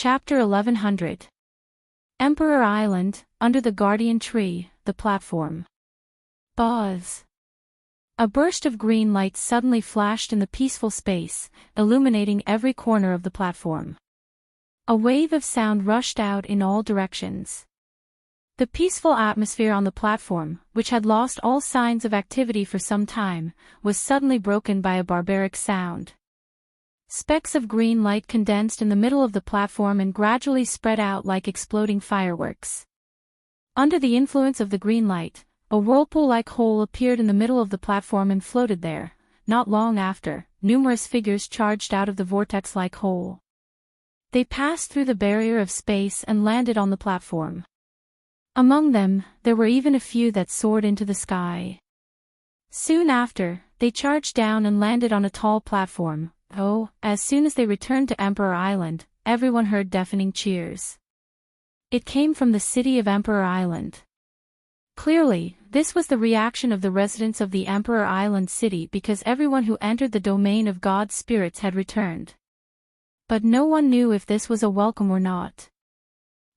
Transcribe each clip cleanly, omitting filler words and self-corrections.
Chapter 1100. Emperor Island, Under the Guardian Tree, the Platform. Buzz. A burst of green light suddenly flashed in the peaceful space, illuminating every corner of the platform. A wave of sound rushed out in all directions. The peaceful atmosphere on the platform, which had lost all signs of activity for some time, was suddenly broken by a barbaric sound. Specks of green light condensed in the middle of the platform and gradually spread out like exploding fireworks. Under the influence of the green light, a whirlpool-like hole appeared in the middle of the platform and floated there. Not long after, numerous figures charged out of the vortex-like hole. They passed through the barrier of space and landed on the platform. Among them, there were even a few that soared into the sky. Soon after, they charged down and landed on a tall platform. As soon as they returned to Emperor Island, everyone heard deafening cheers. It came from the city of Emperor Island. Clearly, this was the reaction of the residents of the Emperor Island city because everyone who entered the domain of God's spirits had returned. But no one knew if this was a welcome or not.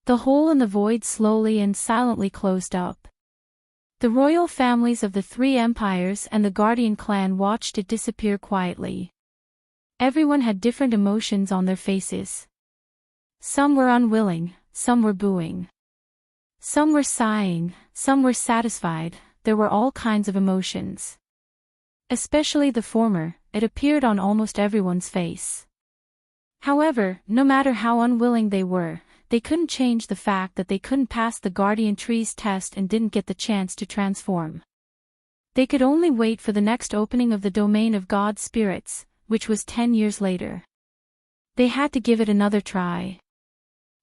The hole in the void slowly and silently closed up. The royal families of the three empires and the Guardian clan watched it disappear quietly. Everyone had different emotions on their faces. Some were unwilling, some were booing. Some were sighing, some were satisfied. There were all kinds of emotions. Especially the former, it appeared on almost everyone's face. However, no matter how unwilling they were, they couldn't change the fact that they couldn't pass the Guardian Tree's test and didn't get the chance to transform. They could only wait for the next opening of the domain of God's spirits, which was 10 years later. They had to give it another try.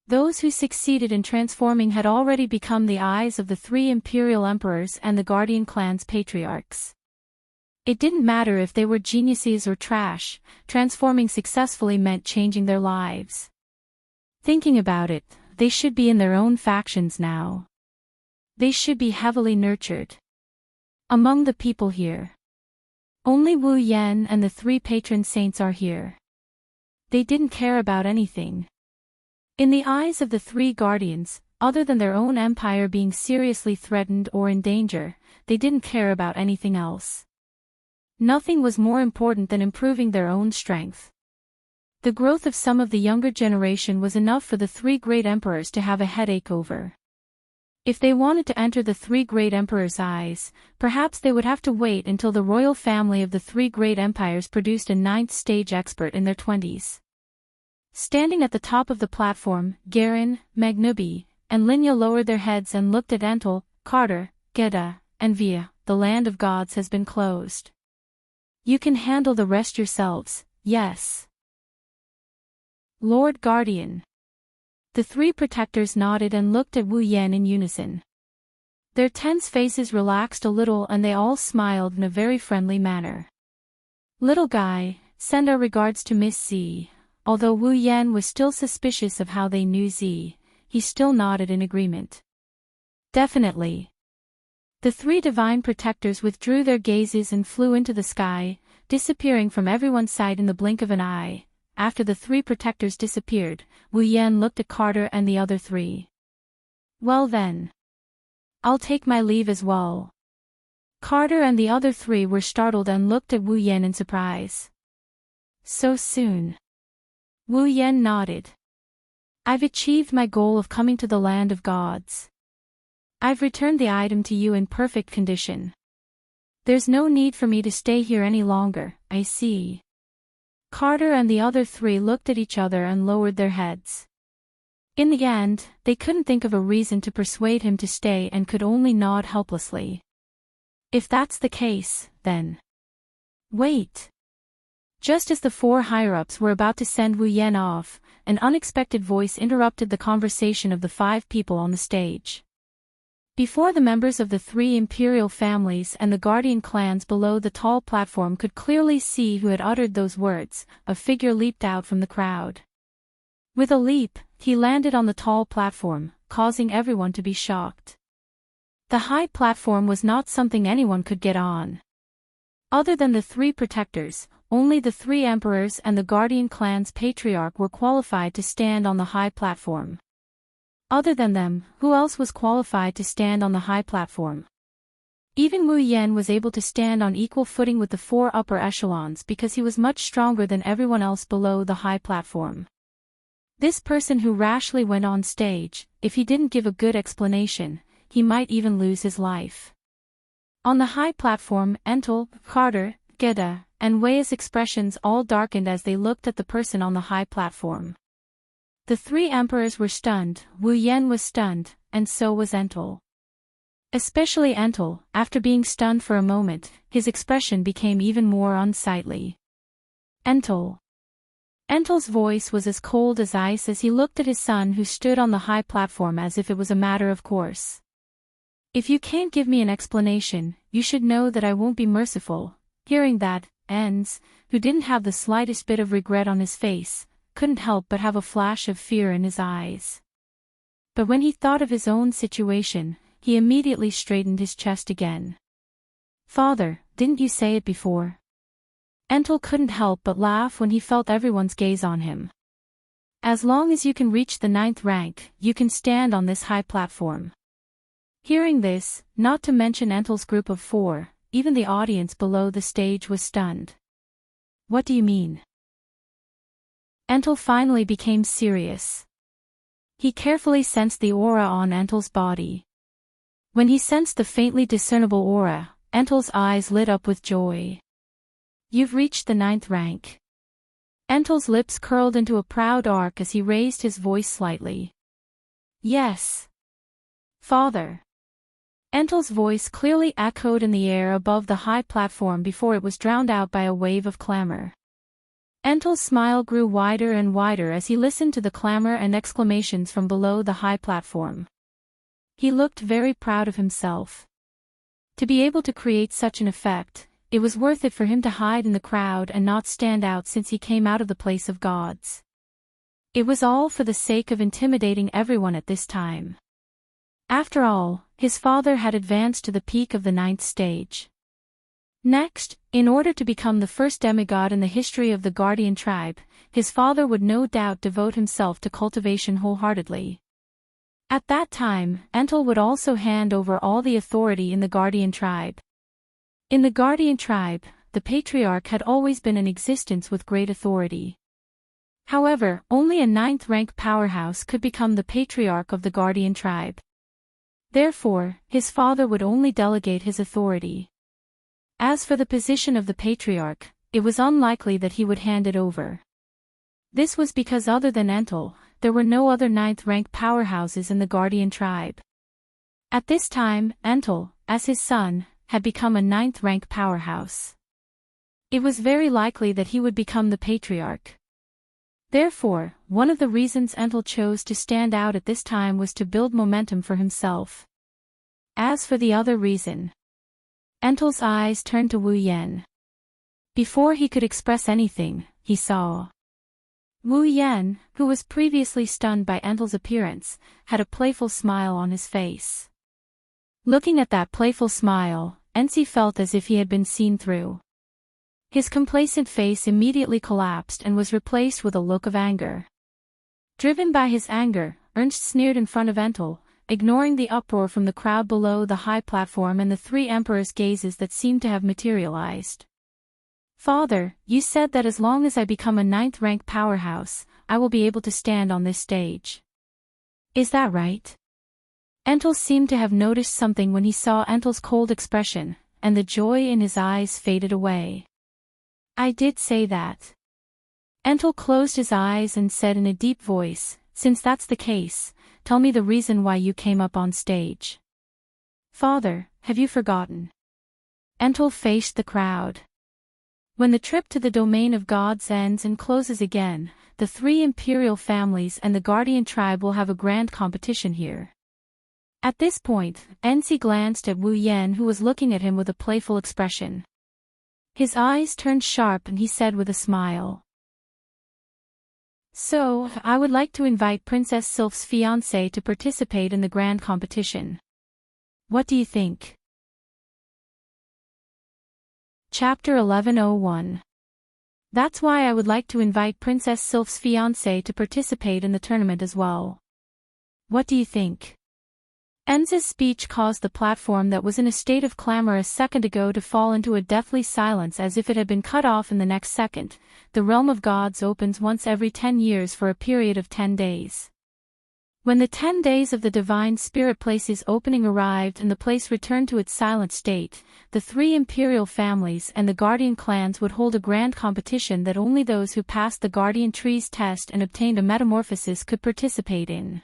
Those who succeeded in transforming had already become the eyes of the three imperial emperors and the Guardian clan's patriarchs. It didn't matter if they were geniuses or trash, transforming successfully meant changing their lives. Thinking about it, they should be in their own factions now. They should be heavily nurtured. Among the people here, only Wu Yan and the three patron saints are here. They didn't care about anything. In the eyes of the three guardians, other than their own empire being seriously threatened or in danger, they didn't care about anything else. Nothing was more important than improving their own strength. The growth of some of the younger generation was enough for the three great emperors to have a headache over. If they wanted to enter the three great emperors' eyes, perhaps they would have to wait until the royal family of the three great empires produced a ninth-stage expert in their 20s. Standing at the top of the platform, Garen, Magnubi, and Linya lowered their heads and looked at Entel, Carter, Gedda, and Via. The land of gods has been closed. You can handle the rest yourselves, yes. Lord Guardian. The three protectors nodded and looked at Wu Yan in unison. Their tense faces relaxed a little and they all smiled in a very friendly manner. Little guy, send our regards to Miss Z. Although Wu Yan was still suspicious of how they knew Z, he still nodded in agreement. Definitely. The three divine protectors withdrew their gazes and flew into the sky, disappearing from everyone's sight in the blink of an eye. After the three protectors disappeared, Wu Yan looked at Carter and the other three. Well then. I'll take my leave as well. Carter and the other three were startled and looked at Wu Yan in surprise. So soon. Wu Yan nodded. I've achieved my goal of coming to the land of gods. I've returned the item to you in perfect condition. There's no need for me to stay here any longer, I see. Carter and the other three looked at each other and lowered their heads. In the end, they couldn't think of a reason to persuade him to stay and could only nod helplessly. If that's the case, then. Wait. Just as the four higher-ups were about to send Wu Yan off, an unexpected voice interrupted the conversation of the five people on the stage. Before the members of the three imperial families and the Guardian clans below the tall platform could clearly see who had uttered those words, a figure leaped out from the crowd. With a leap, he landed on the tall platform, causing everyone to be shocked. The high platform was not something anyone could get on. Other than the three protectors, only the three emperors and the Guardian clan's patriarch were qualified to stand on the high platform. Other than them, who else was qualified to stand on the high platform? Even Wu Yan was able to stand on equal footing with the four upper echelons because he was much stronger than everyone else below the high platform. This person who rashly went on stage, if he didn't give a good explanation, he might even lose his life. On the high platform, Entel, Carter, Geda, and Wei's expressions all darkened as they looked at the person on the high platform. The three emperors were stunned, Wu Yan was stunned, and so was Entel. Especially Entel, after being stunned for a moment, his expression became even more unsightly. Entel's voice was as cold as ice as he looked at his son who stood on the high platform as if it was a matter of course. If you can't give me an explanation, you should know that I won't be merciful. Hearing that, Enz, who didn't have the slightest bit of regret on his face, couldn't help but have a flash of fear in his eyes. But when he thought of his own situation, he immediately straightened his chest again. Father, didn't you say it before? Entel couldn't help but laugh when he felt everyone's gaze on him. As long as you can reach the 9th rank, you can stand on this high platform. Hearing this, not to mention Entel's group of 4, even the audience below the stage was stunned. What do you mean? Entel finally became serious. He carefully sensed the aura on Entel's body. When he sensed the faintly discernible aura, Entel's eyes lit up with joy. You've reached the 9th rank. Entel's lips curled into a proud arc as he raised his voice slightly. Yes. Father. Entel's voice clearly echoed in the air above the high platform before it was drowned out by a wave of clamor. Entel's smile grew wider and wider as he listened to the clamor and exclamations from below the high platform. He looked very proud of himself. To be able to create such an effect, it was worth it for him to hide in the crowd and not stand out since he came out of the place of gods. It was all for the sake of intimidating everyone at this time. After all, his father had advanced to the peak of the 9th stage. Next, in order to become the first demigod in the history of the Guardian tribe, his father would no doubt devote himself to cultivation wholeheartedly. At that time, Entel would also hand over all the authority in the Guardian tribe. In the Guardian tribe, the patriarch had always been in existence with great authority. However, only a 9th rank powerhouse could become the patriarch of the Guardian tribe. Therefore, his father would only delegate his authority. As for the position of the patriarch, it was unlikely that he would hand it over. This was because other than Entel, there were no other 9th rank powerhouses in the Guardian tribe. At this time, Entel, as his son, had become a 9th rank powerhouse. It was very likely that he would become the patriarch. Therefore, one of the reasons Entel chose to stand out at this time was to build momentum for himself. As for the other reason, Entel's eyes turned to Wu Yan. Before he could express anything, he saw. Wu Yan, who was previously stunned by Entel's appearance, had a playful smile on his face. Looking at that playful smile, Enzi felt as if he had been seen through. His complacent face immediately collapsed and was replaced with a look of anger. Driven by his anger, Ernst sneered in front of Entel, ignoring the uproar from the crowd below the high platform and the three emperors' gazes that seemed to have materialized. Father, you said that as long as I become a 9th rank powerhouse, I will be able to stand on this stage. Is that right? Entel seemed to have noticed something when he saw Entel's cold expression, and the joy in his eyes faded away. I did say that. Entel closed his eyes and said in a deep voice, since that's the case, tell me the reason why you came up on stage. Father, have you forgotten? Entel faced the crowd. When the trip to the domain of gods ends and closes again, the three imperial families and the Guardian tribe will have a grand competition here. At this point, Enzi glanced at Wu Yan, who was looking at him with a playful expression. His eyes turned sharp and he said with a smile. So, I would like to invite Princess Sylph's fiancé to participate in the grand competition. What do you think? Chapter 1101. That's why I would like to invite Princess Sylph's fiancé to participate in the tournament as well. What do you think? Enz's speech caused the platform that was in a state of clamor a second ago to fall into a deathly silence as if it had been cut off in the next second. The realm of gods opens once every 10 years for a period of 10 days. When the 10 days of the divine spirit place's opening arrived and the place returned to its silent state, the 3 imperial families and the guardian clans would hold a grand competition that only those who passed the guardian tree's test and obtained a metamorphosis could participate in.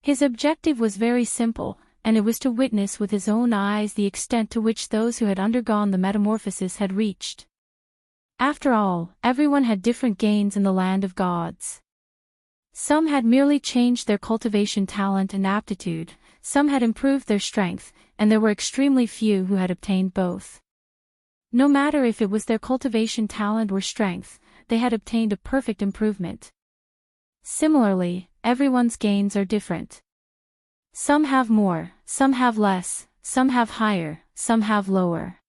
His objective was very simple, and it was to witness with his own eyes the extent to which those who had undergone the metamorphosis had reached. After all, everyone had different gains in the land of gods. Some had merely changed their cultivation talent and aptitude, some had improved their strength, and there were extremely few who had obtained both. No matter if it was their cultivation talent or strength, they had obtained a perfect improvement. Similarly, everyone's gains are different. Some have more, some have less, some have higher, some have lower.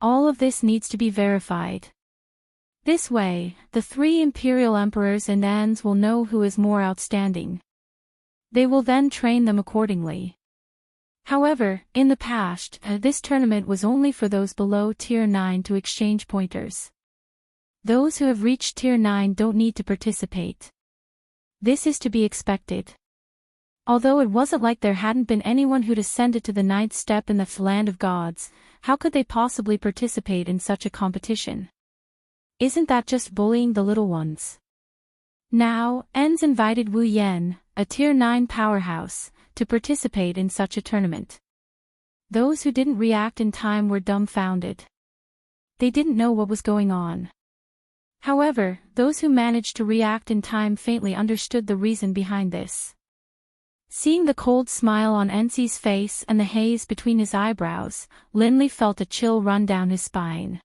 All of this needs to be verified. This way, the 3 imperial emperors and Enns will know who is more outstanding. They will then train them accordingly. However, in the past, this tournament was only for those below Tier 9 to exchange pointers. Those who have reached Tier 9 don't need to participate. This is to be expected. Although it wasn't like there hadn't been anyone who'd ascended to the 9th step in the land of gods, how could they possibly participate in such a competition? Isn't that just bullying the little ones? Now, Enns invited Wu Yan, a Tier 9 powerhouse, to participate in such a tournament. Those who didn't react in time were dumbfounded. They didn't know what was going on. However, those who managed to react in time faintly understood the reason behind this. Seeing the cold smile on Enzi's face and the haze between his eyebrows, Linley felt a chill run down his spine.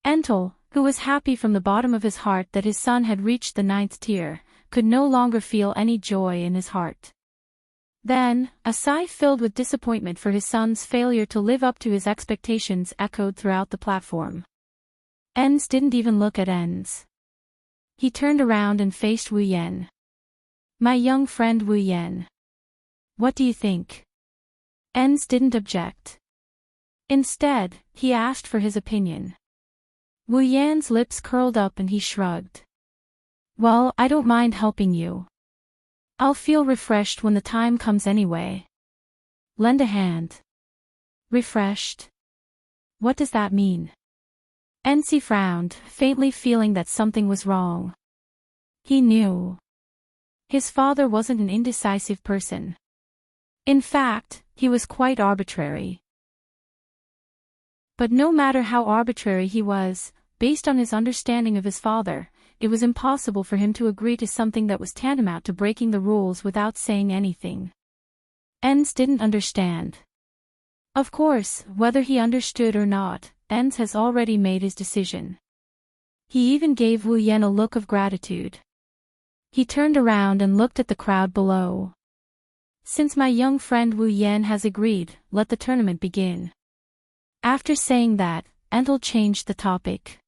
Entel, who was happy from the bottom of his heart that his son had reached the 9th tier, could no longer feel any joy in his heart. Then, a sigh filled with disappointment for his son's failure to live up to his expectations echoed throughout the platform. Enns didn't even look at Enns. He turned around and faced Wu Yan. "My young friend Wu Yan. What do you think?" Enns didn't object. Instead, he asked for his opinion. Wu Yan's lips curled up and he shrugged. "Well, I don't mind helping you. I'll feel refreshed when the time comes anyway. Lend a hand." Refreshed? What does that mean? Enzi frowned, faintly feeling that something was wrong. He knew. His father wasn't an indecisive person. In fact, he was quite arbitrary. But no matter how arbitrary he was, based on his understanding of his father, it was impossible for him to agree to something that was tantamount to breaking the rules without saying anything. Enns didn't understand. Of course, whether he understood or not, Enns has already made his decision. He even gave Wu Yan a look of gratitude. He turned around and looked at the crowd below. "Since my young friend Wu Yan has agreed, let the tournament begin." After saying that, Entel changed the topic.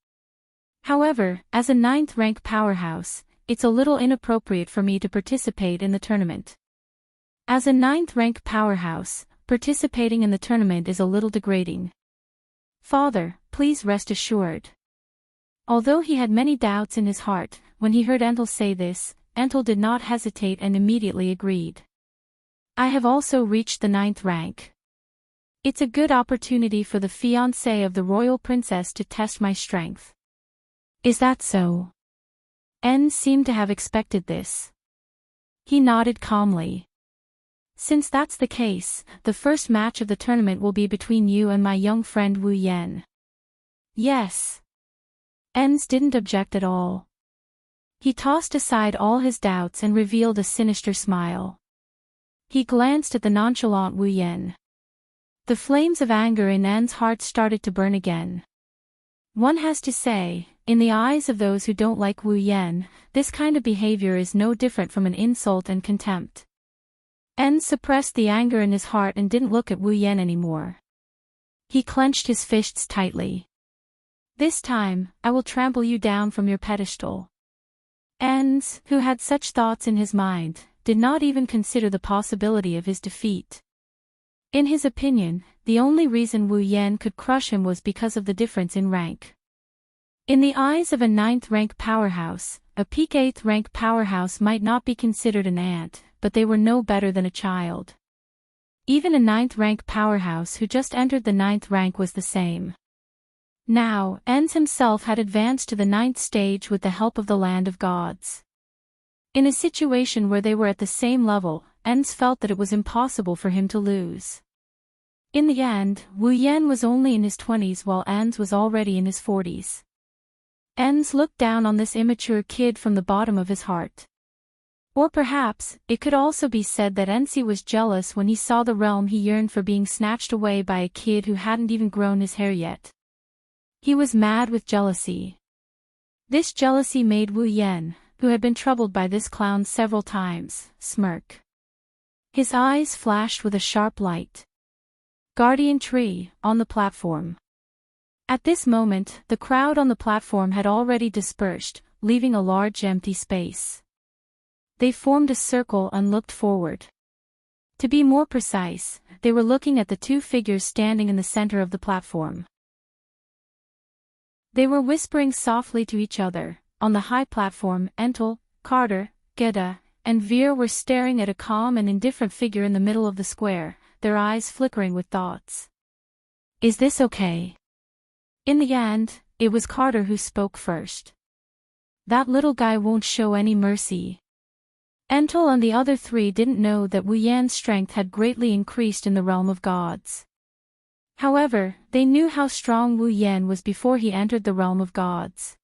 "However, as a 9th rank powerhouse, it's a little inappropriate for me to participate in the tournament. As a 9th rank powerhouse, participating in the tournament is a little degrading. Father, please rest assured." Although he had many doubts in his heart, when he heard Entel say this, Entel did not hesitate and immediately agreed. "I have also reached the 9th rank. It's a good opportunity for the fiancé of the royal princess to test my strength." "Is that so?" Enns seemed to have expected this. He nodded calmly. "Since that's the case, the first match of the tournament will be between you and my young friend Wu Yan." "Yes." Enns didn't object at all. He tossed aside all his doubts and revealed a sinister smile. He glanced at the nonchalant Wu Yan. The flames of anger in En's heart started to burn again. One has to say, in the eyes of those who don't like Wu Yan, this kind of behavior is no different from an insult and contempt. En suppressed the anger in his heart and didn't look at Wu Yan anymore. He clenched his fists tightly. This time, I will trample you down from your pedestal. Enz, who had such thoughts in his mind, did not even consider the possibility of his defeat. In his opinion, the only reason Wu Yan could crush him was because of the difference in rank. In the eyes of a 9th-rank powerhouse, a peak 8th-rank powerhouse might not be considered an ant, but they were no better than a child. Even a 9th-rank powerhouse who just entered the 9th rank was the same. Now, Enz himself had advanced to the 9th stage with the help of the Land of Gods. In a situation where they were at the same level, Enz felt that it was impossible for him to lose. In the end, Wu Yan was only in his 20s while Enz was already in his 40s. Enz looked down on this immature kid from the bottom of his heart. Or perhaps, it could also be said that Enzi was jealous when he saw the realm he yearned for being snatched away by a kid who hadn't even grown his hair yet. He was mad with jealousy. This jealousy made Wu Yan, who had been troubled by this clown several times, smirk. His eyes flashed with a sharp light. Guardian Tree, on the platform. At this moment, the crowd on the platform had already dispersed, leaving a large empty space. They formed a circle and looked forward. To be more precise, they were looking at the two figures standing in the center of the platform. They were whispering softly to each other. On the high platform, Entel, Carter, Gedda, and Veer were staring at a calm and indifferent figure in the middle of the square, their eyes flickering with thoughts. Is this okay? In the end, it was Carter who spoke first. That little guy won't show any mercy. Entel and the other three didn't know that Wu Yan's strength had greatly increased in the realm of gods. However, they knew how strong Wu Yan was before he entered the realm of gods.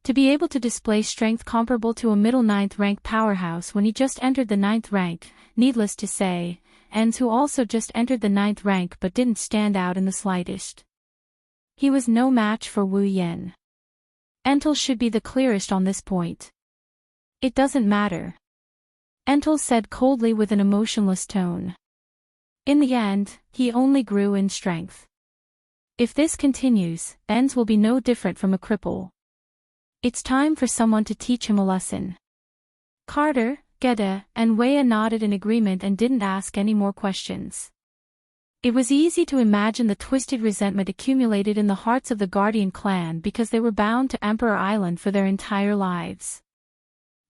To be able to display strength comparable to a middle 9th rank powerhouse when he just entered the 9th rank, needless to say, Enz who also just entered the 9th rank but didn't stand out in the slightest. He was no match for Wu Yan. Entel should be the clearest on this point. It doesn't matter. Entel said coldly with an emotionless tone. In the end, he only grew in strength. If this continues, Enz will be no different from a cripple. It's time for someone to teach him a lesson. Carter, Gedda, and Weya nodded in agreement and didn't ask any more questions. It was easy to imagine the twisted resentment accumulated in the hearts of the Guardian clan because they were bound to Emperor Island for their entire lives.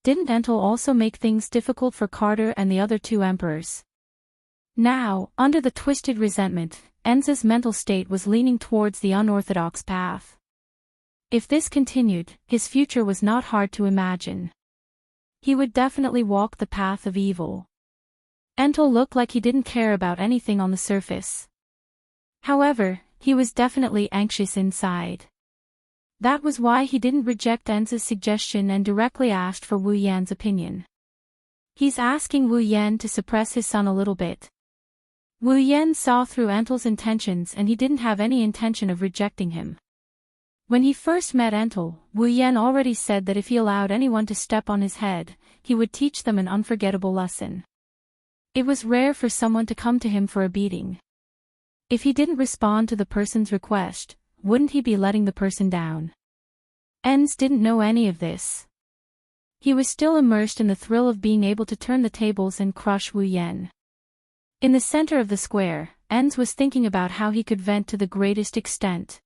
Didn't Entel also make things difficult for Carter and the other two emperors? Now, under the twisted resentment, Enz's mental state was leaning towards the unorthodox path. If this continued, his future was not hard to imagine. He would definitely walk the path of evil. Entel looked like he didn't care about anything on the surface. However, he was definitely anxious inside. That was why he didn't reject Enz's suggestion and directly asked for Wu Yan's opinion. He's asking Wu Yan to suppress his son a little bit. Wu Yan saw through Entel's intentions and he didn't have any intention of rejecting him. When he first met Entel, Wu Yan already said that if he allowed anyone to step on his head, he would teach them an unforgettable lesson. It was rare for someone to come to him for a beating. If he didn't respond to the person's request, wouldn't he be letting the person down? Enz didn't know any of this. He was still immersed in the thrill of being able to turn the tables and crush Wu Yan. In the center of the square, Enz was thinking about how he could vent to the greatest extent.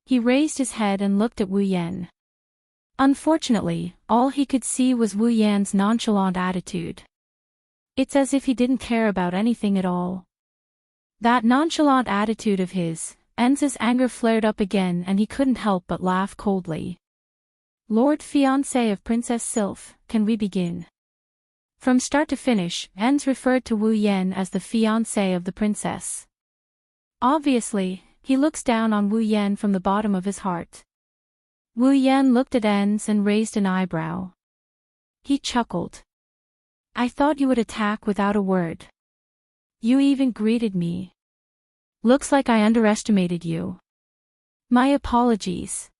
He raised his head and looked at Wu Yan. Unfortunately, all he could see was Wu Yan's nonchalant attitude. It's as if he didn't care about anything at all. That nonchalant attitude of his, Enz's anger flared up again and he couldn't help but laugh coldly. Lord Fiancé of Princess Sylph, can we begin? From start to finish, Enz referred to Wu Yan as the fiancé of the princess. Obviously, he looks down on Wu Yan from the bottom of his heart. Wu Yan looked at Enz and raised an eyebrow. He chuckled. I thought you would attack without a word. You even greeted me. Looks like I underestimated you. My apologies.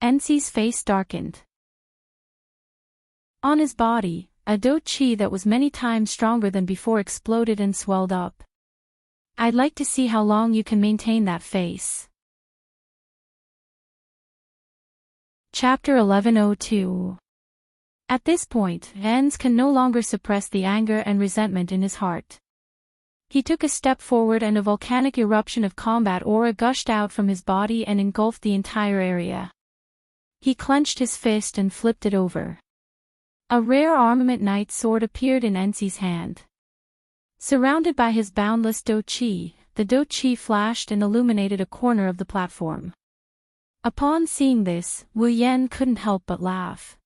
Enzi's face darkened. On his body, a do chi that was many times stronger than before exploded and swelled up. I'd like to see how long you can maintain that face. Chapter 1102. At this point, Enz can no longer suppress the anger and resentment in his heart. He took a step forward and a volcanic eruption of combat aura gushed out from his body and engulfed the entire area. He clenched his fist and flipped it over. A rare armament knight sword appeared in Enz's hand. Surrounded by his boundless Do-Chi, the Do-Chi flashed and illuminated a corner of the platform. Upon seeing this, Wu Yan couldn't help but laugh.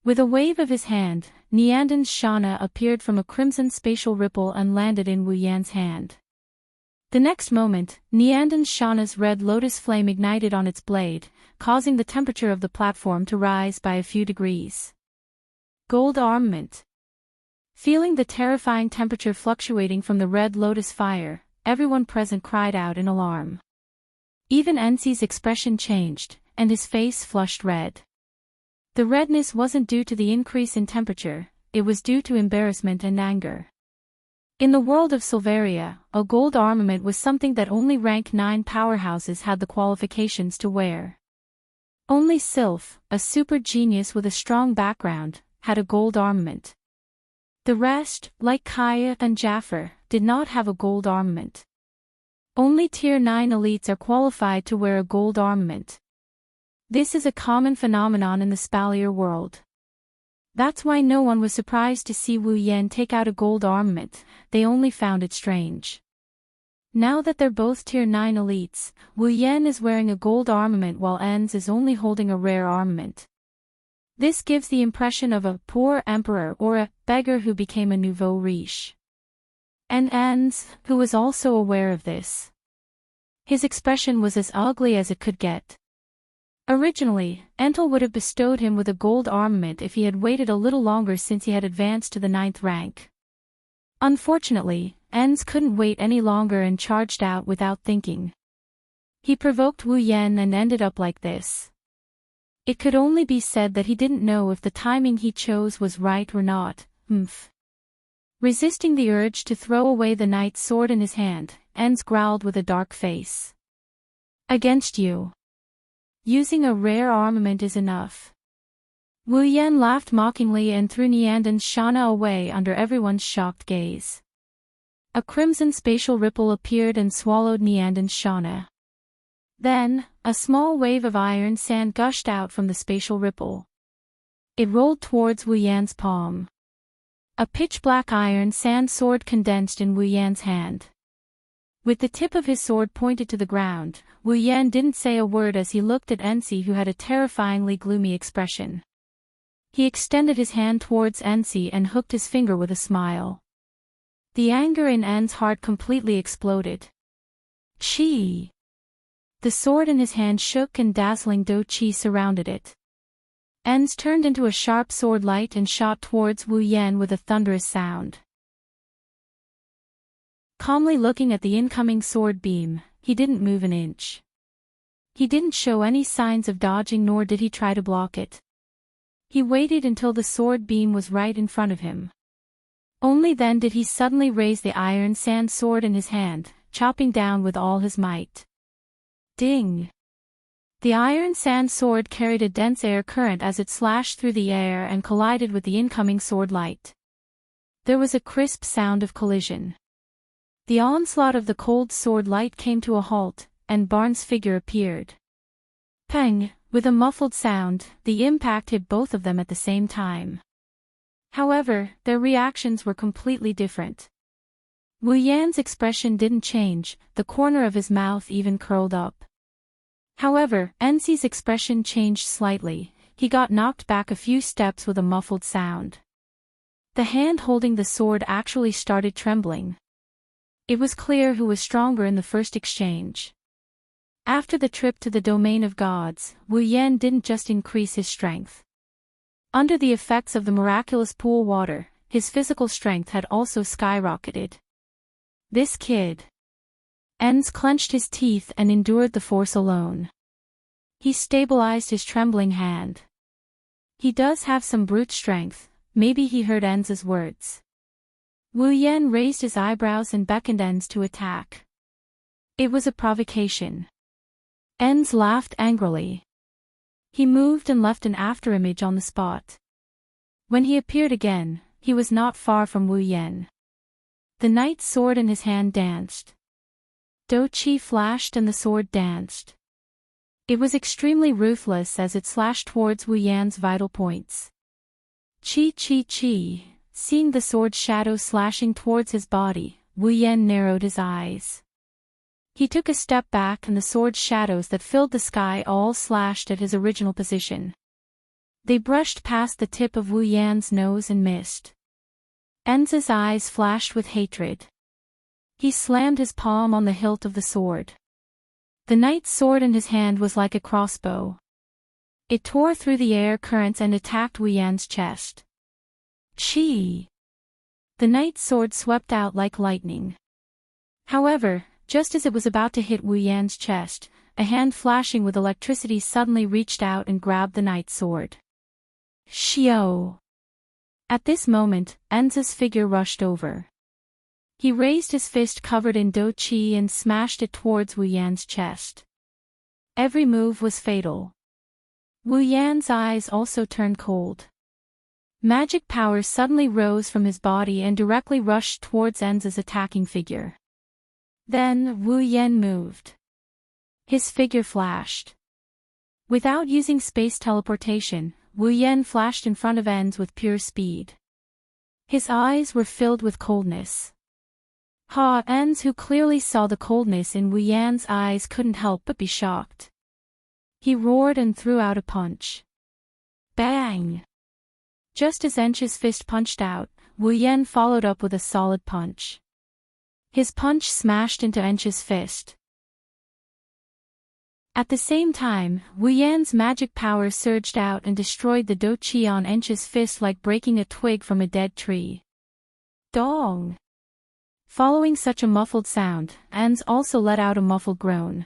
With a wave of his hand, Nianden's Shana appeared from a crimson spatial ripple and landed in Wu Yan's hand. The next moment, Nianden's Shana's red lotus flame ignited on its blade, causing the temperature of the platform to rise by a few degrees. Gold armament. Feeling the terrifying temperature fluctuating from the red lotus fire, everyone present cried out in alarm. Even Enzi's expression changed, and his face flushed red. The redness wasn't due to the increase in temperature, it was due to embarrassment and anger. In the world of Silveria, a gold armament was something that only rank 9 powerhouses had the qualifications to wear. Only Sylph, a super genius with a strong background, had a gold armament. The rest, like Kaya and Jaffer, did not have a gold armament. Only Tier 9 elites are qualified to wear a gold armament. This is a common phenomenon in the Spalier world. That's why no one was surprised to see Wu Yan take out a gold armament, they only found it strange. Now that they're both Tier 9 elites, Wu Yan is wearing a gold armament while Enz is only holding a rare armament. This gives the impression of a poor emperor or a beggar who became a nouveau riche. And Enz, who was also aware of this. His expression was as ugly as it could get. Originally, Entel would have bestowed him with a gold armament if he had waited a little longer since he had advanced to the 9th rank. Unfortunately, Enz couldn't wait any longer and charged out without thinking. He provoked Wu Yan and ended up like this. It could only be said that he didn't know if the timing he chose was right or not. Resisting the urge to throw away the knight's sword in his hand, Enz growled with a dark face. Against you. Using a rare armament is enough. Wu Yan laughed mockingly and threw Nianden's Shana away under everyone's shocked gaze. A crimson spatial ripple appeared and swallowed Nianden's Shana. Then, a small wave of iron sand gushed out from the spatial ripple. It rolled towards Wu Yan's palm. A pitch-black iron sand sword condensed in Wu Yan's hand. With the tip of his sword pointed to the ground, Wu Yan didn't say a word as he looked at Enzi, who had a terrifyingly gloomy expression. He extended his hand towards Enzi and hooked his finger with a smile. The anger in En's heart completely exploded. Chi! The sword in his hand shook and dazzling Do-Chi surrounded it. Enz turned into a sharp sword light and shot towards Wu Yan with a thunderous sound. Calmly looking at the incoming sword beam, he didn't move an inch. He didn't show any signs of dodging, nor did he try to block it. He waited until the sword beam was right in front of him. Only then did he suddenly raise the iron sand sword in his hand, chopping down with all his might. Ding! The iron sand sword carried a dense air current as it slashed through the air and collided with the incoming sword light. There was a crisp sound of collision. The onslaught of the cold sword light came to a halt, and Barnes' figure appeared. Pang! With a muffled sound, the impact hit both of them at the same time. However, their reactions were completely different. Wu Yan's expression didn't change, the corner of his mouth even curled up. However, Enzi's expression changed slightly, he got knocked back a few steps with a muffled sound. The hand holding the sword actually started trembling. It was clear who was stronger in the first exchange. After the trip to the domain of gods, Wu Yan didn't just increase his strength. Under the effects of the miraculous pool water, his physical strength had also skyrocketed. This kid. Enz clenched his teeth and endured the force alone. He stabilized his trembling hand. He does have some brute strength, maybe he heard Enz's words. Wu Yan raised his eyebrows and beckoned Enz to attack. It was a provocation. Enz laughed angrily. He moved and left an afterimage on the spot. When he appeared again, he was not far from Wu Yan. The knight's sword in his hand danced. Doqi flashed and the sword danced. It was extremely ruthless as it slashed towards Wu Yan's vital points. Chi. Seeing the sword's shadow slashing towards his body, Wu Yan narrowed his eyes. He took a step back and the sword's shadows that filled the sky all slashed at his original position. They brushed past the tip of Wu Yan's nose and missed. Enza's eyes flashed with hatred. He slammed his palm on the hilt of the sword. The knight's sword in his hand was like a crossbow. It tore through the air currents and attacked Wu Yan's chest. Chi! The knight's sword swept out like lightning. However, just as it was about to hit Wu Yan's chest, a hand flashing with electricity suddenly reached out and grabbed the knight's sword. Xiao! At this moment, Enza's figure rushed over. He raised his fist covered in Doqi and smashed it towards Wu Yan's chest. Every move was fatal. Wu Yan's eyes also turned cold. Magic power suddenly rose from his body and directly rushed towards Enza's attacking figure. Then Wu Yan moved. His figure flashed. Without using space teleportation, Wu Yan flashed in front of Enz with pure speed. His eyes were filled with coldness. Enz, who clearly saw the coldness in Wu Yan's eyes, couldn't help but be shocked. He roared and threw out a punch. Bang! Just as Ench's fist punched out, Wu Yan followed up with a solid punch. His punch smashed into Ench's fist. At the same time, Wu Yan's magic power surged out and destroyed the Doqi on Ench's fist like breaking a twig from a dead tree. Dong! Following such a muffled sound, Enz also let out a muffled groan.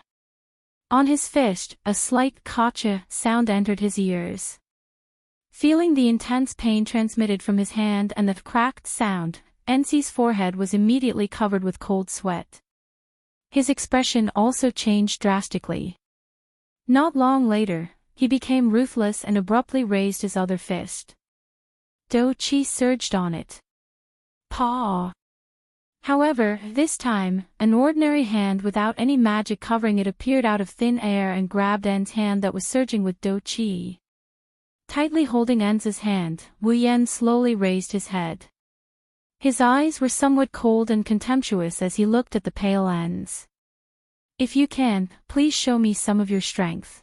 On his fist, a slight "kacha" sound entered his ears. Feeling the intense pain transmitted from his hand and the cracked sound, Enzi's forehead was immediately covered with cold sweat. His expression also changed drastically. Not long later, he became ruthless and abruptly raised his other fist. Doqi surged on it. Paw! However, this time, an ordinary hand without any magic covering it appeared out of thin air and grabbed En's hand that was surging with Doqi. Tightly holding Enza's hand, Wu Yan slowly raised his head. His eyes were somewhat cold and contemptuous as he looked at the pale Enz. If you can, please show me some of your strength.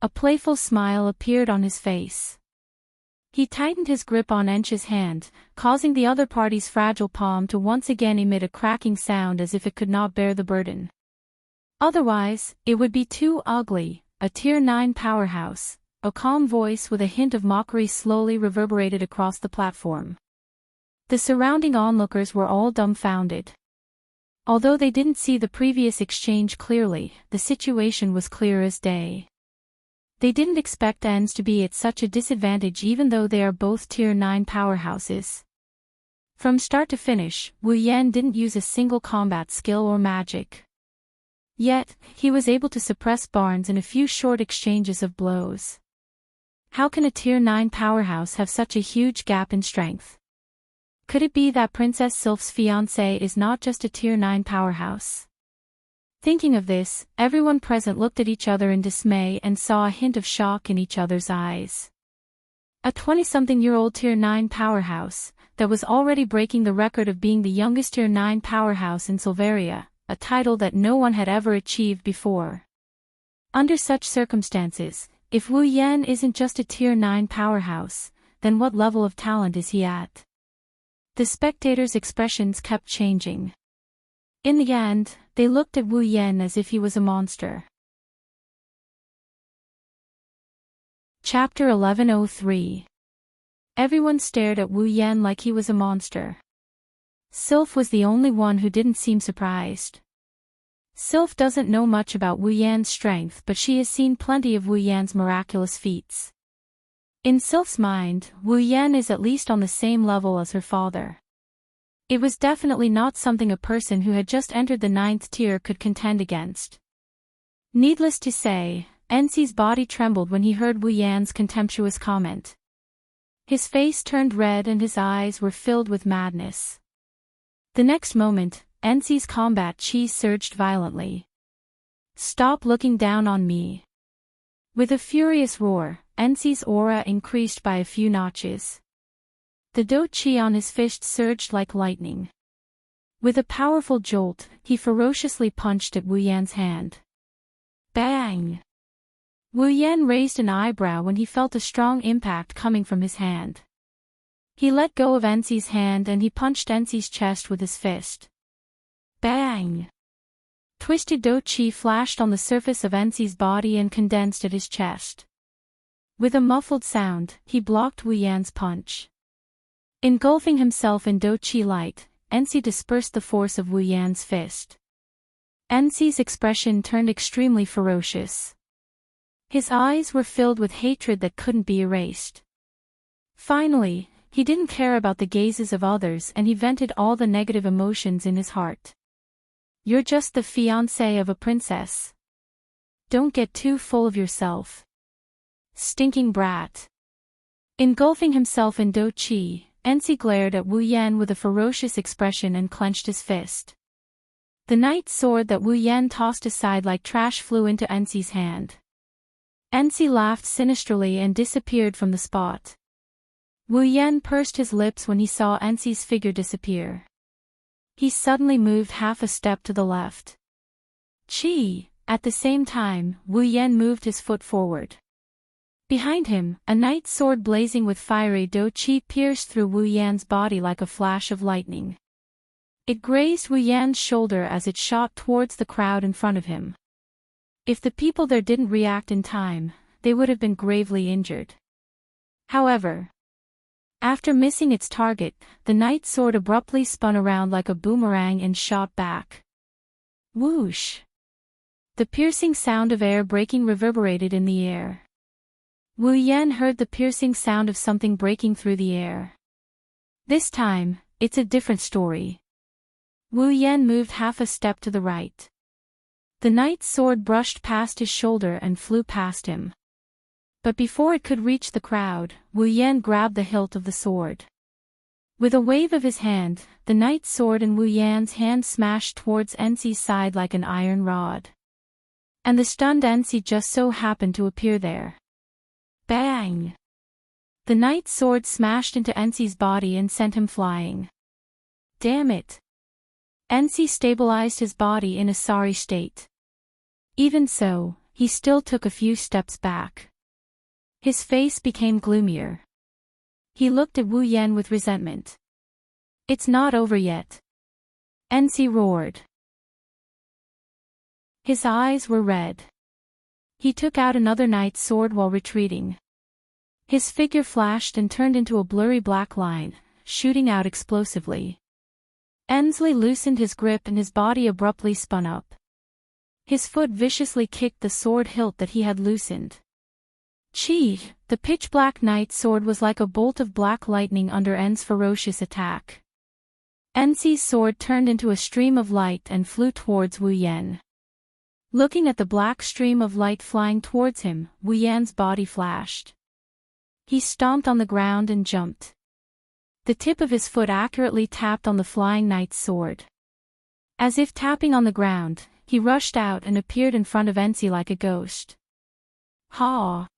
A playful smile appeared on his face. He tightened his grip on Ench's hand, causing the other party's fragile palm to once again emit a cracking sound as if it could not bear the burden. Otherwise, it would be too ugly. A Tier 9 powerhouse. A calm voice with a hint of mockery slowly reverberated across the platform. The surrounding onlookers were all dumbfounded. Although they didn't see the previous exchange clearly, the situation was clear as day. They didn't expect Enz to be at such a disadvantage even though they are both Tier 9 powerhouses. From start to finish, Wu Yan didn't use a single combat skill or magic. Yet, he was able to suppress Barnes in a few short exchanges of blows. How can a Tier 9 powerhouse have such a huge gap in strength? Could it be that Princess Sylph's fiancé is not just a Tier 9 powerhouse? Thinking of this, everyone present looked at each other in dismay and saw a hint of shock in each other's eyes. A 20-something-year-old Tier 9 powerhouse, that was already breaking the record of being the youngest Tier 9 powerhouse in Silveria, a title that no one had ever achieved before. Under such circumstances, if Wu Yan isn't just a Tier 9 powerhouse, then what level of talent is he at? The spectators' expressions kept changing. In the end, they looked at Wu Yan as if he was a monster. Chapter 1103. Everyone stared at Wu Yan like he was a monster. Sylph was the only one who didn't seem surprised. Sylph doesn't know much about Wu Yan's strength, but she has seen plenty of Wu Yan's miraculous feats. In Sylph's mind, Wu Yan is at least on the same level as her father. It was definitely not something a person who had just entered the 9th tier could contend against. Needless to say, Ensi's body trembled when he heard Wu Yan's contemptuous comment. His face turned red and his eyes were filled with madness. The next moment, Ensi's combat chi surged violently. "Stop looking down on me." With a furious roar, Ensi's aura increased by a few notches. The do chi on his fist surged like lightning. With a powerful jolt, he ferociously punched at Wu Yan's hand. Bang! Wu Yan raised an eyebrow when he felt a strong impact coming from his hand. He let go of Ensi's hand and he punched Ensi's chest with his fist. Bang! Twisted do chi flashed on the surface of Ensi's body and condensed at his chest. With a muffled sound, he blocked Wu Yan's punch. Engulfing himself in do chi light, Ensi dispersed the force of Wu Yan's fist. Ensi's expression turned extremely ferocious. His eyes were filled with hatred that couldn't be erased. Finally, he didn't care about the gazes of others and he vented all the negative emotions in his heart. "You're just the fiancé of a princess. Don't get too full of yourself. Stinking brat." Engulfing himself in do chi, Ensi glared at Wu Yan with a ferocious expression and clenched his fist. The knight's sword that Wu Yan tossed aside like trash flew into Ensi's hand. Ensi laughed sinisterly and disappeared from the spot. Wu Yan pursed his lips when he saw Ensi's figure disappear. He suddenly moved half a step to the left. Chi! At the same time, Wu Yan moved his foot forward. Behind him, a knight's sword blazing with fiery do chi pierced through Wu Yan's body like a flash of lightning. It grazed Wu Yan's shoulder as it shot towards the crowd in front of him. If the people there didn't react in time, they would have been gravely injured. However, after missing its target, the knight's sword abruptly spun around like a boomerang and shot back. Whoosh! The piercing sound of air breaking reverberated in the air. Wu Yan heard the piercing sound of something breaking through the air. This time, it's a different story. Wu Yan moved half a step to the right. The knight's sword brushed past his shoulder and flew past him. But before it could reach the crowd, Wu Yan grabbed the hilt of the sword. With a wave of his hand, the knight's sword in Wu Yan's hand smashed towards Ensi's side like an iron rod. And the stunned Ensi just so happened to appear there. Bang! The knight's sword smashed into Ensi's body and sent him flying. Damn it! Ensi stabilized his body in a sorry state. Even so, he still took a few steps back. His face became gloomier. He looked at Wu Yan with resentment. "It's not over yet." Ensi roared. His eyes were red. He took out another knight's sword while retreating. His figure flashed and turned into a blurry black line, shooting out explosively. Ensi loosened his grip and his body abruptly spun up. His foot viciously kicked the sword hilt that he had loosened. Chi! The pitch-black knight's sword was like a bolt of black lightning under Ensi's ferocious attack. Ensi's sword turned into a stream of light and flew towards Wu Yan. Looking at the black stream of light flying towards him, Wu Yan's body flashed. He stomped on the ground and jumped. The tip of his foot accurately tapped on the flying knight's sword. As if tapping on the ground, he rushed out and appeared in front of Ensi like a ghost. Ha!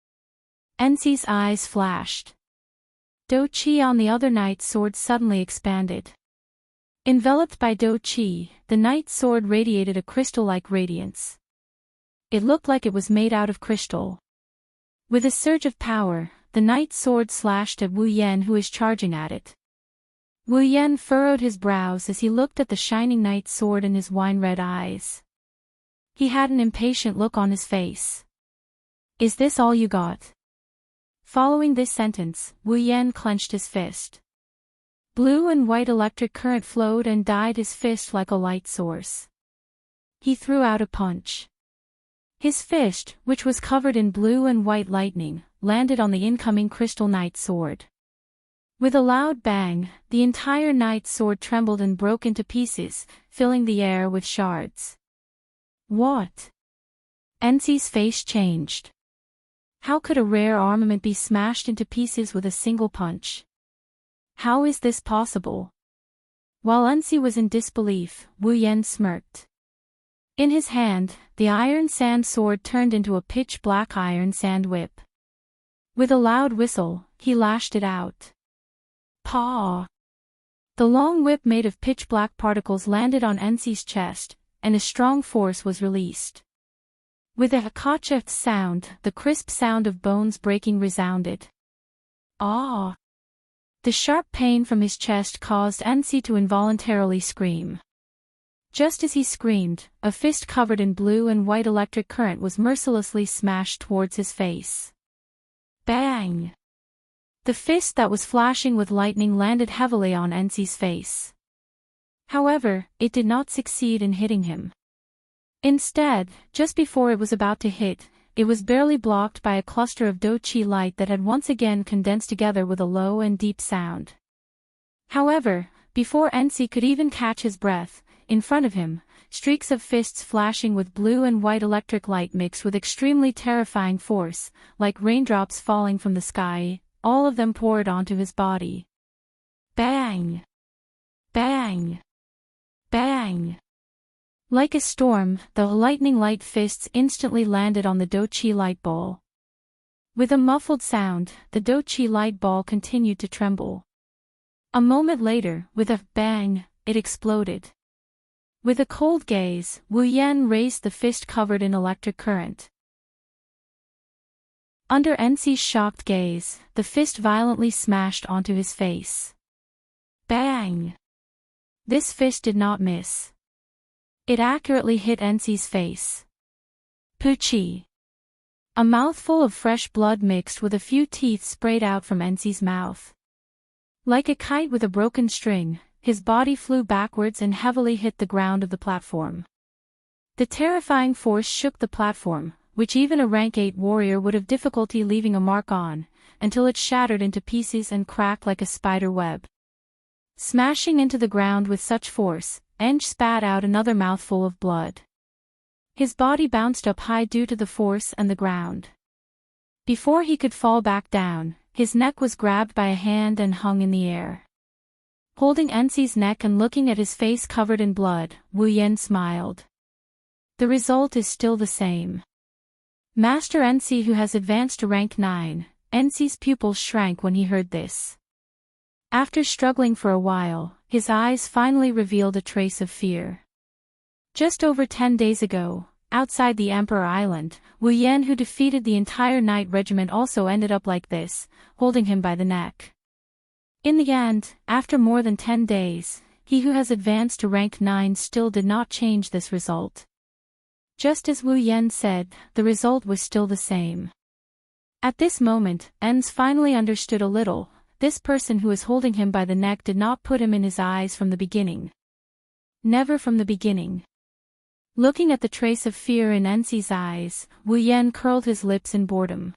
Ensi's eyes flashed. Do chi on the other knight's sword suddenly expanded. Enveloped by do chi, the knight's sword radiated a crystal-like radiance. It looked like it was made out of crystal. With a surge of power, the knight's sword slashed at Wu Yan who is charging at it. Wu Yan furrowed his brows as he looked at the shining knight's sword in his wine-red eyes. He had an impatient look on his face. "Is this all you got?" Following this sentence, Wu Yan clenched his fist. Blue and white electric current flowed and dyed his fist like a light source. He threw out a punch. His fist, which was covered in blue and white lightning, landed on the incoming crystal knight's sword. With a loud bang, the entire knight's sword trembled and broke into pieces, filling the air with shards. What? Ensi's face changed. How could a rare armament be smashed into pieces with a single punch? How is this possible? While Ensi was in disbelief, Wu Yan smirked. In his hand, the iron sand sword turned into a pitch-black iron sand whip. With a loud whistle, he lashed it out. Paw! The long whip made of pitch-black particles landed on Ensi's chest, and a strong force was released. With a kacha sound, the crisp sound of bones breaking resounded. Ah! The sharp pain from his chest caused Ensi to involuntarily scream. Just as he screamed, a fist covered in blue and white electric current was mercilessly smashed towards his face. Bang! The fist that was flashing with lightning landed heavily on Ensi's face. However, it did not succeed in hitting him. Instead, just before it was about to hit, it was barely blocked by a cluster of do-chi light that had once again condensed together with a low and deep sound. However, before Ensi could even catch his breath, in front of him, streaks of fists flashing with blue and white electric light mixed with extremely terrifying force, like raindrops falling from the sky, all of them poured onto his body. Bang! Bang! Bang! Like a storm, the lightning light fists instantly landed on the do-chi light ball. With a muffled sound, the do-chi light ball continued to tremble. A moment later, with a bang, it exploded. With a cold gaze, Wu Yan raised the fist covered in electric current. Under Ensi's shocked gaze, the fist violently smashed onto his face. Bang! This fist did not miss. It accurately hit Ensi's face. Poochie! A mouthful of fresh blood mixed with a few teeth sprayed out from Ensi's mouth. Like a kite with a broken string, his body flew backwards and heavily hit the ground of the platform. The terrifying force shook the platform, which even a rank 8 warrior would have difficulty leaving a mark on, until it shattered into pieces and cracked like a spider web. Smashing into the ground with such force, Eng spat out another mouthful of blood. His body bounced up high due to the force and the ground. Before he could fall back down, his neck was grabbed by a hand and hung in the air. Holding Ensi's neck and looking at his face covered in blood, Wu Yan smiled. The result is still the same. Master Ensi who has advanced to rank 9, Ensi's pupils shrank when he heard this. After struggling for a while, his eyes finally revealed a trace of fear. Just over 10 days ago, outside the Emperor Island, Wu Yan who defeated the entire Knight Regiment also ended up like this, holding him by the neck. In the end, after more than 10 days, he who has advanced to rank 9 still did not change this result. Just as Wu Yan said, the result was still the same. At this moment, Enz finally understood a little. This person who is holding him by the neck did not put him in his eyes from the beginning. Never from the beginning. Looking at the trace of fear in Ensi's eyes, Wu Yan curled his lips in boredom.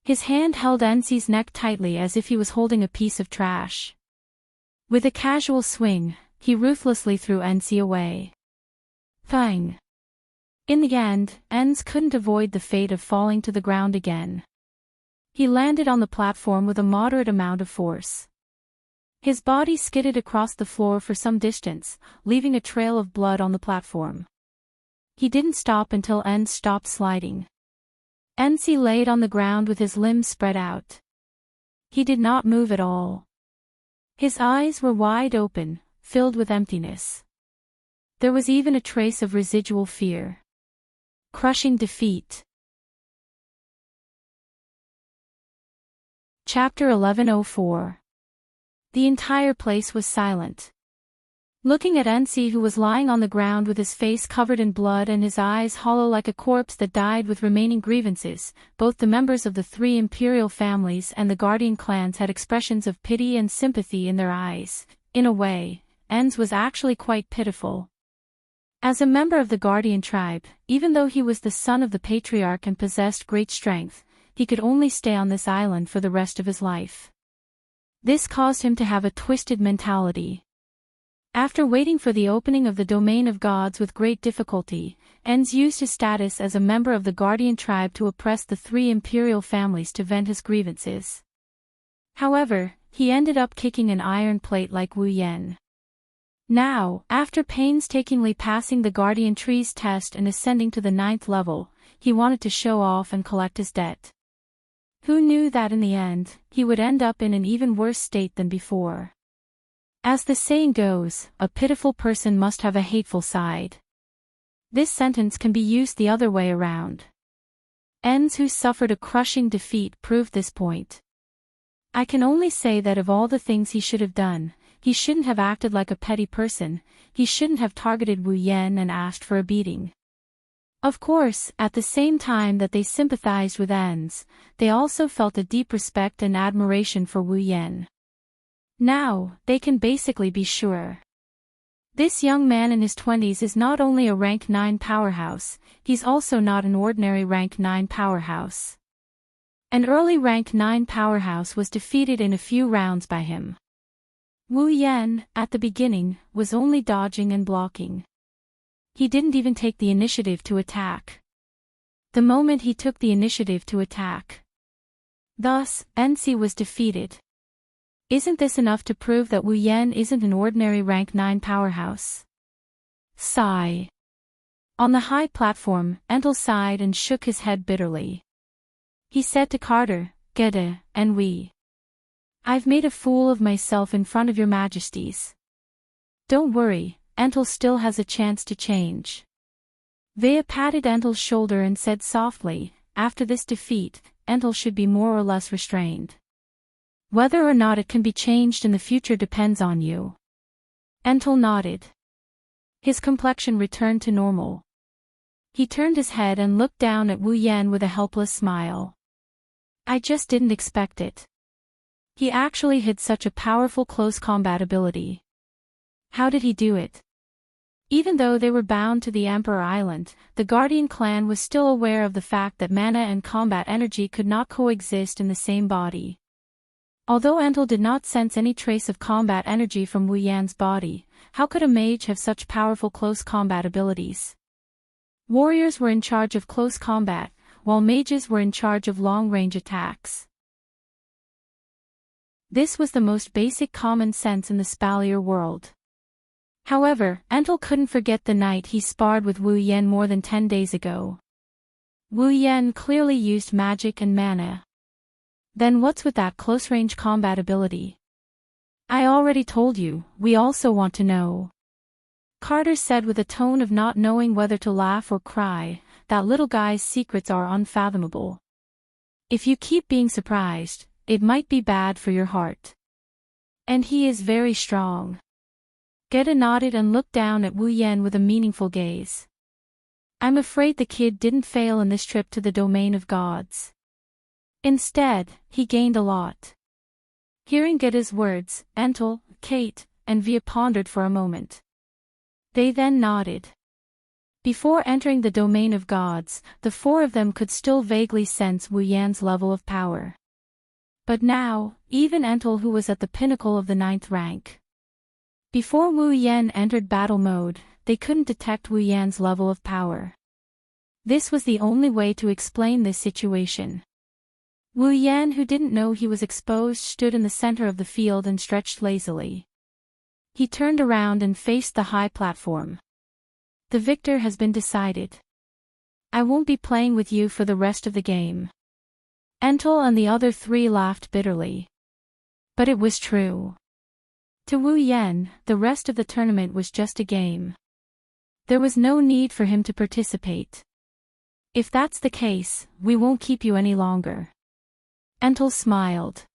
His hand held Ensi's neck tightly as if he was holding a piece of trash. With a casual swing, he ruthlessly threw Ensi away. Thang! In the end, Enz couldn't avoid the fate of falling to the ground again. He landed on the platform with a moderate amount of force. His body skidded across the floor for some distance, leaving a trail of blood on the platform. He didn't stop until Enz stopped sliding. Ensi laid on the ground with his limbs spread out. He did not move at all. His eyes were wide open, filled with emptiness. There was even a trace of residual fear. Crushing defeat. Chapter 1104. The entire place was silent. Looking at Ensi who was lying on the ground with his face covered in blood and his eyes hollow like a corpse that died with remaining grievances, both the members of the 3 imperial families and the guardian clans had expressions of pity and sympathy in their eyes. In a way, Enz was actually quite pitiful. As a member of the guardian tribe, even though he was the son of the patriarch and possessed great strength, he could only stay on this island for the rest of his life. This caused him to have a twisted mentality. After waiting for the opening of the domain of gods with great difficulty, Enz used his status as a member of the Guardian tribe to oppress the three imperial families to vent his grievances. However, he ended up kicking an iron plate like Wu Yan. Now, after painstakingly passing the Guardian tree's test and ascending to the 9th level, he wanted to show off and collect his debt. Who knew that in the end, he would end up in an even worse state than before? As the saying goes, a pitiful person must have a hateful side. This sentence can be used the other way around. Enz, who suffered a crushing defeat, proved this point. I can only say that of all the things he should have done, he shouldn't have acted like a petty person, he shouldn't have targeted Wu Yan and asked for a beating. Of course, at the same time that they sympathized with Enz, they also felt a deep respect and admiration for Wu Yan. Now, they can basically be sure. This young man in his 20s is not only a rank 9 powerhouse, he's also not an ordinary rank 9 powerhouse. An early rank 9 powerhouse was defeated in a few rounds by him. Wu Yan, at the beginning, was only dodging and blocking. He didn't even take the initiative to attack. The moment he took the initiative to attack. Thus, Enzi was defeated. Isn't this enough to prove that Wu Yan isn't an ordinary rank 9 powerhouse? Sigh. On the high platform, Entel sighed and shook his head bitterly. He said to Carter, Gede, and we. I've made a fool of myself in front of your majesties. Don't worry, Entel still has a chance to change. Vea patted Entel's shoulder and said softly, after this defeat, Entel should be more or less restrained. Whether or not it can be changed in the future depends on you. Entel nodded. His complexion returned to normal. He turned his head and looked down at Wu Yan with a helpless smile. I just didn't expect it. He actually had such a powerful close combat ability. How did he do it? Even though they were bound to the Emperor Island, the Guardian clan was still aware of the fact that mana and combat energy could not coexist in the same body. Although Entel did not sense any trace of combat energy from Wu Yan's body, how could a mage have such powerful close combat abilities? Warriors were in charge of close combat, while mages were in charge of long-range attacks. This was the most basic common sense in the Spalier world. However, Entel couldn't forget the night he sparred with Wu Yan more than 10 days ago. Wu Yan clearly used magic and mana. Then what's with that close-range combat ability? I already told you, we also want to know. Carter said with a tone of not knowing whether to laugh or cry, that little guy's secrets are unfathomable. If you keep being surprised, it might be bad for your heart. And he is very strong. Gede nodded and looked down at Wu Yan with a meaningful gaze. I'm afraid the kid didn't fail in this trip to the domain of gods. Instead, he gained a lot. Hearing Gede's words, Entel, Kate, and Vea pondered for a moment. They then nodded. Before entering the domain of gods, the four of them could still vaguely sense Wu Yan's level of power. But now, even Entel, who was at the pinnacle of the 9th rank. Before Wu Yan entered battle mode, they couldn't detect Wu Yan's level of power. This was the only way to explain this situation. Wu Yan, who didn't know he was exposed, stood in the center of the field and stretched lazily. He turned around and faced the high platform. The victor has been decided. I won't be playing with you for the rest of the game. Entel and the other three laughed bitterly. But it was true. To Wu Yan, the rest of the tournament was just a game. There was no need for him to participate. If that's the case, we won't keep you any longer. Entel smiled.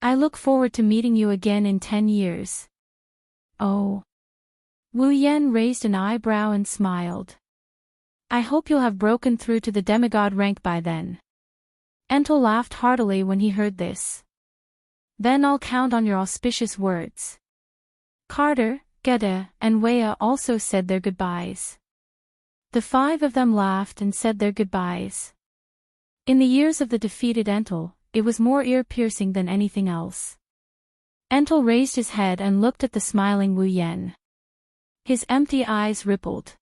I look forward to meeting you again in 10 years. Oh. Wu Yan raised an eyebrow and smiled. I hope you'll have broken through to the demigod rank by then. Entel laughed heartily when he heard this. Then I'll count on your auspicious words. Carter, Gede, and Wea also said their goodbyes. The five of them laughed and said their goodbyes. In the ears of the defeated Entel, it was more ear-piercing than anything else. Entel raised his head and looked at the smiling Wu Yan. His empty eyes rippled.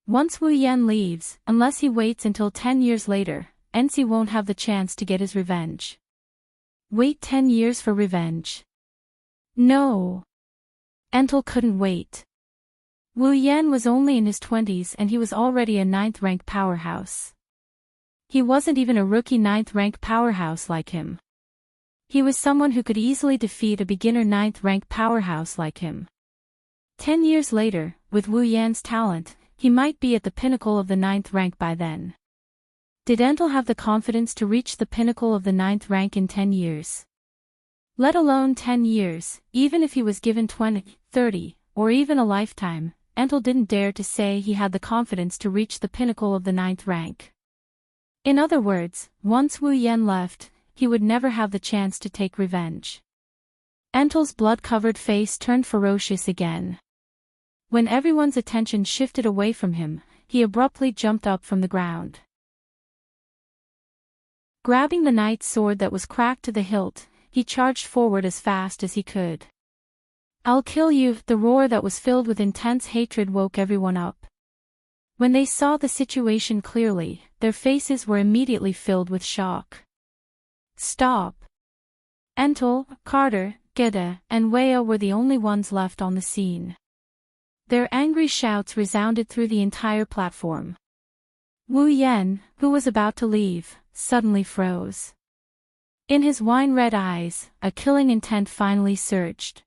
Once Wu Yan leaves, unless he waits until 10 years later, Ensi won't have the chance to get his revenge. Wait 10 years for revenge? No. Entel couldn't wait. Wu Yan was only in his 20s and he was already a 9th-rank powerhouse. He wasn't even a rookie 9th-rank powerhouse like him. He was someone who could easily defeat a beginner 9th-rank powerhouse like him. 10 years later, with Wu Yan's talent, he might be at the pinnacle of the 9th rank by then. Did Entel have the confidence to reach the pinnacle of the 9th rank in 10 years? Let alone 10 years, even if he was given 20, 30, or even a lifetime, Entel didn't dare to say he had the confidence to reach the pinnacle of the 9th rank. In other words, once Wu Yan left, he would never have the chance to take revenge. Entel's blood-covered face turned ferocious again. When everyone's attention shifted away from him, he abruptly jumped up from the ground. Grabbing the knight's sword that was cracked to the hilt, he charged forward as fast as he could. "I'll kill you!" The roar that was filled with intense hatred woke everyone up. When they saw the situation clearly, their faces were immediately filled with shock. "Stop!" Entel, Carter, Geda, and Wea were the only ones left on the scene. Their angry shouts resounded through the entire platform. Wu Yan, who was about to leave, suddenly froze. In his wine-red eyes, a killing intent finally surged.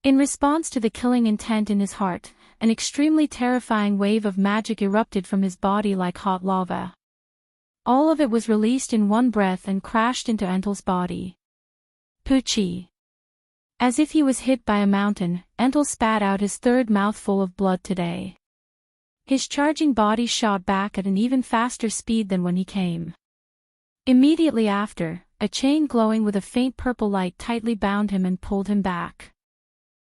In response to the killing intent in his heart, an extremely terrifying wave of magic erupted from his body like hot lava. All of it was released in one breath and crashed into Entel's body. Poochie. As if he was hit by a mountain, Entel spat out his third mouthful of blood today. His charging body shot back at an even faster speed than when he came. Immediately after, a chain glowing with a faint purple light tightly bound him and pulled him back.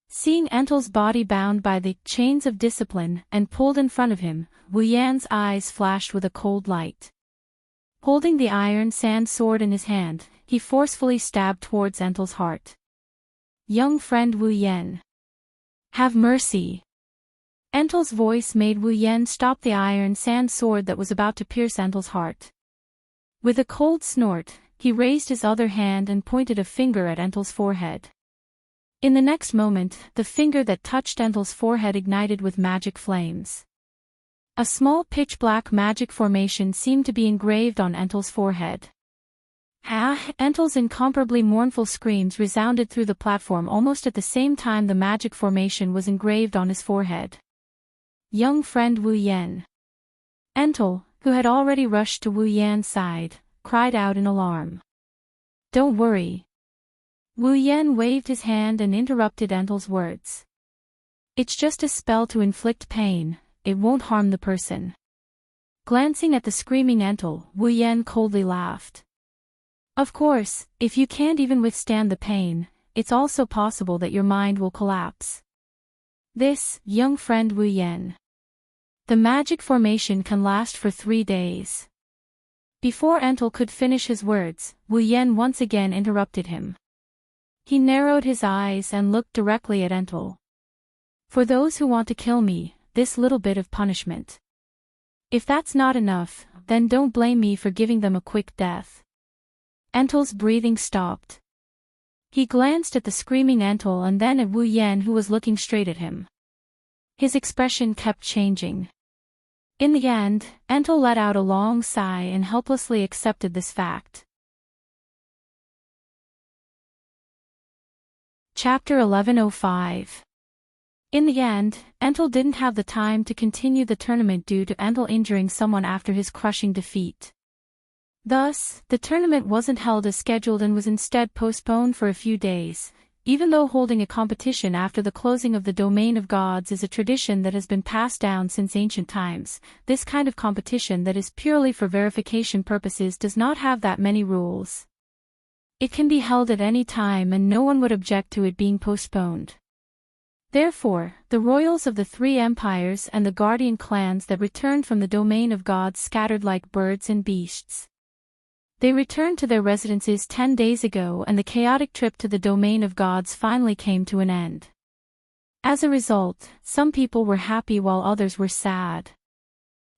Seeing Entel's body bound by the chains of discipline and pulled in front of him, Wu Yan's eyes flashed with a cold light. Holding the iron sand sword in his hand, he forcefully stabbed towards Entel's heart. "Young friend Wu Yan. Have mercy." Entel's voice made Wu Yan stop the iron sand sword that was about to pierce Entel's heart. With a cold snort, he raised his other hand and pointed a finger at Entel's forehead. In the next moment, the finger that touched Entel's forehead ignited with magic flames. A small pitch-black magic formation seemed to be engraved on Entel's forehead. Entel's incomparably mournful screams resounded through the platform almost at the same time the magic formation was engraved on his forehead. "Young friend Wu Yan." Entel, who had already rushed to Wu Yan's side, cried out in alarm. "Don't worry." Wu Yan waved his hand and interrupted Entel's words. "It's just a spell to inflict pain, it won't harm the person." Glancing at the screaming Entel, Wu Yan coldly laughed. "Of course, if you can't even withstand the pain, it's also possible that your mind will collapse. This, young friend Wu Yan. The magic formation can last for 3 days." Before Entel could finish his words, Wu Yan once again interrupted him. He narrowed his eyes and looked directly at Entel. "For those who want to kill me, this little bit of punishment. If that's not enough, then don't blame me for giving them a quick death." Entel's breathing stopped. He glanced at the screaming Entel and then at Wu Yan who was looking straight at him. His expression kept changing. In the end, Entel let out a long sigh and helplessly accepted this fact. Chapter 1105. In the end, Entel didn't have the time to continue the tournament due to Entel injuring someone after his crushing defeat. Thus, the tournament wasn't held as scheduled and was instead postponed for a few days. Even though holding a competition after the closing of the domain of gods is a tradition that has been passed down since ancient times, this kind of competition that is purely for verification purposes does not have that many rules. It can be held at any time and no one would object to it being postponed. Therefore, the royals of the 3 empires and the guardian clans that returned from the domain of gods scattered like birds and beasts. They returned to their residences 10 days ago, and the chaotic trip to the domain of gods finally came to an end. As a result, some people were happy while others were sad.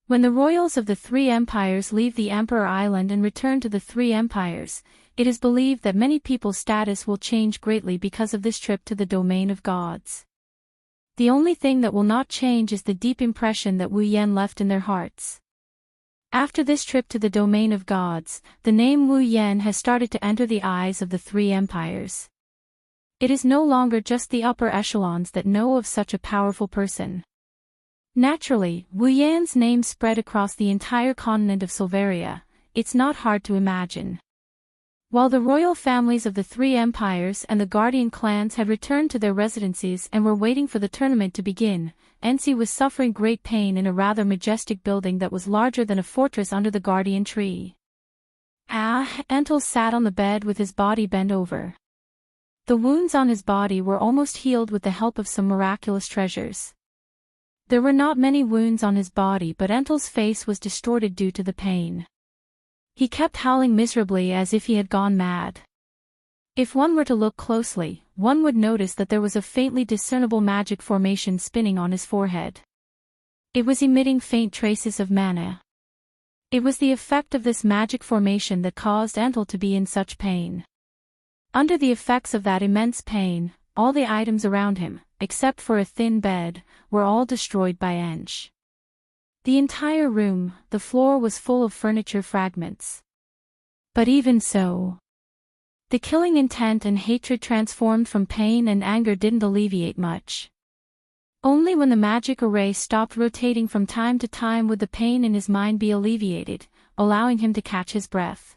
When the royals of the three empires leave the Emperor Island and return to the three empires, it is believed that many people's status will change greatly because of this trip to the domain of gods. The only thing that will not change is the deep impression that Wu Yan left in their hearts. After this trip to the domain of gods, the name Wu Yan has started to enter the eyes of the three empires. It is no longer just the upper echelons that know of such a powerful person. Naturally, Wu Yan's name spread across the entire continent of Silveria. It's not hard to imagine. While the royal families of the three empires and the guardian clans had returned to their residences and were waiting for the tournament to begin, Ensi was suffering great pain in a rather majestic building that was larger than a fortress under the guardian tree. Entel sat on the bed with his body bent over. The wounds on his body were almost healed with the help of some miraculous treasures. There were not many wounds on his body, but Entel's face was distorted due to the pain. He kept howling miserably as if he had gone mad. If one were to look closely, one would notice that there was a faintly discernible magic formation spinning on his forehead. It was emitting faint traces of mana. It was the effect of this magic formation that caused Entel to be in such pain. Under the effects of that immense pain, all the items around him, except for a thin bed, were all destroyed by Ench. The entire room, the floor was full of furniture fragments. But even so, the killing intent and hatred transformed from pain and anger didn't alleviate much. Only when the magic array stopped rotating from time to time would the pain in his mind be alleviated, allowing him to catch his breath.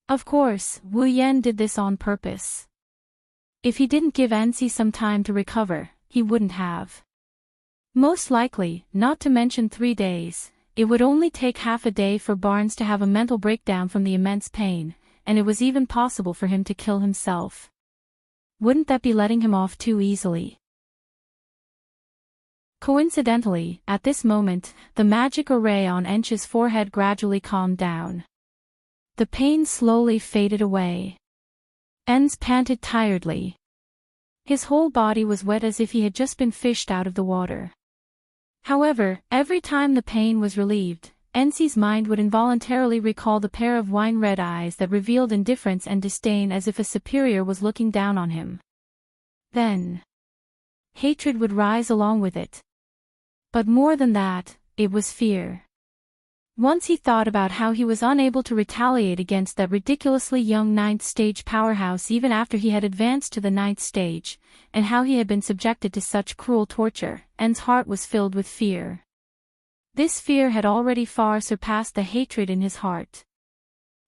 Of course, Wu Yan did this on purpose. If he didn't give Ensi some time to recover, he wouldn't have. Most likely, not to mention 3 days, it would only take half a day for Barnes to have a mental breakdown from the immense pain, and it was even possible for him to kill himself. Wouldn't that be letting him off too easily? Coincidentally, at this moment, the magic array on Ench's forehead gradually calmed down. The pain slowly faded away. Enz panted tiredly. His whole body was wet as if he had just been fished out of the water. However, every time the pain was relieved, Ensi's mind would involuntarily recall the pair of wine-red eyes that revealed indifference and disdain as if a superior was looking down on him. Then, hatred would rise along with it. But more than that, it was fear. Once he thought about how he was unable to retaliate against that ridiculously young 9th stage powerhouse even after he had advanced to the 9th stage, and how he had been subjected to such cruel torture, En's heart was filled with fear. This fear had already far surpassed the hatred in his heart.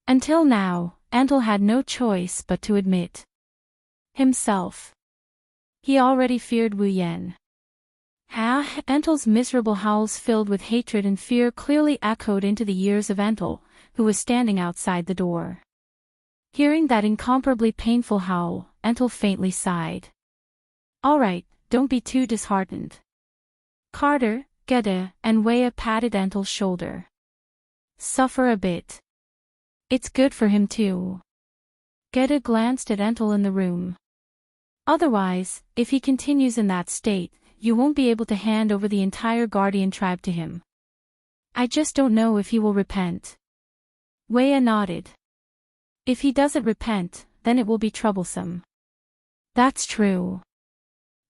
Until now, Entel had no choice but to admit himself. He already feared Wu Yan. Entel's miserable howls filled with hatred and fear clearly echoed into the ears of Entel, who was standing outside the door. Hearing that incomparably painful howl, Entel faintly sighed. "All right, don't be too disheartened." Carter, Geda, and Weya patted Entel's shoulder. "Suffer a bit. It's good for him too." Geda glanced at Entel in the room. "Otherwise, if he continues in that state, you won't be able to hand over the entire guardian tribe to him. I just don't know if he will repent." Weya nodded. "If he doesn't repent, then it will be troublesome." "That's true."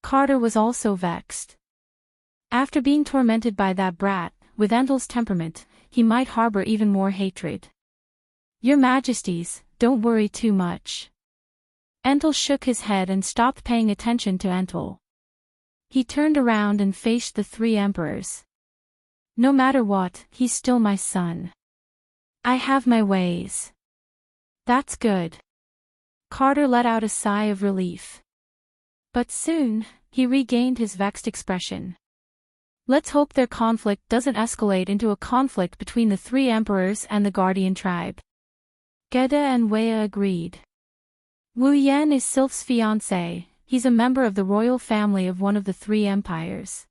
Carter was also vexed. After being tormented by that brat, with Entel's temperament, he might harbor even more hatred. "Your Majesties, don't worry too much." Entel shook his head and stopped paying attention to Entel. He turned around and faced the 3 emperors. "No matter what, he's still my son. I have my ways." "That's good." Carter let out a sigh of relief. But soon, he regained his vexed expression. "Let's hope their conflict doesn't escalate into a conflict between the 3 emperors and the guardian tribe." Geda and Weya agreed. Wu Yan is Sylph's fiancé. He's a member of the royal family of one of the 3 empires.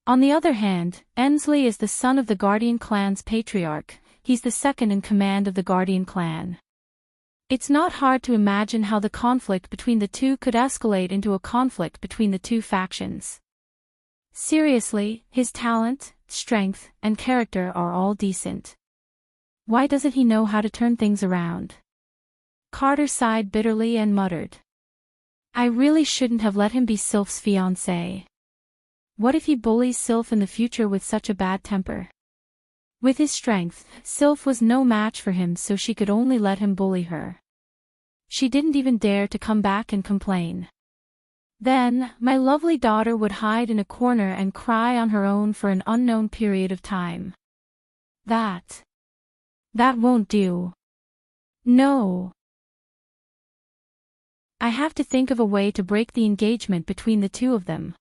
On the other hand, Ensley is the son of the Guardian clan's patriarch. he's the second in command of the Guardian clan. It's not hard to imagine how the conflict between the two could escalate into a conflict between the two factions. Seriously, his talent, strength, and character are all decent. Why doesn't he know how to turn things around? Carter sighed bitterly and muttered. I really shouldn't have let him be Sylph's fiancé. What if he bullies Sylph in the future with such a bad temper? With his strength, Sylph was no match for him, so she could only let him bully her. She didn't even dare to come back and complain. Then, my lovely daughter would hide in a corner and cry on her own for an unknown period of time. That won't do. No. I have to think of a way to break the engagement between the two of them.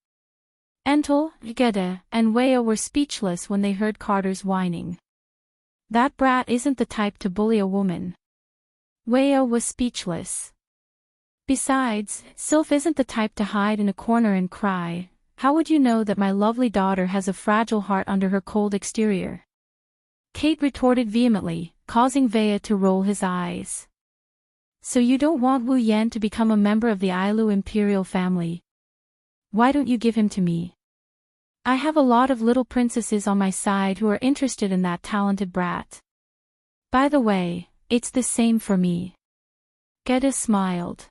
Entel, Gedda, and Wea were speechless when they heard Carter's whining. That brat isn't the type to bully a woman. Wea was speechless. Besides, Sylph isn't the type to hide in a corner and cry. How would you know that my lovely daughter has a fragile heart under her cold exterior? Kate retorted vehemently, causing Wea to roll his eyes. So you don't want Wu Yan to become a member of the Ailu imperial family? Why don't you give him to me? I have a lot of little princesses on my side who are interested in that talented brat. By the way, it's the same for me. Gedda smiled.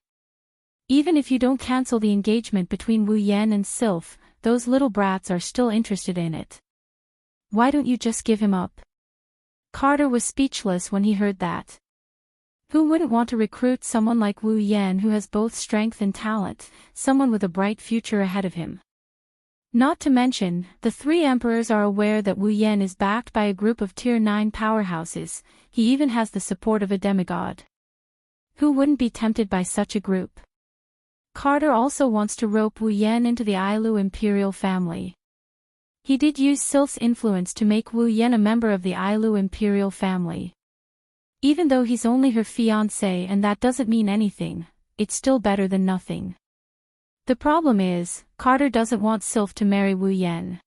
Even if you don't cancel the engagement between Wu Yan and Sylph, those little brats are still interested in it. Why don't you just give him up? Carter was speechless when he heard that. Who wouldn't want to recruit someone like Wu Yan who has both strength and talent, someone with a bright future ahead of him? Not to mention, the three emperors are aware that Wu Yan is backed by a group of Tier 9 powerhouses. He even has the support of a demigod. Who wouldn't be tempted by such a group? Carter also wants to rope Wu Yan into the Ailu imperial family. He did use Sylph's influence to make Wu Yan a member of the Ailu imperial family. Even though he's only her fiancé and that doesn't mean anything, it's still better than nothing. The problem is, Carter doesn't want Sylph to marry Wu Yan.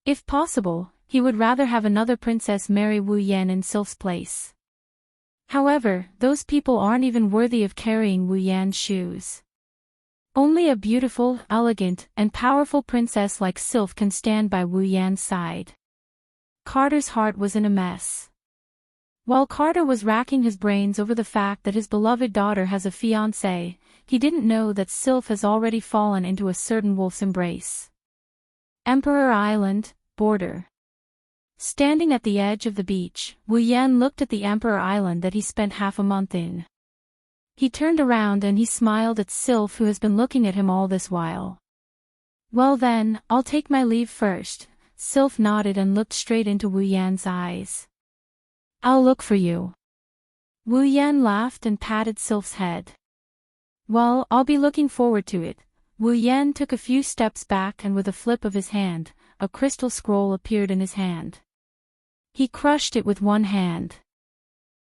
If possible, he would rather have another princess marry Wu Yan in Sylph's place. However, those people aren't even worthy of carrying Wu Yan's shoes. Only a beautiful, elegant, and powerful princess like Sylph can stand by Wu Yan's side. Carter's heart was in a mess. While Carter was racking his brains over the fact that his beloved daughter has a fiancé, he didn't know that Sylph has already fallen into a certain wolf's embrace. Emperor Island, border. Standing at the edge of the beach, Wu Yan looked at the Emperor Island that he spent half a month in. He turned around and he smiled at Sylph, who has been looking at him all this while. Well then, I'll take my leave first. Sylph nodded and looked straight into Wu Yan's eyes. I'll look for you. Wu Yan laughed and patted Sylph's head. Well, I'll be looking forward to it. Wu Yan took a few steps back and with a flip of his hand, a crystal scroll appeared in his hand. He crushed it with one hand.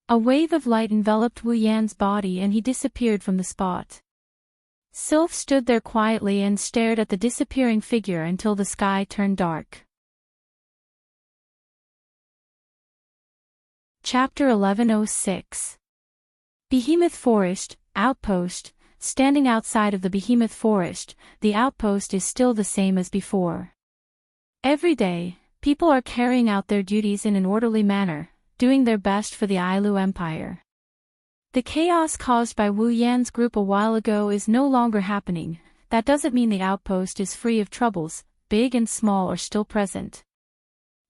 A wave of light enveloped Wu Yan's body and he disappeared from the spot. Sylph stood there quietly and stared at the disappearing figure until the sky turned dark. Chapter 1106. Behemoth Forest, Outpost. Standing outside of the Behemoth Forest, the outpost is still the same as before. Every day, people are carrying out their duties in an orderly manner, doing their best for the Ailu Empire. The chaos caused by Wu Yan's group a while ago is no longer happening. That doesn't mean the outpost is free of troubles, big and small are still present.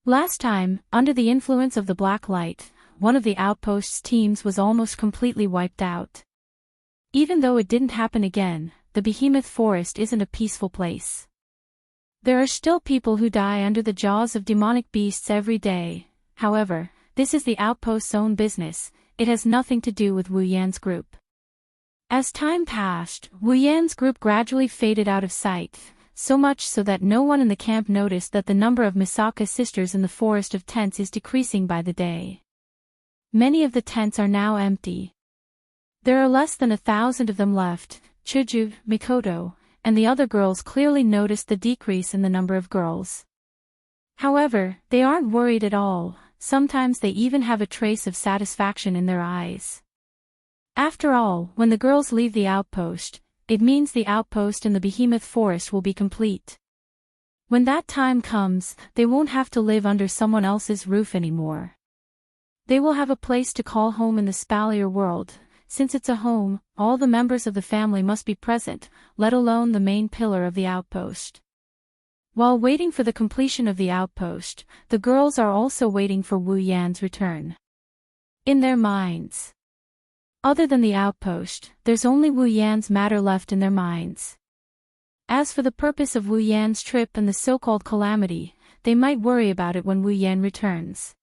Last time, under the influence of the black light, one of the outpost's teams was almost completely wiped out. Even though it didn't happen again, the Behemoth Forest isn't a peaceful place. There are still people who die under the jaws of demonic beasts every day. However, this is the outpost's own business, it has nothing to do with Wu Yan's group. As time passed, Wu Yan's group gradually faded out of sight, so much so that no one in the camp noticed that the number of Misaka sisters in the Forest of Tents is decreasing by the day. Many of the tents are now empty. There are less than 1,000 of them left. Chuju, Mikoto, and the other girls clearly noticed the decrease in the number of girls. However, they aren't worried at all. sometimes they even have a trace of satisfaction in their eyes. After all, when the girls leave the outpost, it means the outpost in the behemoth forest will be complete. When that time comes, they won't have to live under someone else's roof anymore. They will have a place to call home in the Spalier world. Since it's a home, all the members of the family must be present, let alone the main pillar of the outpost. While waiting for the completion of the outpost, the girls are also waiting for Wu Yan's return. In their minds. Other than the outpost, there's only Wu Yan's matter left in their minds. As for the purpose of Wu Yan's trip and the so-called calamity, they might worry about it when Wu Yan returns.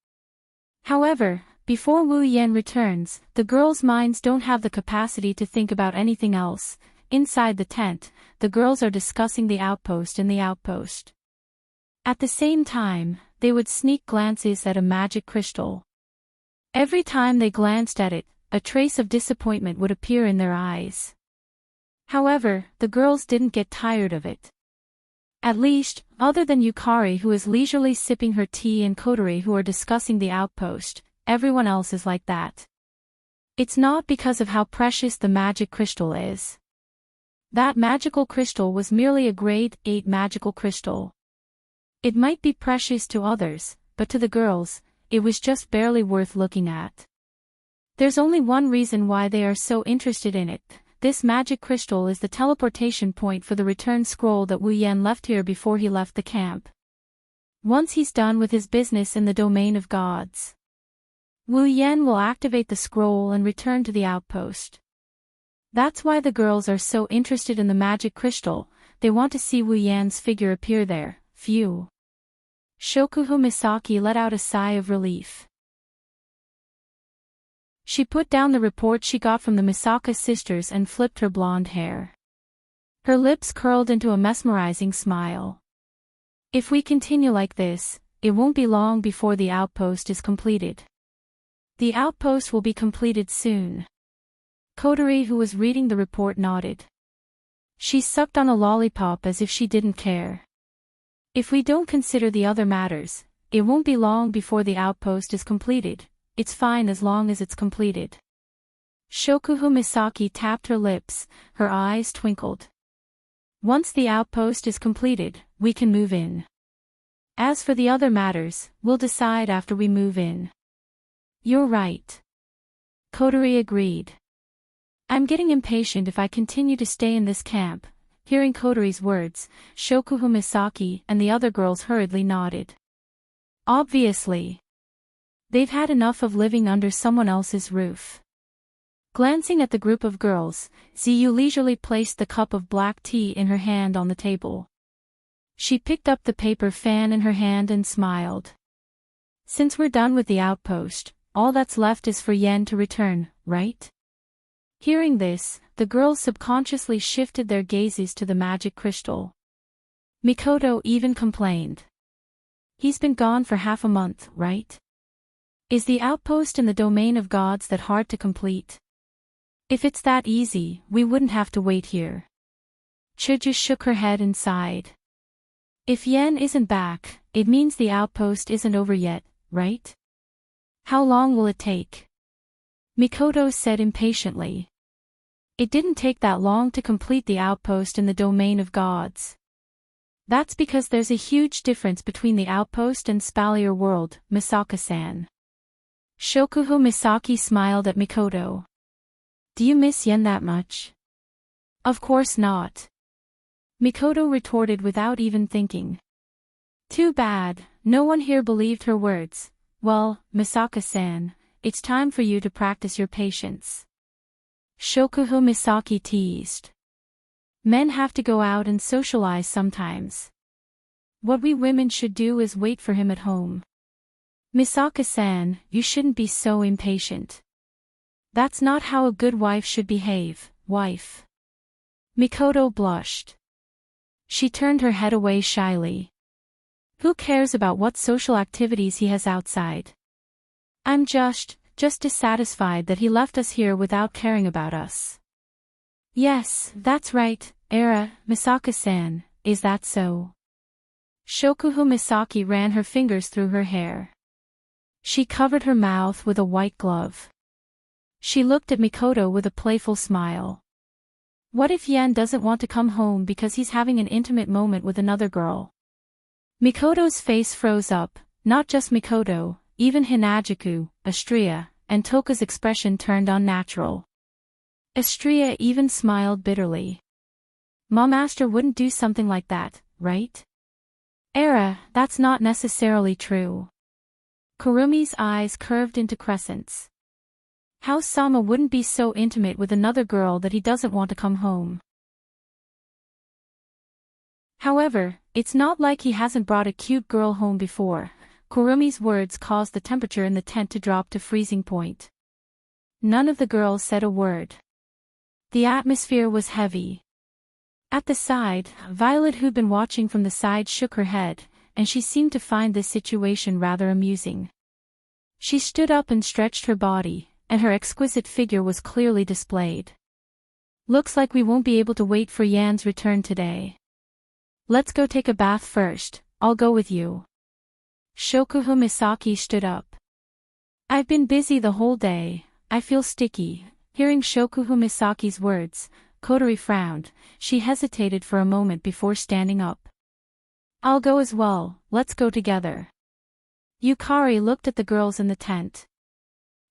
However, before Wu Yan returns, the girls' minds don't have the capacity to think about anything else. Inside the tent, the girls are discussing the outpost in the outpost. At the same time, they would sneak glances at a magic crystal. Every time they glanced at it, a trace of disappointment would appear in their eyes. However, the girls didn't get tired of it. At least, other than Yukari, who is leisurely sipping her tea, and Kotori, who are discussing the outpost, everyone else is like that. It's not because of how precious the magic crystal is. That magical crystal was merely a grade 8 magical crystal. It might be precious to others, but to the girls, it was just barely worth looking at. There's only one reason why they are so interested in it. This magic crystal is the teleportation point for the return scroll that Wu Yan left here before he left the camp. Once he's done with his business in the domain of gods, Wu Yan will activate the scroll and return to the outpost. That's why the girls are so interested in the magic crystal. They want to see Wu Yan's figure appear there. Phew. Shokuho Misaki let out a sigh of relief. She put down the report she got from the Misaka sisters and flipped her blonde hair. Her lips curled into a mesmerizing smile. If we continue like this, it won't be long before the outpost is completed. The outpost will be completed soon. Kotori, who was reading the report, nodded. She sucked on a lollipop as if she didn't care. If we don't consider the other matters, it won't be long before the outpost is completed. It's fine as long as it's completed. Shokuho Misaki tapped her lips, her eyes twinkled. Once the outpost is completed, we can move in. As for the other matters, we'll decide after we move in. You're right. Kotori agreed. I'm getting impatient if I continue to stay in this camp. Hearing Kotori's words, Shokuho Misaki and the other girls hurriedly nodded. Obviously. They've had enough of living under someone else's roof. Glancing at the group of girls, Ziyu leisurely placed the cup of black tea in her hand on the table. She picked up the paper fan in her hand and smiled. Since we're done with the outpost, all that's left is for Yen to return, right? Hearing this, the girls subconsciously shifted their gazes to the magic crystal. Mikoto even complained. He's been gone for half a month, right? Is the outpost in the domain of gods that hard to complete? If it's that easy, we wouldn't have to wait here. Chuju shook her head and sighed. If Yen isn't back, it means the outpost isn't over yet, right? How long will it take? Mikoto said impatiently. It didn't take that long to complete the outpost in the domain of gods. That's because there's a huge difference between the outpost and Spalier world, Misaka-san. Shokuho Misaki smiled at Mikoto. Do you miss Yen that much? Of course not. Mikoto retorted without even thinking. Too bad, no one here believed her words. Well, Misaka-san, it's time for you to practice your patience. Shokuho Misaki teased. Men have to go out and socialize sometimes. What we women should do is wait for him at home. Misaka-san, you shouldn't be so impatient. That's not how a good wife should behave, wife. Mikoto blushed. She turned her head away shyly. Who cares about what social activities he has outside? I'm just dissatisfied that he left us here without caring about us. Yes, that's right, Misaka-san, is that so? Shokuho Misaki ran her fingers through her hair. She covered her mouth with a white glove. She looked at Mikoto with a playful smile. What if Yen doesn't want to come home because he's having an intimate moment with another girl? Mikoto's face froze up, not just Mikoto, even Hinajuku, Astria, and Toka's expression turned unnatural. Astria even smiled bitterly. Mom Master wouldn't do something like that, right? Era, that's not necessarily true. Kurumi's eyes curved into crescents. How Sama wouldn't be so intimate with another girl that he doesn't want to come home. However, it's not like he hasn't brought a cute girl home before. Kurumi's words caused the temperature in the tent to drop to freezing point. None of the girls said a word. The atmosphere was heavy. At the side, Violet, who'd been watching from the side, shook her head, and she seemed to find this situation rather amusing. She stood up and stretched her body, and her exquisite figure was clearly displayed. Looks like we won't be able to wait for Yan's return today. Let's go take a bath first, I'll go with you. Shokuho Misaki stood up. I've been busy the whole day, I feel sticky. Hearing Shokuho Misaki's words, Kotori frowned. She hesitated for a moment before standing up. I'll go as well, let's go together. Yukari looked at the girls in the tent.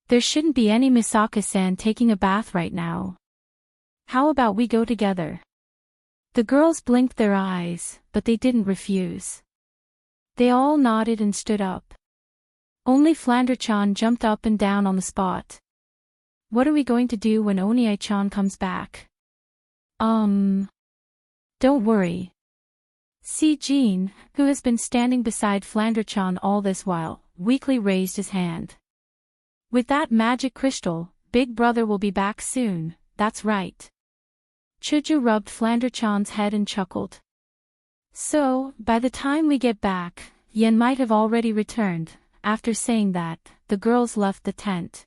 There shouldn't be any Misaka-san taking a bath right now. How about we go together? The girls blinked their eyes, but they didn't refuse. They all nodded and stood up. Only Flandre-chan jumped up and down on the spot. What are we going to do when Onie-chan comes back? Don't worry. See, Jean, who has been standing beside Flandre-chan all this while, weakly raised his hand. With that magic crystal, Big Brother will be back soon, that's right. Chuju rubbed Flandre-chan's head and chuckled. So, by the time we get back, Yen might have already returned. After saying that, the girls left the tent.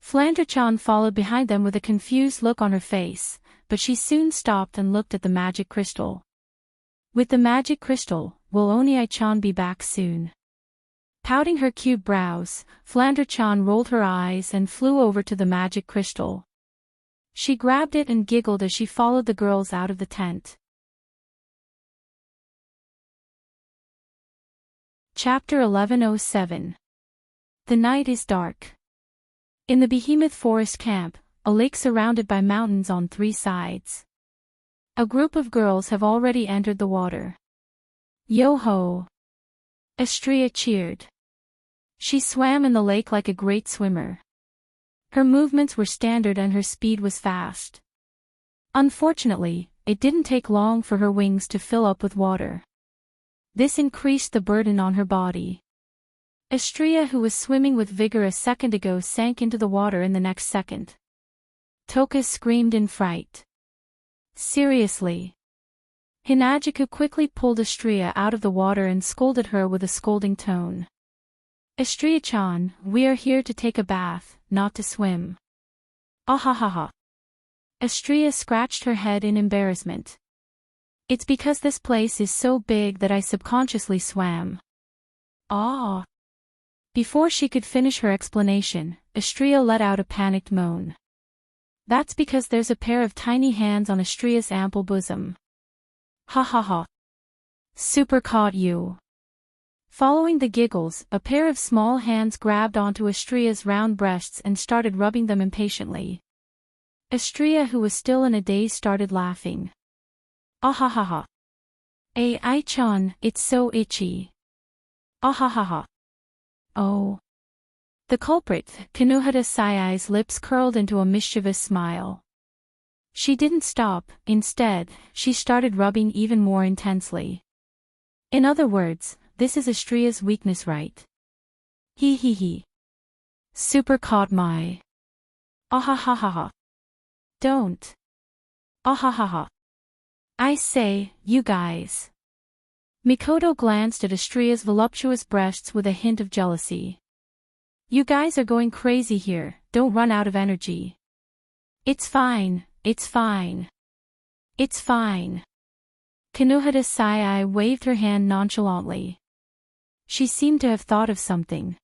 Flandre-chan followed behind them with a confused look on her face, but she soon stopped and looked at the magic crystal. With the magic crystal, will Onie-chan be back soon? Pouting her cute brows, Flandre-chan rolled her eyes and flew over to the magic crystal. She grabbed it and giggled as she followed the girls out of the tent. Chapter 1107. The night is dark. In the Behemoth Forest camp, a lake surrounded by mountains on three sides. A group of girls have already entered the water. Yo-ho! Astria cheered. She swam in the lake like a great swimmer. Her movements were standard and her speed was fast. Unfortunately, it didn't take long for her wings to fill up with water. This increased the burden on her body. Astria, who was swimming with vigor a second ago, sank into the water in the next second. Toka screamed in fright. Seriously? Hinajuku quickly pulled Astria out of the water and scolded her with a scolding tone. Astria-chan, we are here to take a bath, not to swim. Ahahaha. Astria scratched her head in embarrassment. It's because this place is so big that I subconsciously swam. Ah. Before she could finish her explanation, Astria let out a panicked moan. That's because there's a pair of tiny hands on Astria's ample bosom. Ha ha ha. Super caught you. Following the giggles, a pair of small hands grabbed onto Astria's round breasts and started rubbing them impatiently. Astria, who was still in a daze, started laughing. Ahahaha. Ai-chan, it's so itchy. Ahahaha. Oh. The culprit, Kinohara Sayai's lips curled into a mischievous smile. She didn't stop, instead, she started rubbing even more intensely. In other words, this is Astria's weakness, right? Hee hee hee. Super caught my. Ahahaha. Don't. Ahahaha. I say, you guys. Mikoto glanced at Astria's voluptuous breasts with a hint of jealousy. You guys are going crazy here, don't run out of energy. It's fine, it's fine. It's fine. Kinohara Sayai waved her hand nonchalantly. She seemed to have thought of something.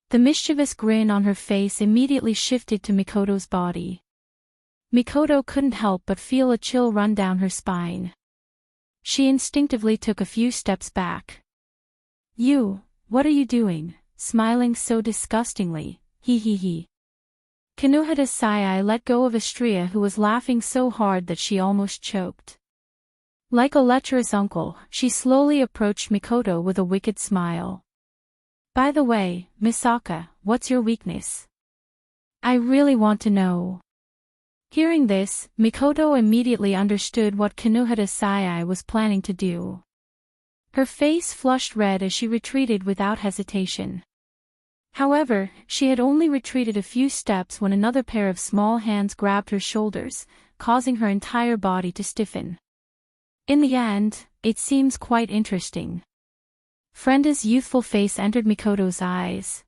The mischievous grin on her face immediately shifted to Mikoto's body. Mikoto couldn't help but feel a chill run down her spine. She instinctively took a few steps back. What are you doing, smiling so disgustingly, he. Kinohita Sai let go of Astria, who was laughing so hard that she almost choked. Like a lecherous uncle, she slowly approached Mikoto with a wicked smile. By the way, Misaka, what's your weakness? I really want to know. Hearing this, Mikoto immediately understood what Kinohita Sai was planning to do. Her face flushed red as she retreated without hesitation. However, she had only retreated a few steps when another pair of small hands grabbed her shoulders, causing her entire body to stiffen. In the end, it seems quite interesting. Frenda's youthful face entered Mikoto's eyes.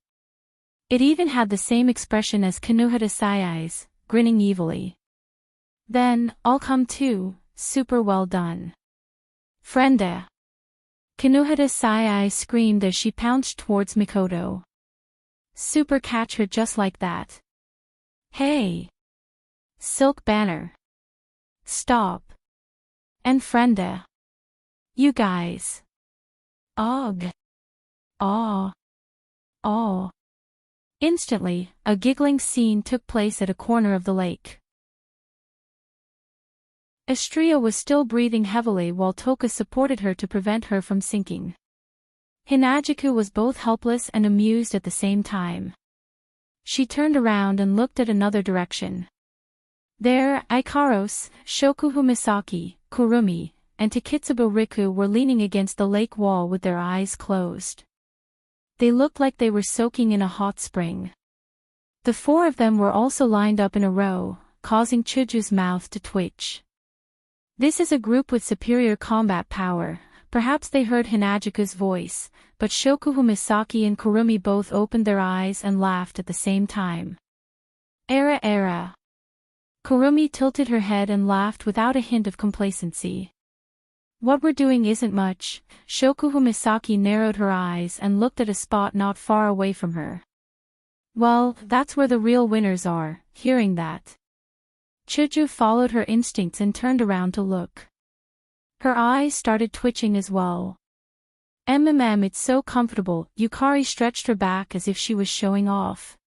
It even had the same expression as Kinohita Sai's, grinning evilly. Then, I'll come too, super well done. Frenda! Kinohita Sai screamed as she pounced towards Mikoto. Super catch her just like that. Hey! Silk Banner! Stop! And Frenda! You guys! Ugh! Aw! Aw! Instantly, a giggling scene took place at a corner of the lake. Astria was still breathing heavily while Toka supported her to prevent her from sinking. Hinagiku was both helpless and amused at the same time. She turned around and looked at another direction. There, Ikaros, Shokuhu Misaki, Kurumi, and Takitsubo Riku were leaning against the lake wall with their eyes closed. They looked like they were soaking in a hot spring. The four of them were also lined up in a row, causing Chuju's mouth to twitch. This is a group with superior combat power. Perhaps they heard Hinagiku's voice, but Shokuhu Misaki and Kurumi both opened their eyes and laughed at the same time. Era. Kurumi tilted her head and laughed without a hint of complacency. What we're doing isn't much. Shokuhu Misaki narrowed her eyes and looked at a spot not far away from her. Well, that's where the real winners are. Hearing that, Chuju followed her instincts and turned around to look. Her eyes started twitching as well. It's so comfortable. Yukari stretched her back as if she was showing off.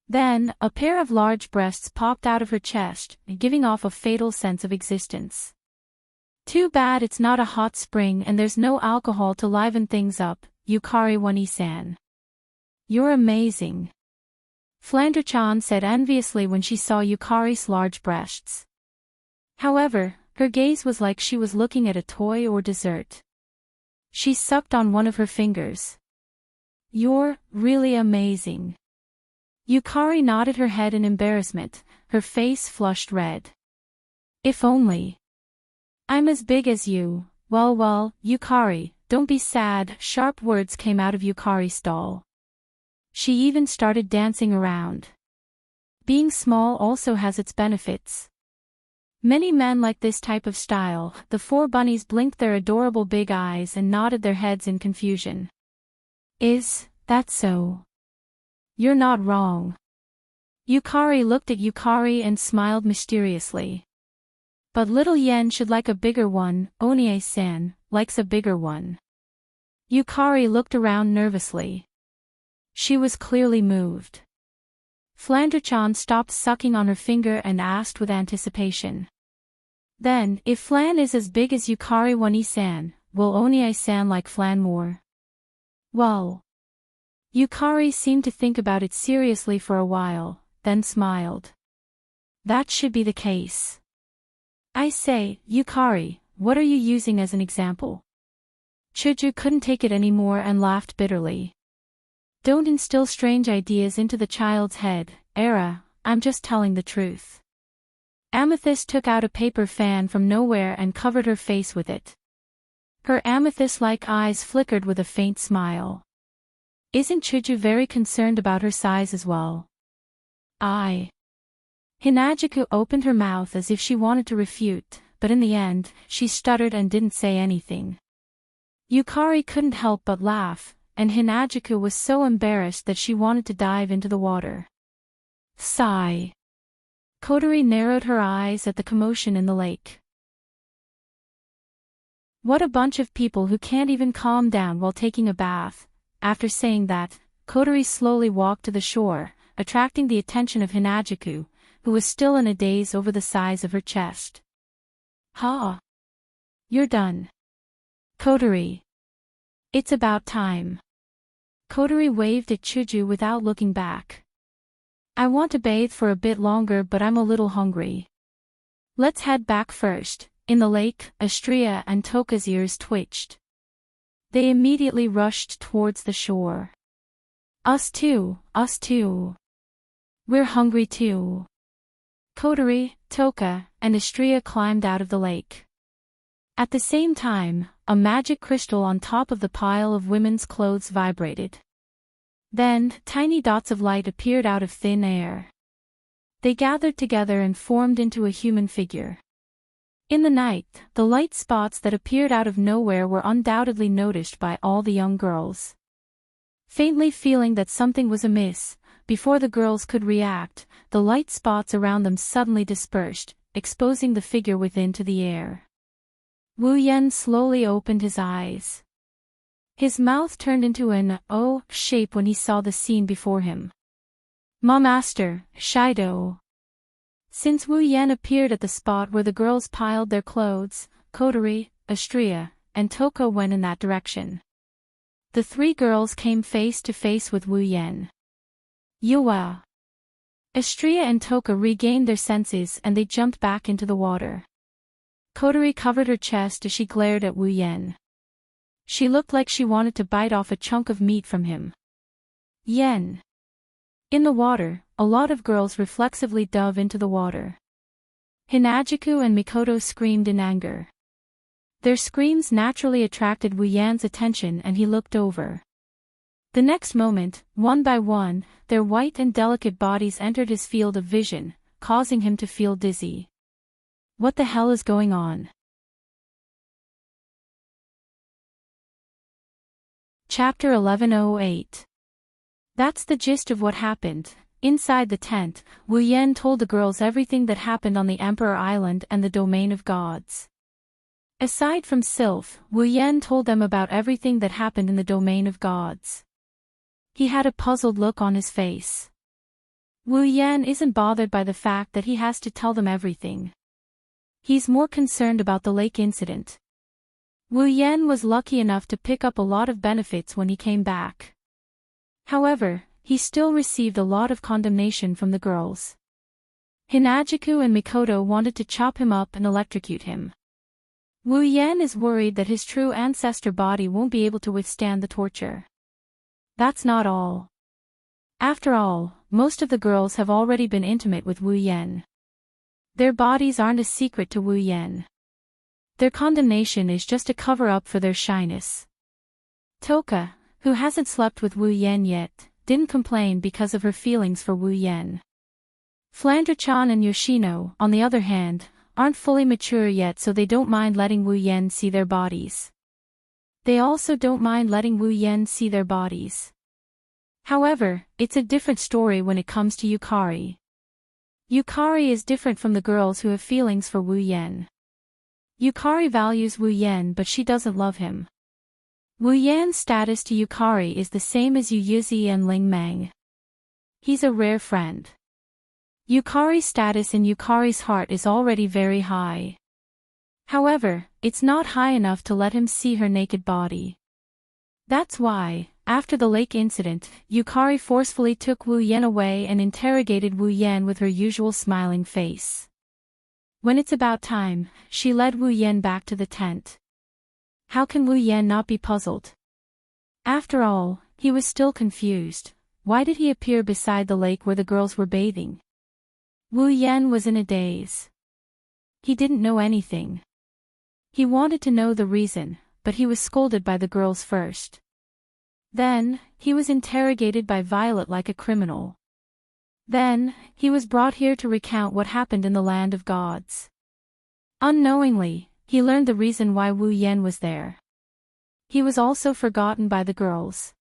Then, a pair of large breasts popped out of her chest, giving off a fatal sense of existence. Too bad it's not a hot spring and there's no alcohol to liven things up, Yukari Wani-san. You're amazing. Flandre-chan said enviously when she saw Yukari's large breasts. However, her gaze was like she was looking at a toy or dessert. She sucked on one of her fingers. You're really amazing. Yukari nodded her head in embarrassment, her face flushed red. If only. I'm as big as you. Well, Yukari, don't be sad. Sharp words came out of Yukari's stall. She even started dancing around. Being small also has its benefits. Many men like this type of style. The four bunnies blinked their adorable big eyes and nodded their heads in confusion. Is that so? You're not wrong. Yukari looked at Yukari and smiled mysteriously. But little Yen should like a bigger one. Onie-san likes a bigger one. Yukari looked around nervously. She was clearly moved. Flandre-chan stopped sucking on her finger and asked with anticipation. Then, if Flan is as big as Yukari Wani-san, will Onie-san like Flan more? Well. Yukari seemed to think about it seriously for a while, then smiled. That should be the case. I say, Yukari, what are you using as an example? Chuju couldn't take it anymore and laughed bitterly. Don't instill strange ideas into the child's head, Era, I'm just telling the truth. Amethyst took out a paper fan from nowhere and covered her face with it. Her amethyst-like eyes flickered with a faint smile. Isn't Chuju very concerned about her size as well? Hinagiku opened her mouth as if she wanted to refute, but in the end, she stuttered and didn't say anything. Yukari couldn't help but laugh. and Hinajuku was so embarrassed that she wanted to dive into the water. Sigh. Kotori narrowed her eyes at the commotion in the lake. What a bunch of people who can't even calm down while taking a bath. After saying that, Kotori slowly walked to the shore, attracting the attention of Hinajuku, who was still in a daze over the size of her chest. Ha! You're done. Kotori. It's about time. Kotori waved at Chuju without looking back. I want to bathe for a bit longer, but I'm a little hungry. Let's head back first. In the lake, Astria and Toka's ears twitched. They immediately rushed towards the shore. Us too, us too. We're hungry too. Kotori, Toka, and Astria climbed out of the lake. At the same time, a magic crystal on top of the pile of women's clothes vibrated. Then, tiny dots of light appeared out of thin air. They gathered together and formed into a human figure. In the night, the light spots that appeared out of nowhere were undoubtedly noticed by all the young girls. Faintly feeling that something was amiss, before the girls could react, the light spots around them suddenly dispersed, exposing the figure within to the air. Wu Yen slowly opened his eyes. His mouth turned into an O shape when he saw the scene before him. Ma Master, Shido. Since Wu Yen appeared at the spot where the girls piled their clothes, Kotori, Astria, and Toka went in that direction. The three girls came face to face with Wu Yen. Yua! Astria and Toka regained their senses and they jumped back into the water. Kotori covered her chest as she glared at Wu Yen. She looked like she wanted to bite off a chunk of meat from him. Yen! In the water, a lot of girls reflexively dove into the water. Hinajuku and Mikoto screamed in anger. Their screams naturally attracted Wu Yan's attention and he looked over. The next moment, one by one, their white and delicate bodies entered his field of vision, causing him to feel dizzy. What the hell is going on? Chapter 1108. That's the gist of what happened. Inside the tent, Wu Yen told the girls everything that happened on the Emperor Island and the domain of gods. Aside from Sylph, Wu Yen told them about everything that happened in the domain of gods. He had a puzzled look on his face. Wu Yen isn't bothered by the fact that he has to tell them everything. He's more concerned about the lake incident. Wu Yen was lucky enough to pick up a lot of benefits when he came back. However, he still received a lot of condemnation from the girls. Hinajuku and Mikoto wanted to chop him up and electrocute him. Wu Yen is worried that his true ancestor body won't be able to withstand the torture. That's not all. After all, most of the girls have already been intimate with Wu Yen. Their bodies aren't a secret to Wu Yen. Their condemnation is just a cover-up for their shyness. Toka, who hasn't slept with Wu Yen yet, didn't complain because of her feelings for Wu Yen. Flandre-chan and Yoshino, on the other hand, aren't fully mature yet, so they don't mind letting Wu Yen see their bodies. They also don't mind letting Wu Yen see their bodies. However, it's a different story when it comes to Yukari. Yukari is different from the girls who have feelings for Wu Yen. Yukari values Wu Yen, but she doesn't love him. Wu Yan's status to Yukari is the same as Yu Yuzi and Ling Meng. He's a rare friend. Yukari's status in Yukari's heart is already very high. However, it's not high enough to let him see her naked body. That's why, after the lake incident, Yukari forcefully took Wu Yen away and interrogated Wu Yen with her usual smiling face. When it's about time, she led Wu Yen back to the tent. How can Wu Yen not be puzzled? After all, he was still confused. Why did he appear beside the lake where the girls were bathing? Wu Yen was in a daze. He didn't know anything. He wanted to know the reason, but he was scolded by the girls first. Then, he was interrogated by Violet like a criminal. Then, he was brought here to recount what happened in the land of gods. Unknowingly, he learned the reason why Wu Yen was there. He was also forgotten by the girls.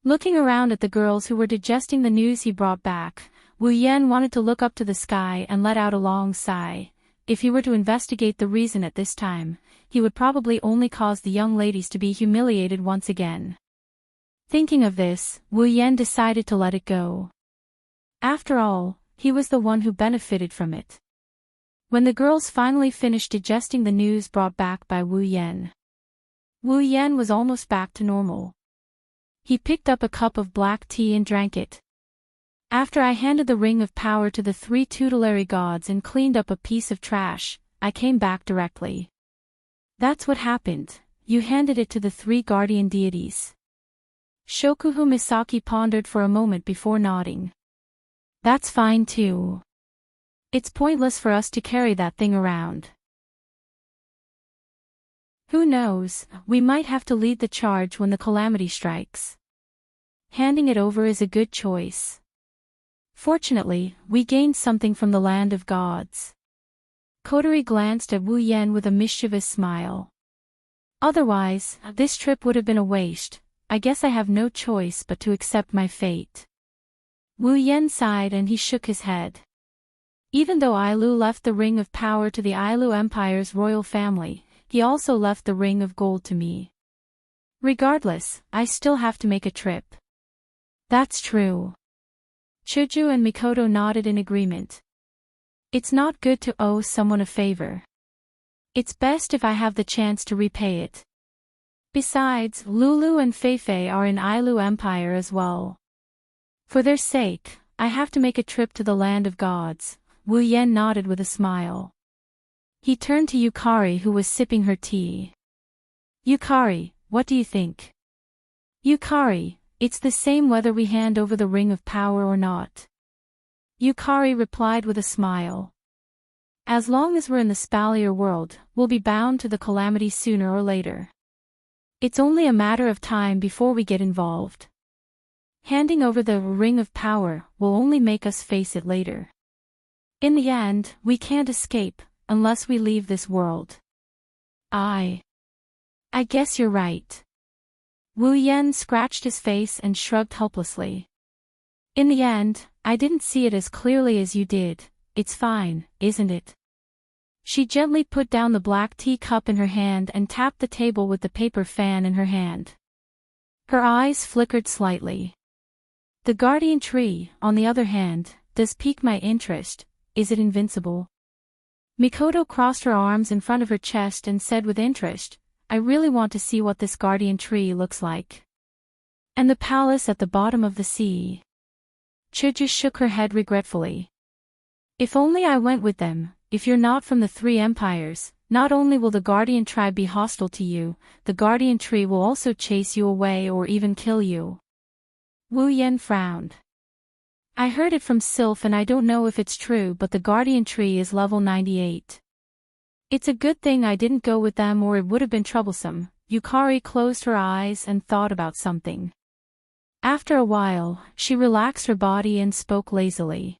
Looking around at the girls who were digesting the news he brought back, Wu Yan wanted to look up to the sky and let out a long sigh. If he were to investigate the reason at this time, he would probably only cause the young ladies to be humiliated once again. Thinking of this, Wu Yan decided to let it go. After all, he was the one who benefited from it. When the girls finally finished digesting the news brought back by Wu Yan was almost back to normal. He picked up a cup of black tea and drank it. After I handed the ring of power to the 3 tutelary gods and cleaned up a piece of trash, I came back directly. That's what happened, you handed it to the 3 guardian deities. Shokuhu Misaki pondered for a moment before nodding. That's fine too. It's pointless for us to carry that thing around. Who knows, we might have to lead the charge when the calamity strikes. Handing it over is a good choice. Fortunately, we gained something from the land of gods. Kotori glanced at Wu Yan with a mischievous smile. Otherwise, this trip would have been a waste. I guess I have no choice but to accept my fate. Wu Yan sighed and he shook his head. Even though Ailu left the Ring of Power to the Ailu Empire's royal family, he also left the Ring of Gold to me. Regardless, I still have to make a trip. That's true. Chuju and Mikoto nodded in agreement. It's not good to owe someone a favor. It's best if I have the chance to repay it. Besides, Lulu and Feifei are in Ailu Empire as well. For their sake, I have to make a trip to the land of gods. Wu Yan nodded with a smile. He turned to Yukari who was sipping her tea. Yukari, what do you think? Yukari, it's the same whether we hand over the Ring of Power or not. Yukari replied with a smile. As long as we're in the Spalier world, we'll be bound to the calamity sooner or later. It's only a matter of time before we get involved. Handing over the Ring of Power will only make us face it later. In the end, we can't escape, unless we leave this world. I guess you're right. Wu Yan scratched his face and shrugged helplessly. In the end, I didn't see it as clearly as you did. It's fine, isn't it? She gently put down the black tea cup in her hand and tapped the table with the paper fan in her hand. Her eyes flickered slightly. The guardian tree, on the other hand, does pique my interest. Is it invincible? Mikoto crossed her arms in front of her chest and said with interest, I really want to see what this guardian tree looks like. And the palace at the bottom of the sea. Chuju shook her head regretfully. If only I went with them. If you're not from the 3 empires, not only will the guardian tribe be hostile to you, the guardian tree will also chase you away or even kill you. Wu Yan frowned. I heard it from Sylph and I don't know if it's true, but the guardian tree is level 98. It's a good thing I didn't go with them or it would have been troublesome. Yukari closed her eyes and thought about something. After a while, she relaxed her body and spoke lazily.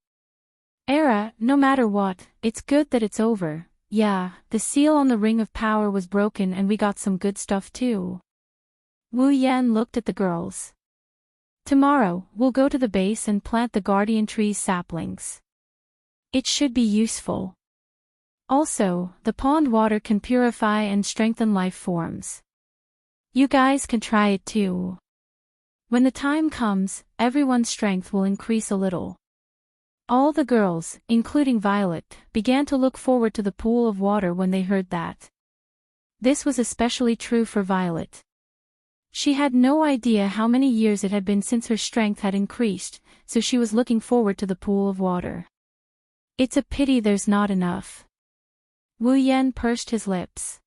Era, no matter what, it's good that it's over. Yeah, the seal on the Ring of Power was broken and we got some good stuff too. Wu Yan looked at the girls. Tomorrow, we'll go to the base and plant the guardian tree's saplings. It should be useful. Also, the pond water can purify and strengthen life forms. You guys can try it too. When the time comes, everyone's strength will increase a little. All the girls, including Violet, began to look forward to the pool of water when they heard that. This was especially true for Violet. She had no idea how many years it had been since her strength had increased, so she was looking forward to the pool of water. It's a pity there's not enough. Wu Yan pursed his lips.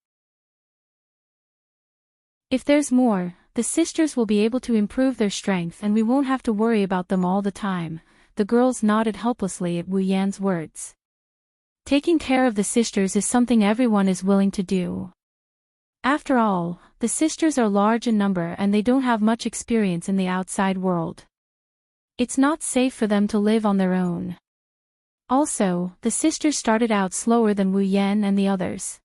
If there's more, the sisters will be able to improve their strength and we won't have to worry about them all the time. The girls nodded helplessly at Wu Yan's words. Taking care of the sisters is something everyone is willing to do. After all, the sisters are large in number and they don't have much experience in the outside world. It's not safe for them to live on their own. Also, the sisters started out slower than Wu Yan and the others.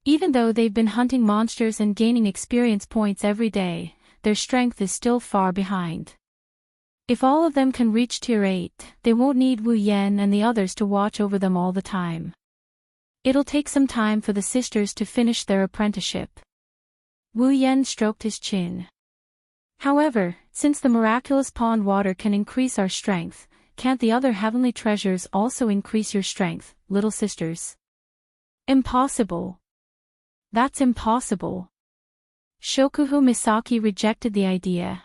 Even though they've been hunting monsters and gaining experience points every day, their strength is still far behind. If all of them can reach tier 8, they won't need Wu Yan and the others to watch over them all the time. It'll take some time for the sisters to finish their apprenticeship. Wu Yan stroked his chin. However, since the miraculous pond water can increase our strength, can't the other heavenly treasures also increase your strength, little sisters? Impossible. That's impossible. Shokuhu Misaki rejected the idea.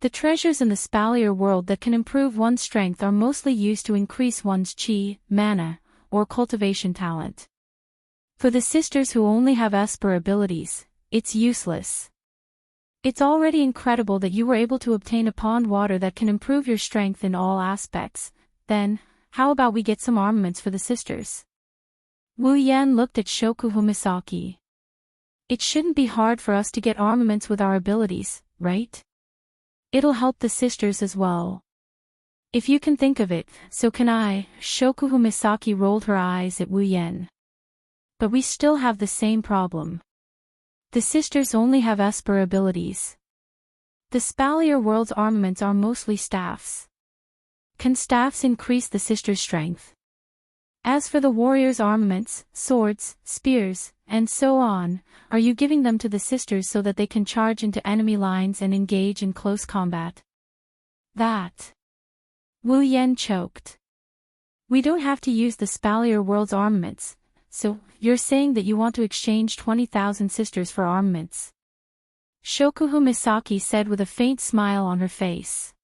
The treasures in the spalier world that can improve one's strength are mostly used to increase one's chi, mana, or cultivation talent. For the sisters who only have Esper abilities, it's useless. It's already incredible that you were able to obtain a pond water that can improve your strength in all aspects. Then, how about we get some armaments for the sisters? Wu Yan looked at Shokuhu Misaki. It shouldn't be hard for us to get armaments with our abilities, right? It'll help the sisters as well. If you can think of it, so can I. Shokuhu Misaki rolled her eyes at Wu Yan. But we still have the same problem. The sisters only have Esper abilities. The spalier world's armaments are mostly staffs. Can staffs increase the sisters' strength? As for the warriors' armaments, swords, spears, and so on, are you giving them to the sisters so that they can charge into enemy lines and engage in close combat? That. Wu Yan choked. We don't have to use the spalier world's armaments, so you're saying that you want to exchange 20,000 sisters for armaments? Shokuhu Misaki said with a faint smile on her face.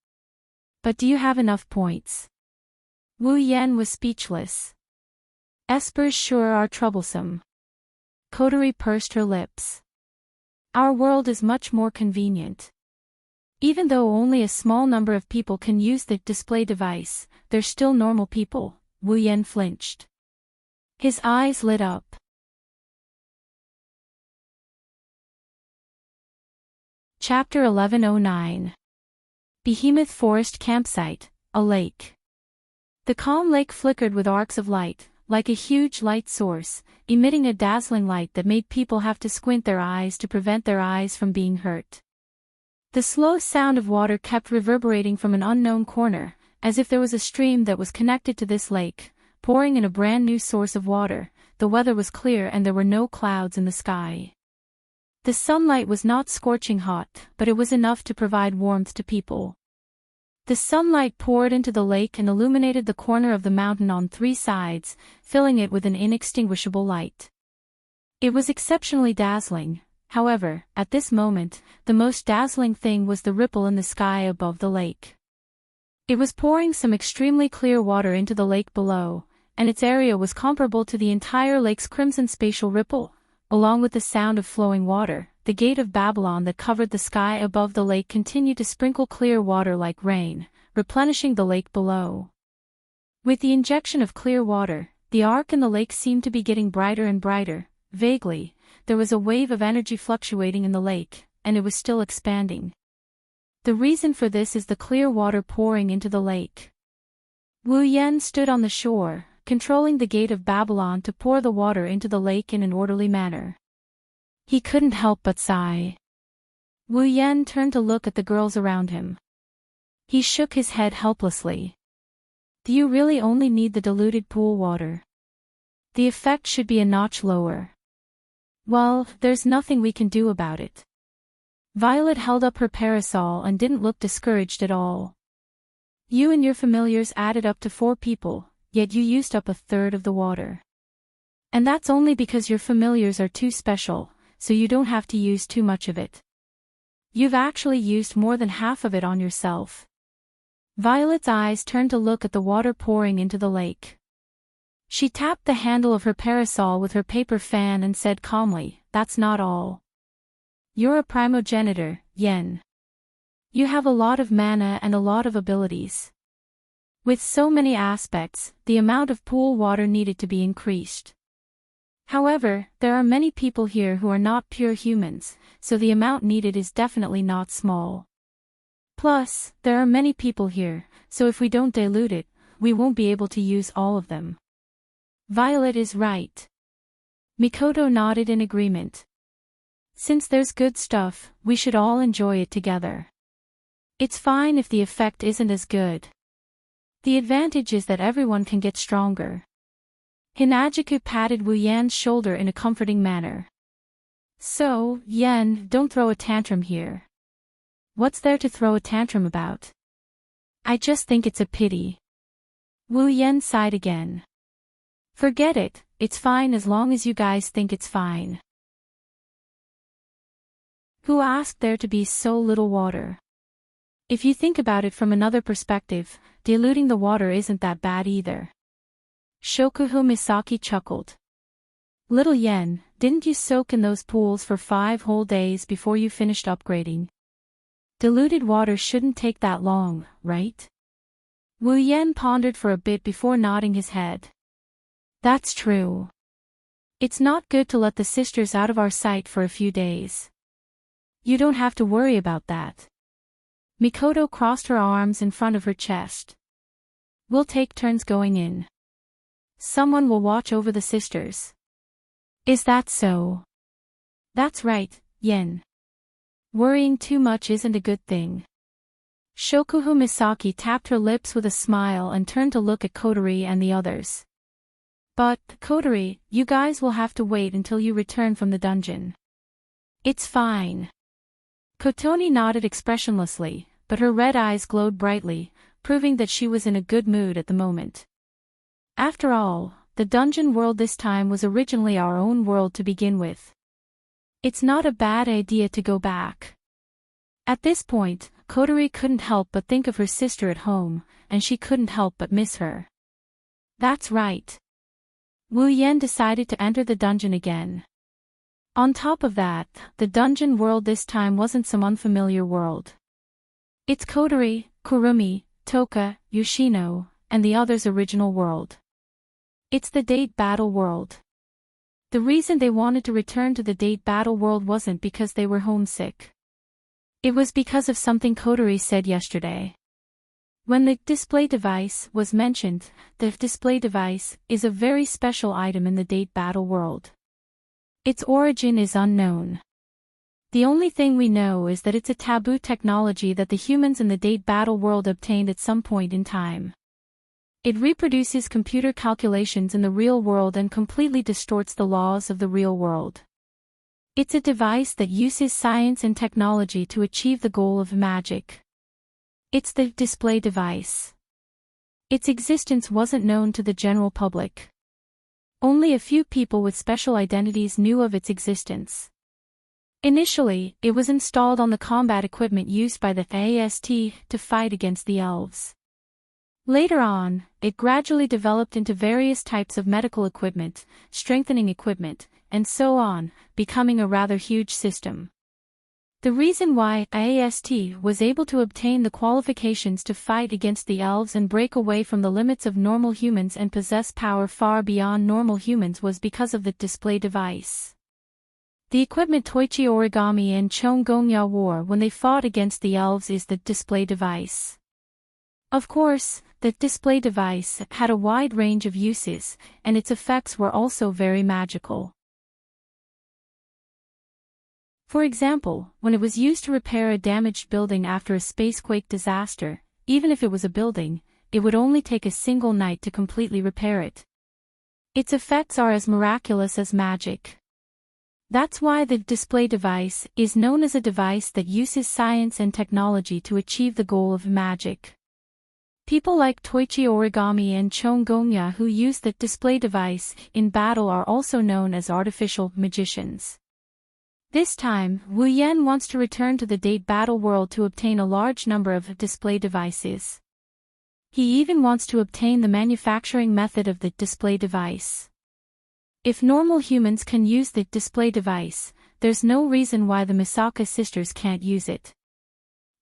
But do you have enough points? Wu Yan was speechless. Espers sure are troublesome. Kotori pursed her lips. Our world is much more convenient. Even though only a small number of people can use the display device, they're still normal people. Wu Yan flinched. His eyes lit up. Chapter 1109. Behemoth Forest Campsite, a lake. The calm lake flickered with arcs of light, like a huge light source, emitting a dazzling light that made people have to squint their eyes to prevent their eyes from being hurt. The slow sound of water kept reverberating from an unknown corner, as if there was a stream that was connected to this lake, pouring in a brand new source of water. The weather was clear and there were no clouds in the sky. The sunlight was not scorching hot, but it was enough to provide warmth to people. The sunlight poured into the lake and illuminated the corner of the mountain on 3 sides, filling it with an inextinguishable light. It was exceptionally dazzling. However, at this moment, the most dazzling thing was the ripple in the sky above the lake. It was pouring some extremely clear water into the lake below, and its area was comparable to the entire lake's crimson spatial ripple. Along with the sound of flowing water, the gate of Babylon that covered the sky above the lake continued to sprinkle clear water like rain, replenishing the lake below. With the injection of clear water, the arc in the lake seemed to be getting brighter and brighter. Vaguely, there was a wave of energy fluctuating in the lake, and it was still expanding. The reason for this is the clear water pouring into the lake. Wu Yan stood on the shore, controlling the gate of Babylon to pour the water into the lake in an orderly manner. He couldn't help but sigh. Wu Yan turned to look at the girls around him. He shook his head helplessly. Do you really only need the diluted pool water? The effect should be a notch lower. Well, there's nothing we can do about it. Violet held up her parasol and didn't look discouraged at all. You and your familiars added up to 4 people, yet you used up 1/3 of the water. And that's only because your familiars are too special, so you don't have to use too much of it. You've actually used more than half of it on yourself. Violet's eyes turned to look at the water pouring into the lake. She tapped the handle of her parasol with her paper fan and said calmly, "That's not all. You're a primogenitor, Yen. You have a lot of mana and a lot of abilities. With so many aspects, the amount of pool water needed to be increased. However, there are many people here who are not pure humans, so the amount needed is definitely not small. Plus, there are many people here, so if we don't dilute it, we won't be able to use all of them." Violet is right. Mikoto nodded in agreement. Since there's good stuff, we should all enjoy it together. It's fine if the effect isn't as good. The advantage is that everyone can get stronger. Hinajiku patted Wu Yan's shoulder in a comforting manner. So, Yan, don't throw a tantrum here. What's there to throw a tantrum about? I just think it's a pity. Wu Yan sighed again. Forget it, it's fine as long as you guys think it's fine. Who asked there to be so little water? If you think about it from another perspective, diluting the water isn't that bad either. Shokuho Misaki chuckled. Little Yen, didn't you soak in those pools for 5 whole days before you finished upgrading? Diluted water shouldn't take that long, right? Wu Yen pondered for a bit before nodding his head. That's true. It's not good to let the sisters out of our sight for a few days. You don't have to worry about that. Mikoto crossed her arms in front of her chest. We'll take turns going in. Someone will watch over the sisters. Is that so? That's right, Yen. Worrying too much isn't a good thing. Shokuho Misaki tapped her lips with a smile and turned to look at Kotori and the others. But, Kotori, you guys will have to wait until you return from the dungeon. It's fine. Kotoni nodded expressionlessly, but her red eyes glowed brightly, proving that she was in a good mood at the moment. After all, the dungeon world this time was originally our own world to begin with. It's not a bad idea to go back. At this point, Kotori couldn't help but think of her sister at home, and she couldn't help but miss her. That's right. Wu Yen decided to enter the dungeon again. On top of that, the dungeon world this time wasn't some unfamiliar world. It's Kotori, Kurumi, Toka, Yoshino, and the others' original world. It's the date battle world. The reason they wanted to return to the date battle world wasn't because they were homesick. It was because of something Kotori said yesterday. When the display device was mentioned, the display device is a very special item in the date battle world. Its origin is unknown. The only thing we know is that it's a taboo technology that the humans in the date battle world obtained at some point in time. It reproduces computer calculations in the real world and completely distorts the laws of the real world. It's a device that uses science and technology to achieve the goal of magic. It's the display device. Its existence wasn't known to the general public. Only a few people with special identities knew of its existence. Initially, it was installed on the combat equipment used by the AST to fight against the elves. Later on, it gradually developed into various types of medical equipment, strengthening equipment, and so on, becoming a rather huge system. The reason why AST was able to obtain the qualifications to fight against the elves and break away from the limits of normal humans and possess power far beyond normal humans was because of the display device. The equipment Toichi Origami and Chongonya wore when they fought against the elves is the display device. Of course, the display device had a wide range of uses, and its effects were also very magical. For example, when it was used to repair a damaged building after a spacequake disaster, even if it was a building, it would only take a single night to completely repair it. Its effects are as miraculous as magic. That's why the display device is known as a device that uses science and technology to achieve the goal of magic. People like Toichi Origami and Chongonya who use the display device in battle are also known as artificial magicians. This time, Wu Yen wants to return to the date battle world to obtain a large number of display devices. He even wants to obtain the manufacturing method of the display device. If normal humans can use the display device, there's no reason why the Misaka sisters can't use it.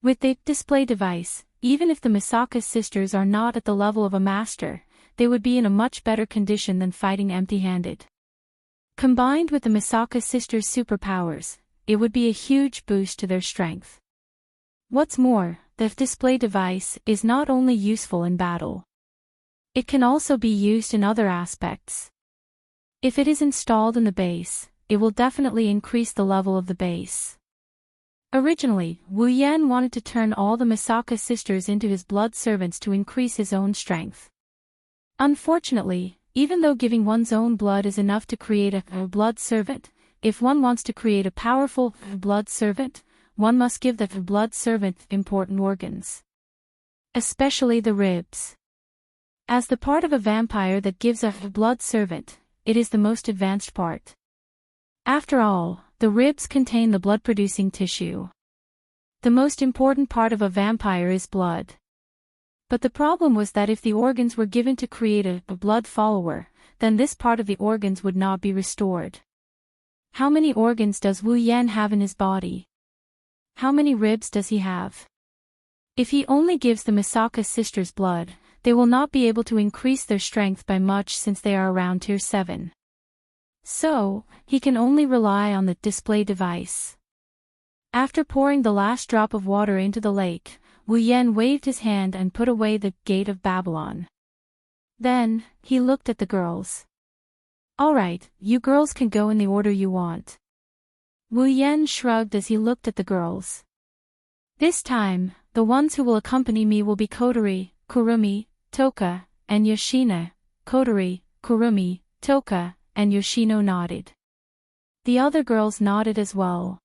With the display device, even if the Misaka sisters are not at the level of a master, they would be in a much better condition than fighting empty-handed. Combined with the Misaka sisters' superpowers, it would be a huge boost to their strength. What's more, the display device is not only useful in battle. It can also be used in other aspects. If it is installed in the base, it will definitely increase the level of the base. Originally, Wu Yan wanted to turn all the Misaka sisters into his blood servants to increase his own strength. Unfortunately, even though giving one's own blood is enough to create a blood servant, if one wants to create a powerful blood servant, one must give the blood servant important organs. Especially the ribs. As the part of a vampire that gives a blood servant, it is the most advanced part. After all, the ribs contain the blood-producing tissue. The most important part of a vampire is blood. But the problem was that if the organs were given to create a blood follower, then this part of the organs would not be restored. How many organs does Wu Yan have in his body? How many ribs does he have? If he only gives the Misaka sisters blood, they will not be able to increase their strength by much since they are around tier 7. So, he can only rely on the display device. After pouring the last drop of water into the lake, Wu Yan waved his hand and put away the gate of Babylon. Then, he looked at the girls. Alright, you girls can go in the order you want. Wu Yan shrugged as he looked at the girls. This time, the ones who will accompany me will be Kotori, Kurumi, Toka, and Yoshina. Kotori, Kurumi, Toka, and Yoshino nodded. The other girls nodded as well.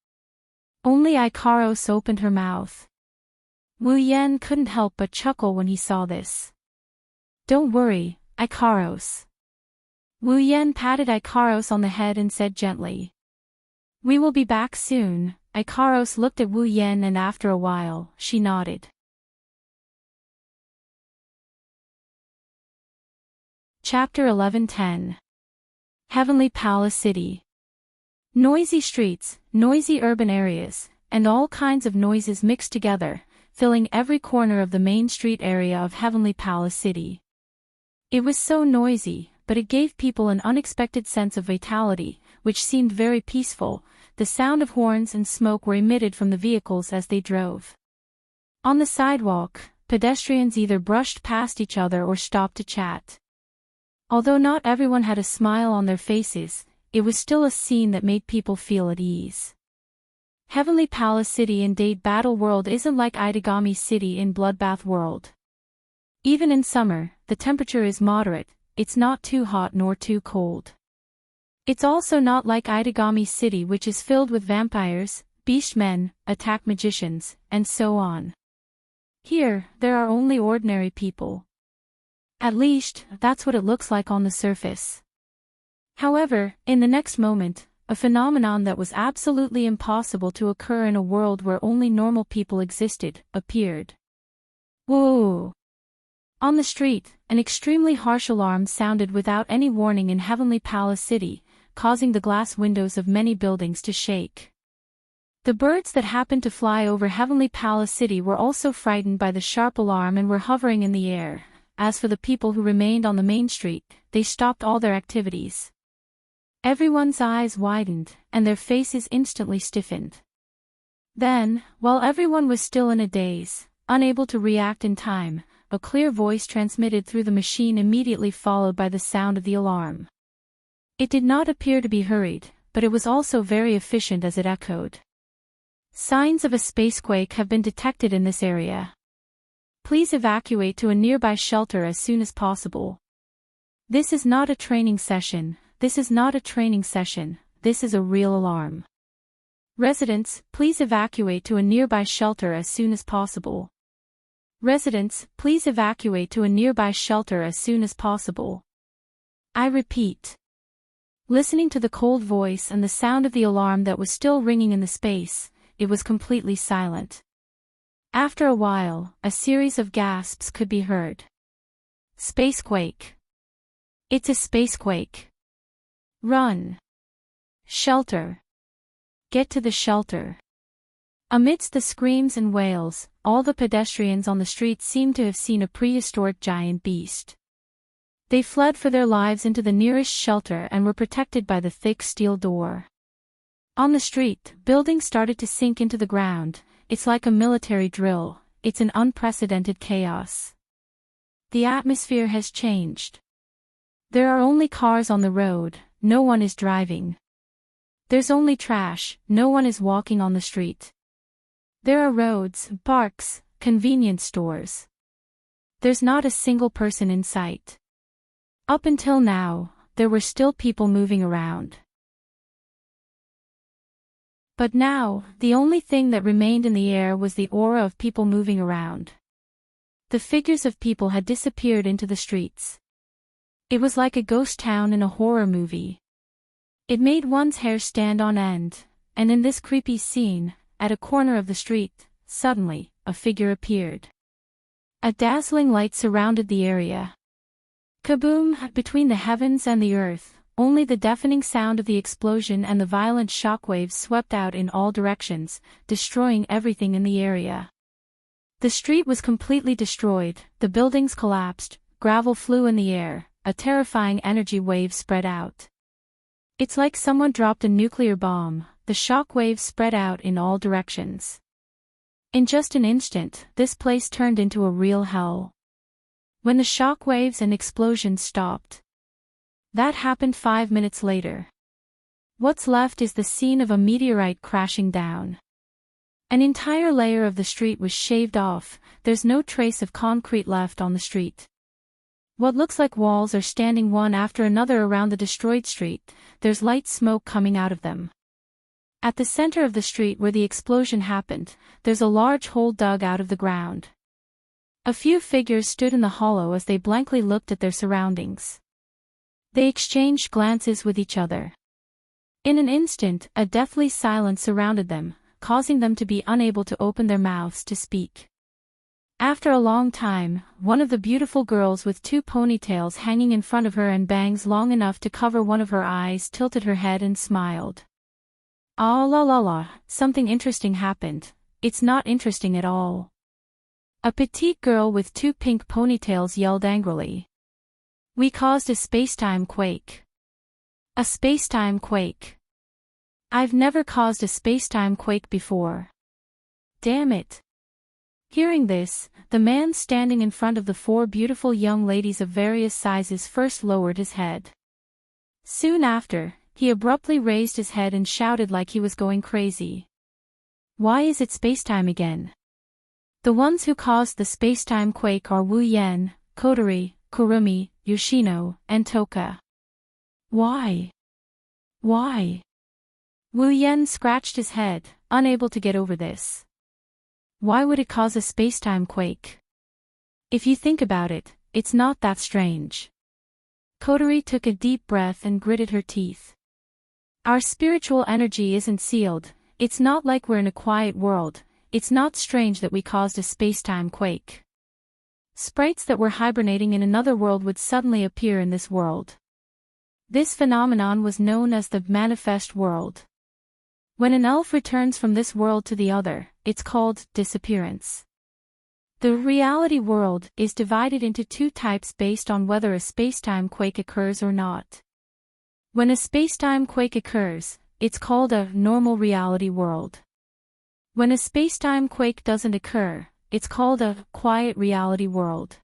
Only Ikaros opened her mouth. Wu Yan couldn't help but chuckle when he saw this. Don't worry, Ikaros. Wu Yan patted Ikaros on the head and said gently. We will be back soon. Ikaros looked at Wu Yan and after a while, she nodded. Chapter 11:10. Heavenly Palace City. Noisy streets, noisy urban areas, and all kinds of noises mixed together, filling every corner of the main street area of Heavenly Palace City. It was so noisy, but it gave people an unexpected sense of vitality, which seemed very peaceful. The sound of horns and smoke were emitted from the vehicles as they drove. On the sidewalk, pedestrians either brushed past each other or stopped to chat. Although not everyone had a smile on their faces, it was still a scene that made people feel at ease. Heavenly Palace City in Date Battle World isn't like Itagami City in Bloodbath World. Even in summer, the temperature is moderate, it's not too hot nor too cold. It's also not like Itagami City, which is filled with vampires, beastmen, attack magicians, and so on. Here, there are only ordinary people. At least, that's what it looks like on the surface. However, in the next moment, a phenomenon that was absolutely impossible to occur in a world where only normal people existed, appeared. Whoa! On the street, an extremely harsh alarm sounded without any warning in Heavenly Palace City, causing the glass windows of many buildings to shake. The birds that happened to fly over Heavenly Palace City were also frightened by the sharp alarm and were hovering in the air. As for the people who remained on the main street, they stopped all their activities. Everyone's eyes widened, and their faces instantly stiffened. Then, while everyone was still in a daze, unable to react in time, a clear voice transmitted through the machine immediately followed by the sound of the alarm. It did not appear to be hurried, but it was also very efficient as it echoed. Signs of a spacequake have been detected in this area. Please evacuate to a nearby shelter as soon as possible. This is not a training session, this is not a training session, this is a real alarm. Residents, please evacuate to a nearby shelter as soon as possible. Residents, please evacuate to a nearby shelter as soon as possible. I repeat. Listening to the cold voice and the sound of the alarm that was still ringing in the space, it was completely silent. After a while, a series of gasps could be heard. Spacequake. It's a spacequake. Run. Shelter. Get to the shelter. Amidst the screams and wails, all the pedestrians on the street seemed to have seen a prehistoric giant beast. They fled for their lives into the nearest shelter and were protected by the thick steel door. On the street, buildings started to sink into the ground. It's like a military drill, it's an unprecedented chaos. The atmosphere has changed. There are only cars on the road, no one is driving. There's only trash, no one is walking on the street. There are roads, parks, convenience stores. There's not a single person in sight. Up until now, there were still people moving around. But now, the only thing that remained in the air was the aura of people moving around. The figures of people had disappeared into the streets. It was like a ghost town in a horror movie. It made one's hair stand on end, and in this creepy scene, at a corner of the street, suddenly, a figure appeared. A dazzling light surrounded the area. Kaboom! Between the heavens and the earth, only the deafening sound of the explosion and the violent shockwaves swept out in all directions, destroying everything in the area. The street was completely destroyed, the buildings collapsed, gravel flew in the air, a terrifying energy wave spread out. It's like someone dropped a nuclear bomb, the shock waves spread out in all directions. In just an instant, this place turned into a real hell. When the shock waves and explosions stopped. That happened 5 minutes later. What's left is the scene of a meteorite crashing down. An entire layer of the street was shaved off, there's no trace of concrete left on the street. What looks like walls are standing one after another around the destroyed street, there's light smoke coming out of them. At the center of the street where the explosion happened, there's a large hole dug out of the ground. A few figures stood in the hollow as they blankly looked at their surroundings. They exchanged glances with each other. In an instant, a deathly silence surrounded them, causing them to be unable to open their mouths to speak. After a long time, one of the beautiful girls with 2 ponytails hanging in front of her and bangs long enough to cover one of her eyes tilted her head and smiled. "Ah la la la, something interesting happened. It's not interesting at all." A petite girl with 2 pink ponytails yelled angrily. "We caused a space-time quake." "A space-time quake? I've never caused a space-time quake before. Damn it." Hearing this, the man standing in front of the 4 beautiful young ladies of various sizes first lowered his head. Soon after, he abruptly raised his head and shouted like he was going crazy. "Why is it spacetime again? The ones who caused the spacetime quake are Wu Yen, Kotori, Kurumi, Yoshino, and Toka. Why? Why?" Wu Yen scratched his head, unable to get over this. Why would it cause a spacetime quake? If you think about it, it's not that strange. Kotori took a deep breath and gritted her teeth. Our spiritual energy isn't sealed, it's not like we're in a quiet world, it's not strange that we caused a spacetime quake. Sprites that were hibernating in another world would suddenly appear in this world. This phenomenon was known as the manifest world. When an elf returns from this world to the other, it's called disappearance. The reality world is divided into 2 types based on whether a spacetime quake occurs or not. When a spacetime quake occurs, it's called a normal reality world. When a spacetime quake doesn't occur, it's called a quiet reality world.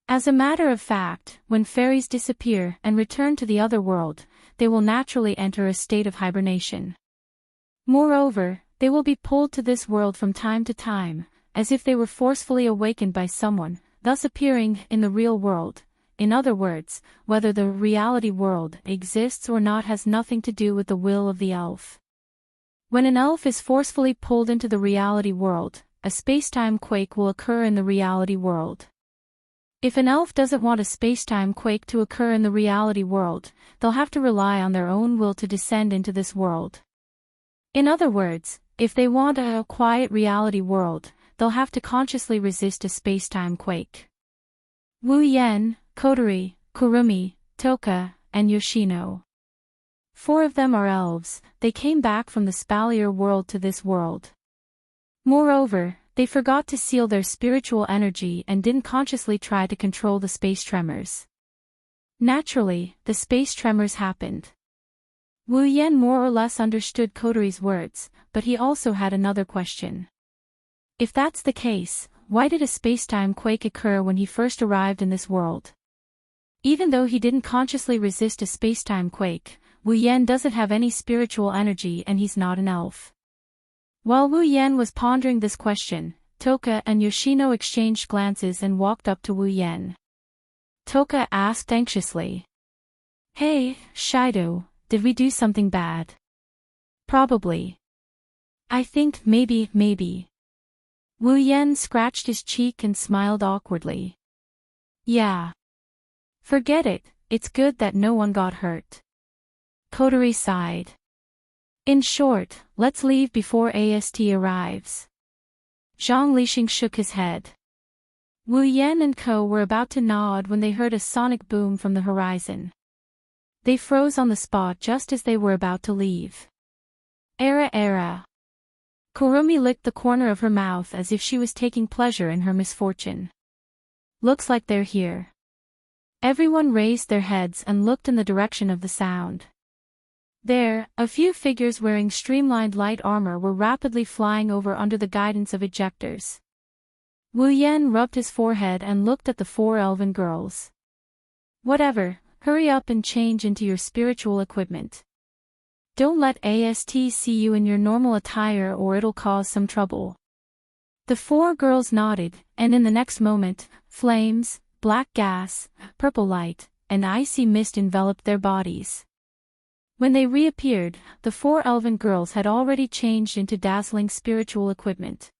As a matter of fact, when fairies disappear and return to the other world, they will naturally enter a state of hibernation. Moreover, they will be pulled to this world from time to time, as if they were forcefully awakened by someone, thus appearing in the real world. In other words, whether the reality world exists or not has nothing to do with the will of the elf. When an elf is forcefully pulled into the reality world, a spacetime quake will occur in the reality world. If an elf doesn't want a spacetime quake to occur in the reality world, they'll have to rely on their own will to descend into this world. In other words, if they want a quiet reality world, they'll have to consciously resist a spacetime quake. Wu Yen, Kotori, Kurumi, Toka, and Yoshino. 4 of them are elves, they came back from the spalier world to this world. Moreover, they forgot to seal their spiritual energy and didn't consciously try to control the space tremors. Naturally, the space tremors happened. Wu Yen more or less understood Kotori's words, but he also had another question. If that's the case, why did a spacetime quake occur when he first arrived in this world? Even though he didn't consciously resist a spacetime quake, Wu Yan doesn't have any spiritual energy and he's not an elf. While Wu Yan was pondering this question, Toka and Yoshino exchanged glances and walked up to Wu Yan. Toka asked anxiously. Hey, Shido, did we do something bad? Probably. I think maybe. Wu Yan scratched his cheek and smiled awkwardly. Yeah. Forget it, it's good that no one got hurt. Kotori sighed. In short, let's leave before AST arrives. Zhang Lixing shook his head. Wu Yan and Co were about to nod when they heard a sonic boom from the horizon. They froze on the spot just as they were about to leave. Era. Kurumi licked the corner of her mouth as if she was taking pleasure in her misfortune. Looks like they're here. Everyone raised their heads and looked in the direction of the sound. There, a few figures wearing streamlined light armor were rapidly flying over under the guidance of ejectors. Wu Yan rubbed his forehead and looked at the 4 elven girls. Whatever, hurry up and change into your spiritual equipment. Don't let AST see you in your normal attire or it'll cause some trouble. The 4 girls nodded, and in the next moment, flames, black gas, purple light, and icy mist enveloped their bodies. When they reappeared, the 4 elven girls had already changed into dazzling spiritual equipment.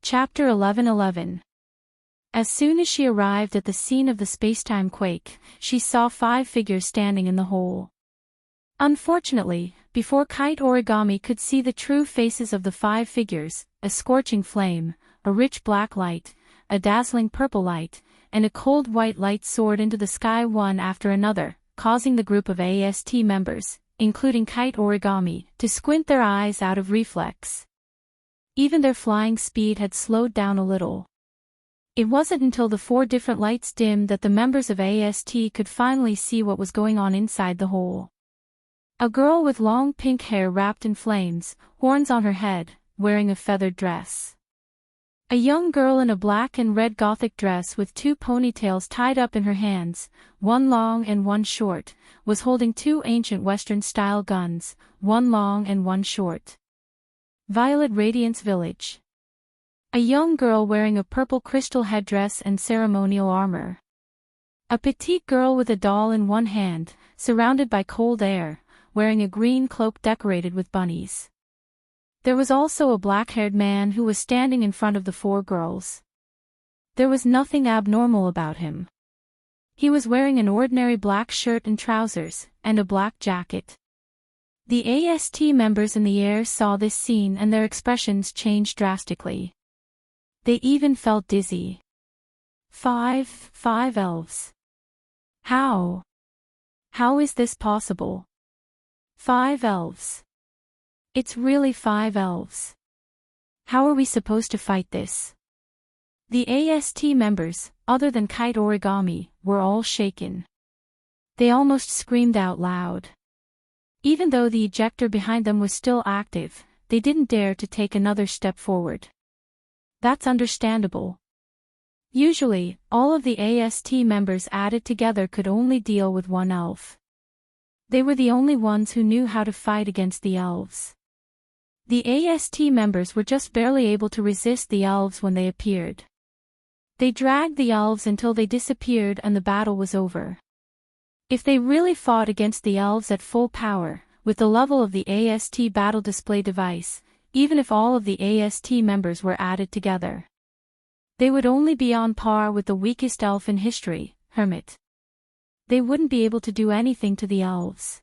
Chapter 11:11. As soon as she arrived at the scene of the spacetime quake, she saw 5 figures standing in the hole. Unfortunately, before Kite Origami could see the true faces of the 5 figures, a scorching flame, a rich black light, a dazzling purple light, and a cold white light soared into the sky one after another, causing the group of AST members, including Kite Origami, to squint their eyes out of reflex. Even their flying speed had slowed down a little. It wasn't until the 4 different lights dimmed that the members of AST could finally see what was going on inside the hole. A girl with long pink hair wrapped in flames, horns on her head, wearing a feathered dress. A young girl in a black and red gothic dress with 2 ponytails tied up in her hands, one long and one short, was holding 2 ancient Western-style guns, one long and one short. Violet Radiance Village. A young girl wearing a purple crystal headdress and ceremonial armor. A petite girl with a doll in one hand, surrounded by cold air, wearing a green cloak decorated with bunnies. There was also a black-haired man who was standing in front of the 4 girls. There was nothing abnormal about him. He was wearing an ordinary black shirt and trousers, and a black jacket. The AST members in the air saw this scene and their expressions changed drastically. They even felt dizzy. 5 elves. How is this possible? 5 elves. It's really 5 elves. How are we supposed to fight this? The AST members, other than Kite Origami, were all shaken. They almost screamed out loud. Even though the ejector behind them was still active, they didn't dare to take another step forward. That's understandable. Usually, all of the AST members added together could only deal with 1 elf. They were the only ones who knew how to fight against the elves. The AST members were just barely able to resist the elves when they appeared. They dragged the elves until they disappeared and the battle was over. If they really fought against the elves at full power, with the level of the AST battle display device, even if all of the AST members were added together, they would only be on par with the weakest elf in history, Hermit. They wouldn't be able to do anything to the elves.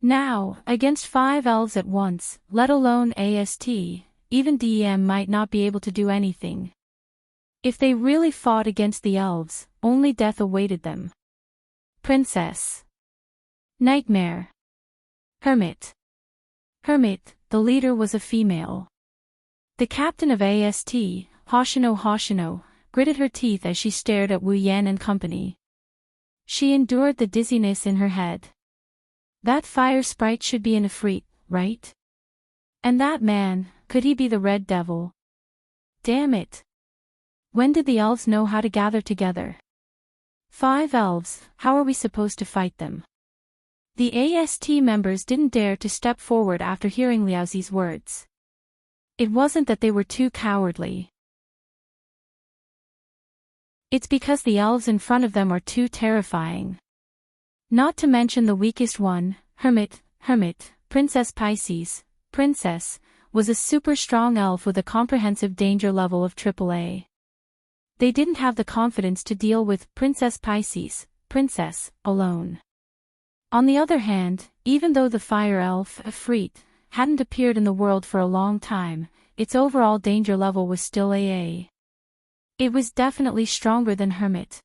Now, against 5 elves at once, let alone AST, even DM might not be able to do anything. If they really fought against the elves, only death awaited them. Princess. Nightmare. Hermit. The leader was a female. The captain of AST, Hoshino, gritted her teeth as she stared at Wu Yan and company. She endured the dizziness in her head. That fire sprite should be an Ifrit, right? And that man, could he be the Red Devil? Damn it! When did the elves know how to gather together? 5 elves, how are we supposed to fight them? The AST members didn't dare to step forward after hearing Liaozi's words. It wasn't that they were too cowardly. It's because the elves in front of them are too terrifying. Not to mention the weakest one, Hermit, Princess Pisces, Princess, was a super strong elf with a comprehensive danger level of AAA. They didn't have the confidence to deal with Princess Pisces, Princess, alone. On the other hand, even though the fire elf, Ifrit, hadn't appeared in the world for a long time, its overall danger level was still AA. It was definitely stronger than Hermit.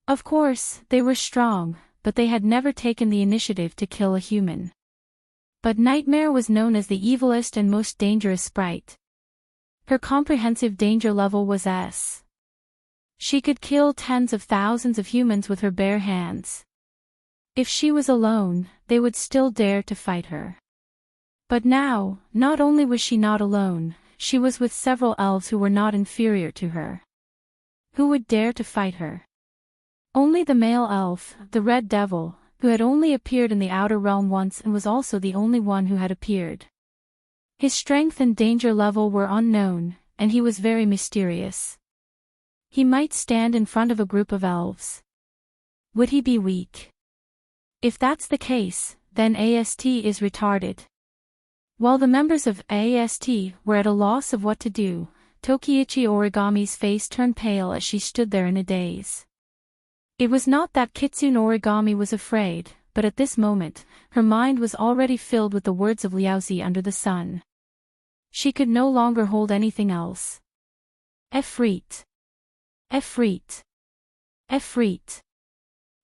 Of course, they were strong, but they had never taken the initiative to kill a human. But Nightmare was known as the evilest and most dangerous sprite. Her comprehensive danger level was S. She could kill tens of thousands of humans with her bare hands. If she was alone, they would still dare to fight her. But now, not only was she not alone, she was with several elves who were not inferior to her. Who would dare to fight her? Only the male elf, the Red Devil, who had only appeared in the Outer Realm once and was also the only one who had appeared. His strength and danger level were unknown, and he was very mysterious. He might stand in front of a group of elves. Would he be weak? If that's the case, then AST is retarded. While the members of AST were at a loss of what to do, Tokiichi Origami's face turned pale as she stood there in a daze. It was not that Kitsune Origami was afraid, but at this moment, her mind was already filled with the words of Liaozi under the sun. She could no longer hold anything else. Ifrit. Ifrit. Ifrit.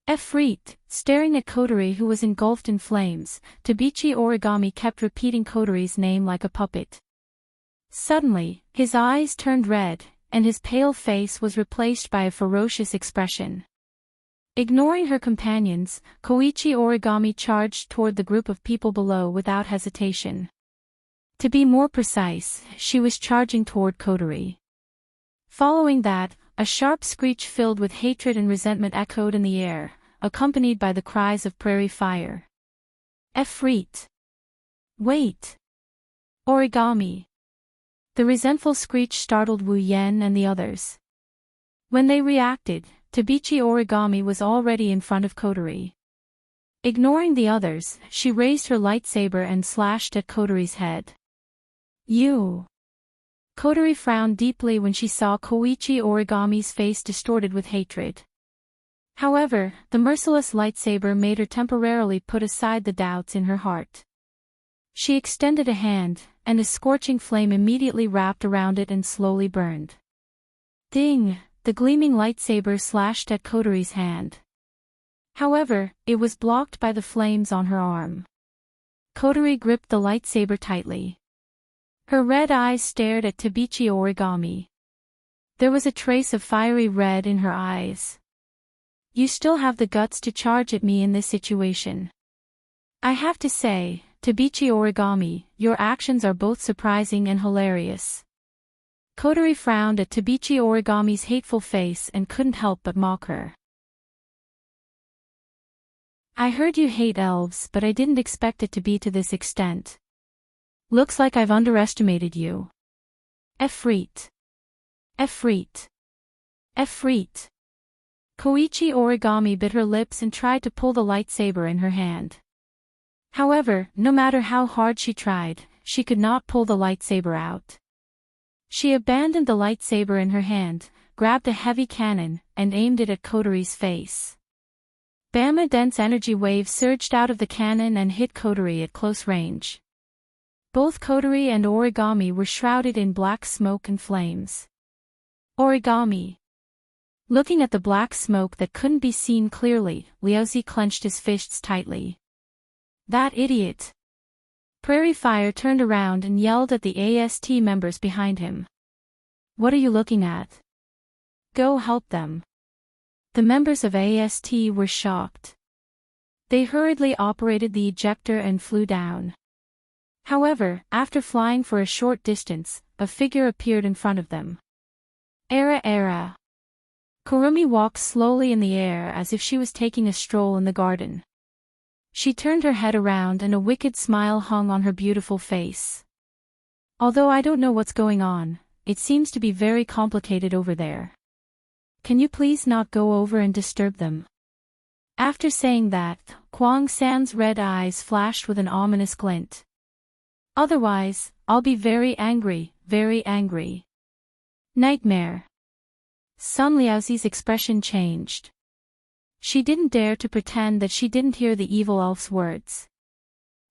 Ifrit, staring at Kotori who was engulfed in flames, Tabichi Origami kept repeating Kotori's name like a puppet. Suddenly, his eyes turned red, and his pale face was replaced by a ferocious expression. Ignoring her companions, Koichi Origami charged toward the group of people below without hesitation. To be more precise, she was charging toward Kotori. Following that, a sharp screech filled with hatred and resentment echoed in the air, accompanied by the cries of prairie fire. Ifrit. Wait. Origami. The resentful screech startled Wu Yen and the others. When they reacted, Tabichi Origami was already in front of Kotori. Ignoring the others, she raised her lightsaber and slashed at Kotori's head. You. Kotori frowned deeply when she saw Koichi Origami's face distorted with hatred. However, the merciless lightsaber made her temporarily put aside the doubts in her heart. She extended a hand, and a scorching flame immediately wrapped around it and slowly burned. Ding! The gleaming lightsaber slashed at Kotori's hand. However, it was blocked by the flames on her arm. Kotori gripped the lightsaber tightly. Her red eyes stared at Tabichi Origami. There was a trace of fiery red in her eyes. You still have the guts to charge at me in this situation. I have to say, Tabichi Origami, your actions are both surprising and hilarious. Kotori frowned at Tabichi Origami's hateful face and couldn't help but mock her. I heard you hate elves, but I didn't expect it to be to this extent. Looks like I've underestimated you. Ifrit. Ifrit. Ifrit. Koichi Origami bit her lips and tried to pull the lightsaber in her hand. However, no matter how hard she tried, she could not pull the lightsaber out. She abandoned the lightsaber in her hand, grabbed a heavy cannon, and aimed it at Kotori's face. Bam! A dense energy wave surged out of the cannon and hit Kotori at close range. Both Kotori and Origami were shrouded in black smoke and flames. Origami. Looking at the black smoke that couldn't be seen clearly, Liaozi clenched his fists tightly. That idiot! Prairie Fire turned around and yelled at the AST members behind him. What are you looking at? Go help them. The members of AST were shocked. They hurriedly operated the ejector and flew down. However, after flying for a short distance, a figure appeared in front of them. Era. Kurumi walked slowly in the air as if she was taking a stroll in the garden. She turned her head around and a wicked smile hung on her beautiful face. Although I don't know what's going on, it seems to be very complicated over there. Can you please not go over and disturb them? After saying that, Kwang San's red eyes flashed with an ominous glint. Otherwise, I'll be very angry, very angry. Nightmare. Sun Liaoxi's expression changed. She didn't dare to pretend that she didn't hear the evil elf's words.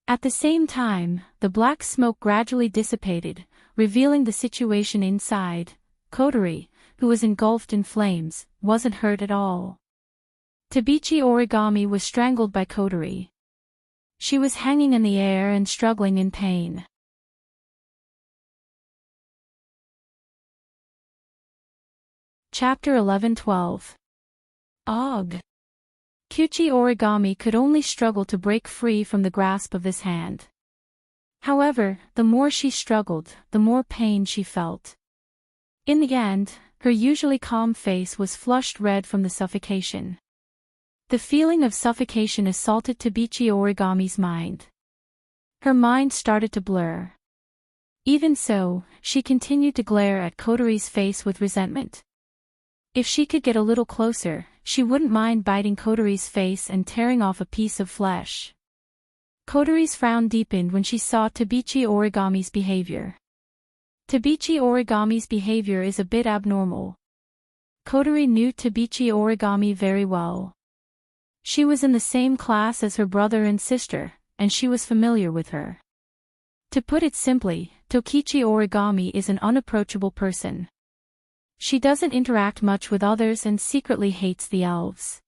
At the same time, the black smoke gradually dissipated, revealing the situation inside. Kotori, who was engulfed in flames, wasn't hurt at all. Tabichi Origami was strangled by Kotori. She was hanging in the air and struggling in pain. Chapter 11-12. Og. Kyuchi Origami could only struggle to break free from the grasp of this hand. However, the more she struggled, the more pain she felt. In the end, her usually calm face was flushed red from the suffocation. The feeling of suffocation assaulted Tabichi Origami's mind. Her mind started to blur. Even so, she continued to glare at Kotori's face with resentment. If she could get a little closer, she wouldn't mind biting Kotori's face and tearing off a piece of flesh. Kotori's frown deepened when she saw Tabichi Origami's behavior. Tabichi Origami's behavior is a bit abnormal. Kotori knew Tabichi Origami very well. She was in the same class as her brother and sister, and she was familiar with her. To put it simply, Tokichi Origami is an unapproachable person. She doesn't interact much with others and secretly hates the elves.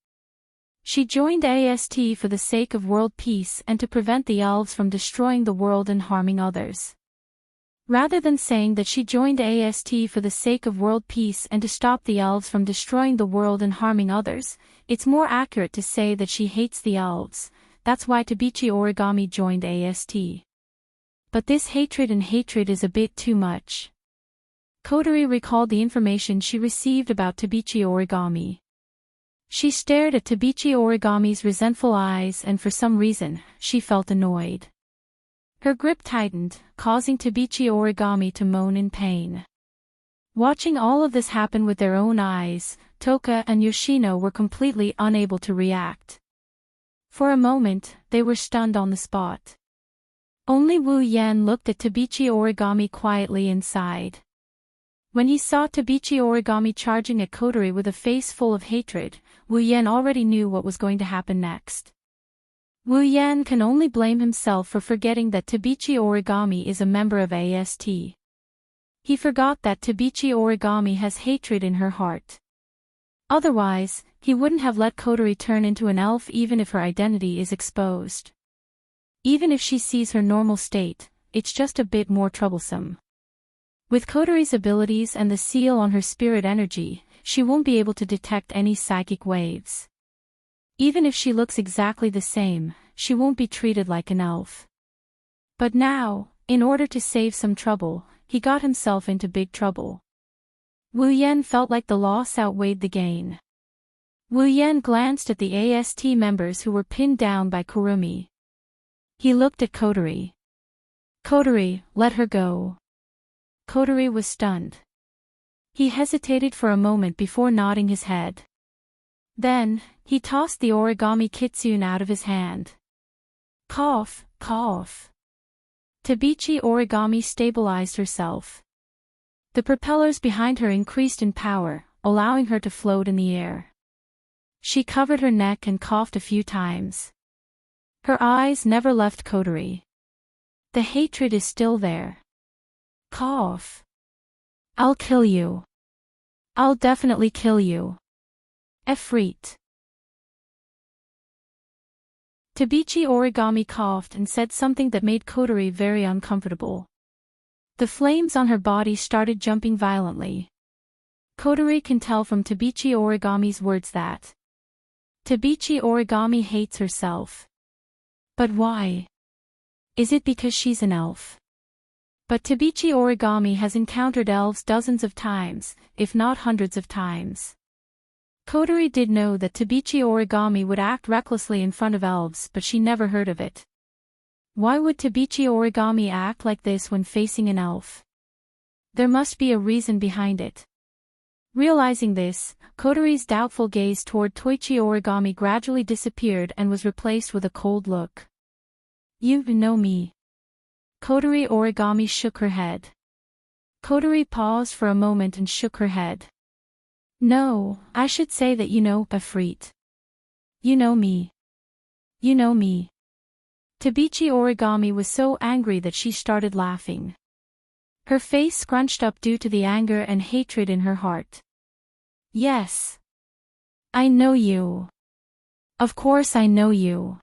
She joined AST for the sake of world peace and to prevent the elves from destroying the world and harming others. Rather than saying that she joined AST for the sake of world peace and to stop the elves from destroying the world and harming others, it's more accurate to say that she hates the elves. That's why Tabichi Origami joined AST. But this hatred is a bit too much. Kotori recalled the information she received about Tabichi Origami. She stared at Tabichi Origami's resentful eyes and for some reason, she felt annoyed. Her grip tightened, causing Tabichi Origami to moan in pain. Watching all of this happen with their own eyes, Toka and Yoshino were completely unable to react. For a moment, they were stunned on the spot. Only Wu Yan looked at Tabichi Origami quietly and sighed. When he saw Tabichi Origami charging at Kotori with a face full of hatred, Wu Yan already knew what was going to happen next. Wu Yan can only blame himself for forgetting that Tabichi Origami is a member of AST. He forgot that Tabichi Origami has hatred in her heart. Otherwise, he wouldn't have let Kotori turn into an elf even if her identity is exposed. Even if she sees her normal state, it's just a bit more troublesome. With Kotori's abilities and the seal on her spirit energy, she won't be able to detect any psychic waves. Even if she looks exactly the same, she won't be treated like an elf. But now, in order to save some trouble, he got himself into big trouble. Wu Yan felt like the loss outweighed the gain. Wu Yan glanced at the AST members who were pinned down by Kurumi. He looked at Kotori. Kotori, let her go. Kotori was stunned. He hesitated for a moment before nodding his head. Then, he tossed the origami kitsune out of his hand. Cough, cough. Tabichi Origami stabilized herself. The propellers behind her increased in power, allowing her to float in the air. She covered her neck and coughed a few times. Her eyes never left Kotori. The hatred is still there. Cough. I'll kill you. I'll definitely kill you. Efreet. Tabichi Origami coughed and said something that made Kotori very uncomfortable. The flames on her body started jumping violently. Kotori can tell from Tabichi Origami's words that Tabichi Origami hates herself. But why? Is it because she's an elf? But Tabichi Origami has encountered elves dozens of times, if not hundreds of times. Kotori did know that Tabichi origami would act recklessly in front of elves, but she never heard of it. Why would Tabichi origami act like this when facing an elf? There must be a reason behind it. Realizing this, Kotori's doubtful gaze toward Toichi origami gradually disappeared and was replaced with a cold look. You know me. Kotori origami shook her head. Kotori paused for a moment and shook her head. No, I should say that you know, Ifrit. You know me. You know me. Tabichi origami was so angry that she started laughing. Her face scrunched up due to the anger and hatred in her heart. Yes. I know you. Of course I know you.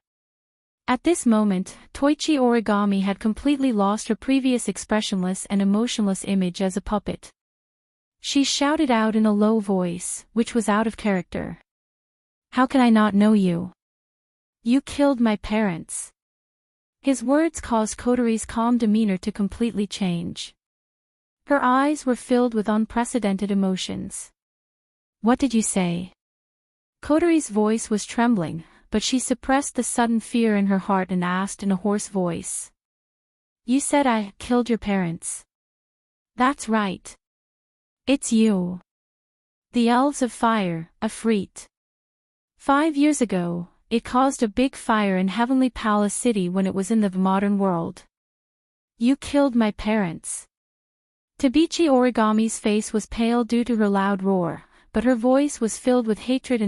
At this moment, Toichi origami had completely lost her previous expressionless and emotionless image as a puppet. She shouted out in a low voice, which was out of character. How can I not know you? You killed my parents. His words caused Kotori's calm demeanor to completely change. Her eyes were filled with unprecedented emotions. What did you say? Kotori's voice was trembling, but she suppressed the sudden fear in her heart and asked in a hoarse voice. You said I killed your parents. That's right. It's you. The elves of fire, Ifrit. 5 years ago, it caused a big fire in Heavenly Palace City when it was in the modern world. You killed my parents. Tabichi origami's face was pale due to her loud roar, but her voice was filled with hatred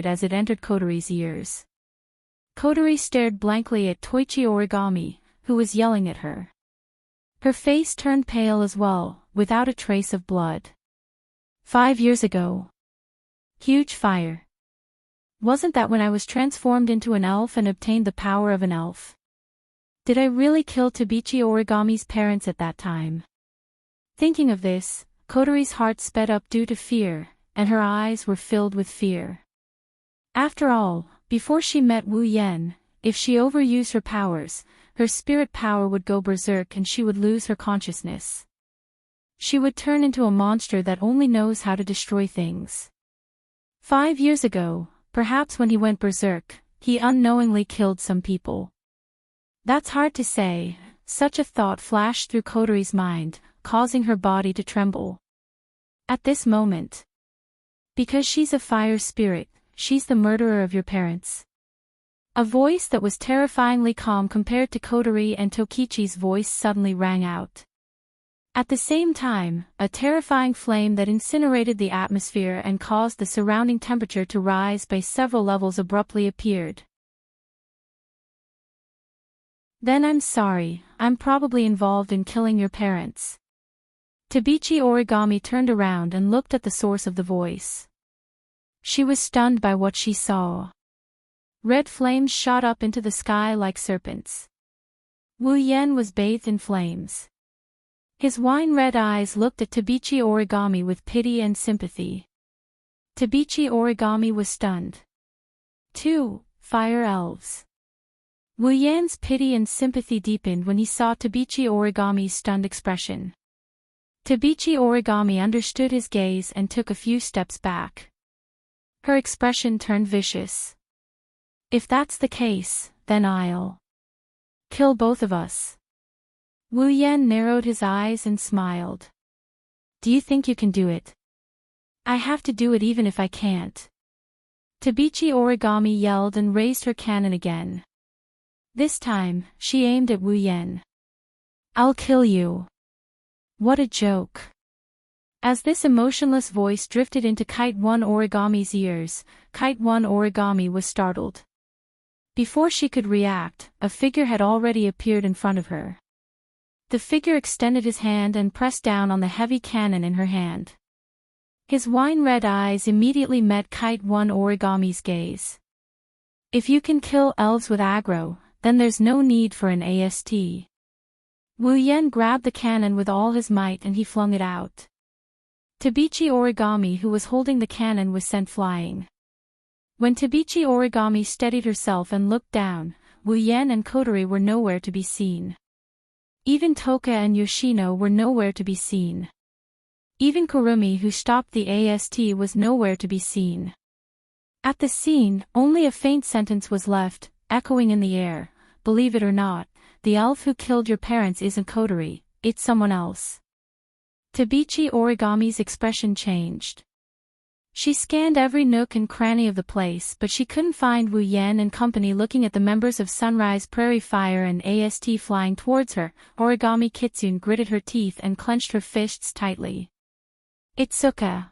as it entered Kotori's ears. Kotori stared blankly at Toichi origami, who was yelling at her. Her face turned pale as well, without a trace of blood. 5 years ago. Huge fire. Wasn't that when I was transformed into an elf and obtained the power of an elf? Did I really kill Tabichi origami's parents at that time? Thinking of this, Kotori's heart sped up due to fear, and her eyes were filled with fear. After all, before she met Wu Yen, if she overused her powers, her spirit power would go berserk and she would lose her consciousness. She would turn into a monster that only knows how to destroy things. 5 years ago, perhaps when he went berserk, he unknowingly killed some people. That's hard to say. Such a thought flashed through Kotori's mind, causing her body to tremble. At this moment. Because she's a fire spirit, she's the murderer of your parents. A voice that was terrifyingly calm compared to Kotori and Tokichi's voice suddenly rang out. At the same time, a terrifying flame that incinerated the atmosphere and caused the surrounding temperature to rise by several levels abruptly appeared. Then I'm sorry, I'm probably involved in killing your parents. Tabichi origami turned around and looked at the source of the voice. She was stunned by what she saw. Red flames shot up into the sky like serpents. Wu Yen was bathed in flames. His wine-red eyes looked at Tabichi origami with pity and sympathy. Tabichi origami was stunned. 2. Fire elves. Wu Yan's pity and sympathy deepened when he saw Tabichi origami's stunned expression. Tabichi origami understood his gaze and took a few steps back. Her expression turned vicious. If that's the case, then I'll kill both of us. Wu Yan narrowed his eyes and smiled. Do you think you can do it? I have to do it even if I can't. Tabichi origami yelled and raised her cannon again. This time, she aimed at Wu Yan. I'll kill you. What a joke. As this emotionless voice drifted into Kite 1 origami's ears, Kite 1 origami was startled. Before she could react, a figure had already appeared in front of her. The figure extended his hand and pressed down on the heavy cannon in her hand. His wine-red eyes immediately met Kite 1 origami's gaze. If you can kill elves with aggro, then there's no need for an AST. Wu Yan grabbed the cannon with all his might and he flung it out. Tabichi origami, who was holding the cannon, was sent flying. When Tabichi origami steadied herself and looked down, Wu Yan and Kotori were nowhere to be seen. Even Toka and Yoshino were nowhere to be seen. Even Kurumi, who stopped the AST, was nowhere to be seen. At the scene, only a faint sentence was left, echoing in the air. Believe it or not, the elf who killed your parents isn't Kotori, it's someone else. Tabichi Origami's expression changed. She scanned every nook and cranny of the place, but she couldn't find Wu Yen and company. Looking at the members of Sunrise Prairie Fire and AST flying towards her, Origami Kitsune gritted her teeth and clenched her fists tightly. Itsuka.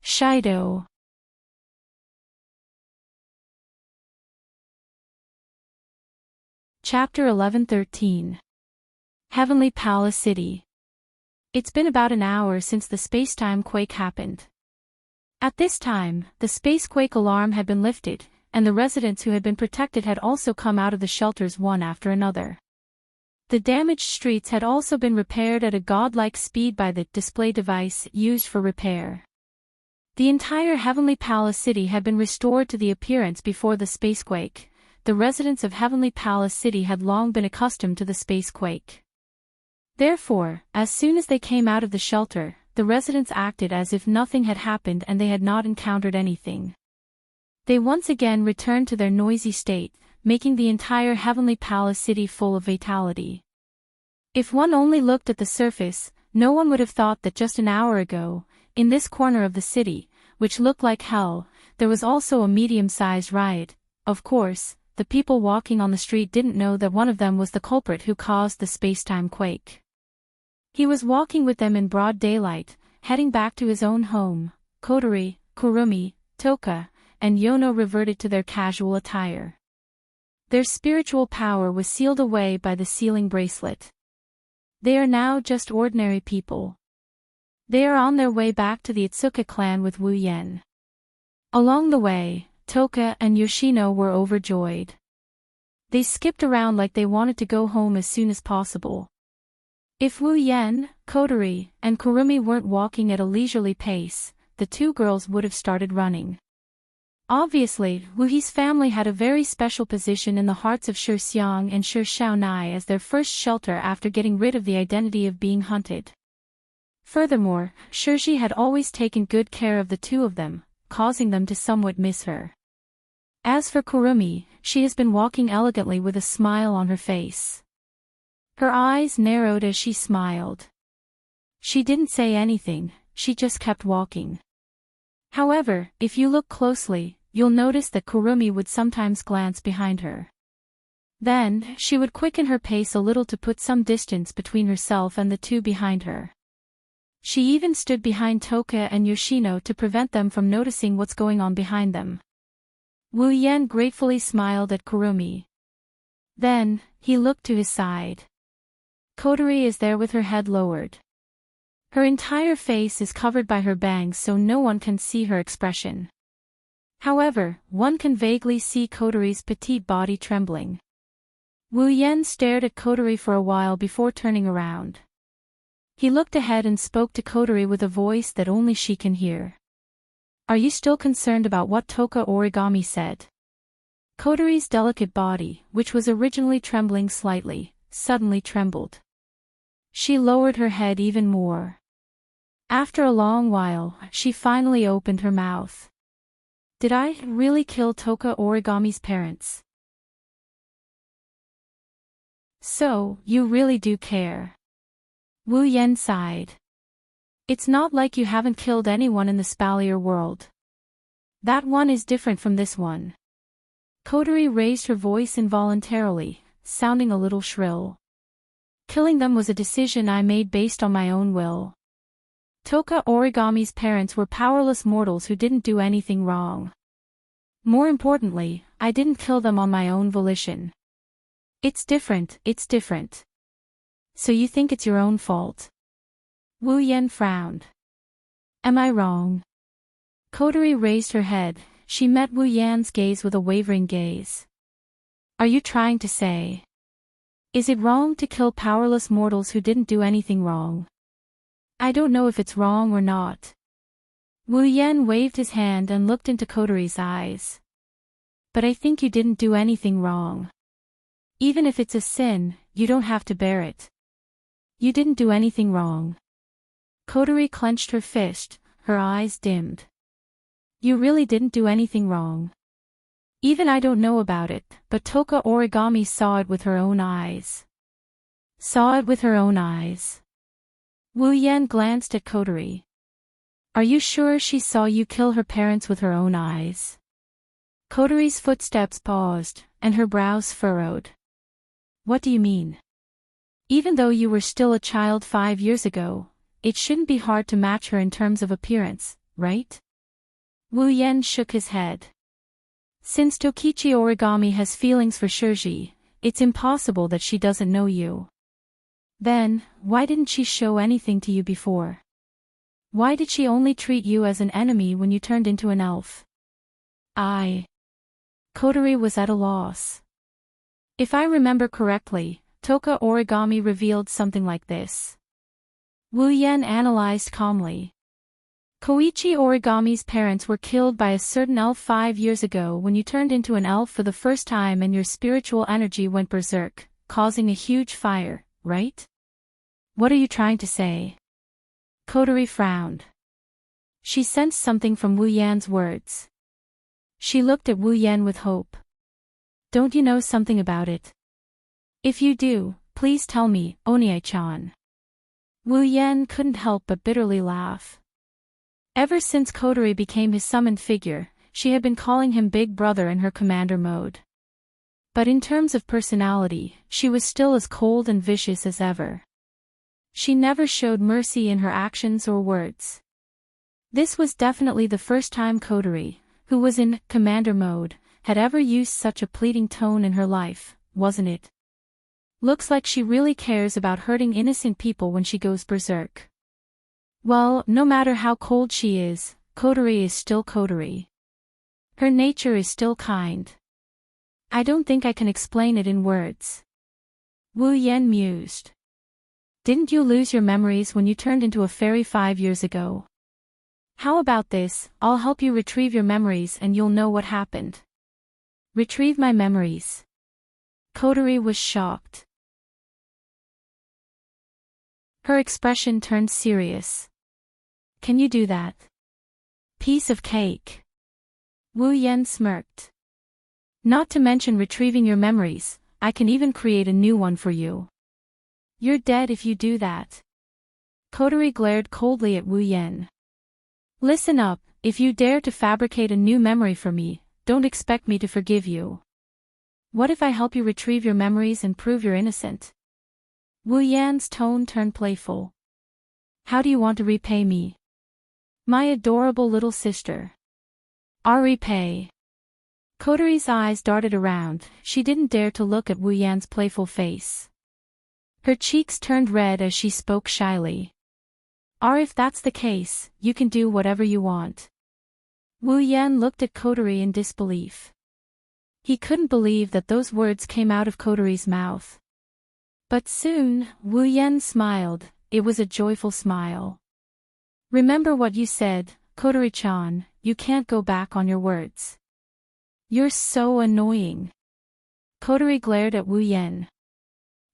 Shido. Chapter 11-13. Heavenly Palace City. It's been about an hour since the spacetime quake happened. At this time, the spacequake alarm had been lifted, and the residents who had been protected had also come out of the shelters one after another. The damaged streets had also been repaired at a godlike speed by the display device used for repair. The entire Heavenly Palace City had been restored to the appearance before the spacequake. The residents of Heavenly Palace City had long been accustomed to the spacequake. Therefore, as soon as they came out of the shelter, the residents acted as if nothing had happened and they had not encountered anything. They once again returned to their noisy state, making the entire Heavenly Palace City full of vitality. If one only looked at the surface, no one would have thought that just an hour ago, in this corner of the city, which looked like hell, there was also a medium-sized riot. Of course, the people walking on the street didn't know that one of them was the culprit who caused the spacetime quake. He was walking with them in broad daylight, heading back to his own home. Kotori, Kurumi, Toka, and Yono reverted to their casual attire. Their spiritual power was sealed away by the sealing bracelet. They are now just ordinary people. They are on their way back to the Itsuka clan with Wu Yen. Along the way, Toka and Yoshino were overjoyed. They skipped around like they wanted to go home as soon as possible. If Wu Yen, Kotori, and Kurumi weren't walking at a leisurely pace, the two girls would have started running. Obviously, Wu He's family had a very special position in the hearts of Shixiang and Shixiaonai as their first shelter after getting rid of the identity of being hunted. Furthermore, Shirshi had always taken good care of the two of them, causing them to somewhat miss her. As for Kurumi, she has been walking elegantly with a smile on her face. Her eyes narrowed as she smiled. She didn't say anything, she just kept walking. However, if you look closely, you'll notice that Kurumi would sometimes glance behind her. Then, she would quicken her pace a little to put some distance between herself and the two behind her. She even stood behind Toka and Yoshino to prevent them from noticing what's going on behind them. Wu Yen gratefully smiled at Kurumi. Then, he looked to his side. Kotori is there with her head lowered. Her entire face is covered by her bangs so no one can see her expression. However, one can vaguely see Kotori's petite body trembling. Wu Yen stared at Kotori for a while before turning around. He looked ahead and spoke to Kotori with a voice that only she can hear. Are you still concerned about what Toka Origami said? Kotori's delicate body, which was originally trembling slightly, suddenly trembled. She lowered her head even more. After a long while, she finally opened her mouth. Did I really kill Toka Origami's parents? So, you really do care. Wu Yen sighed. It's not like you haven't killed anyone in the Spalier world. That one is different from this one. Kotori raised her voice involuntarily, sounding a little shrill. Killing them was a decision I made based on my own will. Toka Origami's parents were powerless mortals who didn't do anything wrong. More importantly, I didn't kill them on my own volition. It's different, it's different. So you think it's your own fault? Wu Yen frowned. Am I wrong? Kotori raised her head, she met Wu Yan's gaze with a wavering gaze. Are you trying to say? Is it wrong to kill powerless mortals who didn't do anything wrong? I don't know if it's wrong or not. Wu Yen waved his hand and looked into Kotori's eyes. But I think you didn't do anything wrong. Even if it's a sin, you don't have to bear it. You didn't do anything wrong. Kotori clenched her fist, her eyes dimmed. You really didn't do anything wrong. Even I don't know about it, but Toka Origami saw it with her own eyes. Saw it with her own eyes. Wu Yan glanced at Kotori. Are you sure she saw you kill her parents with her own eyes? Kotori's footsteps paused, and her brows furrowed. What do you mean? Even though you were still a child 5 years ago, it shouldn't be hard to match her in terms of appearance, right? Wu Yan shook his head. Since Tokichi Origami has feelings for Shirji, it's impossible that she doesn't know you. Then, why didn't she show anything to you before? Why did she only treat you as an enemy when you turned into an elf? Kotori was at a loss. If I remember correctly, Toka Origami revealed something like this. Wu Yan analyzed calmly. Koichi Origami's parents were killed by a certain elf 5 years ago when you turned into an elf for the first time and your spiritual energy went berserk, causing a huge fire, right? What are you trying to say? Kotori frowned. She sensed something from Wu Yan's words. She looked at Wu Yan with hope. Don't you know something about it? If you do, please tell me, Onie-chan. Wu Yan couldn't help but bitterly laugh. Ever since Kotori became his summoned figure, she had been calling him Big Brother in her commander mode. But in terms of personality, she was still as cold and vicious as ever. She never showed mercy in her actions or words. This was definitely the first time Kotori, who was in commander mode, had ever used such a pleading tone in her life, wasn't it? Looks like she really cares about hurting innocent people when she goes berserk. Well, no matter how cold she is, Kotori is still Kotori. Her nature is still kind. I don't think I can explain it in words. Wu Yan mused. Didn't you lose your memories when you turned into a fairy 5 years ago? How about this, I'll help you retrieve your memories and you'll know what happened. Retrieve my memories. Kotori was shocked. Her expression turned serious. Can you do that? Piece of cake. Wu Yan smirked. Not to mention retrieving your memories, I can even create a new one for you. You're dead if you do that. Kotori glared coldly at Wu Yan. Listen up, if you dare to fabricate a new memory for me, don't expect me to forgive you. What if I help you retrieve your memories and prove you're innocent? Wu Yan's tone turned playful. How do you want to repay me? My adorable little sister. I'll repay. Kotori's eyes darted around, she didn't dare to look at Wu Yan's playful face. Her cheeks turned red as she spoke shyly. If that's the case, you can do whatever you want. Wu Yan looked at Kotori in disbelief. He couldn't believe that those words came out of Kotori's mouth. But soon, Wu Yan smiled, it was a joyful smile. Remember what you said, Kotori-chan, you can't go back on your words. You're so annoying. Kotori glared at Wu Yan.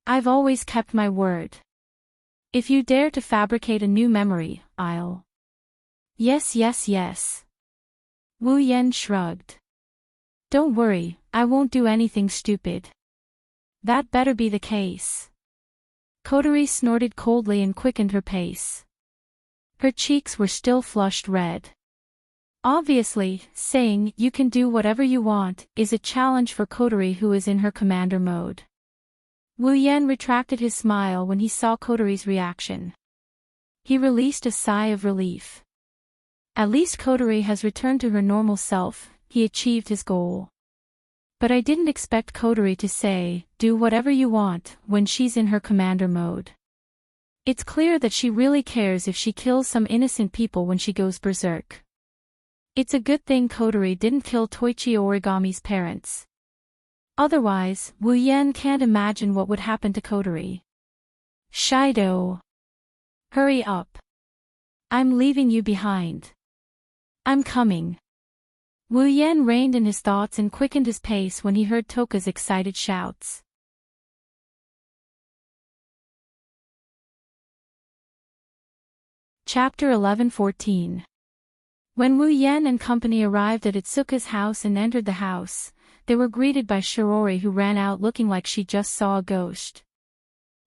I've always kept my word. If you dare to fabricate a new memory, I'll... Yes. Wu Yan shrugged. Don't worry, I won't do anything stupid. That better be the case. Kotori snorted coldly and quickened her pace. Her cheeks were still flushed red. Obviously, saying, you can do whatever you want, is a challenge for Kotori who is in her commander mode. Wu Yan retracted his smile when he saw Kotori's reaction. He released a sigh of relief. At least Kotori has returned to her normal self, he achieved his goal. But I didn't expect Kotori to say, do whatever you want, when she's in her commander mode. It's clear that she really cares if she kills some innocent people when she goes berserk. It's a good thing Kotori didn't kill Toichi Origami's parents. Otherwise, Wu Yan can't imagine what would happen to Kotori. Shido. Hurry up. I'm leaving you behind. I'm coming. Wu Yan reined in his thoughts and quickened his pace when he heard Toka's excited shouts. Chapter 11-14. When Wu Yan and company arrived at Itsuka's house and entered the house, they were greeted by Shirori, who ran out looking like she just saw a ghost.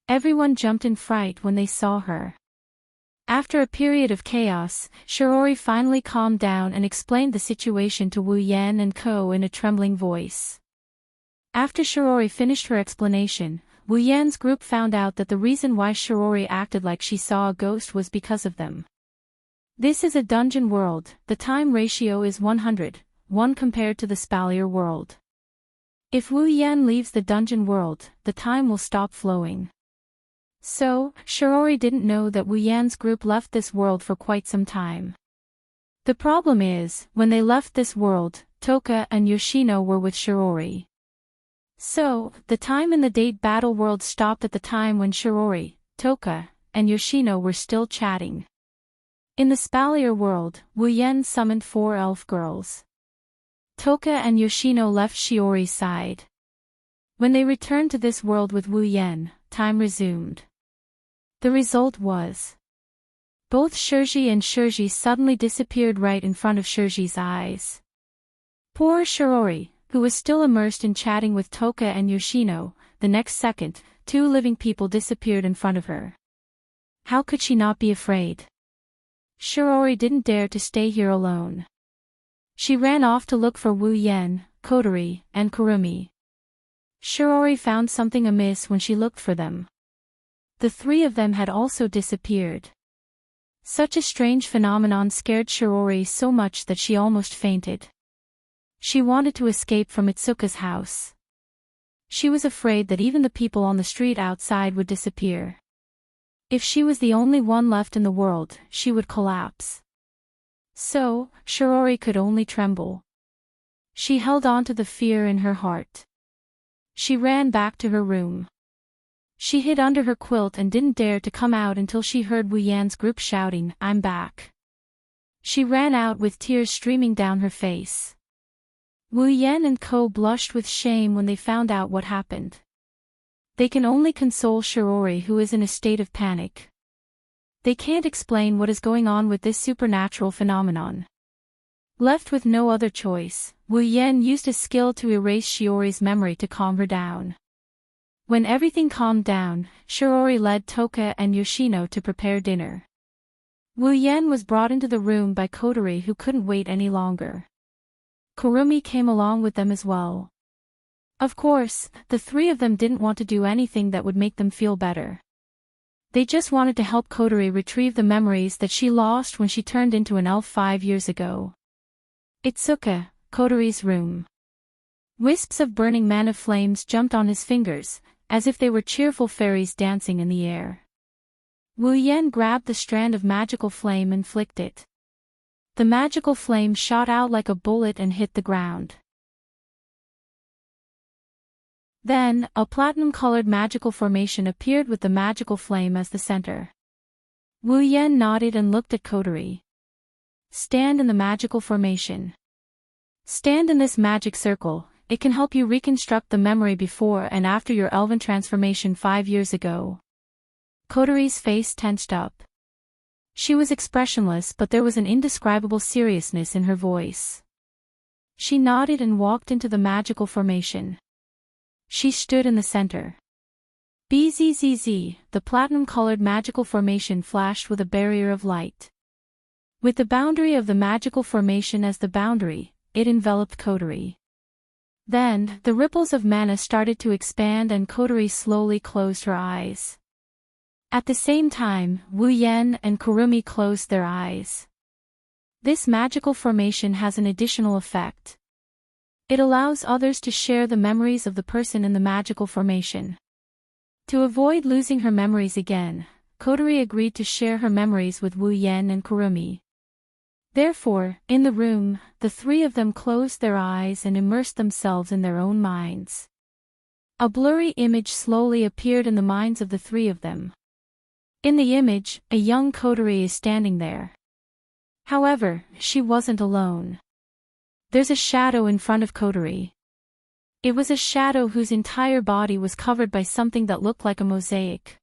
Everyone jumped in fright when they saw her. After a period of chaos, Shirori finally calmed down and explained the situation to Wu Yan and Ko in a trembling voice. After Shirori finished her explanation, Wu Yan's group found out that the reason why Shirori acted like she saw a ghost was because of them. This is a dungeon world. The time ratio is 100:1 compared to the Spalier world. If Wu Yan leaves the dungeon world, the time will stop flowing. So, Shirori didn't know that Wu Yan's group left this world for quite some time. The problem is, when they left this world, Toka and Yoshino were with Shirori. So, the time in the date battle world stopped at the time when Shirori, Toka, and Yoshino were still chatting. In the Spalier world, Wu Yan summoned 4 elf girls. Toka and Yoshino left Shiori's side. When they returned to this world with Wu Yan, time resumed. The result was, both Shirji and Shirji suddenly disappeared right in front of Shirji's eyes. Poor Shirori, who was still immersed in chatting with Toka and Yoshino, the next second, 2 living people disappeared in front of her. How could she not be afraid? Shirori didn't dare to stay here alone. She ran off to look for Wu Yan, Kotori, and Kurumi. Shirori found something amiss when she looked for them. The 3 of them had also disappeared. Such a strange phenomenon scared Shirori so much that she almost fainted. She wanted to escape from Itsuka's house. She was afraid that even the people on the street outside would disappear. If she was the only one left in the world, she would collapse. So, Shirori could only tremble. She held on to the fear in her heart. She ran back to her room. She hid under her quilt and didn't dare to come out until she heard Wu Yan's group shouting, "I'm back." She ran out with tears streaming down her face. Wu Yan and Ko blushed with shame when they found out what happened. They can only console Shirori, who is in a state of panic. They can't explain what is going on with this supernatural phenomenon. Left with no other choice, Wu Yan used his skill to erase Shiori's memory to calm her down. When everything calmed down, Shirori led Toka and Yoshino to prepare dinner. Wu Yan was brought into the room by Kotori, who couldn't wait any longer. Kurumi came along with them as well. Of course, the 3 of them didn't want to do anything that would make them feel better. They just wanted to help Kotori retrieve the memories that she lost when she turned into an elf 5 years ago. Itsuka, Kotori's room. Wisps of burning mana flames jumped on his fingers, as if they were cheerful fairies dancing in the air. Wu Yan grabbed the strand of magical flame and flicked it. The magical flame shot out like a bullet and hit the ground. Then, a platinum-colored magical formation appeared with the magical flame as the center. Wu Yan nodded and looked at Kotori. Stand in the magical formation. Stand in this magic circle. It can help you reconstruct the memory before and after your elven transformation 5 years ago. Kotori's face tensed up. She was expressionless, but there was an indescribable seriousness in her voice. She nodded and walked into the magical formation. She stood in the center. Bzzz, the platinum-colored magical formation flashed with a barrier of light. With the boundary of the magical formation as the boundary, it enveloped Kotori. Then, the ripples of mana started to expand and Kotori slowly closed her eyes. At the same time, Wu Yan and Kurumi closed their eyes. This magical formation has an additional effect. It allows others to share the memories of the person in the magical formation. To avoid losing her memories again, Kotori agreed to share her memories with Wu Yan and Kurumi. Therefore, in the room, the 3 of them closed their eyes and immersed themselves in their own minds. A blurry image slowly appeared in the minds of the 3 of them. In the image, a young Kotori is standing there. However, she wasn't alone. There's a shadow in front of Kotori. It was a shadow whose entire body was covered by something that looked like a mosaic.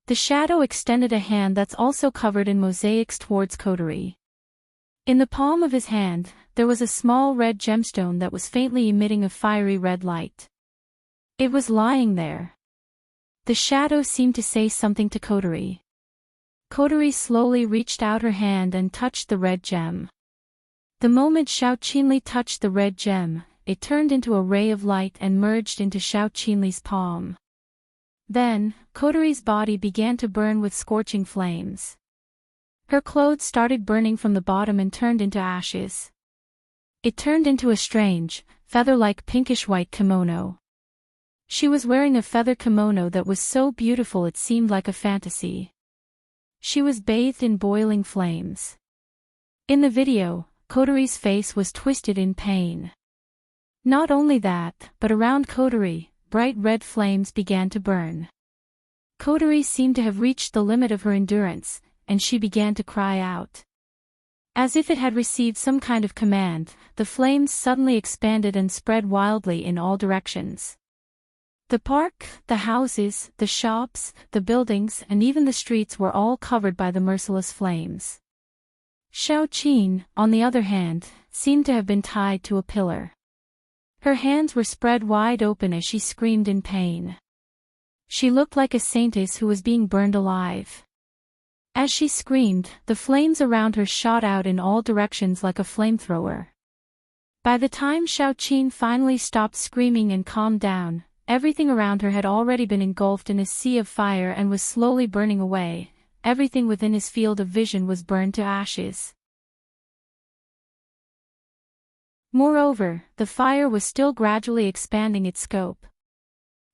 The shadow extended a hand that's also covered in mosaics towards Kotori. In the palm of his hand, there was a small red gemstone that was faintly emitting a fiery red light. It was lying there. The shadow seemed to say something to Kotori. Kotori slowly reached out her hand and touched the red gem. The moment Xiao Qinli touched the red gem, it turned into a ray of light and merged into Xiao Qinli's palm. Then, Kotori's body began to burn with scorching flames. Her clothes started burning from the bottom and turned into ashes. It turned into a strange, feather-like pinkish-white kimono. She was wearing a feather kimono that was so beautiful it seemed like a fantasy. She was bathed in boiling flames. In the video, Kotori's face was twisted in pain. Not only that, but around Kotori, bright red flames began to burn. Kotori seemed to have reached the limit of her endurance, and she began to cry out. As if it had received some kind of command, the flames suddenly expanded and spread wildly in all directions. The park, the houses, the shops, the buildings, and even the streets were all covered by the merciless flames. Xiao Qin, on the other hand, seemed to have been tied to a pillar. Her hands were spread wide open as she screamed in pain. She looked like a saintess who was being burned alive. As she screamed, the flames around her shot out in all directions like a flamethrower. By the time Xiao Qin finally stopped screaming and calmed down, everything around her had already been engulfed in a sea of fire and was slowly burning away. Everything within his field of vision was burned to ashes. Moreover, the fire was still gradually expanding its scope.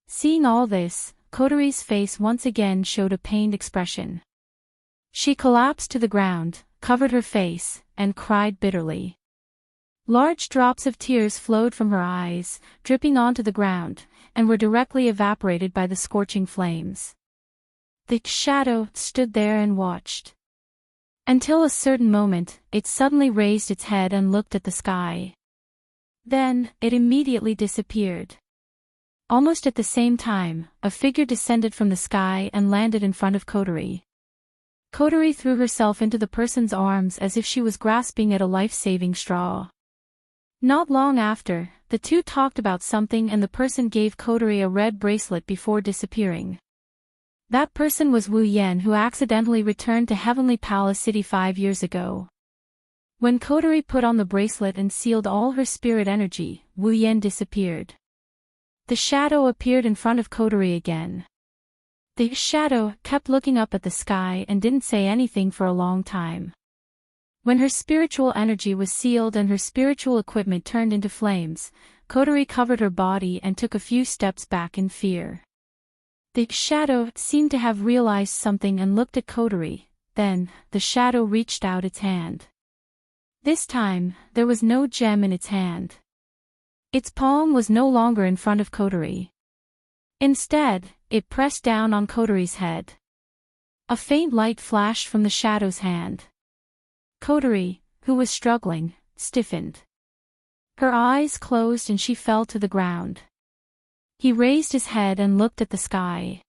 Seeing all this, Kotori's face once again showed a pained expression. She collapsed to the ground, covered her face, and cried bitterly. Large drops of tears flowed from her eyes, dripping onto the ground, and were directly evaporated by the scorching flames. The shadow stood there and watched. Until a certain moment, it suddenly raised its head and looked at the sky. Then, it immediately disappeared. Almost at the same time, a figure descended from the sky and landed in front of Kotori. Kotori threw herself into the person's arms as if she was grasping at a life-saving straw. Not long after, the two talked about something and the person gave Kotori a red bracelet before disappearing. That person was Wu Yan, who accidentally returned to Heavenly Palace City 5 years ago. When Kotori put on the bracelet and sealed all her spirit energy, Wu Yan disappeared. The shadow appeared in front of Kotori again. The shadow kept looking up at the sky and didn't say anything for a long time. When her spiritual energy was sealed and her spiritual equipment turned into flames, Kotori covered her body and took a few steps back in fear. The shadow seemed to have realized something and looked at Kotori. Then, the shadow reached out its hand. This time, there was no gem in its hand. Its palm was no longer in front of Kotori. Instead, it pressed down on Kotori's head. A faint light flashed from the shadow's hand. Kotori, who was struggling, stiffened. Her eyes closed and she fell to the ground. He raised his head and looked at the sky.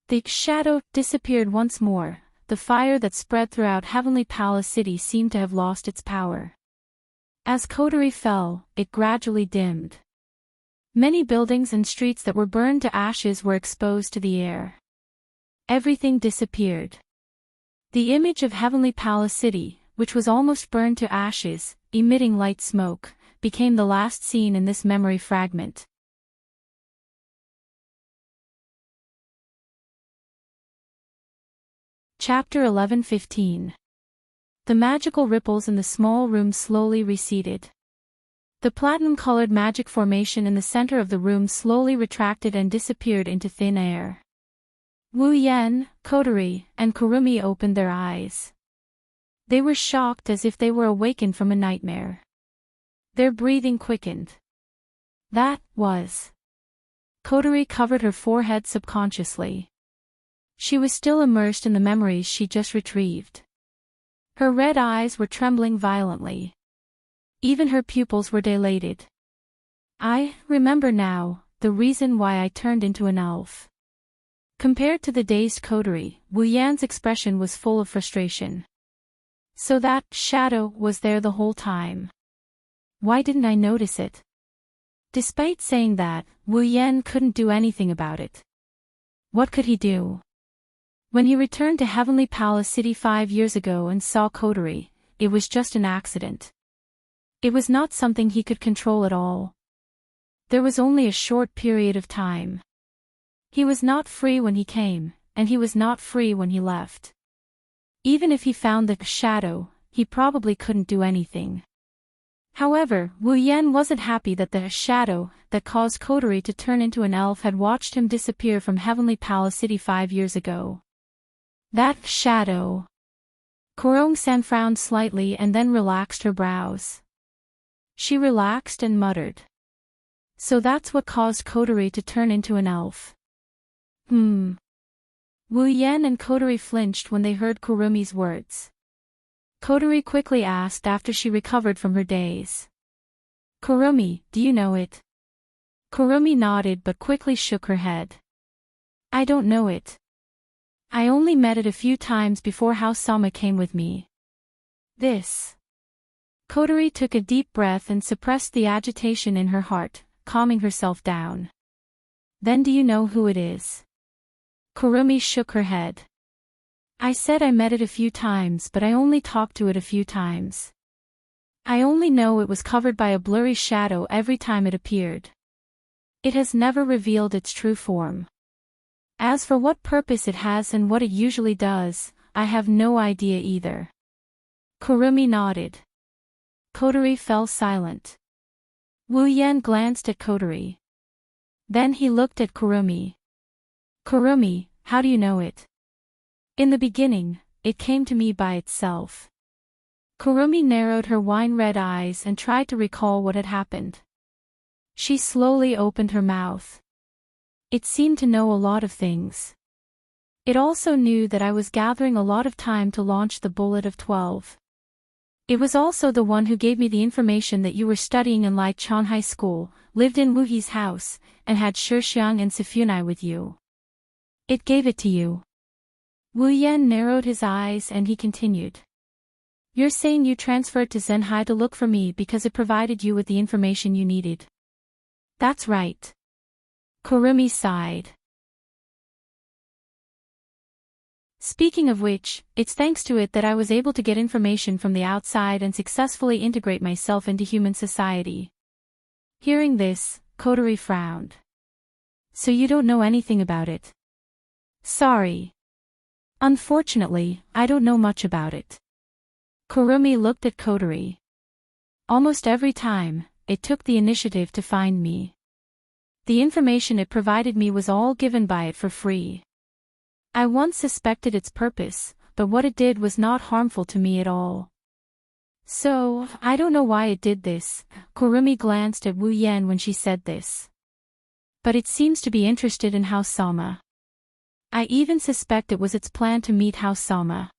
The shadow disappeared once more. The fire that spread throughout Heavenly Palace City seemed to have lost its power. As Kotori fell, it gradually dimmed. Many buildings and streets that were burned to ashes were exposed to the air. Everything disappeared. The image of Heavenly Palace City, which was almost burned to ashes, emitting light smoke, became the last scene in this memory fragment. Chapter 11:15. The magical ripples in the small room slowly receded. The platinum-colored magic formation in the center of the room slowly retracted and disappeared into thin air. Wu Yan, Kotori, and Kurumi opened their eyes. They were shocked as if they were awakened from a nightmare. Their breathing quickened. That was. Kotori covered her forehead subconsciously. She was still immersed in the memories she just retrieved. Her red eyes were trembling violently. Even her pupils were dilated. I remember now, the reason why I turned into an elf. Compared to the dazed Kotori, Wu Yan's expression was full of frustration. So that shadow was there the whole time. Why didn't I notice it? Despite saying that, Wu Yan couldn't do anything about it. What could he do? When he returned to Heavenly Palace City 5 years ago and saw Kotori, it was just an accident. It was not something he could control at all. There was only a short period of time. He was not free when he came, and he was not free when he left. Even if he found the shadow, he probably couldn't do anything. However, Wu Yan wasn't happy that the shadow that caused Kotori to turn into an elf had watched him disappear from Heavenly Palace City 5 years ago. That shadow. Korong-san frowned slightly and then relaxed her brows. She relaxed and muttered. So that's what caused Kotori to turn into an elf. Wu Yan and Kotori flinched when they heard Kurumi's words. Kotori quickly asked after she recovered from her daze. Kurumi, do you know it? Kurumi nodded but quickly shook her head. I don't know it. I only met it a few times before House Sama came with me. This. Kotori took a deep breath and suppressed the agitation in her heart, calming herself down. Then do you know who it is? Kurumi shook her head. I said I met it a few times but I only talked to it a few times. I only know it was covered by a blurry shadow every time it appeared. It has never revealed its true form. As for what purpose it has and what it usually does, I have no idea either. Kurumi nodded. Kotori fell silent. Wu Yan glanced at Kotori. Then he looked at Kurumi. Kurumi, how do you know it? In the beginning, it came to me by itself. Kurumi narrowed her wine-red eyes and tried to recall what had happened. She slowly opened her mouth. It seemed to know a lot of things. It also knew that I was gathering a lot of time to launch the Bullet of 12. It was also the one who gave me the information that you were studying in Lichon High School, lived in Wuhi's house, and had Shixiang and Sifunai with you. It gave it to you. Wu Yan narrowed his eyes and he continued. You're saying you transferred to Zenhai to look for me because it provided you with the information you needed. That's right. Kurumi sighed. Speaking of which, it's thanks to it that I was able to get information from the outside and successfully integrate myself into human society. Hearing this, Kotori frowned. So you don't know anything about it? Sorry. Unfortunately, I don't know much about it. Kurumi looked at Kotori. Almost every time, it took the initiative to find me. The information it provided me was all given by it for free. I once suspected its purpose, but what it did was not harmful to me at all. So, I don't know why it did this. Kurumi glanced at Wu Yan when she said this. But it seems to be interested in House Sama. I even suspect it was its plan to meet House Sama.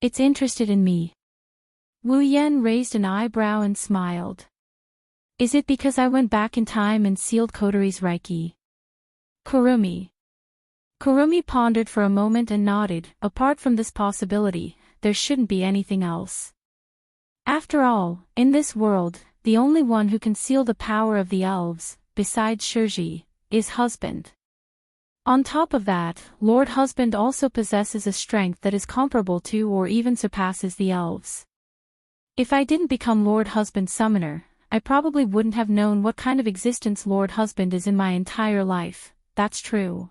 It's interested in me. Wu Yan raised an eyebrow and smiled. Is it because I went back in time and sealed Kotori's Reiki? Kurumi. Kurumi pondered for a moment and nodded. Apart from this possibility, there shouldn't be anything else. After all, in this world, the only one who can seal the power of the elves, besides Shirji, is Husband. On top of that, Lord Husband also possesses a strength that is comparable to or even surpasses the elves. If I didn't become Lord Husband Summoner, I probably wouldn't have known what kind of existence Lord Husband is in my entire life. That's true.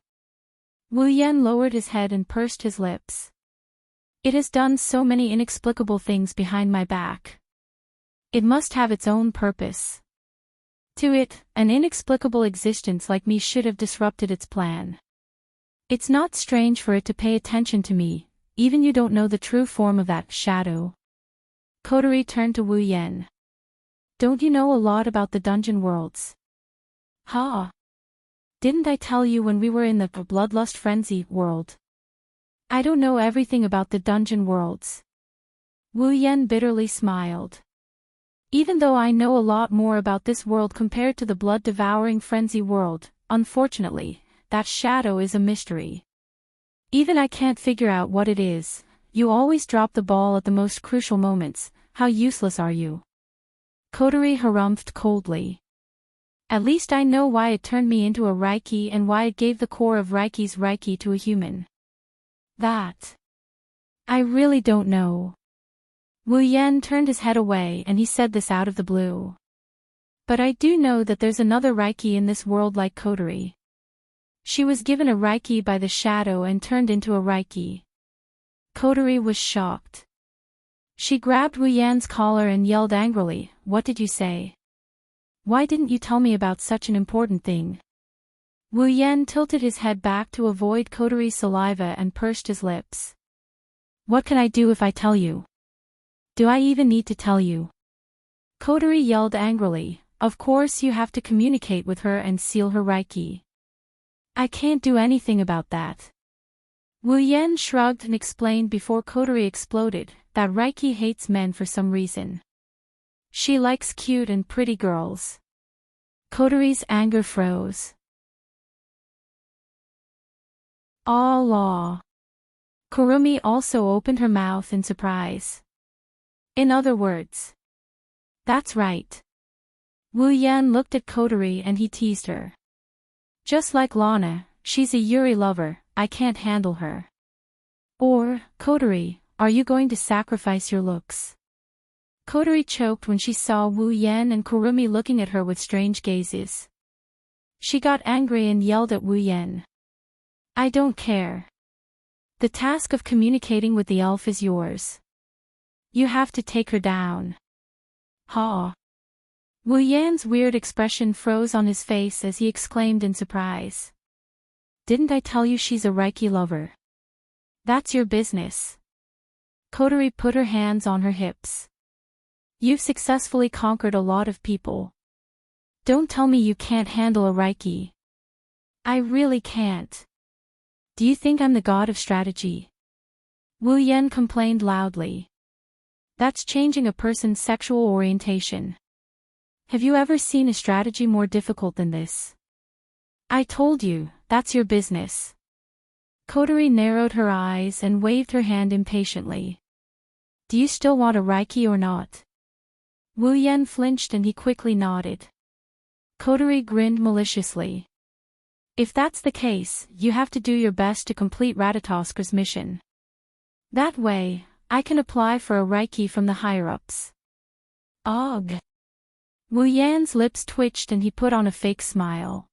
Wu Yan lowered his head and pursed his lips. It has done so many inexplicable things behind my back. It must have its own purpose. To it, an inexplicable existence like me should have disrupted its plan. It's not strange for it to pay attention to me, even you don't know the true form of that shadow. Kotori turned to Wu Yan. Don't you know a lot about the dungeon worlds? Ha! Didn't I tell you when we were in the Bloodlust Frenzy world? I don't know everything about the dungeon worlds. Wu Yan bitterly smiled. Even though I know a lot more about this world compared to the blood-devouring frenzy world, unfortunately, that shadow is a mystery. Even I can't figure out what it is, You always drop the ball at the most crucial moments. How useless are you? Kotori harumphed coldly. At least I know why it turned me into a Reiki and why it gave the core of Reiki's Reiki to a human. That. I really don't know. Wu Yan turned his head away and he said this out of the blue. But I do know that there's another Reiki in this world like Kotori. She was given a Reiki by the shadow and turned into a Reiki. Kotori was shocked. She grabbed Wu Yan's collar and yelled angrily, "What did you say? Why didn't you tell me about such an important thing?" Wu Yan tilted his head back to avoid Kotori's saliva and pursed his lips. "What can I do if I tell you? Do I even need to tell you?" Kotori yelled angrily, "Of course you have to communicate with her and seal her Reiki." "I can't do anything about that." Wu Yan shrugged and explained before Kotori exploded, that Reiki hates men for some reason. She likes cute and pretty girls. Kotori's anger froze. Ah law. Kurumi also opened her mouth in surprise. In other words. That's right. Wu Yan looked at Kotori and he teased her. Just like Lana, she's a Yuri lover, I can't handle her. Or, Kotori, are you going to sacrifice your looks? Kotori choked when she saw Wu Yan and Kurumi looking at her with strange gazes. She got angry and yelled at Wu Yan. I don't care. The task of communicating with the elf is yours. You have to take her down. Ha! Wu Yan's weird expression froze on his face as he exclaimed in surprise. Didn't I tell you she's a Reiki lover? That's your business. Kotori put her hands on her hips. You've successfully conquered a lot of people. Don't tell me you can't handle a Reiki. I really can't. Do you think I'm the god of strategy? Wu Yan complained loudly. That's changing a person's sexual orientation. Have you ever seen a strategy more difficult than this? I told you, that's your business. Kotori narrowed her eyes and waved her hand impatiently. Do you still want a Reiki or not? Wu Yan flinched and he quickly nodded. Kotori grinned maliciously. If that's the case, you have to do your best to complete Ratatosker's mission. That way, I can apply for a Reiki from the higher-ups. Ugh. Wu Yan's lips twitched and he put on a fake smile.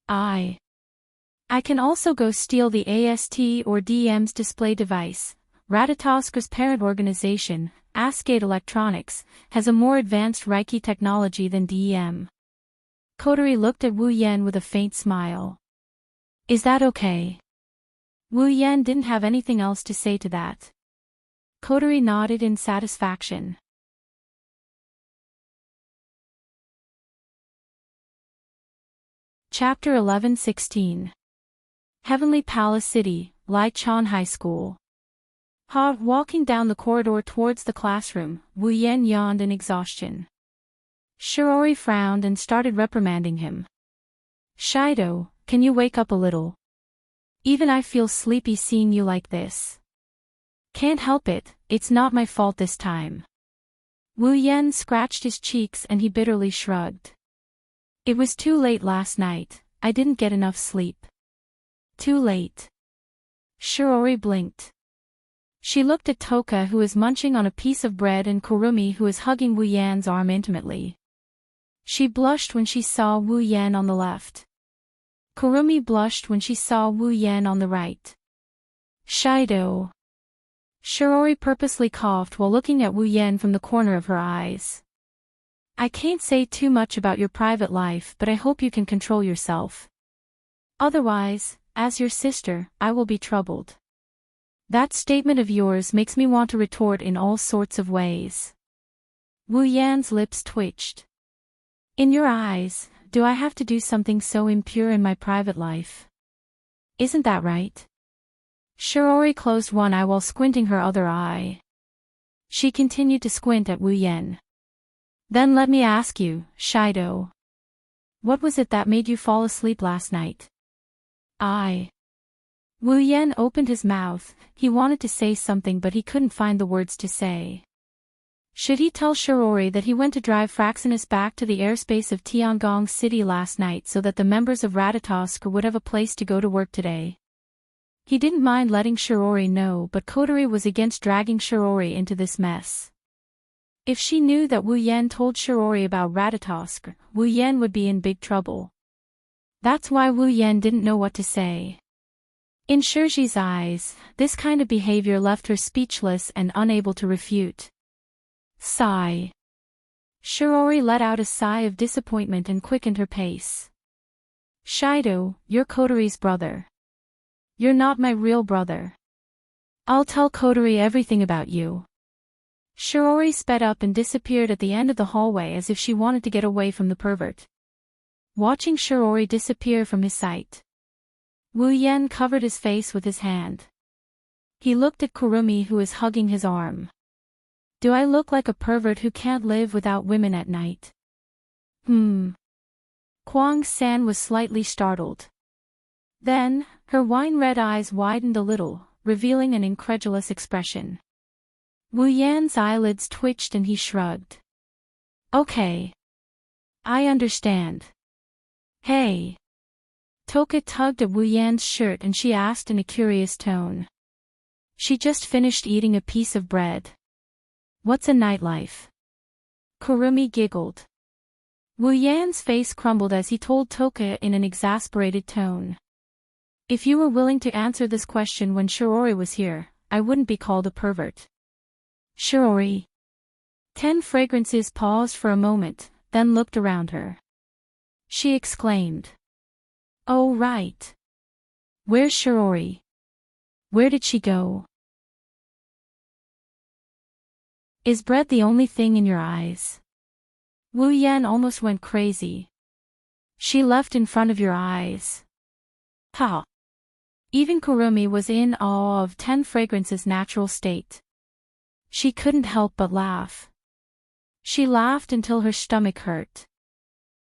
I can also go steal the AST or DM's display device. Ratatosker's parent organization, Escapades Electronics, has a more advanced Reiki technology than DEM. Kotori looked at Wu Yan with a faint smile. Is that okay? Wu Yan didn't have anything else to say to that. Kotori nodded in satisfaction. Chapter 11-16. Heavenly Palace City, Lichon High School. Walking down the corridor towards the classroom, Wu Yan yawned in exhaustion. Shirori frowned and started reprimanding him. Shido, can you wake up a little? Even I feel sleepy seeing you like this. Can't help it, it's not my fault this time. Wu Yan scratched his cheeks and he bitterly shrugged. It was too late last night, I didn't get enough sleep. Too late. Shirori blinked. She looked at Toka who was munching on a piece of bread and Kurumi who was hugging Wu Yan's arm intimately. She blushed when she saw Wu Yan on the left. Kurumi blushed when she saw Wu Yan on the right. Shido. Shirori purposely coughed while looking at Wu Yan from the corner of her eyes. I can't say too much about your private life, but I hope you can control yourself. Otherwise, as your sister, I will be troubled. That statement of yours makes me want to retort in all sorts of ways. Wu Yan's lips twitched. In your eyes, do I have to do something so impure in my private life? Isn't that right? Shirori closed one eye while squinting her other eye. She continued to squint at Wu Yan. Then let me ask you, Shido. What was it that made you fall asleep last night? Wu Yan opened his mouth. He wanted to say something but he couldn't find the words to say. Should he tell Shirori that he went to drive Fraxinus back to the airspace of Tiangong City last night so that the members of Ratatosk would have a place to go to work today? He didn't mind letting Shirori know, but Kotori was against dragging Shirori into this mess. If she knew that Wu Yan told Shirori about Ratatosk, Wu Yan would be in big trouble. That's why Wu Yan didn't know what to say. In Shirji's eyes, this kind of behavior left her speechless and unable to refute. Sigh. Shirori let out a sigh of disappointment and quickened her pace. Shido, you're Kotori's brother. You're not my real brother. I'll tell Kotori everything about you. Shirori sped up and disappeared at the end of the hallway as if she wanted to get away from the pervert. Watching Shirori disappear from his sight, Wu Yan covered his face with his hand. He looked at Kurumi, who was hugging his arm. Do I look like a pervert who can't live without women at night? Kwang-san was slightly startled. Then, her wine-red eyes widened a little, revealing an incredulous expression. Wu Yan's eyelids twitched and he shrugged. Okay. I understand. Hey. Toka tugged at Wu Yan's shirt and she asked in a curious tone. She just finished eating a piece of bread. What's a nightlife? Kurumi giggled. Wu Yan's face crumbled as he told Toka in an exasperated tone. If you were willing to answer this question when Shirori was here, I wouldn't be called a pervert. Shirori. 10 Fragrances paused for a moment, then looked around her. She exclaimed. Oh right. Where's Shirori? Where did she go? Is bread the only thing in your eyes? Wu Yan almost went crazy. She left in front of your eyes. Ha! Even Kurumi was in awe of 10 Fragrances' natural state. She couldn't help but laugh. She laughed until her stomach hurt.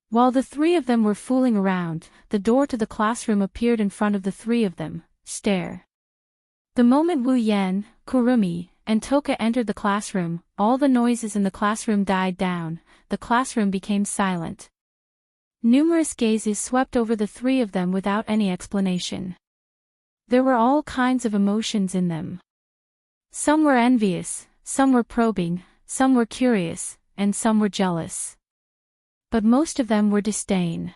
While the three of them were fooling around, the door to the classroom appeared in front of the three of them. Stare. The moment Wu Yan, Kurumi, and Toka entered the classroom, all the noises in the classroom died down. The classroom became silent. Numerous gazes swept over the three of them without any explanation. There were all kinds of emotions in them. Some were envious, some were probing, some were curious, and some were jealous. But most of them were disdain.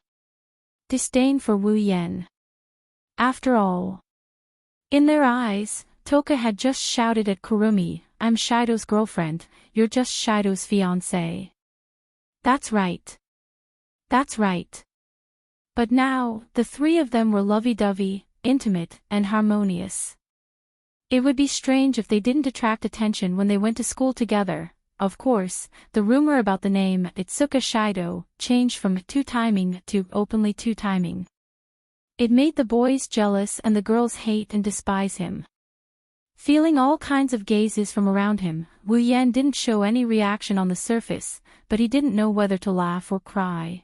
Disdain for Wu Yan. After all. In their eyes, Toka had just shouted at Kurumi, I'm Shido's girlfriend, you're just Shido's fiancé. That's right. That's right. But now, the three of them were lovey-dovey, intimate, and harmonious. It would be strange if they didn't attract attention when they went to school together. Of course, the rumor about the name Itsuka Shido changed from two-timing to openly two-timing. It made the boys jealous and the girls hate and despise him. Feeling all kinds of gazes from around him, Wu Yan didn't show any reaction on the surface, but he didn't know whether to laugh or cry.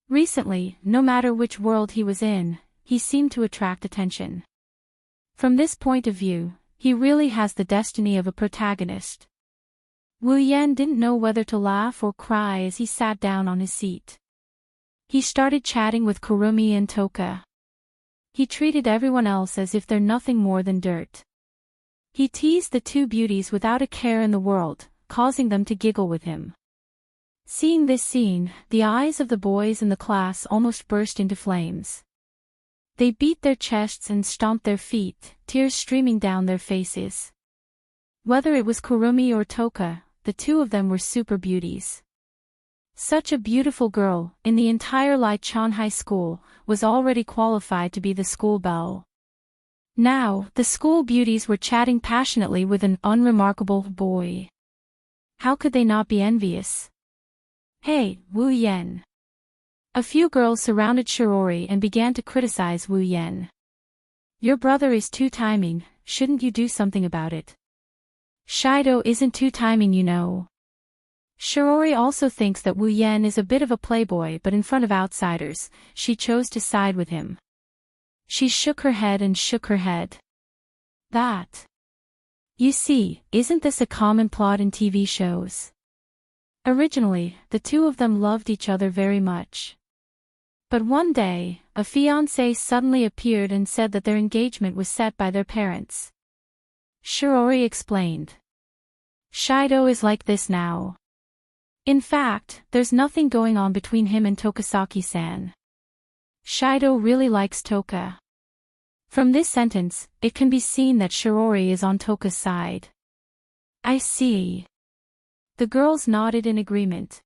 Recently, no matter which world he was in, he seemed to attract attention. From this point of view, he really has the destiny of a protagonist. Wu Yan didn't know whether to laugh or cry as he sat down on his seat. He started chatting with Kurumi and Toka. He treated everyone else as if they're nothing more than dirt. He teased the two beauties without a care in the world, causing them to giggle with him. Seeing this scene, the eyes of the boys in the class almost burst into flames. They beat their chests and stomped their feet, tears streaming down their faces. Whether it was Kurumi or Toka, the two of them were super beauties. Such a beautiful girl, in the entire Lichon High School, was already qualified to be the school belle. Now, the school beauties were chatting passionately with an unremarkable boy. How could they not be envious? Hey, Wu Yan. A few girls surrounded Shirori and began to criticize Wu Yan. Your brother is two-timing, shouldn't you do something about it? Shido isn't two-timing, you know. Shirori also thinks that Wu Yan is a bit of a playboy, but in front of outsiders, she chose to side with him. She shook her head and shook her head. That. You see, isn't this a common plot in TV shows? Originally, the two of them loved each other very much. But one day, a fiancé suddenly appeared and said that their engagement was set by their parents. Shiroori explained. Shido is like this now. In fact, there's nothing going on between him and Tokasaki-san. Shido really likes Toka. From this sentence, it can be seen that Shiroori is on Toka's side. I see. The girls nodded in agreement.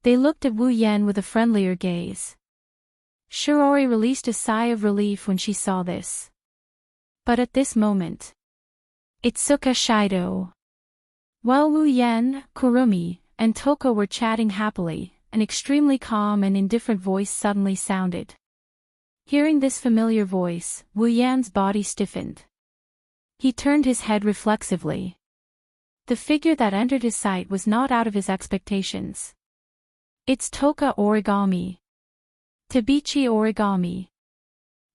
They looked at Wu Yen with a friendlier gaze. Shiroori released a sigh of relief when she saw this. But at this moment, Itsuka Shido. While Wu Yen, Kurumi, and Toka were chatting happily, an extremely calm and indifferent voice suddenly sounded. Hearing this familiar voice, Wu Yan's body stiffened. He turned his head reflexively. The figure that entered his sight was not out of his expectations. It's Toka Origami. Tabichi Origami.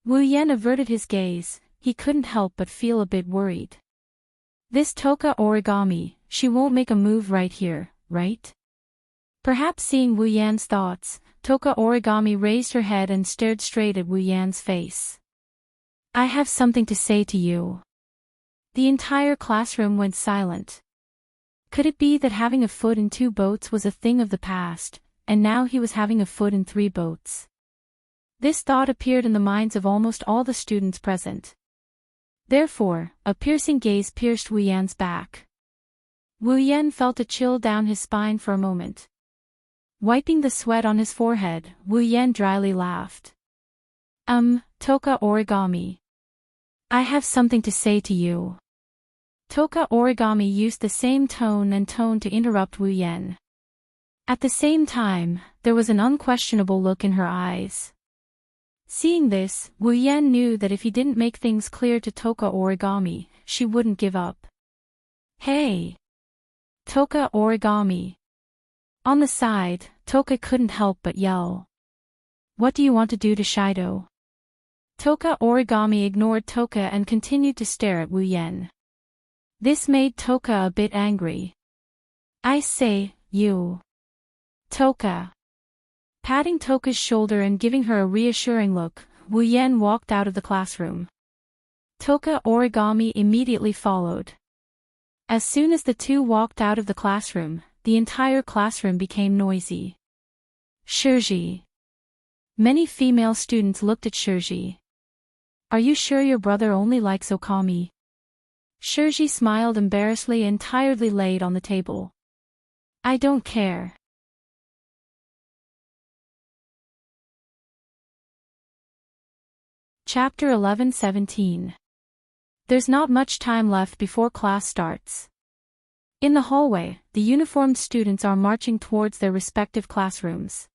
Wu Yen averted his gaze, he couldn't help but feel a bit worried. This Toka Origami, she won't make a move right here, right? Perhaps seeing Wu Yan's thoughts, Toka Origami raised her head and stared straight at Wu Yan's face. I have something to say to you. The entire classroom went silent. Could it be that having a foot in 2 boats was a thing of the past, and now he was having a foot in 3 boats? This thought appeared in the minds of almost all the students present. Therefore, a piercing gaze pierced Wu Yan's back. Wu Yan felt a chill down his spine for a moment. Wiping the sweat on his forehead, Wu Yan dryly laughed. Toka Origami. I have something to say to you. Toka Origami used the same tone to interrupt Wu Yan. At the same time, there was an unquestionable look in her eyes. Seeing this, Wu Yan knew that if he didn't make things clear to Toka Origami, she wouldn't give up. Hey! Toka Origami. On the side, Toka couldn't help but yell. What do you want to do to Shido? Toka Origami ignored Toka and continued to stare at Wu Yan. This made Toka a bit angry. I say, you. Toka. Patting Toka's shoulder and giving her a reassuring look, Wu Yan walked out of the classroom. Toka Origami immediately followed. As soon as the two walked out of the classroom, the entire classroom became noisy. Shirji. Many female students looked at Shirji. Are you sure your brother only likes Okami? Shirji smiled embarrassedly and tiredly laid on the table. I don't care. Chapter 11-17. There's not much time left before class starts. In the hallway, the uniformed students are marching towards their respective classrooms.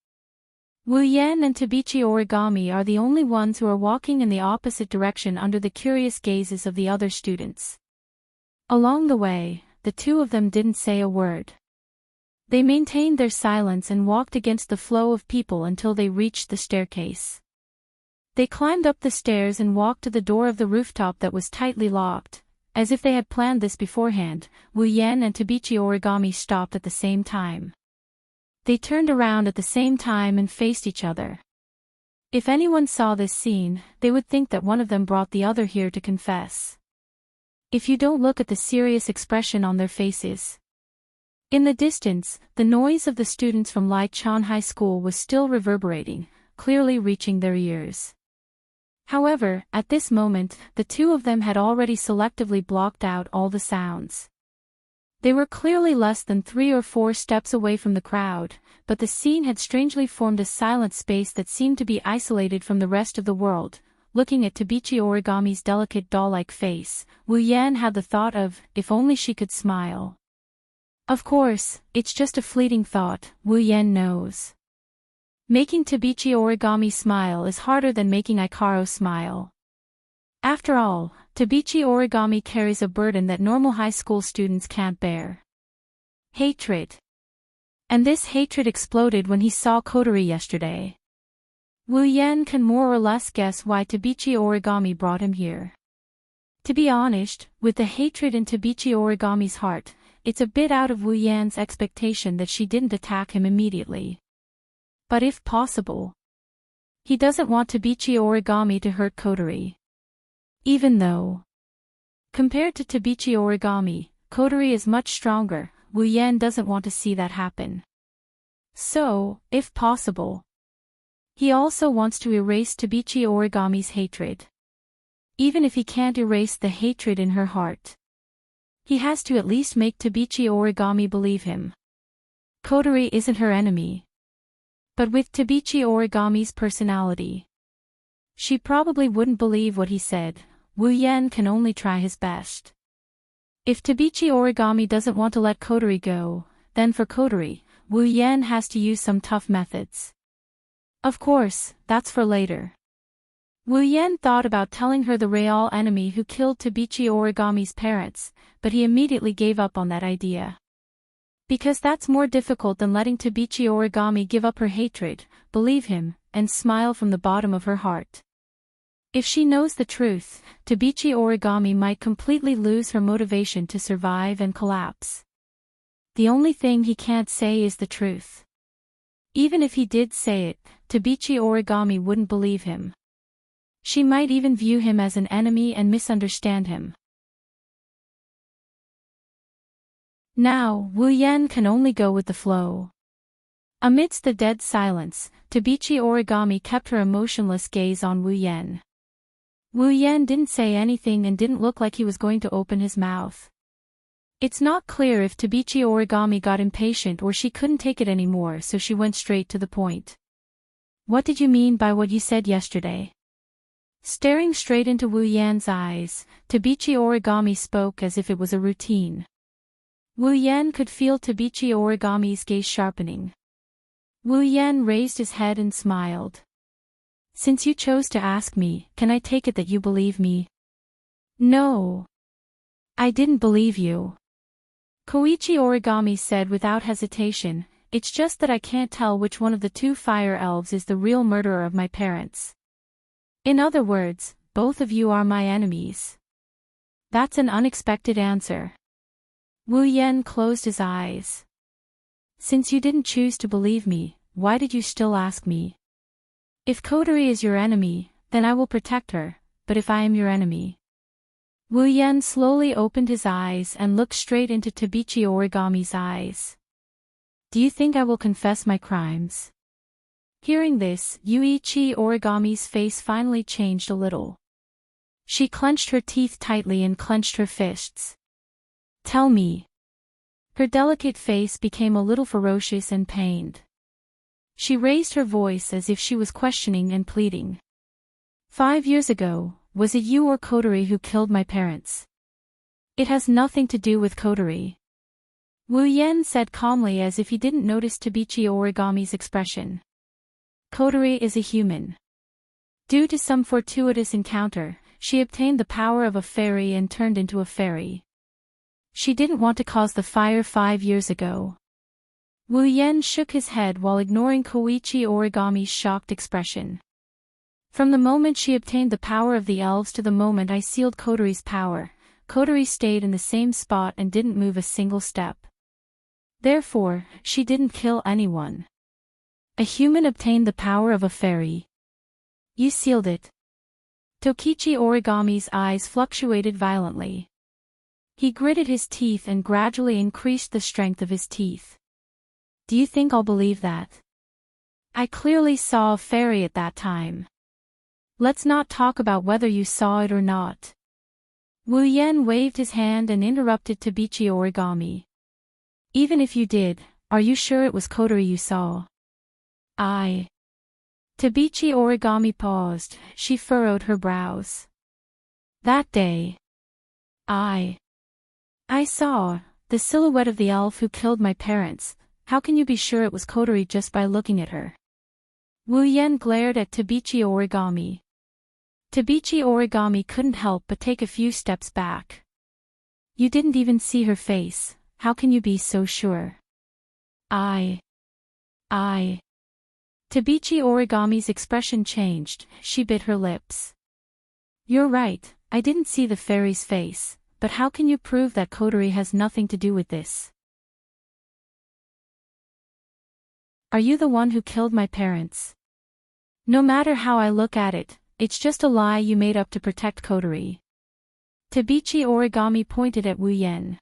Wu Yan and Tabichi Origami are the only ones who are walking in the opposite direction under the curious gazes of the other students. Along the way, the two of them didn't say a word. They maintained their silence and walked against the flow of people until they reached the staircase. They climbed up the stairs and walked to the door of the rooftop that was tightly locked. As if they had planned this beforehand, Wu Yan and Tabichi Origami stopped at the same time. They turned around at the same time and faced each other. If anyone saw this scene, they would think that one of them brought the other here to confess. If you don't look at the serious expression on their faces. In the distance, the noise of the students from Lai-chan High School was still reverberating, clearly reaching their ears. However, at this moment, the two of them had already selectively blocked out all the sounds. They were clearly less than 3 or 4 steps away from the crowd, but the scene had strangely formed a silent space that seemed to be isolated from the rest of the world. Looking at Tabichi Origami's delicate doll-like face, Wu Yan had the thought of, if only she could smile. Of course, it's just a fleeting thought, Wu Yan knows. Making Tabichi Origami smile is harder than making Ikaro smile. After all, Tabichi Origami carries a burden that normal high school students can't bear. Hatred. And this hatred exploded when he saw Kotori yesterday. Wu Yan can more or less guess why Tabichi Origami brought him here. To be honest, with the hatred in Tabichi Origami's heart, it's a bit out of Wu Yan's expectation that she didn't attack him immediately. But if possible, he doesn't want Tabichi Origami to hurt Kotori. Even though, compared to Tabichi Origami, Kotori is much stronger, Wu Yan doesn't want to see that happen. So, if possible, he also wants to erase Tabichi Origami's hatred. Even if he can't erase the hatred in her heart, he has to at least make Tabichi Origami believe him. Kotori isn't her enemy. But with Tabichi Origami's personality, she probably wouldn't believe what he said. Wu Yan can only try his best. If Tabichi Origami doesn't want to let Kotori go, then for Kotori, Wu Yan has to use some tough methods. Of course, that's for later. Wu Yan thought about telling her the real enemy who killed Tabichi Origami's parents, but he immediately gave up on that idea. Because that's more difficult than letting Tabichi Origami give up her hatred, believe him, and smile from the bottom of her heart. If she knows the truth, Tabichi Origami might completely lose her motivation to survive and collapse. The only thing he can't say is the truth. Even if he did say it, Tabichi Origami wouldn't believe him. She might even view him as an enemy and misunderstand him. Now, Wu Yan can only go with the flow. Amidst the dead silence, Tabichi Origami kept her emotionless gaze on Wu Yan. Wu Yan didn't say anything and didn't look like he was going to open his mouth. It's not clear if Tabichi Origami got impatient or she couldn't take it anymore, so she went straight to the point. What did you mean by what you said yesterday? Staring straight into Wu Yan's eyes, Tabichi Origami spoke as if it was a routine. Wu Yan could feel Tabichi Origami's gaze sharpening. Wu Yan raised his head and smiled. Since you chose to ask me, can I take it that you believe me? No. I didn't believe you. Koichi Origami said without hesitation, it's just that I can't tell which one of the two fire elves is the real murderer of my parents. In other words, both of you are my enemies. That's an unexpected answer. Wu Yan closed his eyes. Since you didn't choose to believe me, why did you still ask me? If Kotori is your enemy, then I will protect her, but if I am your enemy... Wu Yan slowly opened his eyes and looked straight into Tabichi Origami's eyes. Do you think I will confess my crimes? Hearing this, Yuichi Origami's face finally changed a little. She clenched her teeth tightly and clenched her fists. Tell me. Her delicate face became a little ferocious and pained. She raised her voice as if she was questioning and pleading. 5 years ago, was it you or Kotori who killed my parents? It has nothing to do with Kotori. Wu Yan said calmly as if he didn't notice Tabichi Origami's expression. Kotori is a human. Due to some fortuitous encounter, she obtained the power of a fairy and turned into a fairy. She didn't want to cause the fire 5 years ago. Wu Yan shook his head while ignoring Koichi Origami's shocked expression. From the moment she obtained the power of the elves to the moment I sealed Kotori's power, Kotori stayed in the same spot and didn't move a single step. Therefore, she didn't kill anyone. A human obtained the power of a fairy. You sealed it. Tokichi Origami's eyes fluctuated violently. He gritted his teeth and gradually increased the strength of his teeth. Do you think I'll believe that? I clearly saw a fairy at that time. Let's not talk about whether you saw it or not. Wu Yan waved his hand and interrupted Tabichi Origami. Even if you did, are you sure it was Kotori you saw? Tabichi Origami paused, she furrowed her brows. That day, I saw the silhouette of the elf who killed my parents. How can you be sure it was Kotori just by looking at her? Wu Yan glared at Tabichi Origami. Tabichi Origami couldn't help but take a few steps back. You didn't even see her face, how can you be so sure? Tabichi Origami's expression changed, she bit her lips. You're right, I didn't see the fairy's face, but how can you prove that Kotori has nothing to do with this? Are you the one who killed my parents? No matter how I look at it, it's just a lie you made up to protect Kotori. Tabichi Origami pointed at Wu Yen.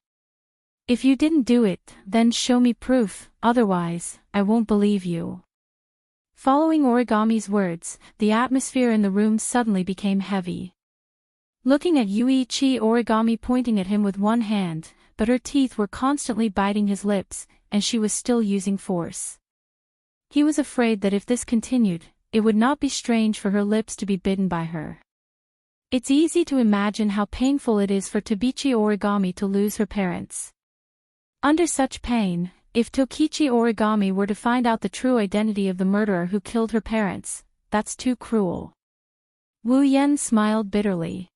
If you didn't do it, then show me proof, otherwise, I won't believe you. Following Origami's words, the atmosphere in the room suddenly became heavy. Looking at Yuichi Origami pointing at him with one hand, but her teeth were constantly biting his lips, and she was still using force. He was afraid that if this continued, it would not be strange for her lips to be bitten by her. It's easy to imagine how painful it is for Tabichi Origami to lose her parents. Under such pain, if Tokichi Origami were to find out the true identity of the murderer who killed her parents, that's too cruel. Wu Yen smiled bitterly.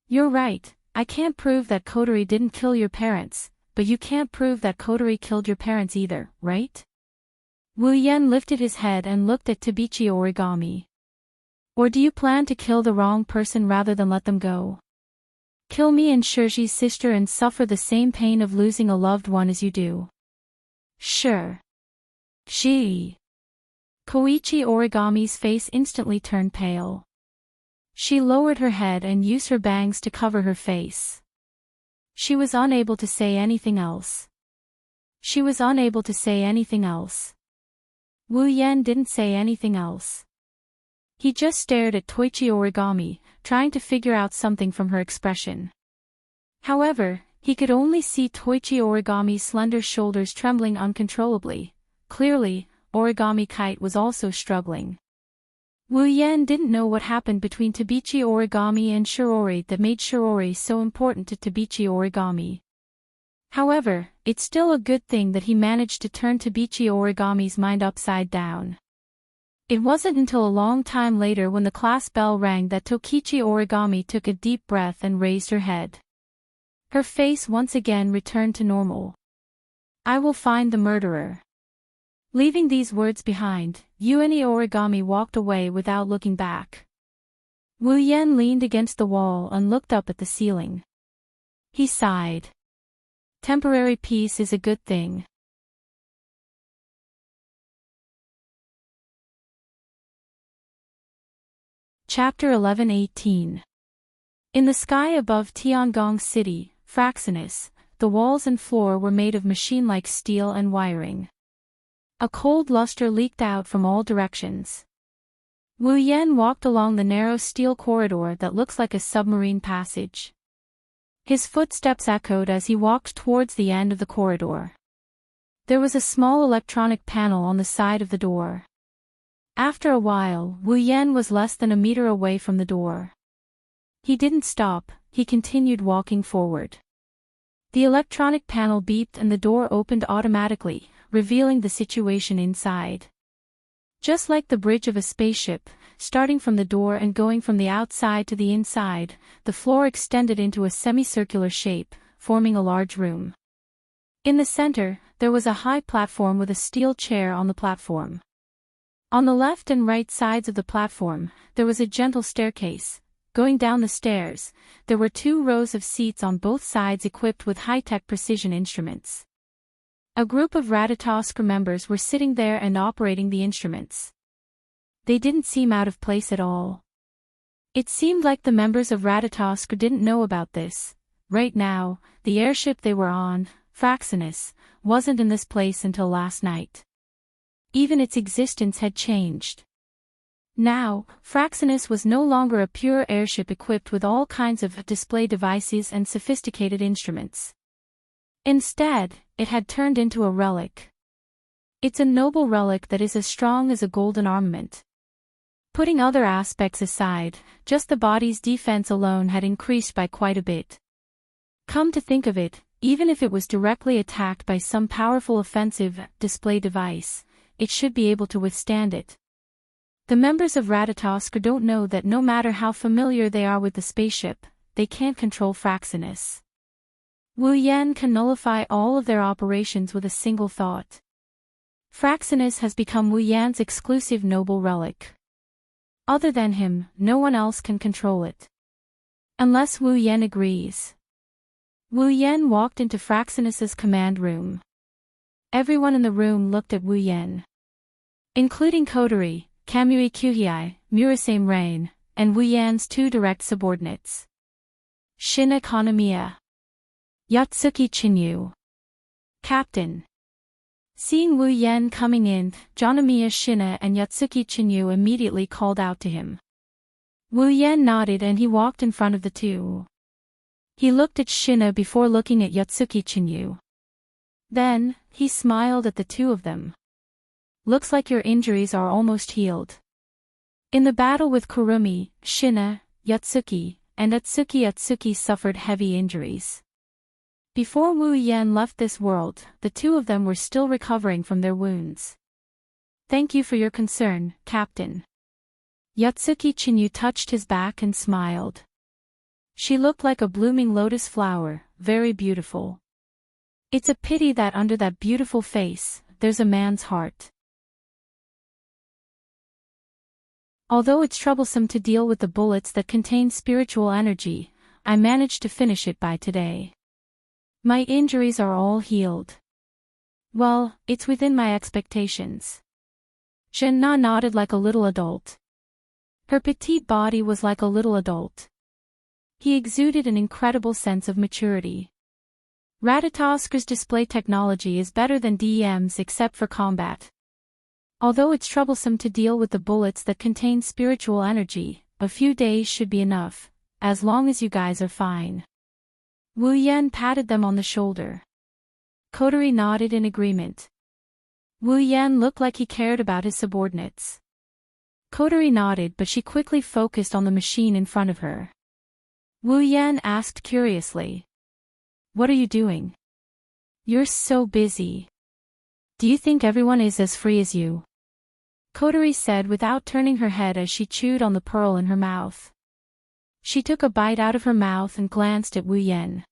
You're right, I can't prove that Kotori didn't kill your parents, but you can't prove that Kotori killed your parents either, right? Wu Yen lifted his head and looked at Tabichi Origami. Or do you plan to kill the wrong person rather than let them go? Kill me and Shirji's sister and suffer the same pain of losing a loved one as you do. Sure. Koichi Origami's face instantly turned pale. She lowered her head and used her bangs to cover her face. She was unable to say anything else. Wu Yen didn't say anything else. He just stared at Toichi Origami, trying to figure out something from her expression. However, he could only see Toichi Origami's slender shoulders trembling uncontrollably. Clearly, Origami Kite was also struggling. Wu Yen didn't know what happened between Tabichi Origami and Shirori that made Shirori so important to Tabichi Origami. However, it's still a good thing that he managed to turn Tabichi Origami's mind upside down. It wasn't until a long time later when the class bell rang that Tokichi Origami took a deep breath and raised her head. Her face once again returned to normal. I will find the murderer. Leaving these words behind, Yuani Origami walked away without looking back. Wu Yen leaned against the wall and looked up at the ceiling. He sighed. Temporary peace is a good thing. Chapter 11-18. In the sky above Tiangong City, Fraxinus, the walls and floor were made of machine-like steel and wiring. A cold luster leaked out from all directions. Wu Yen walked along the narrow steel corridor that looks like a submarine passage. His footsteps echoed as he walked towards the end of the corridor. There was a small electronic panel on the side of the door. After a while, Wu Yen was less than a meter away from the door. He didn't stop, he continued walking forward. The electronic panel beeped and the door opened automatically, revealing the situation inside. Just like the bridge of a spaceship, starting from the door and going from the outside to the inside, the floor extended into a semicircular shape, forming a large room. In the center, there was a high platform with a steel chair on the platform. On the left and right sides of the platform, there was a gentle staircase. Going down the stairs, there were 2 rows of seats on both sides equipped with high-tech precision instruments. A group of Ratatoskr members were sitting there and operating the instruments. They didn't seem out of place at all. It seemed like the members of Ratatoskr didn't know about this. Right now, the airship they were on, Fraxinus, wasn't in this place until last night. Even its existence had changed. Now, Fraxinus was no longer a pure airship equipped with all kinds of display devices and sophisticated instruments. Instead, it had turned into a relic. It's a noble relic that is as strong as a golden armament. Putting other aspects aside, just the body's defense alone had increased by quite a bit. Come to think of it, even if it was directly attacked by some powerful offensive display device, it should be able to withstand it. The members of Ratatoskr don't know that no matter how familiar they are with the spaceship, they can't control Fraxinus. Wu Yen can nullify all of their operations with a single thought. Fraxinus has become Wu Yan's exclusive noble relic. Other than him, no one else can control it. Unless Wu Yan agrees. Wu Yan walked into Fraxinus's command room. Everyone in the room looked at Wu Yan, including Kodori, Kamui Kuhei, Murasame Rain, and Wu Yan's two direct subordinates. Shin Economia. Yatsuki Chinyu. Captain. Seeing Wu Yan coming in, Janamiya Shina and Yatsuki Chinyu immediately called out to him. Wu Yan nodded and he walked in front of the two. He looked at Shina before looking at Yatsuki Chinyu. Then, he smiled at the two of them. Looks like your injuries are almost healed. In the battle with Kurumi, Shina, Yatsuki, and Atsuki suffered heavy injuries. Before Wu Yan left this world, the two of them were still recovering from their wounds. Thank you for your concern, Captain. Yatsuki Chinyu touched his back and smiled. She looked like a blooming lotus flower, very beautiful. It's a pity that under that beautiful face, there's a man's heart. Although it's troublesome to deal with the bullets that contain spiritual energy, I managed to finish it by today. My injuries are all healed. Well, it's within my expectations. Shen-na nodded like a little adult. Her petite body was like a little adult. He exuded an incredible sense of maturity. Ratatosk's display technology is better than DEM's except for combat. Although it's troublesome to deal with the bullets that contain spiritual energy, a few days should be enough, as long as you guys are fine. Wu Yan patted them on the shoulder. Kodori nodded in agreement. Wu Yan looked like he cared about his subordinates. Kodori nodded, but she quickly focused on the machine in front of her. Wu Yan asked curiously. What are you doing? You're so busy. Do you think everyone is as free as you? Kodori said without turning her head as she chewed on the pearl in her mouth. She took a bite out of her mouth and glanced at Wu Yan.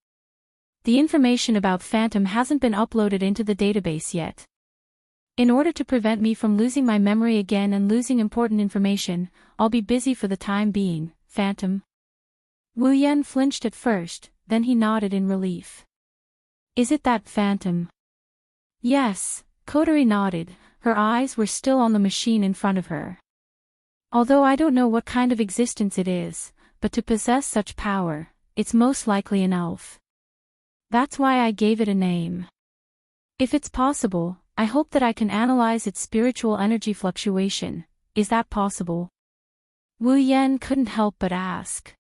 The information about Phantom hasn't been uploaded into the database yet. In order to prevent me from losing my memory again and losing important information, I'll be busy for the time being, Phantom. Wu Yan flinched at first, then he nodded in relief. Is it that Phantom? Yes, Kodori nodded, her eyes were still on the machine in front of her. Although I don't know what kind of existence it is, but to possess such power, it's most likely an elf. That's why I gave it a name. If it's possible, I hope that I can analyze its spiritual energy fluctuation. Is that possible? Wu Yan couldn't help but ask.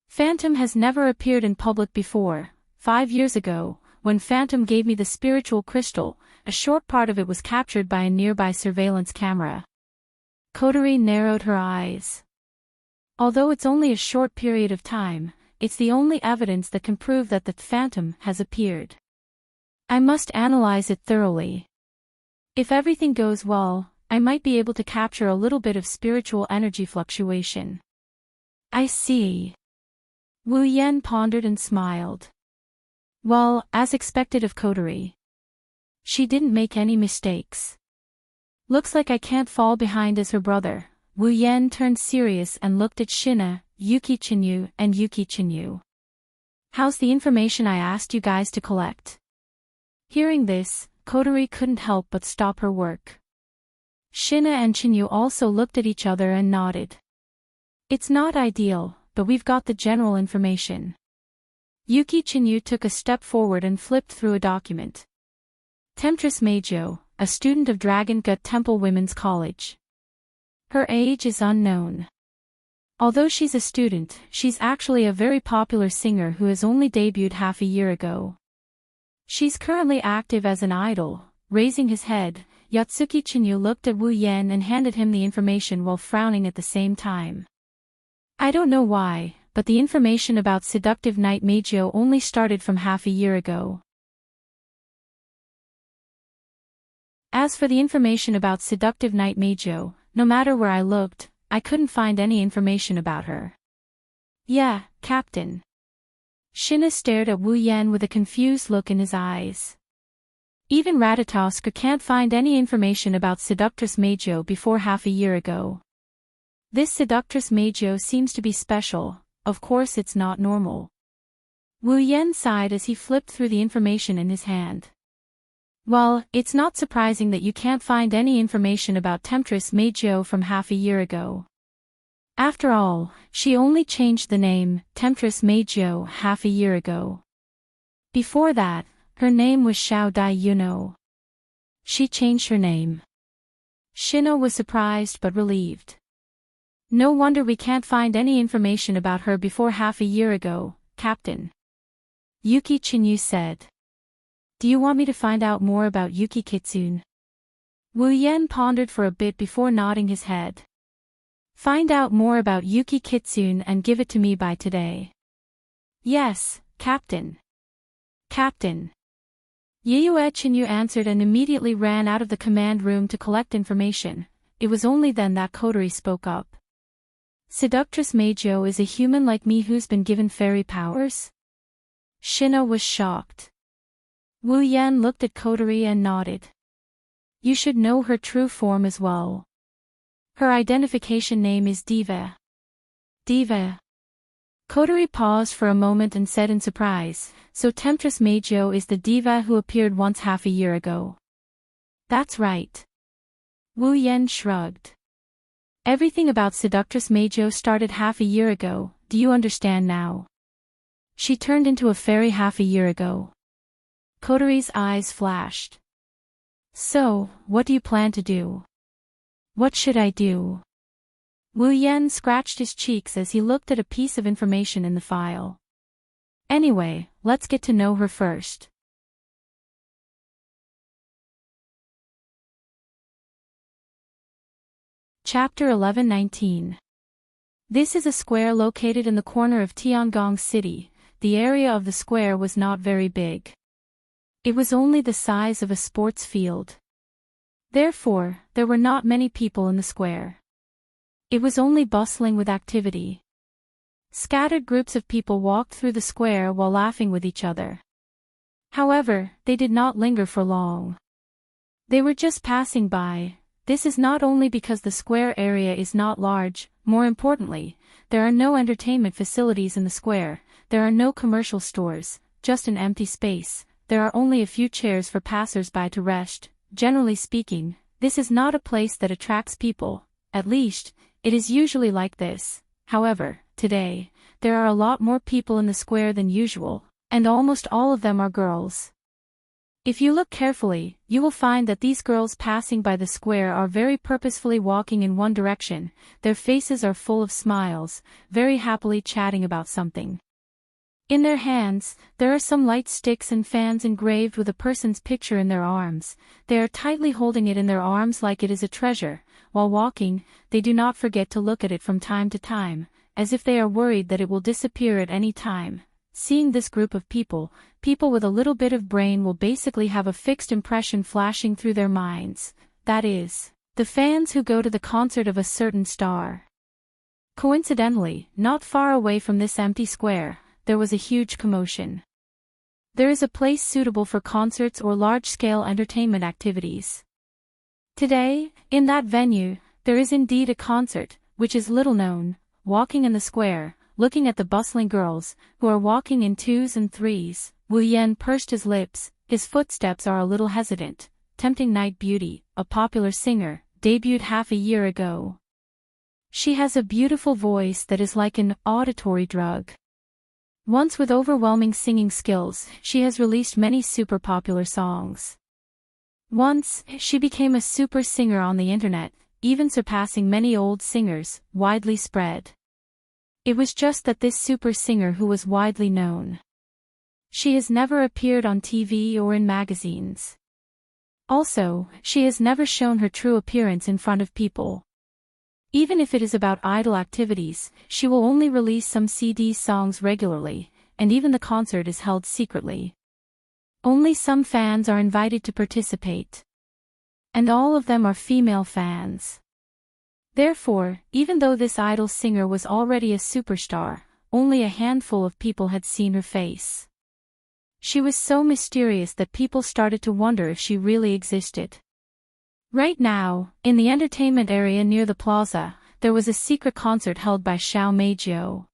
Phantom has never appeared in public before. 5 years ago, when Phantom gave me the spiritual crystal, a short part of it was captured by a nearby surveillance camera. Kodori narrowed her eyes. Although it's only a short period of time, it's the only evidence that can prove that the Phantom has appeared. I must analyze it thoroughly. If everything goes well, I might be able to capture a little bit of spiritual energy fluctuation. I see. Wu Yan pondered and smiled. Well, as expected of Kodori. She didn't make any mistakes. Looks like I can't fall behind as her brother. Wu Yan turned serious and looked at Shina, Yuki Chinyu, and Yuki Chinyu. How's the information I asked you guys to collect? Hearing this, Kodori couldn't help but stop her work. Shina and Chinyu also looked at each other and nodded. It's not ideal, but we've got the general information. Yuki Chinyu took a step forward and flipped through a document. Temptress Meijo, a student of Dragon Gut Temple Women's College. Her age is unknown. Although she's a student, she's actually a very popular singer who has only debuted half a year ago. She's currently active as an idol. Raising his head, Yatsuki Chinyu looked at Wu Yan and handed him the information while frowning at the same time. I don't know why, but the information about seductive Knight Meijo only started from half a year ago. As for the information about seductive Knight Meijo, no matter where I looked, I couldn't find any information about her. Yeah, Captain. Shina stared at Wu Yan with a confused look in his eyes. Even Ratatoskr can't find any information about Seductress Majo before half a year ago. This Seductress Majo seems to be special, of course it's not normal. Wu Yen sighed as he flipped through the information in his hand. Well, it's not surprising that you can't find any information about Temptress Majo from half a year ago. After all, she only changed the name, Temptress Majo, half a year ago. Before that, her name was Xiao Dai Yuno. She changed her name. Shino was surprised but relieved. No wonder we can't find any information about her before half a year ago, Captain. Yuki Chinyu said. Do you want me to find out more about Yuki Kitsune? Wu Yen pondered for a bit before nodding his head. Find out more about Yuki Kitsune and give it to me by today. Yes, Captain. Captain. Yue Chinyu answered and immediately ran out of the command room to collect information. It was only then that Kotori spoke up. Seductress Majo is a human like me who's been given fairy powers? Shino was shocked. Wu Yen looked at Kotori and nodded. You should know her true form as well. Her identification name is Diva. Diva. Kotori paused for a moment and said in surprise, so Temptress Majo is the diva who appeared once half a year ago. That's right. Wu Yen shrugged. Everything about Seductress Majo started half a year ago, do you understand now? She turned into a fairy half a year ago. Kotori's eyes flashed. So, what do you plan to do? What should I do? Wu Yen scratched his cheeks as he looked at a piece of information in the file. Anyway, let's get to know her first. Chapter 11-19. This is a square located in the corner of Tiangong City. The area of the square was not very big. It was only the size of a sports field. Therefore, there were not many people in the square. It was only bustling with activity. Scattered groups of people walked through the square while laughing with each other. However, they did not linger for long. They were just passing by. This is not only because the square area is not large, more importantly, there are no entertainment facilities in the square, there are no commercial stores, just an empty space, there are only a few chairs for passers-by to rest. Generally speaking, this is not a place that attracts people, at least, it is usually like this. However, today, there are a lot more people in the square than usual, and almost all of them are girls. If you look carefully, you will find that these girls passing by the square are very purposefully walking in one direction, their faces are full of smiles, very happily chatting about something. In their hands, there are some light sticks and fans engraved with a person's picture in their arms. They are tightly holding it in their arms like it is a treasure. While walking, they do not forget to look at it from time to time, as if they are worried that it will disappear at any time. Seeing this group of people, people with a little bit of brain will basically have a fixed impression flashing through their minds. That is, the fans who go to the concert of a certain star. Coincidentally, not far away from this empty square, there was a huge commotion. There is a place suitable for concerts or large-scale entertainment activities. Today, in that venue, there is indeed a concert, which is little known. Walking in the square, looking at the bustling girls, who are walking in twos and threes, Wu Yen pursed his lips, his footsteps are a little hesitant. Tempting Night Beauty, a popular singer, debuted half a year ago. She has a beautiful voice that is like an auditory drug. Once with overwhelming singing skills, she has released many super popular songs. Once, she became a super singer on the internet, even surpassing many old singers, widely spread. It was just that this super singer who was widely known. She has never appeared on TV or in magazines. Also, she has never shown her true appearance in front of people. Even if it is about idol activities, she will only release some CD songs regularly, and even the concert is held secretly. Only some fans are invited to participate. And all of them are female fans. Therefore, even though this idol singer was already a superstar, only a handful of people had seen her face. She was so mysterious that people started to wonder if she really existed. Right now, in the entertainment area near the plaza, there was a secret concert held by Xiao Meizhou.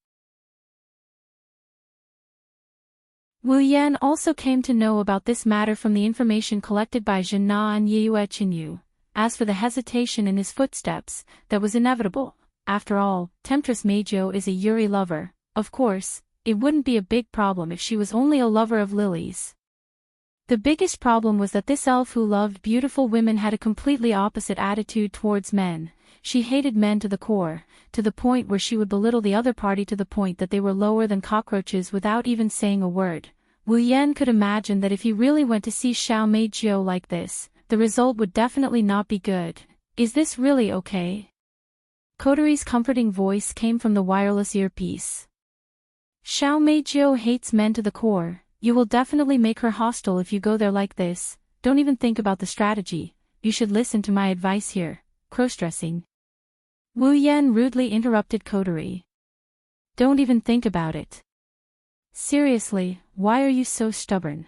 Wu Yan also came to know about this matter from the information collected by Zhen Na and Yue Qinyu. As for the hesitation in his footsteps, that was inevitable. After all, Temptress Meizhou is a Yuri lover. Of course, it wouldn't be a big problem if she was only a lover of lilies. The biggest problem was that this elf who loved beautiful women had a completely opposite attitude towards men. She hated men to the core, to the point where she would belittle the other party to the point that they were lower than cockroaches without even saying a word. Wu Yan could imagine that if he really went to see Xiao Meizhou like this, the result would definitely not be good. Is this really okay? Koteri's comforting voice came from the wireless earpiece. Xiao Meizhou hates men to the core. You will definitely make her hostile if you go there like this. Don't even think about the strategy. You should listen to my advice here. Cross-dressing. Wu Yan rudely interrupted Koteri. Don't even think about it. Seriously, why are you so stubborn?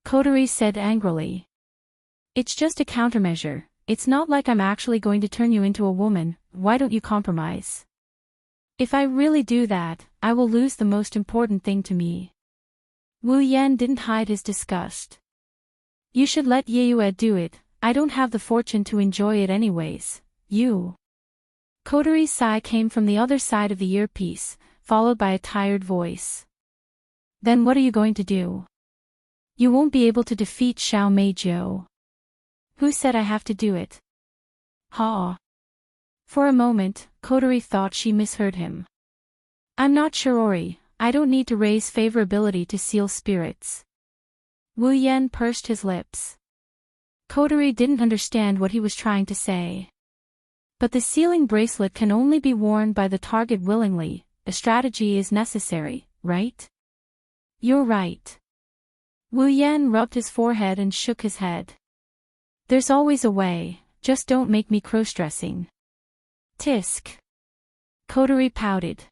Koteri said angrily. It's just a countermeasure. It's not like I'm actually going to turn you into a woman. Why don't you compromise? If I really do that, I will lose the most important thing to me. Wu Yan didn't hide his disgust. You should let Yue do it. I don't have the fortune to enjoy it anyways. You. Koteri's sigh came from the other side of the earpiece, followed by a tired voice. Then what are you going to do? You won't be able to defeat Xiao Meizhou. Who said I have to do it? Ha. For a moment, Koteri thought she misheard him. I'm not sure, Ori. I don't need to raise favorability to seal spirits. Wu Yan pursed his lips. Koteri didn't understand what he was trying to say. But the sealing bracelet can only be worn by the target willingly. A strategy is necessary, right? You're right. Wu Yan rubbed his forehead and shook his head. There's always a way, just don't make me cross-dressing. Tisk. Koteri pouted.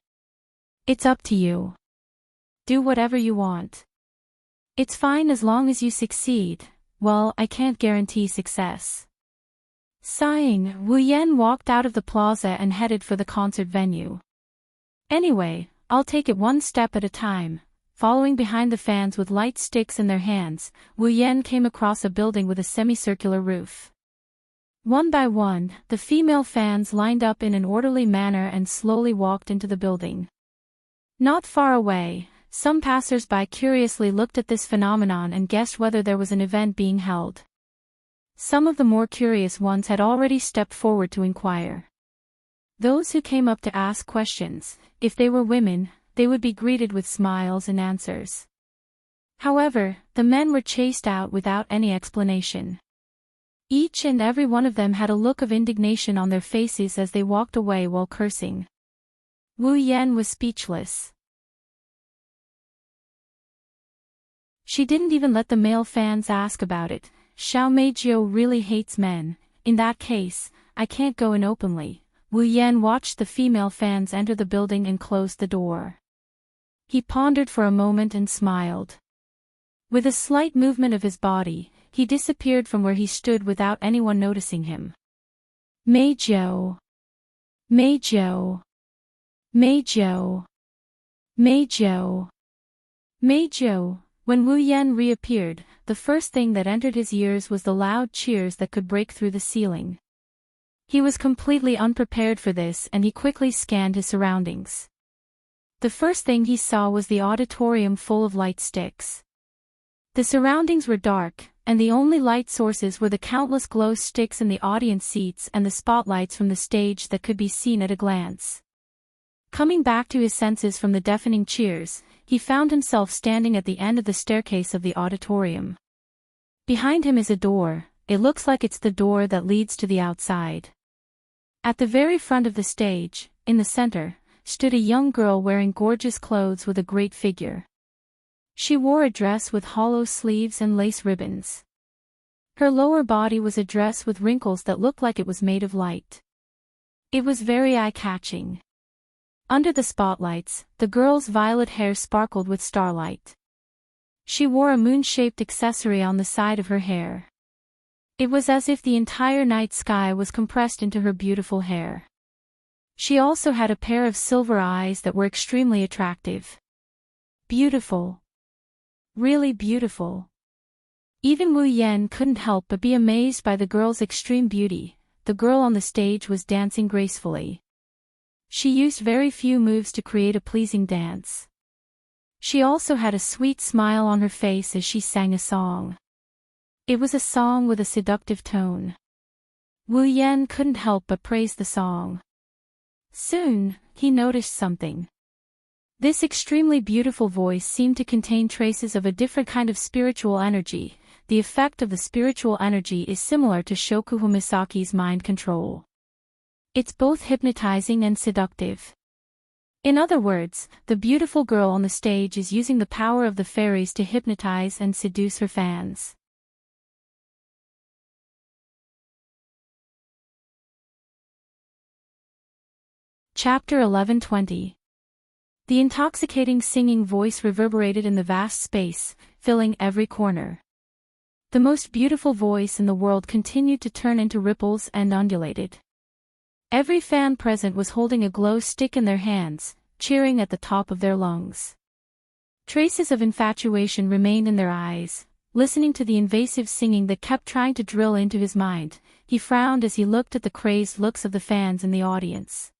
It's up to you. Do whatever you want. It's fine as long as you succeed. Well, I can't guarantee success. Sighing, Wu Yan walked out of the plaza and headed for the concert venue. Anyway, I'll take it one step at a time. Following behind the fans with light sticks in their hands, Wu Yan came across a building with a semicircular roof. One by one, the female fans lined up in an orderly manner and slowly walked into the building. Not far away, some passers-by curiously looked at this phenomenon and guessed whether there was an event being held. Some of the more curious ones had already stepped forward to inquire. Those who came up to ask questions, if they were women, they would be greeted with smiles and answers. However, the men were chased out without any explanation. Each and every one of them had a look of indignation on their faces as they walked away while cursing. Wu Yan was speechless. She didn't even let the male fans ask about it. Xiao Meizhou really hates men. In that case, I can't go in openly. Wu Yan watched the female fans enter the building and close the door. He pondered for a moment and smiled. With a slight movement of his body, he disappeared from where he stood without anyone noticing him. Meizhou. Meizhou. Meizhou. Meizhou. Meizhou. When Wu Yan reappeared, the first thing that entered his ears was the loud cheers that could break through the ceiling. He was completely unprepared for this and he quickly scanned his surroundings. The first thing he saw was the auditorium full of light sticks. The surroundings were dark, and the only light sources were the countless glow sticks in the audience seats and the spotlights from the stage that could be seen at a glance. Coming back to his senses from the deafening cheers, he found himself standing at the end of the staircase of the auditorium. Behind him is a door. It looks like it's the door that leads to the outside. At the very front of the stage, in the center, stood a young girl wearing gorgeous clothes with a great figure. She wore a dress with hollow sleeves and lace ribbons. Her lower body was a dress with wrinkles that looked like it was made of light. It was very eye-catching. Under the spotlights, the girl's violet hair sparkled with starlight. She wore a moon-shaped accessory on the side of her hair. It was as if the entire night sky was compressed into her beautiful hair. She also had a pair of silver eyes that were extremely attractive. Beautiful. Really beautiful. Even Wu Yan couldn't help but be amazed by the girl's extreme beauty. The girl on the stage was dancing gracefully. She used very few moves to create a pleasing dance. She also had a sweet smile on her face as she sang a song. It was a song with a seductive tone. Wu Yan couldn't help but praise the song. Soon, he noticed something. This extremely beautiful voice seemed to contain traces of a different kind of spiritual energy. The effect of the spiritual energy is similar to Shokuho Misaki's mind control. It's both hypnotizing and seductive. In other words, the beautiful girl on the stage is using the power of the fairies to hypnotize and seduce her fans. Chapter 11:20. The intoxicating singing voice reverberated in the vast space, filling every corner. The most beautiful voice in the world continued to turn into ripples and undulated. Every fan present was holding a glow stick in their hands, cheering at the top of their lungs. Traces of infatuation remained in their eyes. Listening to the invasive singing that kept trying to drill into his mind, he frowned as he looked at the crazed looks of the fans in the audience.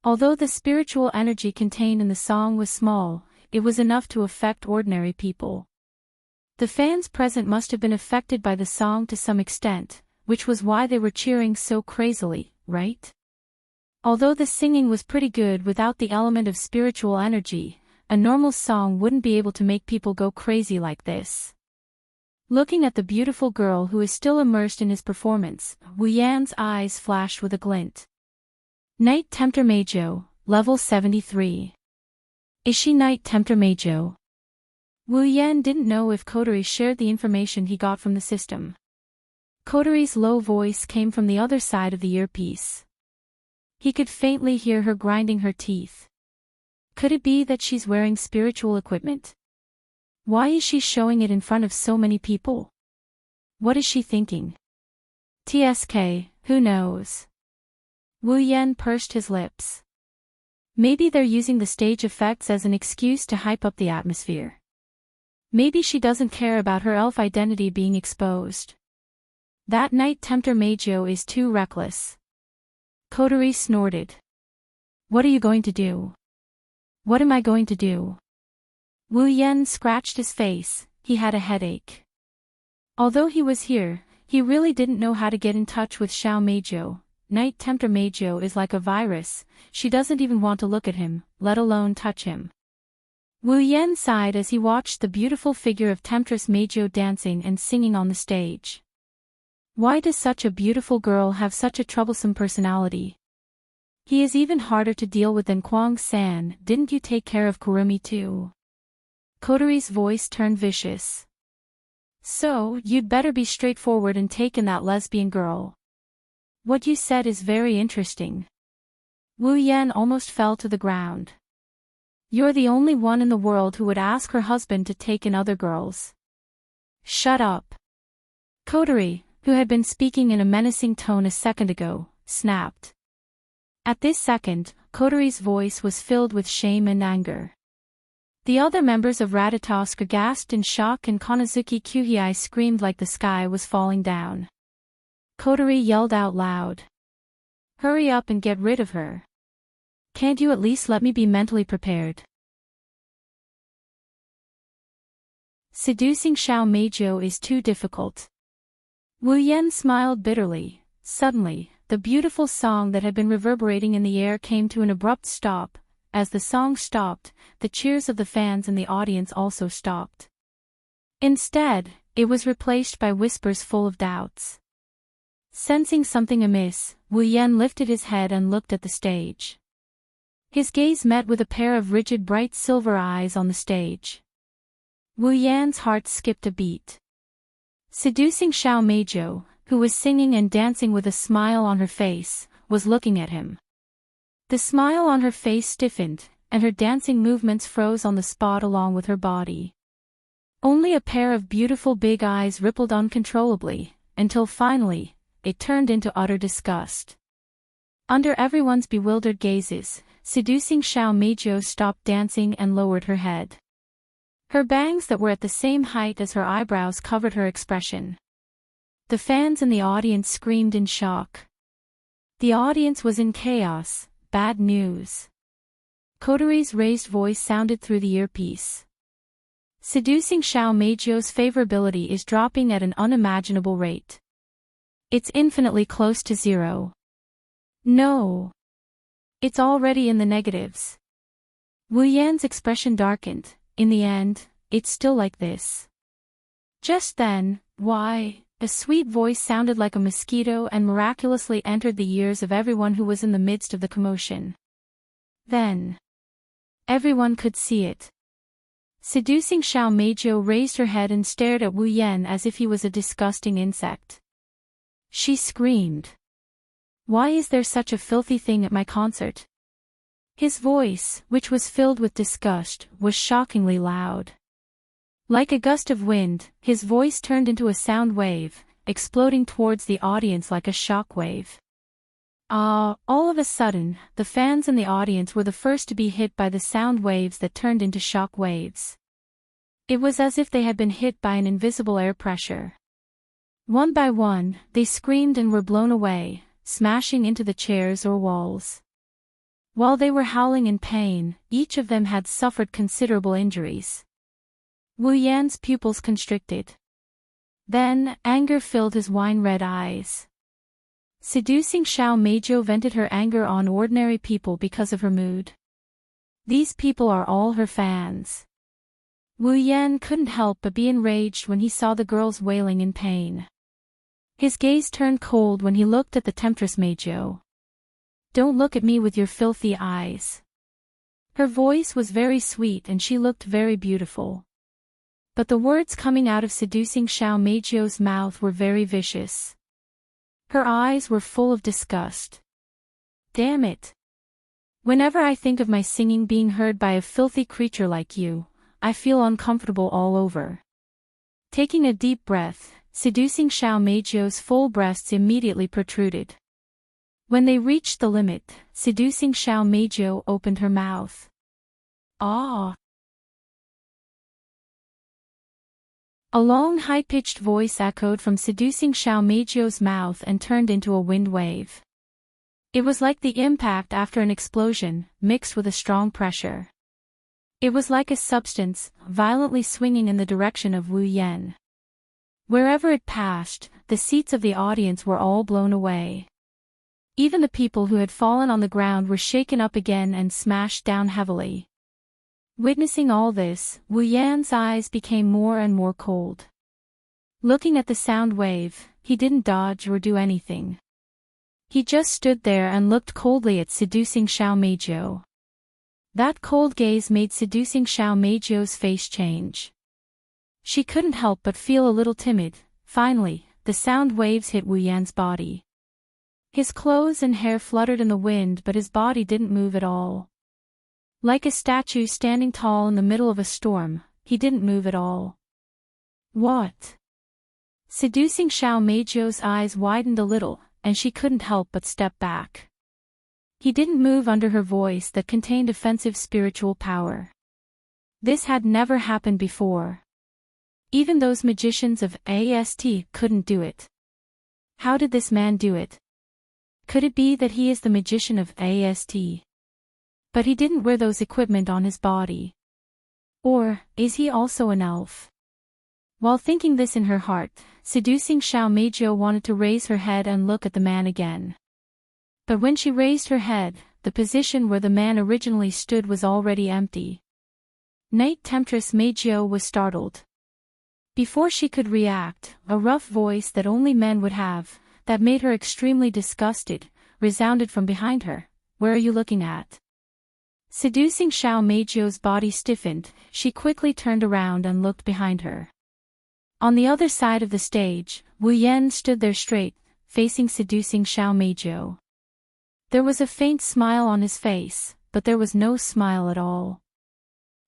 Although the spiritual energy contained in the song was small, it was enough to affect ordinary people. The fans present must have been affected by the song to some extent, which was why they were cheering so crazily, right? Although the singing was pretty good without the element of spiritual energy, a normal song wouldn't be able to make people go crazy like this. Looking at the beautiful girl who is still immersed in his performance, Wu Yan's eyes flashed with a glint. Night Tempter Meijo, level 73. Is she Night Tempter Meijo? Wu Yan didn't know if Kotori shared the information he got from the system. Kotori's low voice came from the other side of the earpiece. He could faintly hear her grinding her teeth. Could it be that she's wearing spiritual equipment? Why is she showing it in front of so many people? What is she thinking? TSK, who knows? Wu Yan pursed his lips. Maybe they're using the stage effects as an excuse to hype up the atmosphere. Maybe she doesn't care about her elf identity being exposed. That Night Tempter Meijo is too reckless. Kotori snorted. What are you going to do? What am I going to do? Wu Yan scratched his face. He had a headache. Although he was here, he really didn't know how to get in touch with Xiao Meijo. Night Tempter Meijo is like a virus. She doesn't even want to look at him, let alone touch him. Wu Yan sighed as he watched the beautiful figure of Temptress Meijo dancing and singing on the stage. Why does such a beautiful girl have such a troublesome personality? He is even harder to deal with than Kwang-san. Didn't you take care of Kurumi too? Kotori's voice turned vicious. So, you'd better be straightforward and take in that lesbian girl. What you said is very interesting. Wu Yan almost fell to the ground. You're the only one in the world who would ask her husband to take in other girls. Shut up. Kotori, who had been speaking in a menacing tone a second ago, snapped. At this second, Kotori's voice was filled with shame and anger. The other members of Ratatosk gasped in shock and Konosuke Kyuhei screamed like the sky was falling down. Kotori yelled out loud. Hurry up and get rid of her. Can't you at least let me be mentally prepared? Seducing Xiao Meijo is too difficult. Wu Yan smiled bitterly. Suddenly, the beautiful song that had been reverberating in the air came to an abrupt stop. As the song stopped, the cheers of the fans in the audience also stopped. Instead, it was replaced by whispers full of doubts. Sensing something amiss, Wu Yan lifted his head and looked at the stage. His gaze met with a pair of rigid bright silver eyes on the stage. Wu Yan's heart skipped a beat. Seducing Xiao Meijo, who was singing and dancing with a smile on her face, was looking at him. The smile on her face stiffened, and her dancing movements froze on the spot along with her body. Only a pair of beautiful big eyes rippled uncontrollably, until finally, it turned into utter disgust. Under everyone's bewildered gazes, seducing Xiao Meijiu stopped dancing and lowered her head. Her bangs that were at the same height as her eyebrows covered her expression. The fans in the audience screamed in shock. The audience was in chaos. Bad news. Koteri's raised voice sounded through the earpiece. Seducing Xiao Meijiu's favorability is dropping at an unimaginable rate. It's infinitely close to zero. No. It's already in the negatives. Wu Yan's expression darkened. In the end, it's still like this. Just then, a sweet voice sounded like a mosquito and miraculously entered the ears of everyone who was in the midst of the commotion. Then, everyone could see it. Seducing Xiao Meijiu raised her head and stared at Wu Yan as if he was a disgusting insect. She screamed. Why is there such a filthy thing at my concert? His voice, which was filled with disgust, was shockingly loud. Like a gust of wind, his voice turned into a sound wave, exploding towards the audience like a shock wave. All of a sudden, the fans in the audience were the first to be hit by the sound waves that turned into shock waves. It was as if they had been hit by an invisible air pressure. One by one, they screamed and were blown away, smashing into the chairs or walls. While they were howling in pain, each of them had suffered considerable injuries. Wu Yan's pupils constricted. Then, anger filled his wine-red eyes. Seducing Xiao Meijiu vented her anger on ordinary people because of her mood. These people are all her fans. Wu Yan couldn't help but be enraged when he saw the girls wailing in pain. His gaze turned cold when he looked at the temptress Meijiu. Don't look at me with your filthy eyes. Her voice was very sweet and she looked very beautiful. But the words coming out of seducing Xiao Meijiu's mouth were very vicious. Her eyes were full of disgust. Damn it. Whenever I think of my singing being heard by a filthy creature like you, I feel uncomfortable all over. Taking a deep breath, seducing Xiao Meijiu's full breasts immediately protruded. When they reached the limit, seducing Xiao Meijiu opened her mouth. Ah! A long high-pitched voice echoed from seducing Xiao Meijiu's mouth and turned into a wind wave. It was like the impact after an explosion, mixed with a strong pressure. It was like a substance, violently swinging in the direction of Wu Yan. Wherever it passed, the seats of the audience were all blown away. Even the people who had fallen on the ground were shaken up again and smashed down heavily. Witnessing all this, Wu Yan's eyes became more and more cold. Looking at the sound wave, he didn't dodge or do anything. He just stood there and looked coldly at seducing Xiao Meijiu. That cold gaze made seducing Xiao Meijiu's face change. She couldn't help but feel a little timid. Finally, the sound waves hit Wu Yan's body. His clothes and hair fluttered in the wind, but his body didn't move at all. Like a statue standing tall in the middle of a storm, he didn't move at all. What? Seducing Xiao Meijiu's eyes widened a little, and she couldn't help but step back. He didn't move under her voice that contained offensive spiritual power. This had never happened before. Even those magicians of AST couldn't do it. How did this man do it? Could it be that he is the magician of AST? But he didn't wear those equipment on his body. Or, is he also an elf? While thinking this in her heart, seducing Xiao Meijiu wanted to raise her head and look at the man again. But when she raised her head, the position where the man originally stood was already empty. Night Temptress Meijiu was startled. Before she could react, a rough voice that only men would have, that made her extremely disgusted, resounded from behind her. Where are you looking at? Seducing Xiao Meijiu's body stiffened, she quickly turned around and looked behind her. On the other side of the stage, Wu Yan stood there straight, facing seducing Xiao Meijiu. There was a faint smile on his face, but there was no smile at all.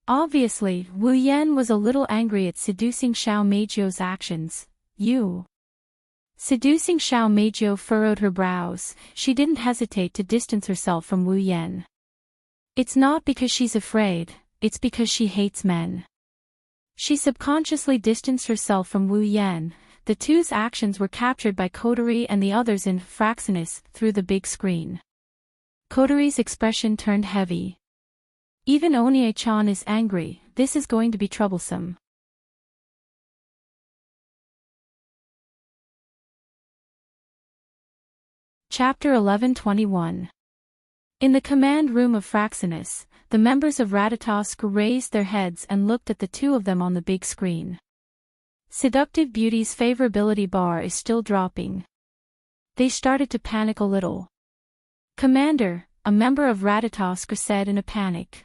Obviously, Wu Yan was a little angry at seducing Xiao Meizhou's actions. You. Seducing Xiao Meizhou furrowed her brows. She didn't hesitate to distance herself from Wu Yan. It's not because she's afraid, it's because she hates men. She subconsciously distanced herself from Wu Yan. The two's actions were captured by Kotori and the others in Fraxinus through the big screen. Kotori's expression turned heavy. Even Onie-chan is angry, this is going to be troublesome. Chapter 11:21. In the command room of Fraxinus, the members of Ratatosk raised their heads and looked at the two of them on the big screen. Seductive Beauty's favorability bar is still dropping. They started to panic a little. Commander, a member of Ratatosk said in a panic.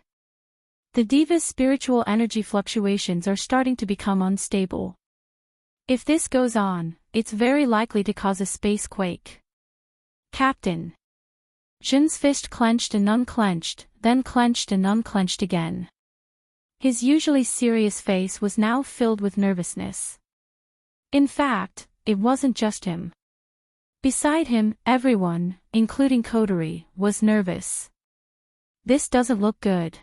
The diva's spiritual energy fluctuations are starting to become unstable. If this goes on, it's very likely to cause a space quake. Captain. Jin's fist clenched and unclenched, then clenched and unclenched again. His usually serious face was now filled with nervousness. In fact, it wasn't just him. Beside him, everyone, including Kotori, was nervous. This doesn't look good.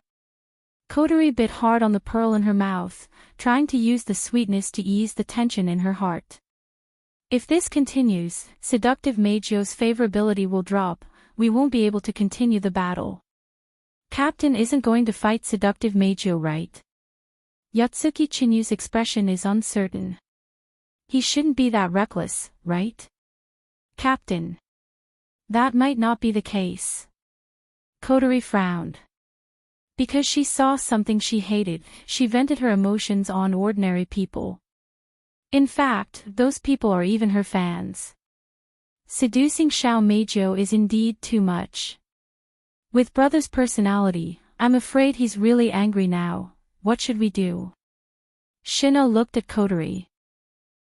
Kotori bit hard on the pearl in her mouth, trying to use the sweetness to ease the tension in her heart. If this continues, Seductive Meizhou's favorability will drop, we won't be able to continue the battle. Captain isn't going to fight Seductive Meizhou, right? Yatsuki Chinyu's expression is uncertain. He shouldn't be that reckless, right? Captain. That might not be the case. Kotori frowned. Because she saw something she hated, she vented her emotions on ordinary people. In fact, those people are even her fans. Seducing Xiao Meizhou is indeed too much. With brother's personality, I'm afraid he's really angry now. What should we do? Shino looked at Kotori.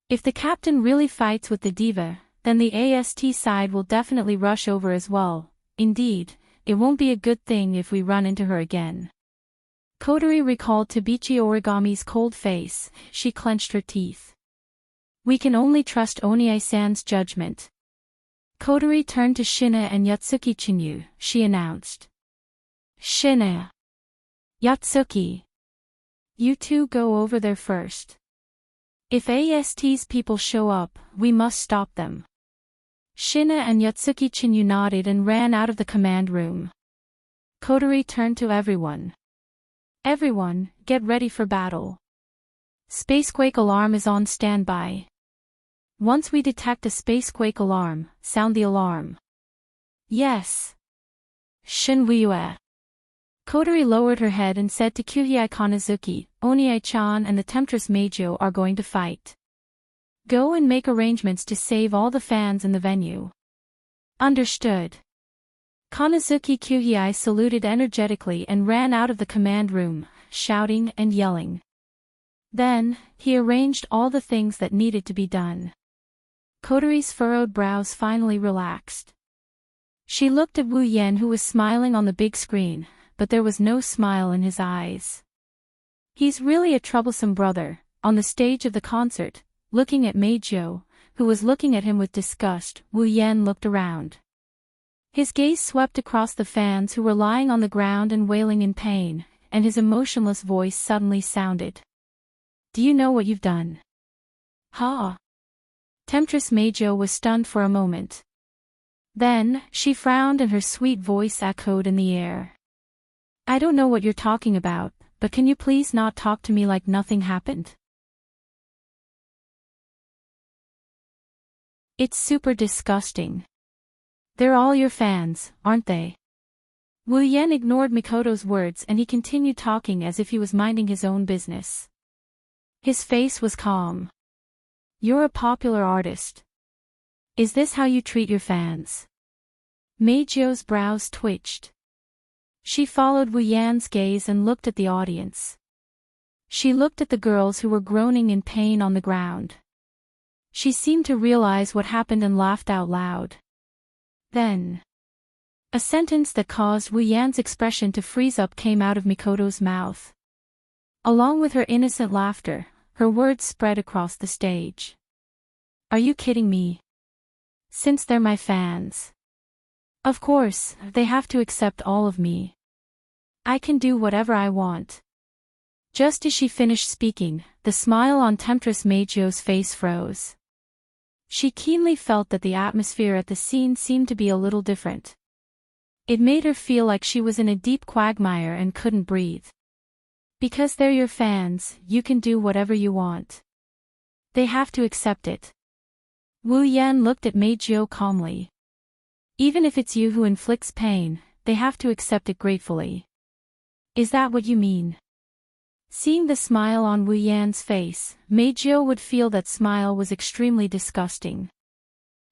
If the captain really fights with the diva, then the AST side will definitely rush over as well. Indeed, it won't be a good thing if we run into her again. Kotori recalled Tabichi Origami's cold face. She clenched her teeth. We can only trust Onie-san's judgment. Kotori turned to Shina and Yatsuki Chinyu. She announced. Shina. Yatsuki. You two go over there first. If AST's people show up, we must stop them. Shina and Yatsuki Chinyu nodded and ran out of the command room. Kotori turned to everyone. Everyone, get ready for battle. Spacequake alarm is on standby. Once we detect a spacequake alarm, sound the alarm. Yes. Shinryue. Kotori lowered her head and said to Kyuhei Kanazuki, Onie-chan and the Temptress Meizhou are going to fight. Go and make arrangements to save all the fans in the venue. Understood. Kanazuki Kyuhei saluted energetically and ran out of the command room, shouting and yelling. Then, he arranged all the things that needed to be done. Kotori's furrowed brows finally relaxed. She looked at Wu Yan, who was smiling on the big screen, but there was no smile in his eyes. He's really a troublesome brother. On the stage of the concert, looking at Meizhou, who was looking at him with disgust, Wu Yan looked around. His gaze swept across the fans who were lying on the ground and wailing in pain, and his emotionless voice suddenly sounded. Do you know what you've done? Ha! Temptress Meizhou was stunned for a moment. Then, she frowned and her sweet voice echoed in the air. I don't know what you're talking about, but can you please not talk to me like nothing happened? It's super disgusting. They're all your fans, aren't they? Wu Yan ignored Mikoto's words and he continued talking as if he was minding his own business. His face was calm. You're a popular artist. Is this how you treat your fans? Meizhou's brows twitched. She followed Wu Yan's gaze and looked at the audience. She looked at the girls who were groaning in pain on the ground. She seemed to realize what happened and laughed out loud. Then, a sentence that caused Wu Yan's expression to freeze up came out of Mikoto's mouth. Along with her innocent laughter, her words spread across the stage. Are you kidding me? Since they're my fans. Of course, they have to accept all of me. I can do whatever I want. Just as she finished speaking, the smile on Temptress Majo's face froze. She keenly felt that the atmosphere at the scene seemed to be a little different. It made her feel like she was in a deep quagmire and couldn't breathe. Because they're your fans, you can do whatever you want. They have to accept it. Wu Yan looked at Majo calmly. Even if it's you who inflicts pain, they have to accept it gratefully. Is that what you mean? Seeing the smile on Wu Yan's face, Majo would feel that smile was extremely disgusting.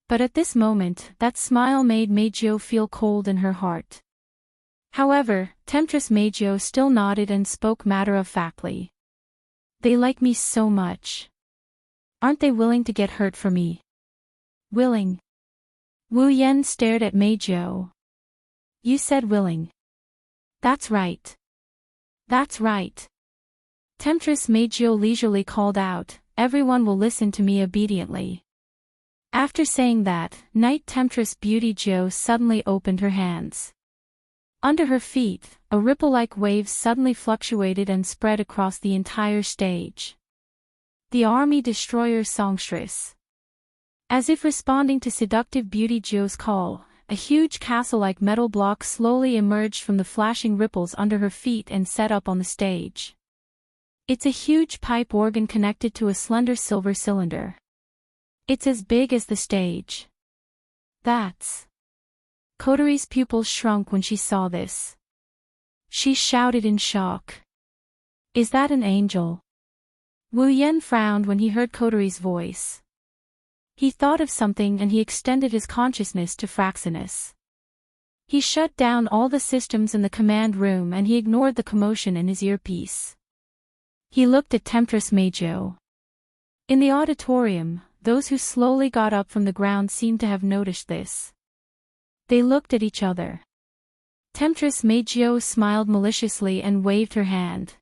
But at this moment, that smile made Majo feel cold in her heart. However, Temptress Majo still nodded and spoke matter-of-factly. They like me so much. Aren't they willing to get hurt for me? Willing? Wu Yan stared at Majo. You said willing. That's right. That's right. Temptress Majo leisurely called out, everyone will listen to me obediently. After saying that, Night Temptress Beauty Jo suddenly opened her hands. Under her feet, a ripple-like wave suddenly fluctuated and spread across the entire stage. The Army Destroyer Songstress. As if responding to seductive Beauty Jo's call, a huge castle-like metal block slowly emerged from the flashing ripples under her feet and set up on the stage. It's a huge pipe organ connected to a slender silver cylinder. It's as big as the stage. That's... Kotori's pupils shrunk when she saw this. She shouted in shock. Is that an angel? Wu Yan frowned when he heard Kotori's voice. He thought of something and he extended his consciousness to Fraxinus. He shut down all the systems in the command room and he ignored the commotion in his earpiece. He looked at Temptress Majo. In the auditorium, those who slowly got up from the ground seemed to have noticed this. They looked at each other. Temptress Majo smiled maliciously and waved her hand.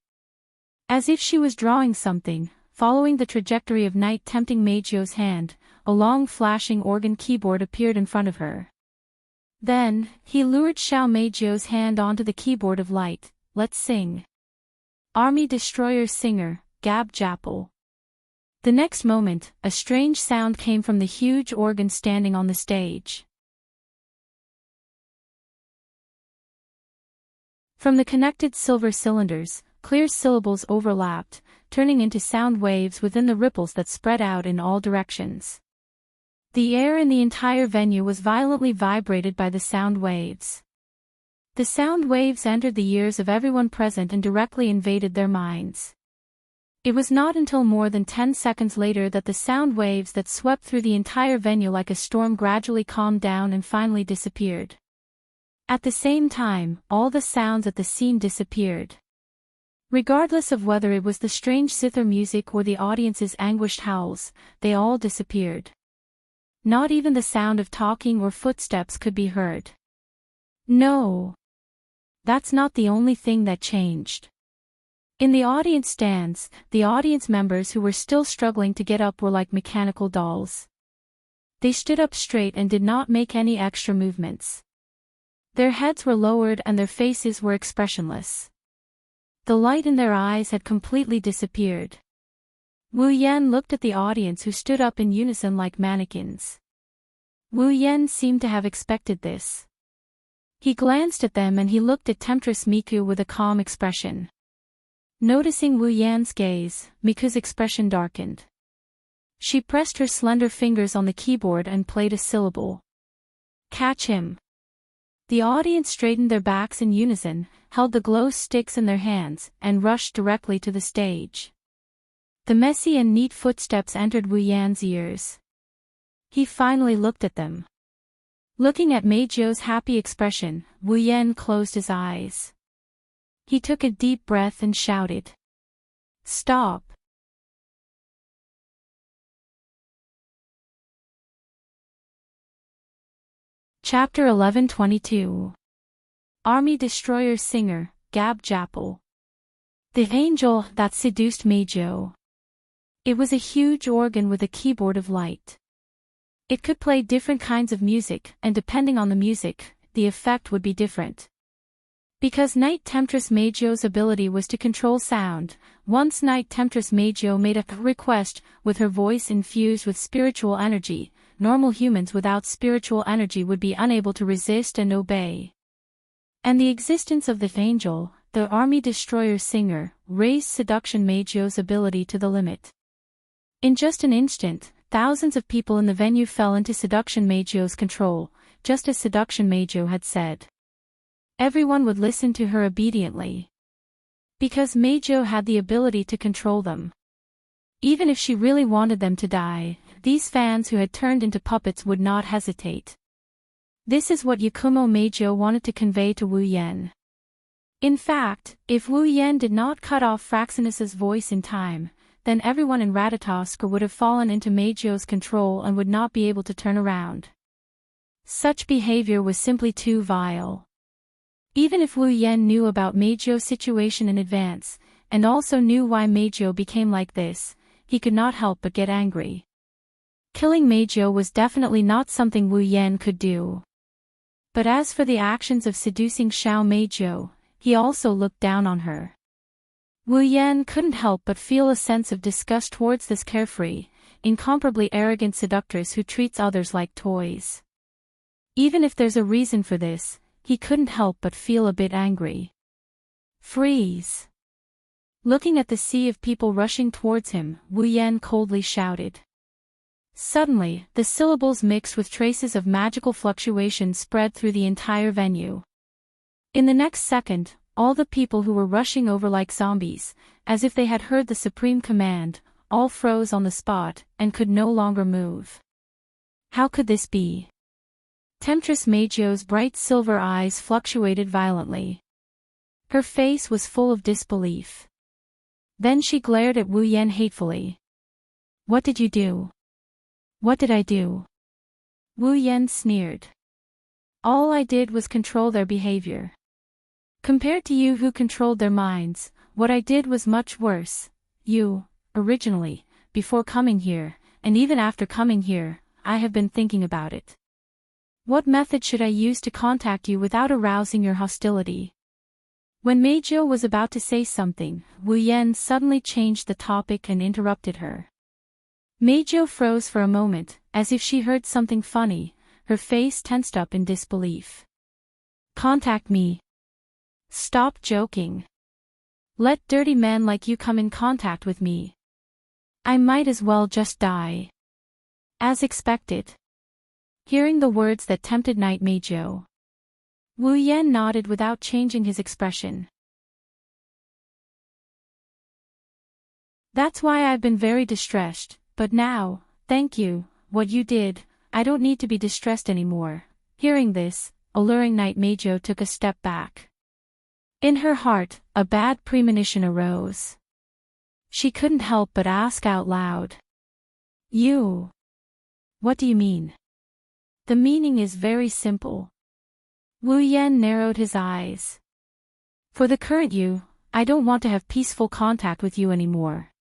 As if she was drawing something, following the trajectory of Night Tempting Majo's hand, a long flashing organ keyboard appeared in front of her. Then, he lured Xiao Majo's hand onto the keyboard of light. Let's sing. Army Destroyer Singer, Gab Japel. The next moment, a strange sound came from the huge organ standing on the stage. From the connected silver cylinders, clear syllables overlapped, turning into sound waves within the ripples that spread out in all directions. The air in the entire venue was violently vibrated by the sound waves. The sound waves entered the ears of everyone present and directly invaded their minds. It was not until more than 10 seconds later that the sound waves that swept through the entire venue like a storm gradually calmed down and finally disappeared. At the same time, all the sounds at the scene disappeared. Regardless of whether it was the strange zither music or the audience's anguished howls, they all disappeared. Not even the sound of talking or footsteps could be heard. No. That's not the only thing that changed. In the audience stands, the audience members who were still struggling to get up were like mechanical dolls. They stood up straight and did not make any extra movements. Their heads were lowered and their faces were expressionless. The light in their eyes had completely disappeared. Wu Yan looked at the audience who stood up in unison like mannequins. Wu Yan seemed to have expected this. He glanced at them and he looked at Temptress Miku with a calm expression. Noticing Wu Yan's gaze, Miku's expression darkened. She pressed her slender fingers on the keyboard and played a syllable. Catch him. The audience straightened their backs in unison, held the glow sticks in their hands, and rushed directly to the stage. The messy and neat footsteps entered Wu Yan's ears. He finally looked at them. Looking at Majo's happy expression, Wu Yan closed his eyes. He took a deep breath and shouted. Stop. Chapter 1122. Army Destroyer Singer, Gab Japel. The angel that seduced Meijo. It was a huge organ with a keyboard of light. It could play different kinds of music, and depending on the music, the effect would be different. Because Night Temptress Meijo's ability was to control sound, once Night Temptress Meijo made a request, with her voice infused with spiritual energy, normal humans without spiritual energy would be unable to resist and obey. And the existence of the angel, the army destroyer singer, raised Seduction Meijo's ability to the limit. In just an instant, thousands of people in the venue fell into Seduction Meijo's control, just as Seduction Meijo had said. Everyone would listen to her obediently. Because Meijo had the ability to control them. Even if she really wanted them to die, these fans who had turned into puppets would not hesitate. This is what Yakumo Meijo wanted to convey to Wu Yen. In fact, if Wu Yen did not cut off Fraxinus's voice in time, then everyone in Ratatoskr would have fallen into Meijo's control and would not be able to turn around. Such behavior was simply too vile. Even if Wu Yen knew about Meijo's situation in advance, and also knew why Meijo became like this, he could not help but get angry. Killing Meijo was definitely not something Wu Yen could do. But as for the actions of seducing Xiao Meijo, he also looked down on her. Wu Yen couldn't help but feel a sense of disgust towards this carefree, incomparably arrogant seductress who treats others like toys. Even if there's a reason for this, he couldn't help but feel a bit angry. Freeze! Looking at the sea of people rushing towards him, Wu Yen coldly shouted. Suddenly, the syllables mixed with traces of magical fluctuation spread through the entire venue. In the next second, all the people who were rushing over like zombies, as if they had heard the supreme command, all froze on the spot, and could no longer move. How could this be? Temptress Meijo's bright silver eyes fluctuated violently. Her face was full of disbelief. Then she glared at Wu Yen hatefully. What did you do? What did I do? Wu Yen sneered. All I did was control their behavior. Compared to you who controlled their minds, what I did was much worse. You, originally, before coming here, and even after coming here, I have been thinking about it. What method should I use to contact you without arousing your hostility? When Meijo was about to say something, Wu Yen suddenly changed the topic and interrupted her. Meijo froze for a moment, as if she heard something funny, her face tensed up in disbelief. Contact me. Stop joking. Let dirty men like you come in contact with me. I might as well just die. As expected. Hearing the words that tempted Night Meijo, Wu Yen nodded without changing his expression. That's why I've been very distressed, but now, thank you, what you did, I don't need to be distressed anymore. Hearing this, alluring Night Meijo took a step back. In her heart, a bad premonition arose. She couldn't help but ask out loud. You? What do you mean? The meaning is very simple. Wu Yen narrowed his eyes. For the current you, I don't want to have peaceful contact with you anymore.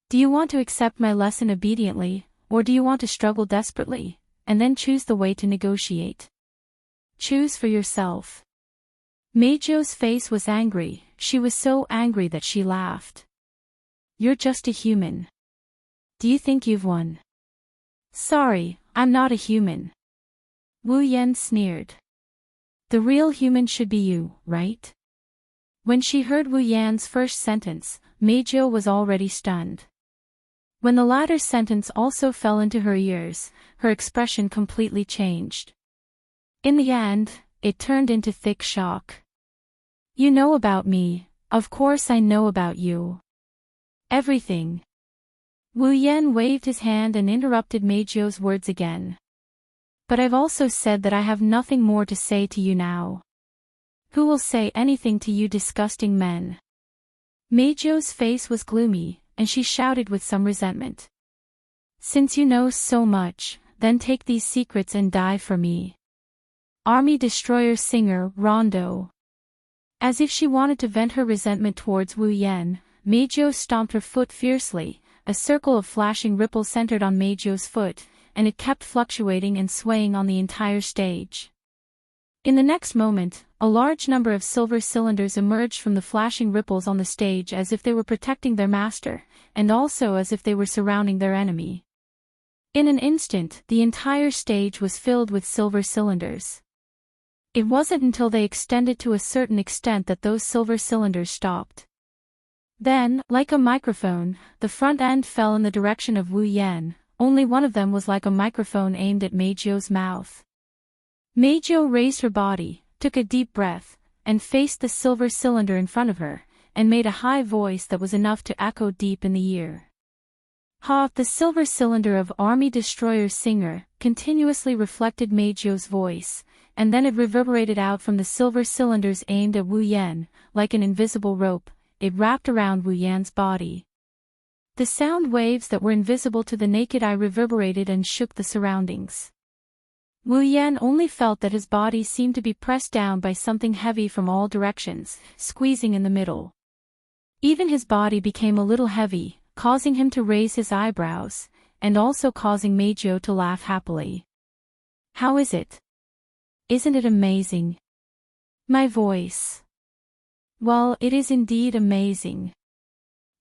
Do you want to accept my lesson obediently, or do you want to struggle desperately, and then choose the way to negotiate? Choose for yourself. Meijo's face was angry, she was so angry that she laughed. You're just a human. Do you think you've won? Sorry, I'm not a human. Wu Yen sneered. The real human should be you, right? When she heard Wu Yan's first sentence, Meijo was already stunned. When the latter sentence also fell into her ears, her expression completely changed. In the end, it turned into thick shock. You know about me, of course I know about you. Everything. Wu Yen waved his hand and interrupted Meijo's words again. But I've also said that I have nothing more to say to you now. Who will say anything to you disgusting men? Meijo's face was gloomy, and she shouted with some resentment. Since you know so much, then take these secrets and die for me. Army Destroyer Singer, Rondo. As if she wanted to vent her resentment towards Wu Yan, Meizhou stomped her foot fiercely. A circle of flashing ripples centered on Meizhou's foot, and it kept fluctuating and swaying on the entire stage. In the next moment, a large number of silver cylinders emerged from the flashing ripples on the stage as if they were protecting their master, and also as if they were surrounding their enemy. In an instant, the entire stage was filled with silver cylinders. It wasn't until they extended to a certain extent that those silver cylinders stopped. Then, like a microphone, the front end fell in the direction of Wu Yan. Only one of them was like a microphone aimed at Meizhou's mouth. Meizhou raised her body, took a deep breath, and faced the silver cylinder in front of her, and made a high voice that was enough to echo deep in the ear. Ha! The silver cylinder of Army Destroyer Singer continuously reflected Meizhou's voice, and then it reverberated out from the silver cylinders aimed at Wu Yan, like an invisible rope. It wrapped around Wu Yan's body. The sound waves that were invisible to the naked eye reverberated and shook the surroundings. Wu Yan only felt that his body seemed to be pressed down by something heavy from all directions, squeezing in the middle. Even his body became a little heavy, causing him to raise his eyebrows, and also causing Meizhou to laugh happily. How is it? Isn't it amazing? My voice. Well, it is indeed amazing.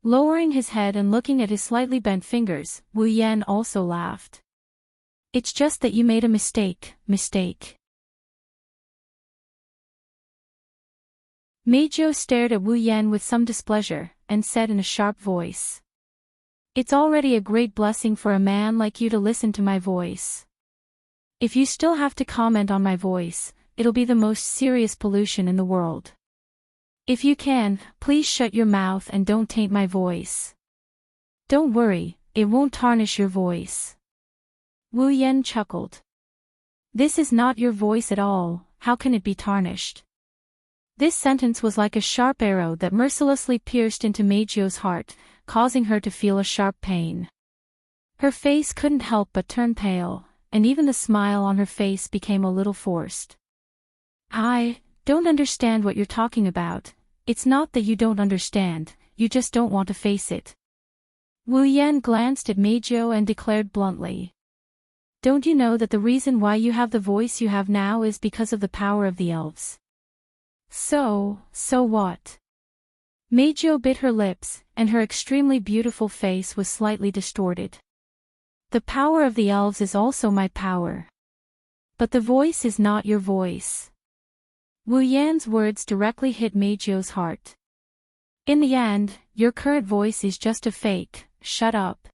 Lowering his head and looking at his slightly bent fingers, Wu Yan also laughed. It's just that you made a mistake. Meizhou stared at Wu Yan with some displeasure, and said in a sharp voice. It's already a great blessing for a man like you to listen to my voice. If you still have to comment on my voice, it'll be the most serious pollution in the world. If you can, please shut your mouth and don't taint my voice. Don't worry, it won't tarnish your voice. Wu Yan chuckled. This is not your voice at all, how can it be tarnished? This sentence was like a sharp arrow that mercilessly pierced into Meizhou's heart, causing her to feel a sharp pain. Her face couldn't help but turn pale, and even the smile on her face became a little forced. I don't understand what you're talking about. It's not that you don't understand, you just don't want to face it. Wu Yan glanced at Meizhou and declared bluntly. Don't you know that the reason why you have the voice you have now is because of the power of the elves? So what? Meizhou bit her lips, and her extremely beautiful face was slightly distorted. The power of the elves is also my power. But the voice is not your voice. Wu Yan's words directly hit Meizhou's heart. In the end, your current voice is just a fake, shut up.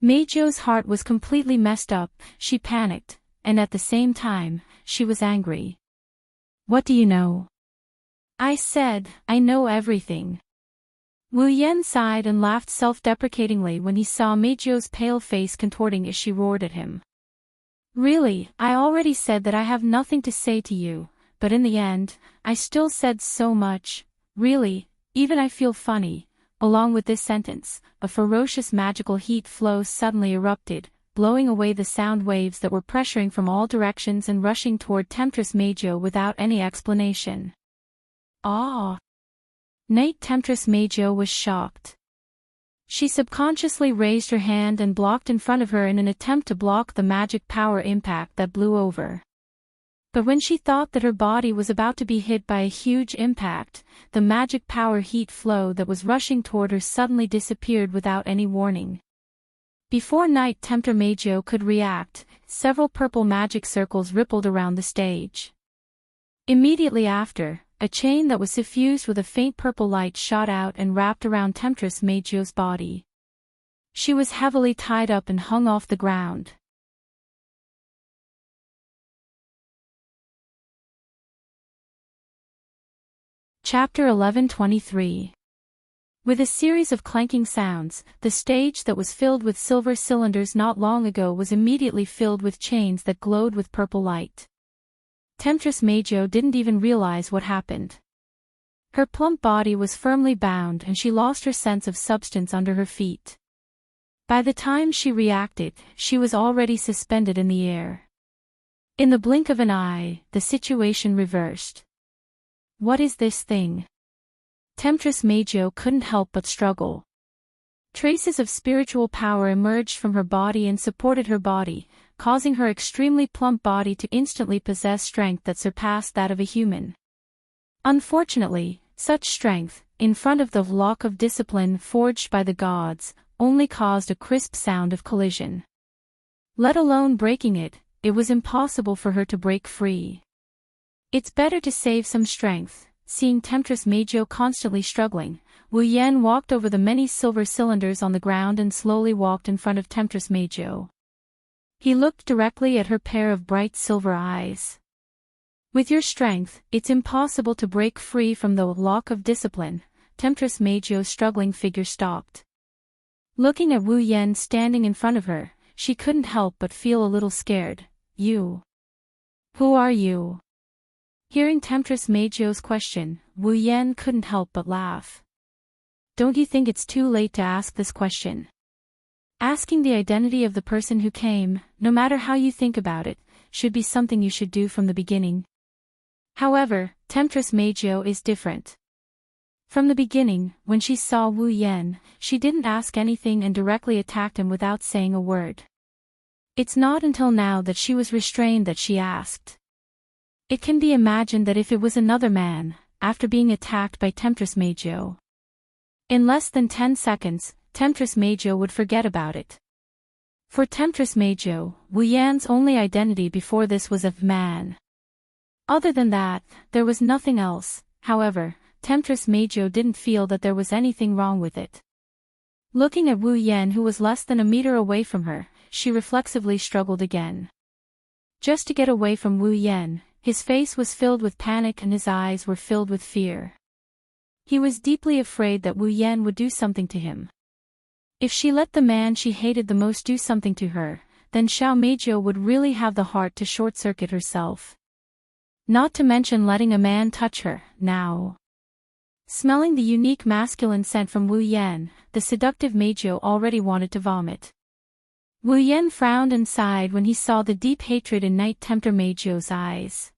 Meizhou's heart was completely messed up, she panicked, and at the same time, she was angry. What do you know? I said, I know everything. Wu Yan sighed and laughed self-deprecatingly when he saw Meizhou's pale face contorting as she roared at him. Really, I already said that I have nothing to say to you. But in the end, I still said so much. Really, even I feel funny. Along with this sentence, a ferocious magical heat flow suddenly erupted, blowing away the sound waves that were pressuring from all directions and rushing toward Temptress Meizhou without any explanation. Ah! Knight Temptress Meizhou was shocked. She subconsciously raised her hand and blocked in front of her in an attempt to block the magic power impact that blew over. But when she thought that her body was about to be hit by a huge impact, the magic power heat flow that was rushing toward her suddenly disappeared without any warning. Before Knight Tempter Meizhou could react, several purple magic circles rippled around the stage. Immediately after, a chain that was suffused with a faint purple light shot out and wrapped around Temptress Meizhou's body. She was heavily tied up and hung off the ground. Chapter 11:23. With a series of clanking sounds, the stage that was filled with silver cylinders not long ago was immediately filled with chains that glowed with purple light. Temptress Meizhou didn't even realize what happened. Her plump body was firmly bound and she lost her sense of substance under her feet. By the time she reacted, she was already suspended in the air. In the blink of an eye, the situation reversed. What is this thing? Temptress Meijo couldn't help but struggle. Traces of spiritual power emerged from her body and supported her body, causing her extremely plump body to instantly possess strength that surpassed that of a human. Unfortunately, such strength, in front of the lock of discipline forged by the gods, only caused a crisp sound of collision. Let alone breaking it, it was impossible for her to break free. It's better to save some strength. Seeing Temptress Meijo constantly struggling, Wu Yan walked over the many silver cylinders on the ground and slowly walked in front of Temptress Meijo. He looked directly at her pair of bright silver eyes. With your strength, it's impossible to break free from the lock of discipline. Temptress Meijo's struggling figure stopped. Looking at Wu Yan standing in front of her, she couldn't help but feel a little scared. You? Who are you? Hearing Temptress Meijo's question, Wu Yan couldn't help but laugh. Don't you think it's too late to ask this question? Asking the identity of the person who came, no matter how you think about it, should be something you should do from the beginning. However, Temptress Meijo is different. From the beginning, when she saw Wu Yan, she didn't ask anything and directly attacked him without saying a word. It's not until now that she was restrained that she asked. It can be imagined that if it was another man, after being attacked by Temptress Meijo, in less than 10 seconds, Temptress Meijo would forget about it. For Temptress Meijo, Wu Yan's only identity before this was of man. Other than that, there was nothing else. However, Temptress Meijo didn't feel that there was anything wrong with it. Looking at Wu Yan, who was less than a meter away from her, she reflexively struggled again. Just to get away from Wu Yan, his face was filled with panic and his eyes were filled with fear. He was deeply afraid that Wu Yan would do something to him. If she let the man she hated the most do something to her, then Xiao Meijo would really have the heart to short-circuit herself. Not to mention letting a man touch her, now. Smelling the unique masculine scent from Wu Yan, the seductive Meijo already wanted to vomit. Wu Yan frowned and sighed when he saw the deep hatred in Night Tempter Meijo's eyes.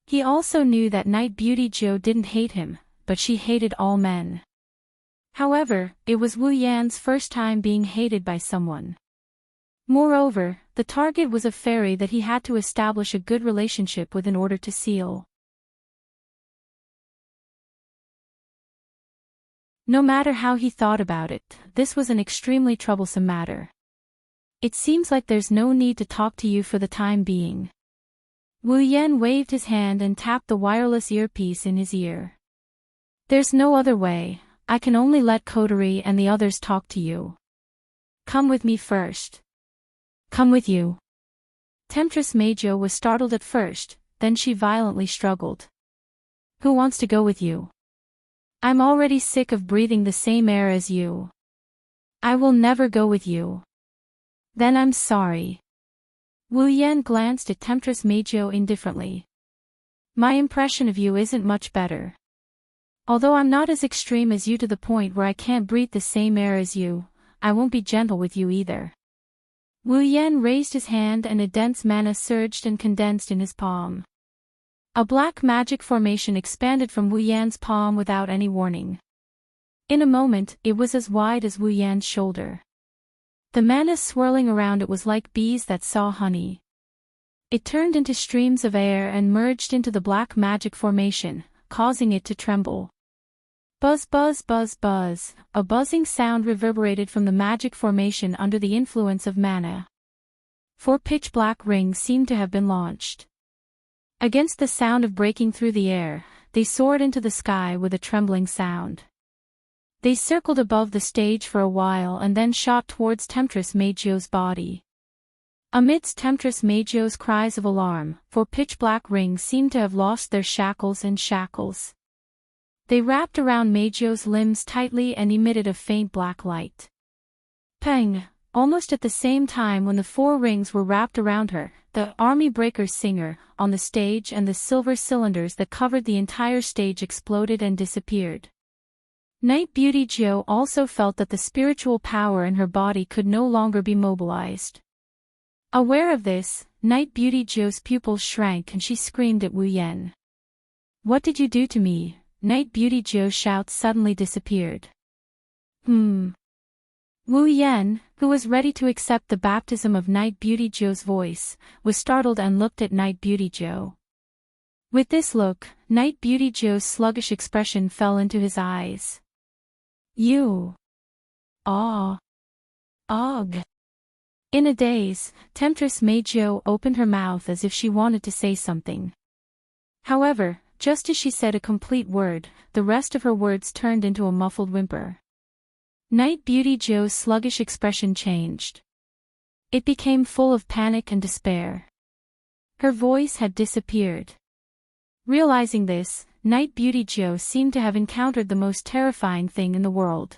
He also knew that Night Beauty Jo didn't hate him, but she hated all men. However, it was Wu Yan's first time being hated by someone. Moreover, the target was a fairy that he had to establish a good relationship with in order to seal. No matter how he thought about it, this was an extremely troublesome matter. It seems like there's no need to talk to you for the time being. Wu Yan waved his hand and tapped the wireless earpiece in his ear. There's no other way, I can only let Coterie and the others talk to you. Come with me first. Come with you. Temptress Meijo was startled at first, then she violently struggled. Who wants to go with you? I'm already sick of breathing the same air as you. I will never go with you. Then I'm sorry. Wu Yan glanced at Temptress Meijo indifferently. My impression of you isn't much better. Although I'm not as extreme as you to the point where I can't breathe the same air as you, I won't be gentle with you either. Wu Yan raised his hand and a dense mana surged and condensed in his palm. A black magic formation expanded from Wu Yan's palm without any warning. In a moment, it was as wide as Wu Yan's shoulder. The mana swirling around it was like bees that saw honey. It turned into streams of air and merged into the black magic formation, causing it to tremble. Buzz buzz buzz buzz, a buzzing sound reverberated from the magic formation under the influence of mana. 4 pitch-black rings seemed to have been launched. Against the sound of breaking through the air, they soared into the sky with a trembling sound. They circled above the stage for a while and then shot towards Temptress Meijo's body. Amidst Temptress Meijo's cries of alarm, 4 pitch-black rings seemed to have lost their shackles and shackles. They wrapped around Meijo's limbs tightly and emitted a faint black light. Pang! Almost at the same time when the 4 rings were wrapped around her, the Army Breaker singer, on the stage and the silver cylinders that covered the entire stage exploded and disappeared. Night Beauty Jo also felt that the spiritual power in her body could no longer be mobilized. Aware of this, Night Beauty Jo's pupils shrank and she screamed at Wu Yan. What did you do to me? Night Beauty Joe's shout suddenly disappeared. Wu Yan, who was ready to accept the baptism of Night Beauty Joe's voice, was startled and looked at Night Beauty Joe. With this look, Night Beauty Joe's sluggish expression fell into his eyes. You. Ah. Og. In a daze, Temptress Mei Joe opened her mouth as if she wanted to say something. However, just as she said a complete word, the rest of her words turned into a muffled whimper. Night Beauty Joe's sluggish expression changed. It became full of panic and despair. Her voice had disappeared. Realizing this, Night Beauty Joe seemed to have encountered the most terrifying thing in the world.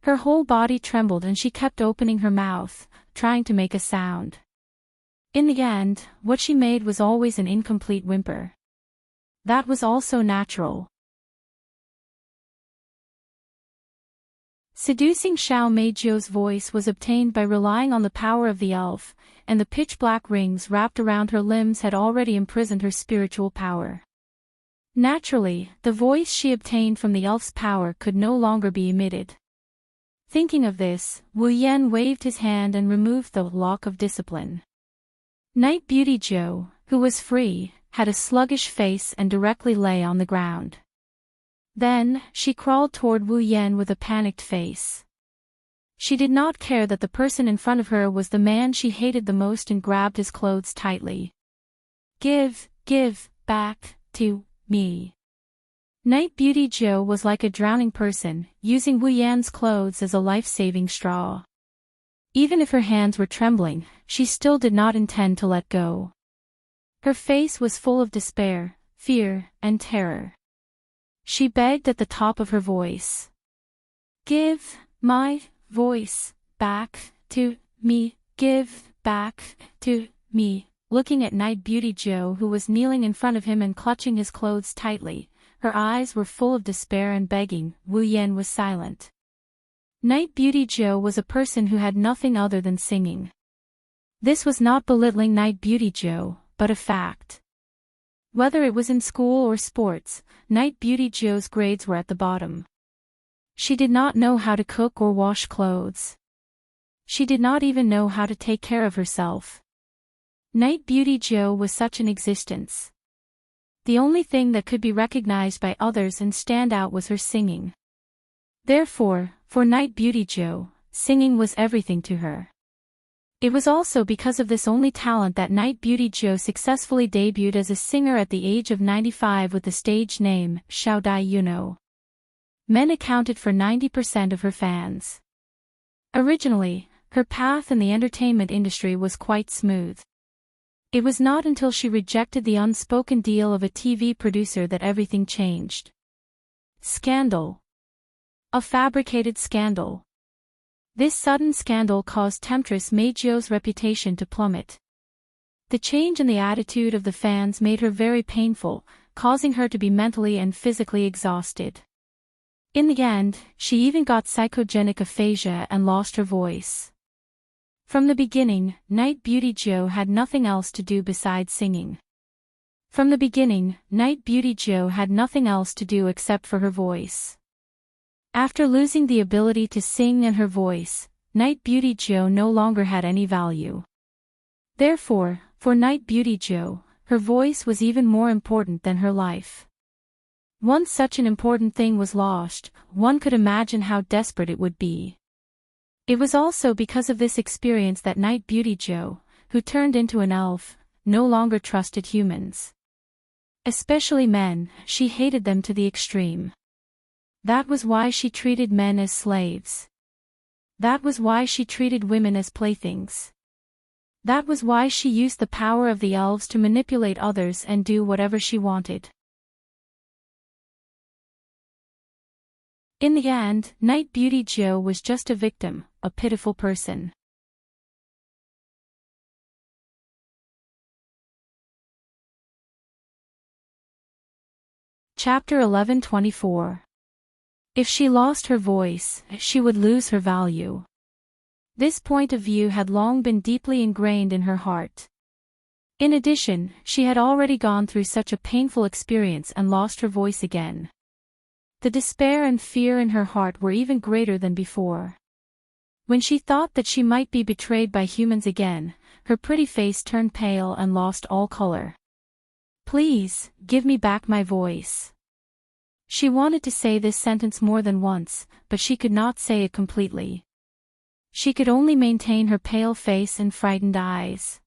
Her whole body trembled and she kept opening her mouth, trying to make a sound. In the end, what she made was always an incomplete whimper. That was also natural. Seducing Xiao Mei Zhou's voice was obtained by relying on the power of the elf, and the pitch-black rings wrapped around her limbs had already imprisoned her spiritual power. Naturally, the voice she obtained from the elf's power could no longer be emitted. Thinking of this, Wu Yan waved his hand and removed the lock of discipline. Night Beauty Joe, who was free, had a sluggish face and directly lay on the ground. Then, she crawled toward Wu Yan with a panicked face. She did not care that the person in front of her was the man she hated the most and grabbed his clothes tightly. Give back to me. Night Beauty Joe was like a drowning person, using Wu Yan's clothes as a life-saving straw. Even if her hands were trembling, she still did not intend to let go. Her face was full of despair, fear, and terror. She begged at the top of her voice. Give my voice back to me, give back to me. Looking at Night Beauty Joe, who was kneeling in front of him and clutching his clothes tightly, her eyes were full of despair and begging. Wu Yan was silent. Night Beauty Joe was a person who had nothing other than singing. This was not belittling Night Beauty Joe, but a fact. Whether it was in school or sports, Night Beauty Joe's grades were at the bottom. She did not know how to cook or wash clothes. She did not even know how to take care of herself. Night Beauty Joe was such an existence. The only thing that could be recognized by others and stand out was her singing. Therefore, for Night Beauty Joe, singing was everything to her. It was also because of this only talent that Night Beauty Joe successfully debuted as a singer at the age of 95 with the stage name, Xiao Dai Yuno. Men accounted for 90% of her fans. Originally, her path in the entertainment industry was quite smooth. It was not until she rejected the unspoken deal of a TV producer that everything changed. Scandal. A fabricated scandal. This sudden scandal caused Temptress Mei Zhou's reputation to plummet. The change in the attitude of the fans made her very painful, causing her to be mentally and physically exhausted. In the end, she even got psychogenic aphasia and lost her voice. From the beginning, Night Beauty Joe had nothing else to do besides singing. From the beginning, Night Beauty Joe had nothing else to do except for her voice. After losing the ability to sing and her voice, Night Beauty Joe no longer had any value. Therefore, for Night Beauty Joe, her voice was even more important than her life. Once such an important thing was lost, one could imagine how desperate it would be. It was also because of this experience that Night Beauty Joe, who turned into an elf, no longer trusted humans. Especially men, she hated them to the extreme. That was why she treated men as slaves. That was why she treated women as playthings. That was why she used the power of the elves to manipulate others and do whatever she wanted. In the end, Night Beauty Joe was just a victim, a pitiful person. Chapter 11:24. If she lost her voice, she would lose her value. This point of view had long been deeply ingrained in her heart. In addition, she had already gone through such a painful experience and lost her voice again. The despair and fear in her heart were even greater than before. When she thought that she might be betrayed by humans again, her pretty face turned pale and lost all color. Please, give me back my voice. She wanted to say this sentence more than once, but she could not say it completely. She could only maintain her pale face and frightened eyes.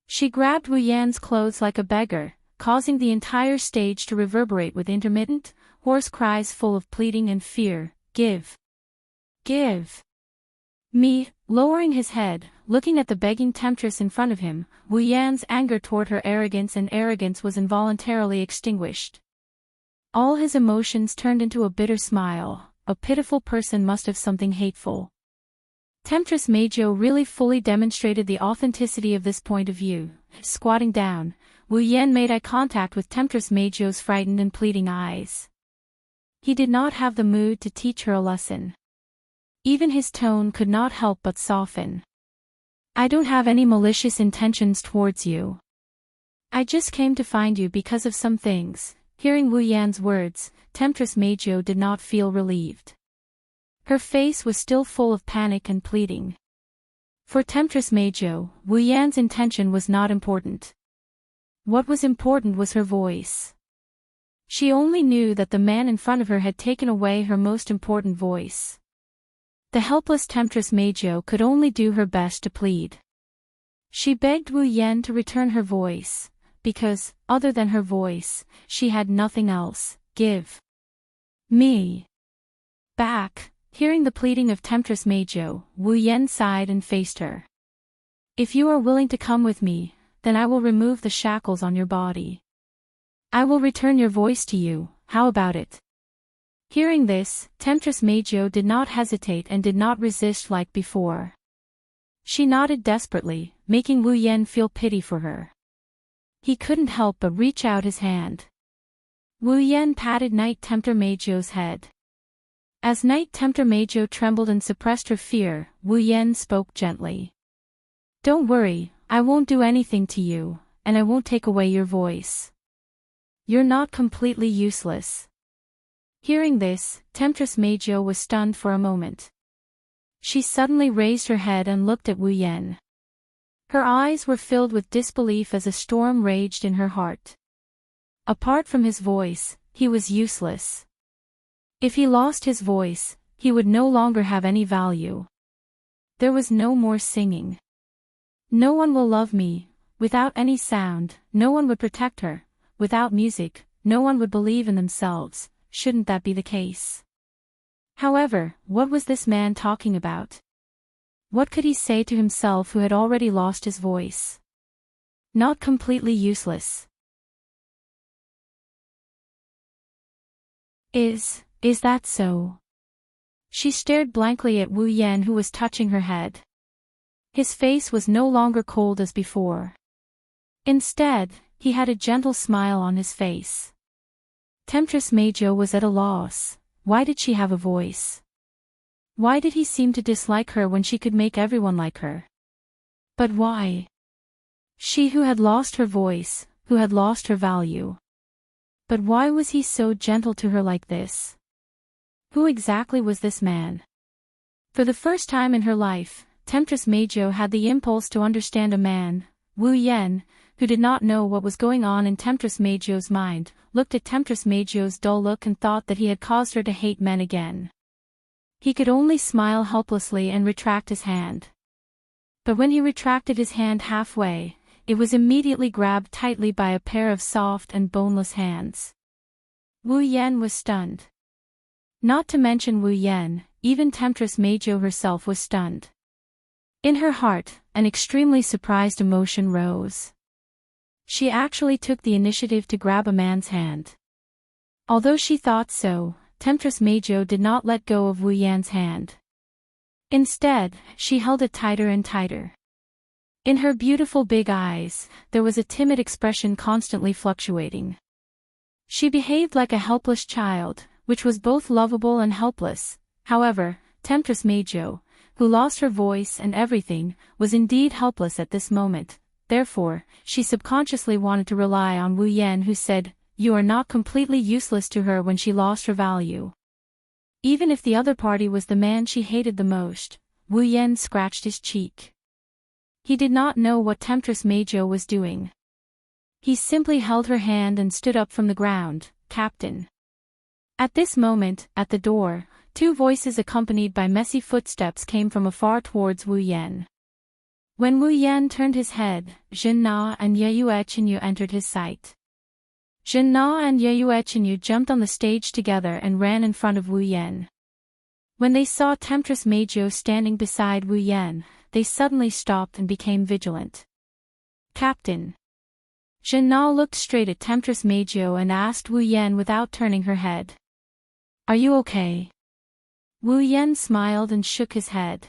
She grabbed Wu Yan's clothes like a beggar, causing the entire stage to reverberate with intermittent, hoarse cries full of pleading and fear. Give. Give. Me. Lowering his head, looking at the begging temptress in front of him, Wu Yan's anger toward her arrogance was involuntarily extinguished. All his emotions turned into a bitter smile. A pitiful person must have something hateful. Temptress Meijo really fully demonstrated the authenticity of this point of view. Squatting down, Wu Yan made eye contact with Temptress Meijo's frightened and pleading eyes. He did not have the mood to teach her a lesson. Even his tone could not help but soften. I don't have any malicious intentions towards you. I just came to find you because of some things. Hearing Wu Yan's words, Temptress Meijo did not feel relieved. Her face was still full of panic and pleading. For Temptress Meijo, Wu Yan's intention was not important. What was important was her voice. She only knew that the man in front of her had taken away her most important voice. The helpless Temptress Meijo could only do her best to plead. She begged Wu Yan to return her voice, because, other than her voice, she had nothing else. Give me back. Hearing the pleading of Temptress Meijo, Wu Yan sighed and faced her. If you are willing to come with me, then I will remove the shackles on your body. I will return your voice to you, how about it? Hearing this, Temptress Meijo did not hesitate and did not resist like before. She nodded desperately, making Wu Yan feel pity for her. He couldn't help but reach out his hand. Wu Yan patted Night Tempter Meijo's head. As Night Tempter Meijo trembled and suppressed her fear, Wu Yan spoke gently. Don't worry, I won't do anything to you, and I won't take away your voice. You're not completely useless. Hearing this, Temptress Meijo was stunned for a moment. She suddenly raised her head and looked at Wu Yan. Her eyes were filled with disbelief as a storm raged in her heart. Apart from his voice, he was useless. If he lost his voice, he would no longer have any value. There was no more singing. No one will love me. Without any sound, no one would protect her. Without music, no one would believe in themselves. Shouldn't that be the case? However, what was this man talking about? What could he say to himself who had already lost his voice? Not completely useless. Is that so? She stared blankly at Wu Yan, who was touching her head. His face was no longer cold as before. Instead, he had a gentle smile on his face. Temptress Meijo was at a loss. Why did she have a voice? Why did he seem to dislike her when she could make everyone like her? But why? She who had lost her voice, who had lost her value. But why was he so gentle to her like this? Who exactly was this man? For the first time in her life, Temptress Meijo had the impulse to understand a man. Wu Yan, who did not know what was going on in Temptress Meijo's mind, looked at Temptress Meijo's dull look and thought that he had caused her to hate men again. He could only smile helplessly and retract his hand. But when he retracted his hand halfway, it was immediately grabbed tightly by a pair of soft and boneless hands. Wu Yan was stunned. Not to mention Wu Yan, even Temptress Meijo herself was stunned. In her heart, an extremely surprised emotion rose. She actually took the initiative to grab a man's hand. Although she thought so, Temptress Meijo did not let go of Wu Yan's hand. Instead, she held it tighter and tighter. In her beautiful big eyes, there was a timid expression constantly fluctuating. She behaved like a helpless child, which was both lovable and helpless. However, Temptress Meijo, who lost her voice and everything, was indeed helpless at this moment. therefore, she subconsciously wanted to rely on Wu Yan, who said, "You are not completely useless," to her when she lost her value. Even if the other party was the man she hated the most, Wu Yan scratched his cheek. He did not know what Temptress Meijo was doing. He simply held her hand and stood up from the ground. "Captain." At this moment, at the door, two voices accompanied by messy footsteps came from afar towards Wu Yan. When Wu Yan turned his head, Jin Na and Yue Chenyu entered his sight. Jin Na and Yue Chenyu jumped on the stage together and ran in front of Wu Yan. When they saw Temptress Meijo standing beside Wu Yan, they suddenly stopped and became vigilant. "Captain." Jin Na looked straight at Temptress Meijo and asked Wu Yan without turning her head. "Are you okay?" Wu Yan smiled and shook his head.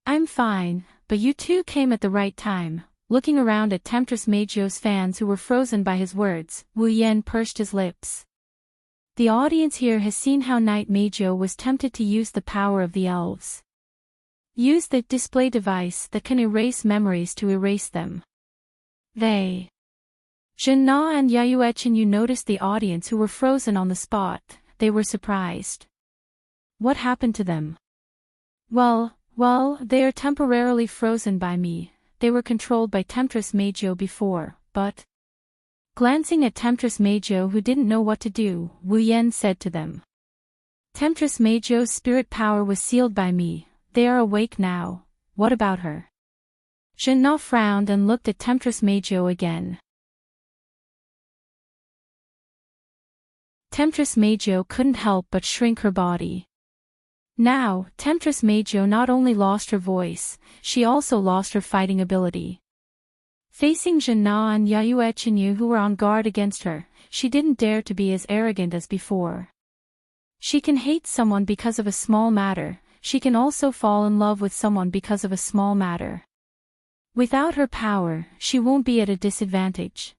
"I'm fine, but you two came at the right time." Looking around at Temptress Meijo's fans who were frozen by his words, Wu Yan pursed his lips. The audience here has seen how Knight Meijo was tempted to use the power of the elves. Use the display device that can erase memories to erase them. Jin Na and Yue Chenyu noticed the audience who were frozen on the spot. They were surprised. What happened to them? Well, they are temporarily frozen by me. They were controlled by Temptress Meijo before, but... Glancing at Temptress Meijo, who didn't know what to do, Wu Yan said to them. "Temptress Meijo's spirit power was sealed by me. They are awake now. What about her?" Jin Na frowned and looked at Temptress Meijo again. Temptress Meijo couldn't help but shrink her body. Now, Temptress Meijo not only lost her voice, she also lost her fighting ability. Facing Jin Na and Yue Chenyu, who were on guard against her, she didn't dare to be as arrogant as before. She can hate someone because of a small matter, she can also fall in love with someone because of a small matter. Without her power, she won't be at a disadvantage.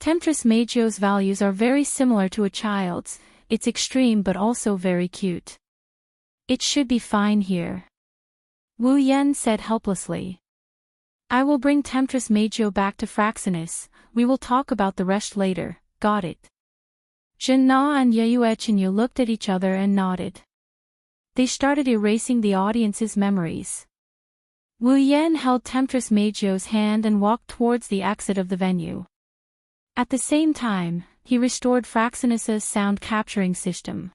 Temptress Meijo's values are very similar to a child's. It's extreme but also very cute. It should be fine here. Wu Yan said helplessly. "I will bring Temptress Meijo back to Fraxinus. We will talk about the rest later, got it?" Jin Na and Yue Chenyu looked at each other and nodded. They started erasing the audience's memories. Wu Yan held Temptress Meijo's hand and walked towards the exit of the venue. At the same time, he restored Fraxinus's sound capturing system.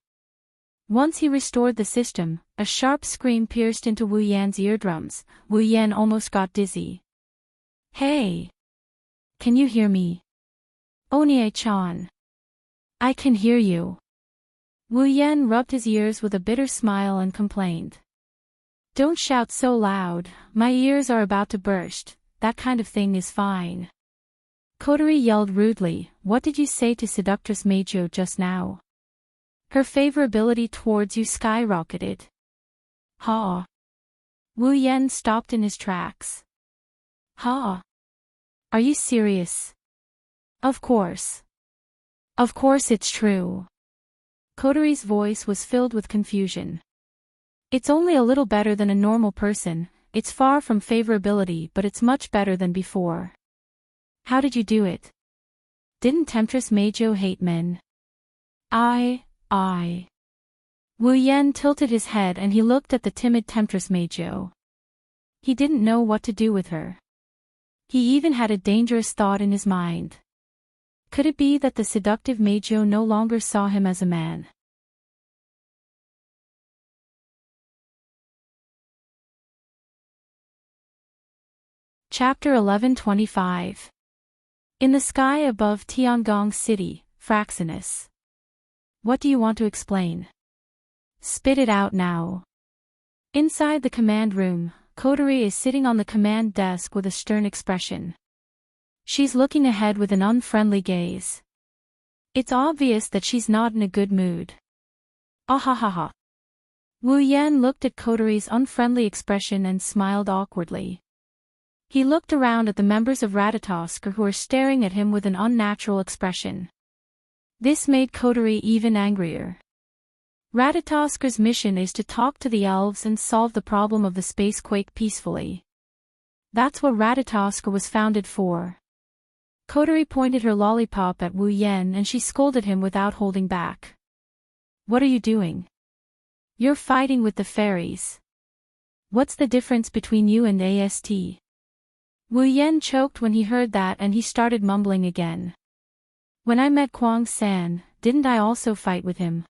Once he restored the system, a sharp scream pierced into Wu Yan's eardrums. Wu Yan almost got dizzy. "Hey! Can you hear me? Onie-chan. I can hear you." Wu Yan rubbed his ears with a bitter smile and complained. "Don't shout so loud, my ears are about to burst. That kind of thing is fine." Kotori yelled rudely, "What did you say to Seductress Meijo just now? Her favorability towards you skyrocketed." "Ha!" Wu Yan stopped in his tracks. "Ha! Are you serious?" Of course it's true." Kotori's voice was filled with confusion. "It's only a little better than a normal person, it's far from favorability but it's much better than before." "How did you do it? Didn't Temptress Meijo hate men?" I. Wu Yan tilted his head and he looked at the timid Temptress Meijo. He didn't know what to do with her. He even had a dangerous thought in his mind. Could it be that the seductive Meijo no longer saw him as a man? Chapter 11:25. In the sky above Tiangong City, Fraxinus. What do you want to explain? Spit it out now. Inside the command room, Kotori is sitting on the command desk with a stern expression. She's looking ahead with an unfriendly gaze. It's obvious that she's not in a good mood. Ahahaha. Wu Yan looked at Kotori's unfriendly expression and smiled awkwardly. He looked around at the members of Ratatosk who were staring at him with an unnatural expression. This made Kotori even angrier. Ratatosker's mission is to talk to the elves and solve the problem of the spacequake peacefully. That's what Ratatoskr was founded for. Kotori pointed her lollipop at Wu Yen and she scolded him without holding back. What are you doing? You're fighting with the fairies. What's the difference between you and AST? Wu Yen choked when he heard that and he started mumbling again. When I met Kwang-san, didn't I also fight with him?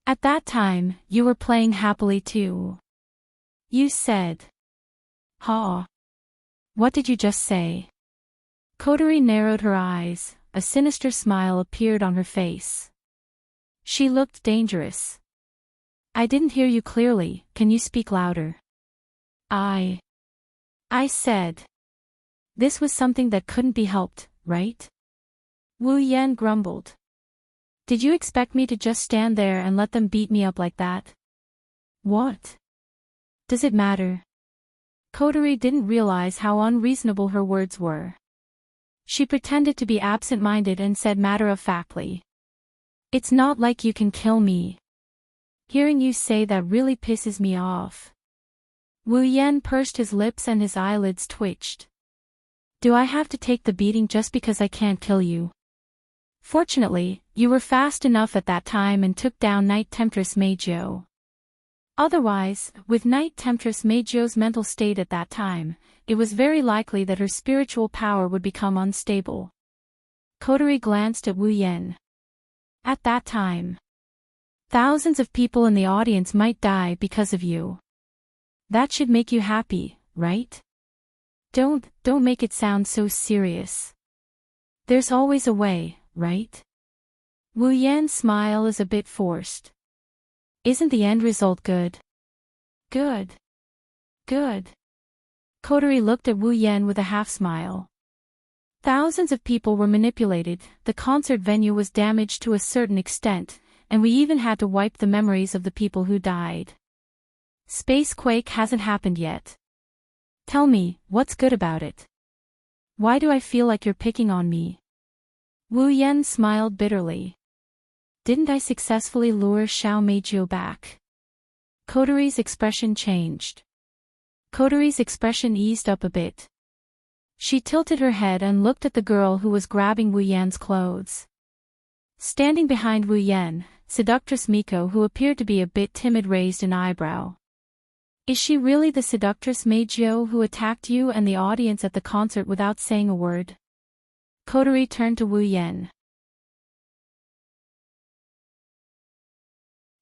At that time, you were playing happily too. You said. Ha. What did you just say? Kotori narrowed her eyes, a sinister smile appeared on her face. She looked dangerous. I didn't hear you clearly, can you speak louder? I said. This was something that couldn't be helped, right? Wu Yen grumbled. Did you expect me to just stand there and let them beat me up like that? What? Does it matter? Kotori didn't realize how unreasonable her words were. She pretended to be absent-minded and said matter-of-factly. It's not like you can kill me. Hearing you say that really pisses me off. Wu Yen pursed his lips and his eyelids twitched. Do I have to take the beating just because I can't kill you? Fortunately, you were fast enough at that time and took down Night Temptress Meijō. Otherwise, with Night Temptress Meijō's mental state at that time, it was very likely that her spiritual power would become unstable. Kotori glanced at Wu Yen. At that time, thousands of people in the audience might die because of you. That should make you happy, right? Don't make it sound so serious. There's always a way, right? Wu Yan's smile is a bit forced. Isn't the end result good? Good. Good. Kotori looked at Wu Yen with a half-smile. Thousands of people were manipulated, the concert venue was damaged to a certain extent, and we even had to wipe the memories of the people who died. Spacequake hasn't happened yet. Tell me, what's good about it? Why do I feel like you're picking on me? Wu Yen smiled bitterly. Didn't I successfully lure Xiao Meijō back? Kotori's expression changed. Kotori's expression eased up a bit. She tilted her head and looked at the girl who was grabbing Wu Yan's clothes. Standing behind Wu Yen, seductress Miko, who appeared to be a bit timid, raised an eyebrow. Is she really the seductress Meijō who attacked you and the audience at the concert without saying a word? Kotori turned to Wu Yen.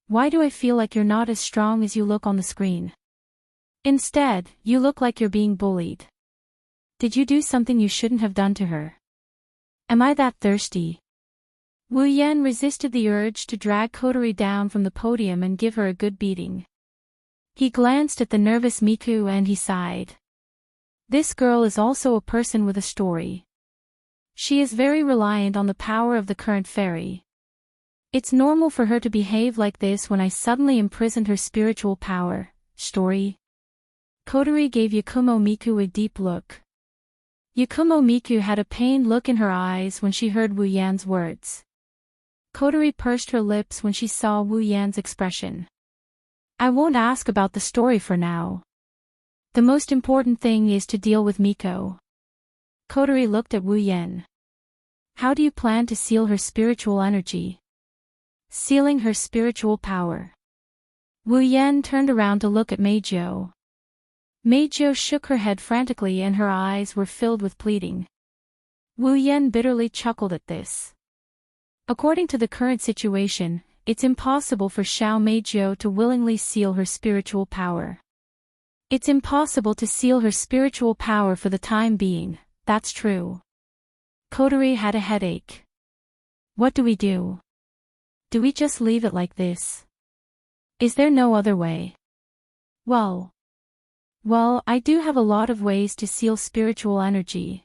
Why do I feel like you're not as strong as you look on the screen? Instead, you look like you're being bullied. Did you do something you shouldn't have done to her? Am I that thirsty? Wu Yen resisted the urge to drag Kotori down from the podium and give her a good beating. He glanced at the nervous Miku and he sighed. This girl is also a person with a story. She is very reliant on the power of the current fairy. It's normal for her to behave like this when I suddenly imprisoned her spiritual power. Story? Kotori gave Yakumo Miku a deep look. Yakumo Miku had a pained look in her eyes when she heard Wu Yan's words. Kotori pursed her lips when she saw Wu Yan's expression. I won't ask about the story for now. The most important thing is to deal with Miko. Kotori looked at Wu Yen. How do you plan to seal her spiritual energy? Sealing her spiritual power. Wu Yen turned around to look at Meijō. Meijō shook her head frantically and her eyes were filled with pleading. Wu Yen bitterly chuckled at this. According to the current situation, it's impossible for Xiao Meijō to willingly seal her spiritual power. It's impossible to seal her spiritual power for the time being, that's true. Kotori had a headache. What do we do? Do we just leave it like this? Is there no other way? Well, I do have a lot of ways to seal spiritual energy.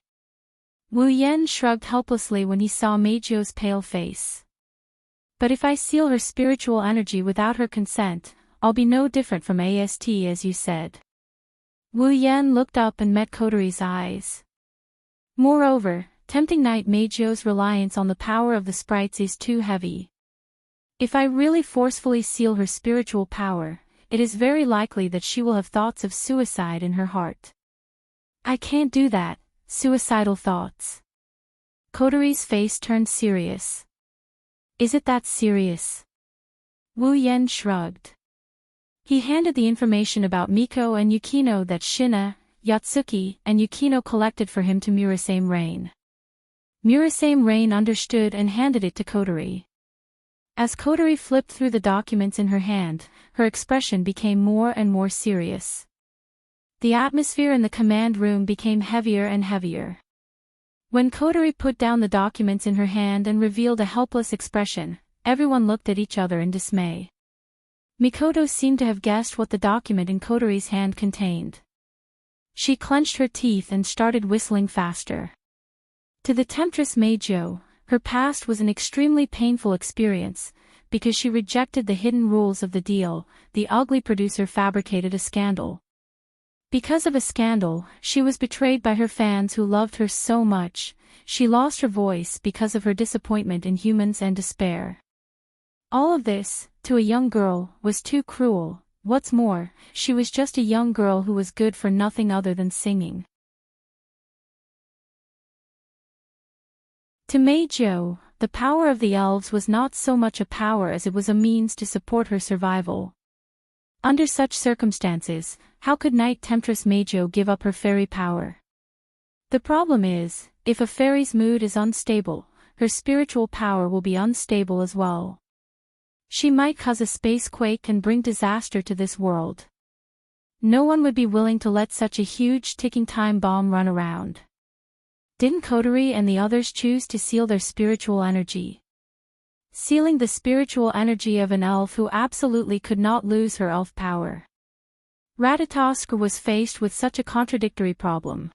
Wu Yen shrugged helplessly when he saw Meijō's pale face. But if I seal her spiritual energy without her consent, I'll be no different from AST as you said. Wu Yen looked up and met Kotori's eyes. Moreover, tempting Knight Meijō's reliance on the power of the sprites is too heavy. If I really forcefully seal her spiritual power, it is very likely that she will have thoughts of suicide in her heart. I can't do that, suicidal thoughts. Kotori's face turned serious. Is it that serious? Wu Yen shrugged. He handed the information about Miko and Yukino that Shina, Yatsuki, and Yukino collected for him to Murasame Rain. Murasame Rain understood and handed it to Kotori. As Kotori flipped through the documents in her hand, her expression became more and more serious. The atmosphere in the command room became heavier and heavier. When Kotori put down the documents in her hand and revealed a helpless expression, everyone looked at each other in dismay. Mikoto seemed to have guessed what the document in Kotori's hand contained. She clenched her teeth and started whistling faster. To the temptress Meijo, her past was an extremely painful experience. Because she rejected the hidden rules of the deal, the ugly producer fabricated a scandal. Because of a scandal, she was betrayed by her fans who loved her so much. She lost her voice because of her disappointment in humans and despair. All of this, to a young girl, was too cruel. What's more, she was just a young girl who was good for nothing other than singing. To Meijo, the power of the elves was not so much a power as it was a means to support her survival. Under such circumstances, how could Night Temptress Meijo give up her fairy power? The problem is, if a fairy's mood is unstable, her spiritual power will be unstable as well. She might cause a space quake and bring disaster to this world. No one would be willing to let such a huge ticking time bomb run around. Didn't Kotori and the others choose to seal their spiritual energy? Sealing the spiritual energy of an elf who absolutely could not lose her elf power. Ratatosk was faced with such a contradictory problem.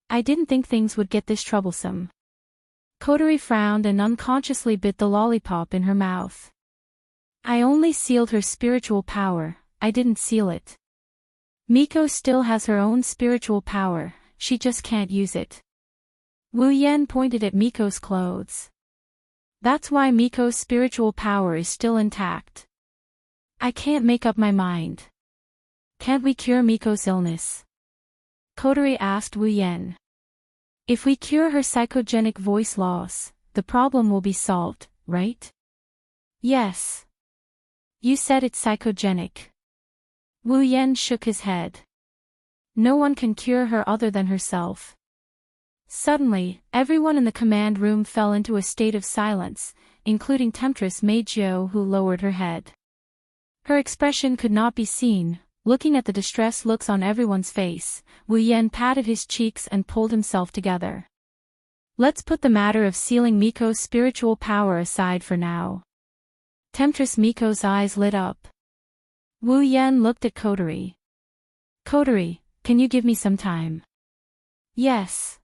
I didn't think things would get this troublesome. Kotori frowned and unconsciously bit the lollipop in her mouth. I only sealed her spiritual power, I didn't seal it. Miko still has her own spiritual power, she just can't use it. Wu Yen pointed at Miko's clothes. That's why Miko's spiritual power is still intact. I can't make up my mind. Can't we cure Miko's illness? Kotori asked Wu Yen. If we cure her psychogenic voice loss, the problem will be solved, right? Yes. You said it's psychogenic. Wu Yen shook his head. No one can cure her other than herself. Suddenly, everyone in the command room fell into a state of silence, including Temptress Meijo, who lowered her head. Her expression could not be seen. Looking at the distressed looks on everyone's face, Wu Yen patted his cheeks and pulled himself together. Let's put the matter of sealing Miko's spiritual power aside for now. Temptress Miko's eyes lit up. Wu Yen looked at Kotori. Kotori, can you give me some time? Yes.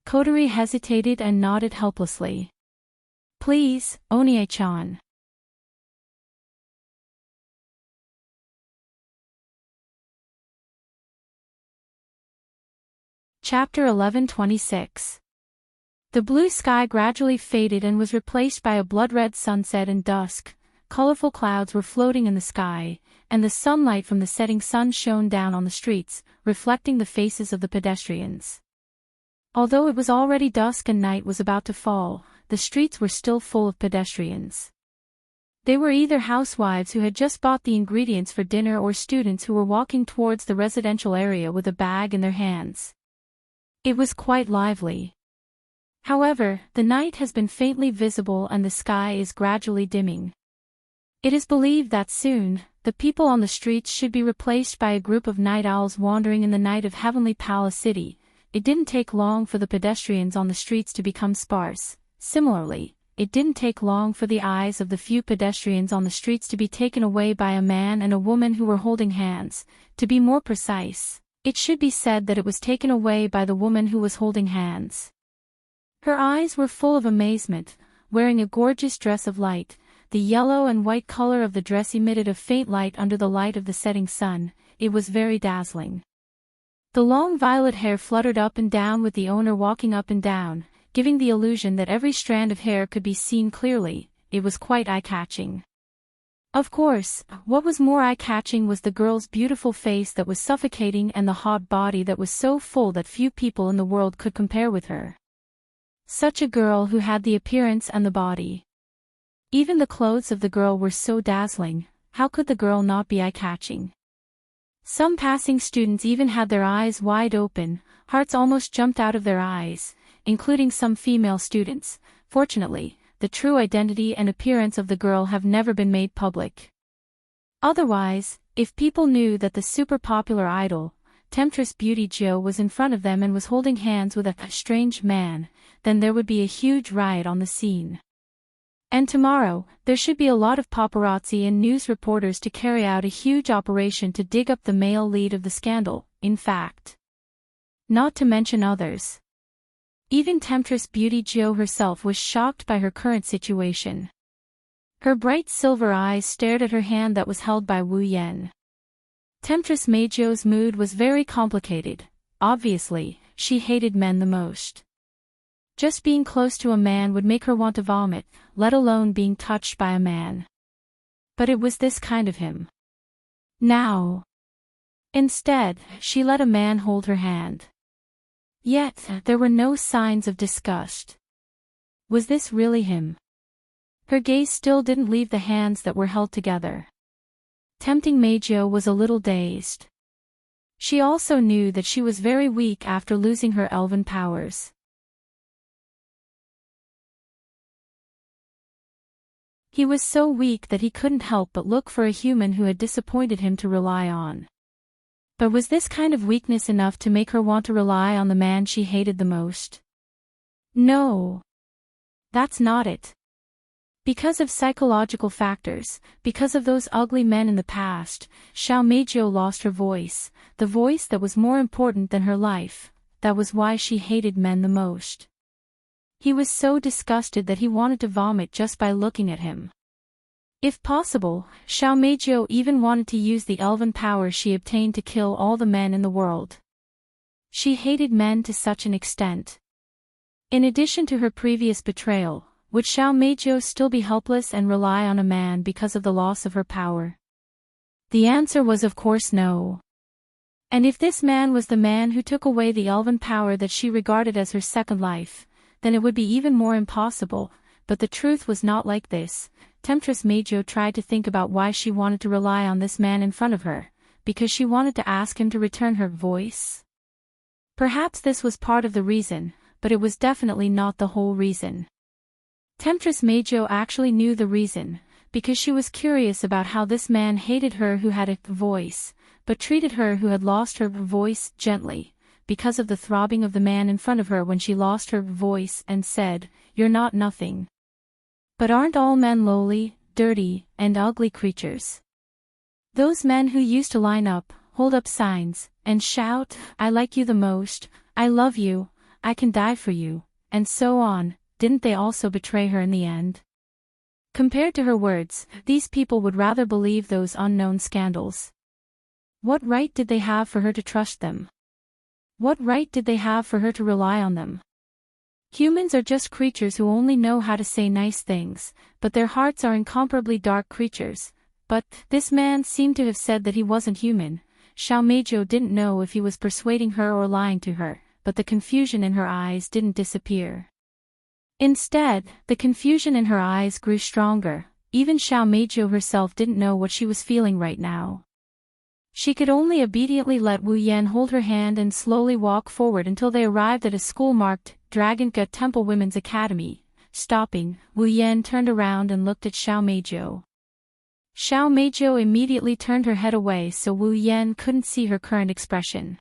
Kotori hesitated and nodded helplessly. Please, Onie-chan. Chapter 11:26. The blue sky gradually faded and was replaced by a blood-red sunset and dusk. Colorful clouds were floating in the sky, and the sunlight from the setting sun shone down on the streets, reflecting the faces of the pedestrians. Although it was already dusk and night was about to fall, the streets were still full of pedestrians. They were either housewives who had just bought the ingredients for dinner or students who were walking towards the residential area with a bag in their hands. It was quite lively. However, the night has been faintly visible and the sky is gradually dimming. It is believed that soon, the people on the streets should be replaced by a group of night owls wandering in the night of Heavenly Palace City. It didn't take long for the pedestrians on the streets to become sparse. Similarly, it didn't take long for the eyes of the few pedestrians on the streets to be taken away by a man and a woman who were holding hands. To be more precise, it should be said that it was taken away by the woman who was holding hands. Her eyes were full of amazement, wearing a gorgeous dress of light. The yellow and white color of the dress emitted a faint light under the light of the setting sun. It was very dazzling. The long violet hair fluttered up and down with the owner walking up and down, giving the illusion that every strand of hair could be seen clearly. It was quite eye-catching. Of course, what was more eye-catching was the girl's beautiful face that was suffocating and the hot body that was so full that few people in the world could compare with her. Such a girl who had the appearance and the body. Even the clothes of the girl were so dazzling, how could the girl not be eye-catching? Some passing students even had their eyes wide open, hearts almost jumped out of their eyes, including some female students. Fortunately, the true identity and appearance of the girl have never been made public. Otherwise, if people knew that the super popular idol, Temptress Beauty Jo, was in front of them and was holding hands with a strange man, then there would be a huge riot on the scene. And tomorrow, there should be a lot of paparazzi and news reporters to carry out a huge operation to dig up the male lead of the scandal, in fact. Not to mention others. Even Temptress Beauty Jo herself was shocked by her current situation. Her bright silver eyes stared at her hand that was held by Wu Yan. Temptress Meijo's mood was very complicated. Obviously, she hated men the most. Just being close to a man would make her want to vomit, let alone being touched by a man. But it was this kind of him. Now. Instead, she let a man hold her hand. Yet, there were no signs of disgust. Was this really him? Her gaze still didn't leave the hands that were held together. Tempting Meijo was a little dazed. She also knew that she was very weak after losing her elven powers. He was so weak that he couldn't help but look for a human who had disappointed him to rely on. But was this kind of weakness enough to make her want to rely on the man she hated the most? No. That's not it. Because of psychological factors, because of those ugly men in the past, Xiao Meijo lost her voice, the voice that was more important than her life. That was why she hated men the most. He was so disgusted that he wanted to vomit just by looking at him. If possible, Xiao Meijo even wanted to use the elven power she obtained to kill all the men in the world. She hated men to such an extent. In addition to her previous betrayal, would Xiao Meijo still be helpless and rely on a man because of the loss of her power? The answer was of course no. And if this man was the man who took away the elven power that she regarded as her second life, then it would be even more impossible, but the truth was not like this. Temptress Meijo tried to think about why she wanted to rely on this man in front of her, because she wanted to ask him to return her voice? Perhaps this was part of the reason, but it was definitely not the whole reason. Temptress Meijo actually knew the reason, because she was curious about how this man hated her who had a voice, but treated her who had lost her voice gently, because of the throbbing of the man in front of her when she lost her voice and said, "You're not nothing." But aren't all men lowly, dirty, and ugly creatures? Those men who used to line up, hold up signs, and shout, "I like you the most, I love you, I can die for you," and so on, didn't they also betray her in the end? Compared to her words, these people would rather believe those unknown scandals. What right did they have for her to trust them? What right did they have for her to rely on them? Humans are just creatures who only know how to say nice things, but their hearts are incomparably dark creatures. But this man seemed to have said that he wasn't human. Xiao Meijo didn't know if he was persuading her or lying to her, but the confusion in her eyes didn't disappear. Instead, the confusion in her eyes grew stronger. Even Xiao Meijo herself didn't know what she was feeling right now. She could only obediently let Wu Yan hold her hand and slowly walk forward until they arrived at a school marked Dragon Gut Temple Women's Academy. Stopping, Wu Yan turned around and looked at Xiao Meijo. Xiao Meijo immediately turned her head away so Wu Yan couldn't see her current expression.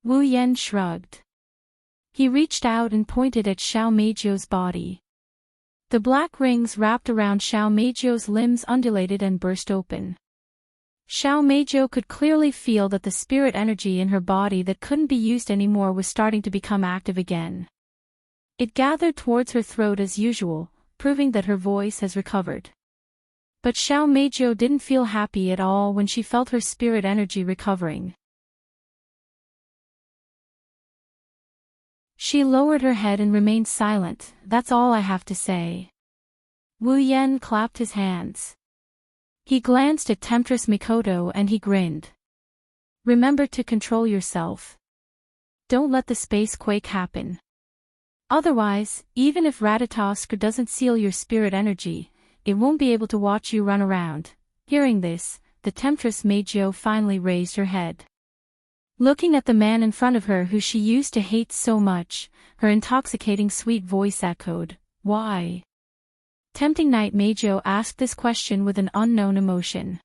Wu Yan shrugged. He reached out and pointed at Xiao Meijo's body. The black rings wrapped around Xiao Meijo's limbs undulated and burst open. Xiao Meijo could clearly feel that the spirit energy in her body that couldn't be used anymore was starting to become active again. It gathered towards her throat as usual, proving that her voice has recovered. But Xiao Meijo didn't feel happy at all when she felt her spirit energy recovering. She lowered her head and remained silent. "That's all I have to say." Wu Yan clapped his hands. He glanced at Temptress Mikoto and he grinned. Remember to control yourself. Don't let the space quake happen. Otherwise, even if Ratatoskr doesn't seal your spirit energy, it won't be able to watch you run around. Hearing this, the Temptress Meijō finally raised her head. Looking at the man in front of her who she used to hate so much, her intoxicating sweet voice echoed, "Why?" Tempting Knight Meijō asked this question with an unknown emotion.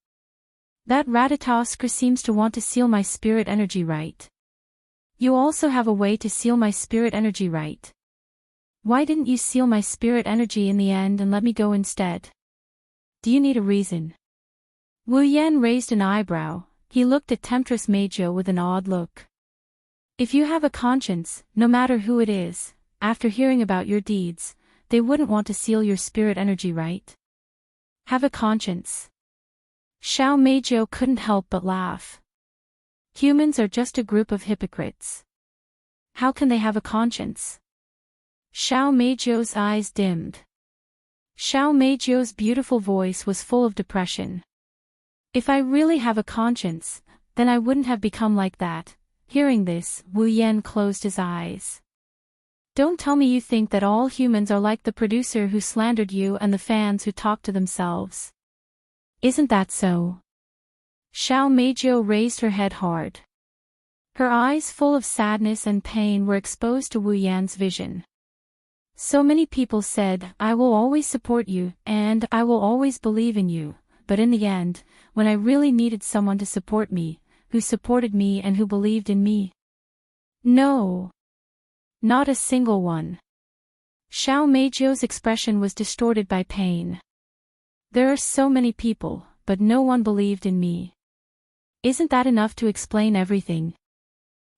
That Ratatoskr seems to want to seal my spirit energy, right? You also have a way to seal my spirit energy, right? Why didn't you seal my spirit energy in the end and let me go instead? Do you need a reason? Wu Yan raised an eyebrow. He looked at Temptress Meijō with an odd look. If you have a conscience, no matter who it is, after hearing about your deeds, they wouldn't want to seal your spirit energy, right? Have a conscience. Xiao Meijō couldn't help but laugh. Humans are just a group of hypocrites. How can they have a conscience? Xiao Meizhou's eyes dimmed. Xiao Meizhou's beautiful voice was full of depression. If I really have a conscience, then I wouldn't have become like that. Hearing this, Wu Yan closed his eyes. Don't tell me you think that all humans are like the producer who slandered you and the fans who talk to themselves. Isn't that so? Xiao Meizhou raised her head hard. Her eyes full of sadness and pain were exposed to Wu Yan's vision. So many people said, "I will always support you, and I will always believe in you," but in the end, when I really needed someone to support me, who supported me and who believed in me? No. Not a single one. Xiao Meizhou's expression was distorted by pain. There are so many people, but no one believed in me. Isn't that enough to explain everything?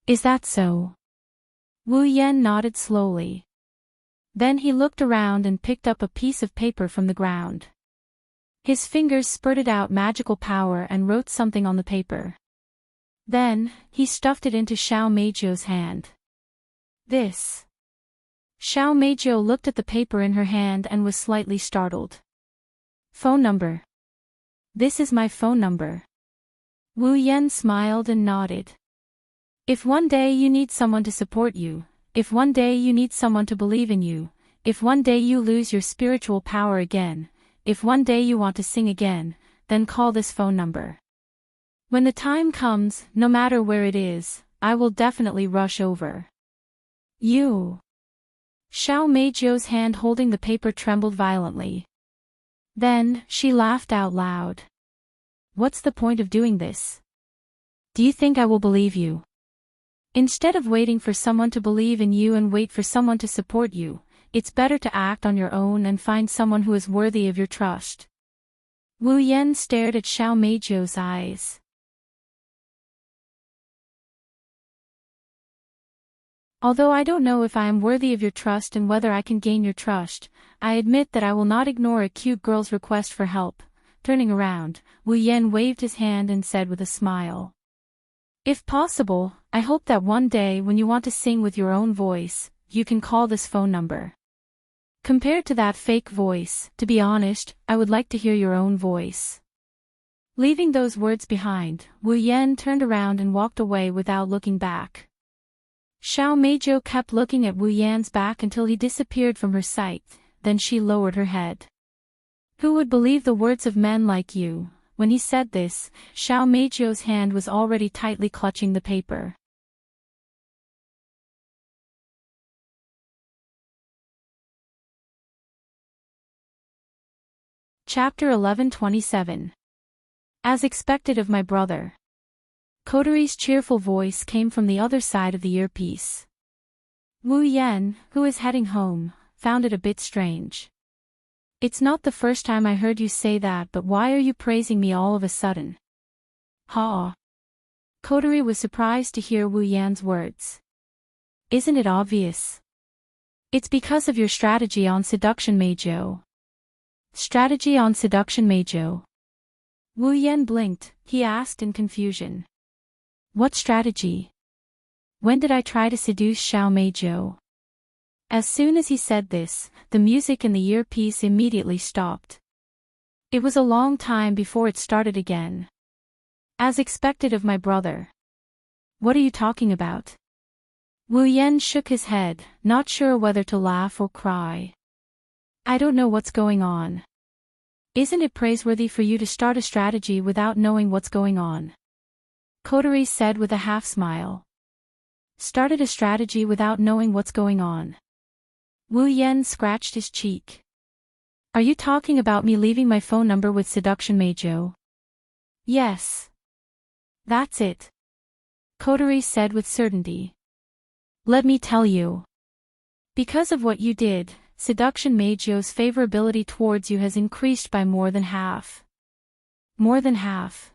Is that so? Wu Yan nodded slowly. Then he looked around and picked up a piece of paper from the ground. His fingers spurted out magical power and wrote something on the paper. Then, he stuffed it into Xiao Meizhou's hand. This. Xiao Meizhou looked at the paper in her hand and was slightly startled. Phone number. This is my phone number. Wu Yan smiled and nodded. If one day you need someone to support you, if one day you need someone to believe in you, if one day you lose your spiritual power again, if one day you want to sing again, then call this phone number. When the time comes, no matter where it is, I will definitely rush over. You. Xiao Meizhou's hand holding the paper trembled violently. Then, she laughed out loud. What's the point of doing this? Do you think I will believe you? Instead of waiting for someone to believe in you and wait for someone to support you, it's better to act on your own and find someone who is worthy of your trust. Wu Yan stared at Xiao Meizhou's eyes. Although I don't know if I am worthy of your trust and whether I can gain your trust, I admit that I will not ignore a cute girl's request for help. Turning around, Wu Yan waved his hand and said with a smile. If possible, I hope that one day when you want to sing with your own voice, you can call this phone number. Compared to that fake voice, to be honest, I would like to hear your own voice. Leaving those words behind, Wu Yan turned around and walked away without looking back. Xiao Meizhou kept looking at Wu Yan's back until he disappeared from her sight, then she lowered her head. Who would believe the words of men like you? When he said this, Xiao Meizhou's hand was already tightly clutching the paper. Chapter 11:27. As expected of my brother. Kotori's cheerful voice came from the other side of the earpiece. Wu Yan, who is heading home, found it a bit strange. It's not the first time I heard you say that, but why are you praising me all of a sudden? Ha! Kotori was surprised to hear Wu Yan's words. Isn't it obvious? It's because of your strategy on seduction, Meijō. Strategy on seduction, Meijō. Wu Yan blinked, he asked in confusion. What strategy? When did I try to seduce Xiao Meizhou? As soon as he said this, the music in the earpiece immediately stopped. It was a long time before it started again. As expected of my brother. What are you talking about? Wu Yan shook his head, not sure whether to laugh or cry. I don't know what's going on. Isn't it praiseworthy for you to start a strategy without knowing what's going on? Kotori said with a half-smile. Started a strategy without knowing what's going on. Wu Yan scratched his cheek. Are you talking about me leaving my phone number with Seduction Meijo? Yes. That's it. Kotori said with certainty. Let me tell you. Because of what you did, Seduction Meijo's favorability towards you has increased by more than half. More than half.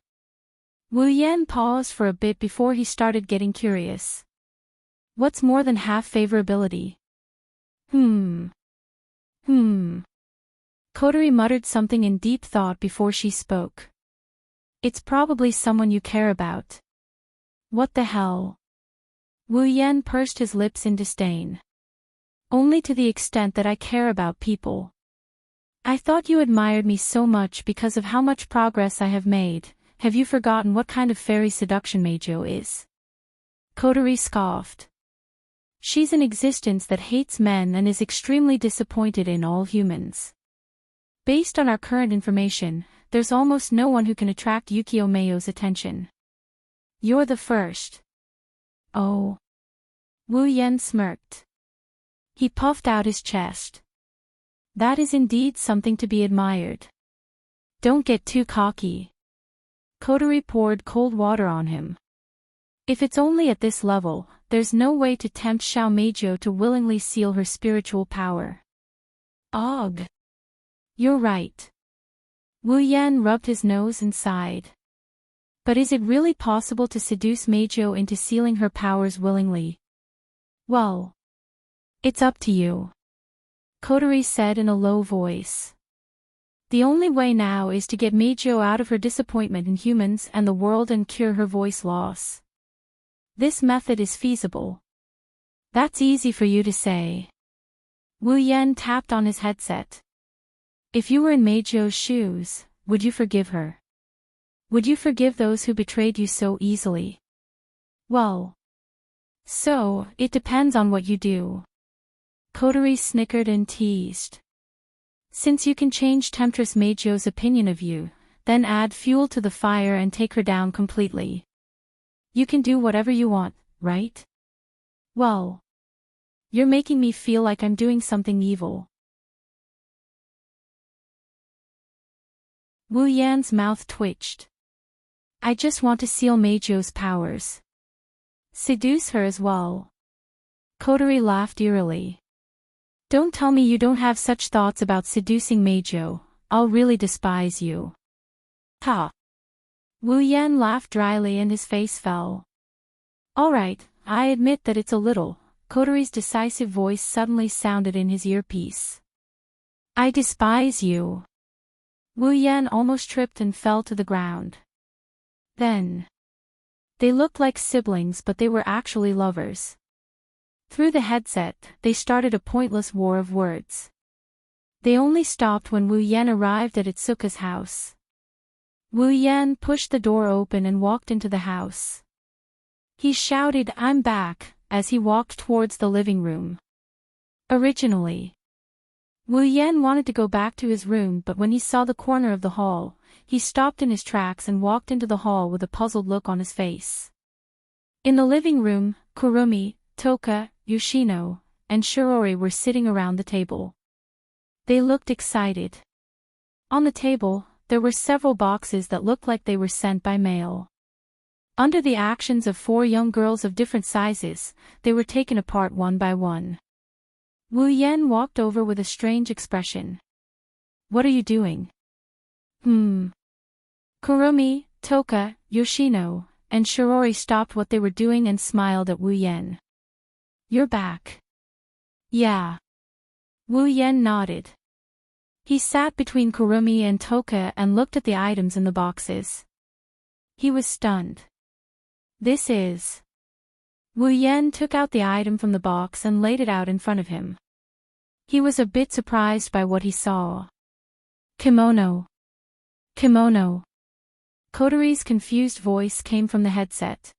Wu Yan paused for a bit before he started getting curious. What's more than half favorability? Kotori muttered something in deep thought before she spoke. It's probably someone you care about. What the hell? Wu Yan pursed his lips in disdain. Only to the extent that I care about people. I thought you admired me so much because of how much progress I have made. Have you forgotten what kind of fairy Seduction Meijo is? Kotori scoffed. She's an existence that hates men and is extremely disappointed in all humans. Based on our current information, there's almost no one who can attract Yukio Meio's attention. You're the first. Oh. Wu Yan smirked. He puffed out his chest. That is indeed something to be admired. Don't get too cocky. Kotori poured cold water on him. If it's only at this level, there's no way to tempt Xiao Meijo to willingly seal her spiritual power. Ugh. You're right. Wu Yan rubbed his nose and sighed. But is it really possible to seduce Meijo into sealing her powers willingly? Well. It's up to you. Kotori said in a low voice. The only way now is to get Meijo out of her disappointment in humans and the world and cure her voice loss. This method is feasible. That's easy for you to say. Wu Yan tapped on his headset. If you were in Meijo's shoes, would you forgive her? Would you forgive those who betrayed you so easily? Well. So, it depends on what you do. Kotori snickered and teased. Since you can change Temptress Meijo's opinion of you, then add fuel to the fire and take her down completely. You can do whatever you want, right? Well. You're making me feel like I'm doing something evil. Wu Yan's mouth twitched. I just want to seal Meijo's powers. Seduce her as well. Kotori laughed eerily. Don't tell me you don't have such thoughts about seducing Meijo. I'll really despise you. Ha! Wu Yan laughed dryly and his face fell. All right, I admit that it's a little. Kotori's decisive voice suddenly sounded in his earpiece. I despise you. Wu Yan almost tripped and fell to the ground. Then. They looked like siblings but they were actually lovers. Through the headset, they started a pointless war of words. They only stopped when Wu Yan arrived at Itsuka's house. Wu Yan pushed the door open and walked into the house. He shouted, "I'm back," as he walked towards the living room. Originally, Wu Yan wanted to go back to his room but when he saw the corner of the hall, he stopped in his tracks and walked into the hall with a puzzled look on his face. In the living room, Kurumi, Toka, Yoshino, and Shirori were sitting around the table. They looked excited. On the table, there were several boxes that looked like they were sent by mail. Under the actions of 4 young girls of different sizes, they were taken apart one by one. Wu Yan walked over with a strange expression. What are you doing? Kurumi, Toka, Yoshino, and Shirori stopped what they were doing and smiled at Wu Yan. You're back. Yeah. Wu Yan nodded. He sat between Kurumi and Toka and looked at the items in the boxes. He was stunned. This is... Wu Yan took out the item from the box and laid it out in front of him. He was a bit surprised by what he saw. Kimono. Kimono. Kotori's confused voice came from the headset.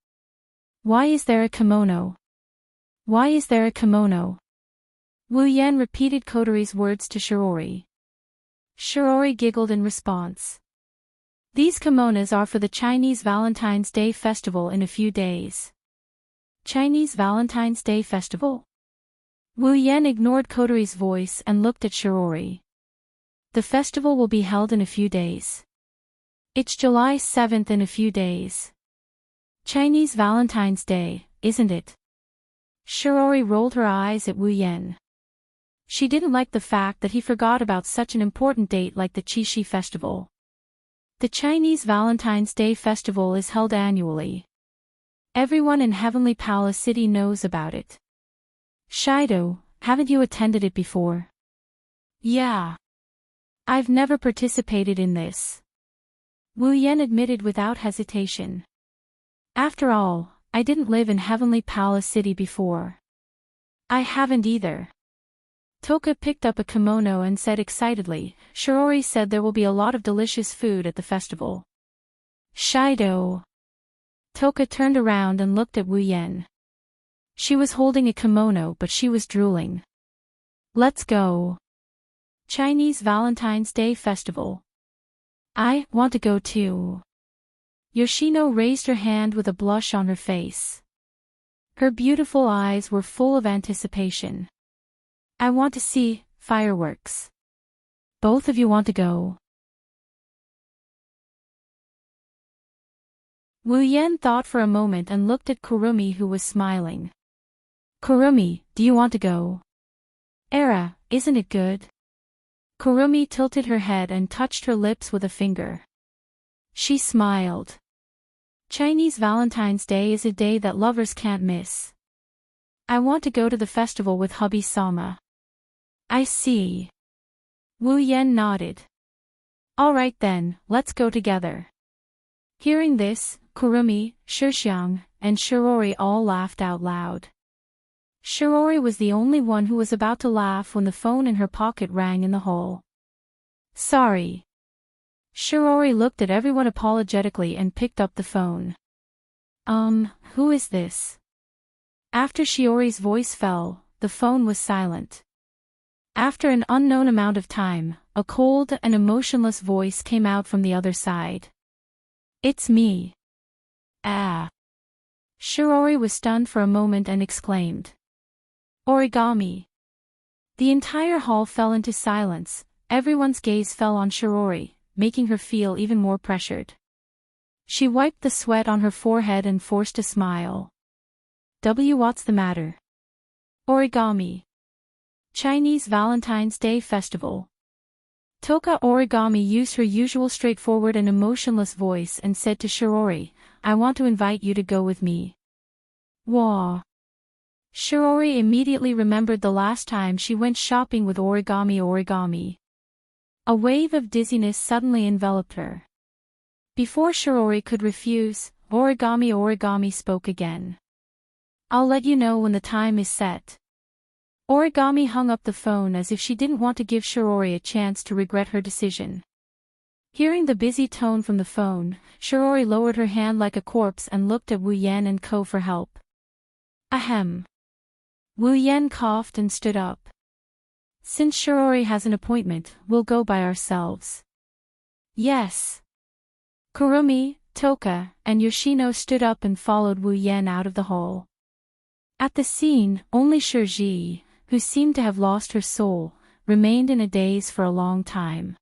Why is there a kimono? Why is there a kimono? Wu Yan repeated Kotori's words to Shirori. Shirori giggled in response. These kimonos are for the Chinese Valentine's Day festival in a few days. Chinese Valentine's Day festival? Wu Yan ignored Kotori's voice and looked at Shirori. The festival will be held in a few days. It's July 7th in a few days. Chinese Valentine's Day, isn't it? Shirori rolled her eyes at Wu Yan. She didn't like the fact that he forgot about such an important date like the Qixi festival. The Chinese Valentine's Day festival is held annually. Everyone in Heavenly Palace City knows about it. Shido, haven't you attended it before? Yeah. I've never participated in this. Wu Yan admitted without hesitation. After all, I didn't live in Heavenly Palace City before. I haven't either. Toka picked up a kimono and said excitedly, Shirori said there will be a lot of delicious food at the festival. Shido. Toka turned around and looked at Wu Yan. She was holding a kimono but she was drooling. Let's go. Chinese Valentine's Day festival. I want to go too. Yoshino raised her hand with a blush on her face. Her beautiful eyes were full of anticipation. I want to see fireworks. Both of you want to go? Wu Yan thought for a moment and looked at Kurumi, who was smiling. Kurumi, do you want to go? Era, isn't it good? Kurumi tilted her head and touched her lips with a finger. She smiled. Chinese Valentine's Day is a day that lovers can't miss. I want to go to the festival with hubby Sama. I see. Wu Yan nodded. All right then, let's go together. Hearing this, Kurumi, Shixiang, and Shirori all laughed out loud. Shirori was the only one who was about to laugh when the phone in her pocket rang in the hall. Sorry. Shirori looked at everyone apologetically and picked up the phone. Who is this? After Shiori's voice fell, the phone was silent. After an unknown amount of time, a cold and emotionless voice came out from the other side. It's me. Ah. Shirori was stunned for a moment and exclaimed. Origami. The entire hall fell into silence, everyone's gaze fell on Shirori, making her feel even more pressured. She wiped the sweat on her forehead and forced a smile. What's the matter? Origami. Chinese Valentine's Day festival. Toka Origami used her usual straightforward and emotionless voice and said to Shirori, I want to invite you to go with me. Wah. Shirori immediately remembered the last time she went shopping with Origami. A wave of dizziness suddenly enveloped her. Before Shirori could refuse, Origami spoke again. I'll let you know when the time is set. Origami hung up the phone as if she didn't want to give Shirori a chance to regret her decision. Hearing the busy tone from the phone, Shirori lowered her hand like a corpse and looked at Wu Yan and Co for help. Ahem. Wu Yan coughed and stood up. Since Shirori has an appointment, we'll go by ourselves. Yes. Kurumi, Toka, and Yoshino stood up and followed Wu Yan out of the hall. At the scene, only Shirji, who seemed to have lost her soul, remained in a daze for a long time.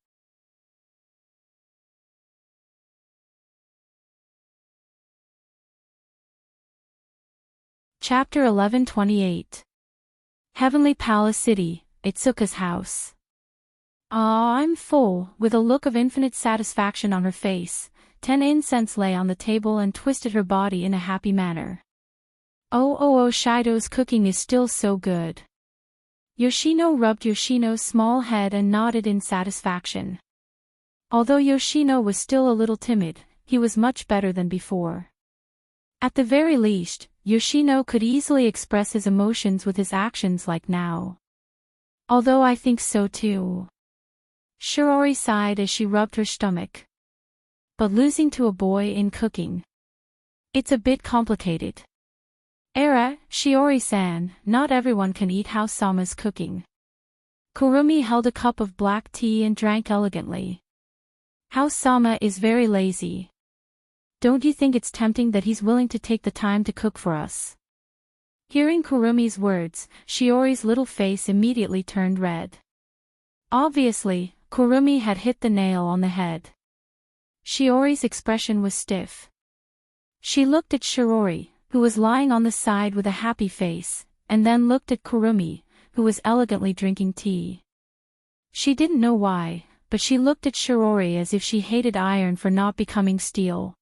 Chapter 1128. Heavenly Palace City, Itsuka's house. I'm full. With a look of infinite satisfaction on her face, 10 incense lay on the table and twisted her body in a happy manner. Oh, Shido's cooking is still so good. Yoshino rubbed Yoshino's small head and nodded in satisfaction. Although Yoshino was still a little timid, he was much better than before. At the very least, Yoshino could easily express his emotions with his actions like now. Although I think so too. Shirori sighed as she rubbed her stomach. but losing to a boy in cooking. It's a bit complicated. Shiori-san, not everyone can eat House-sama's cooking. Kurumi held a cup of black tea and drank elegantly. House-sama is very lazy. Don't you think it's tempting that he's willing to take the time to cook for us? Hearing Kurumi's words, Shiori's little face immediately turned red. Obviously, Kurumi had hit the nail on the head. Shiori's expression was stiff. She looked at Shiori, who was lying on the side with a happy face, and then looked at Kurumi, who was elegantly drinking tea. She didn't know why, but she looked at Shiori as if she hated iron for not becoming steel.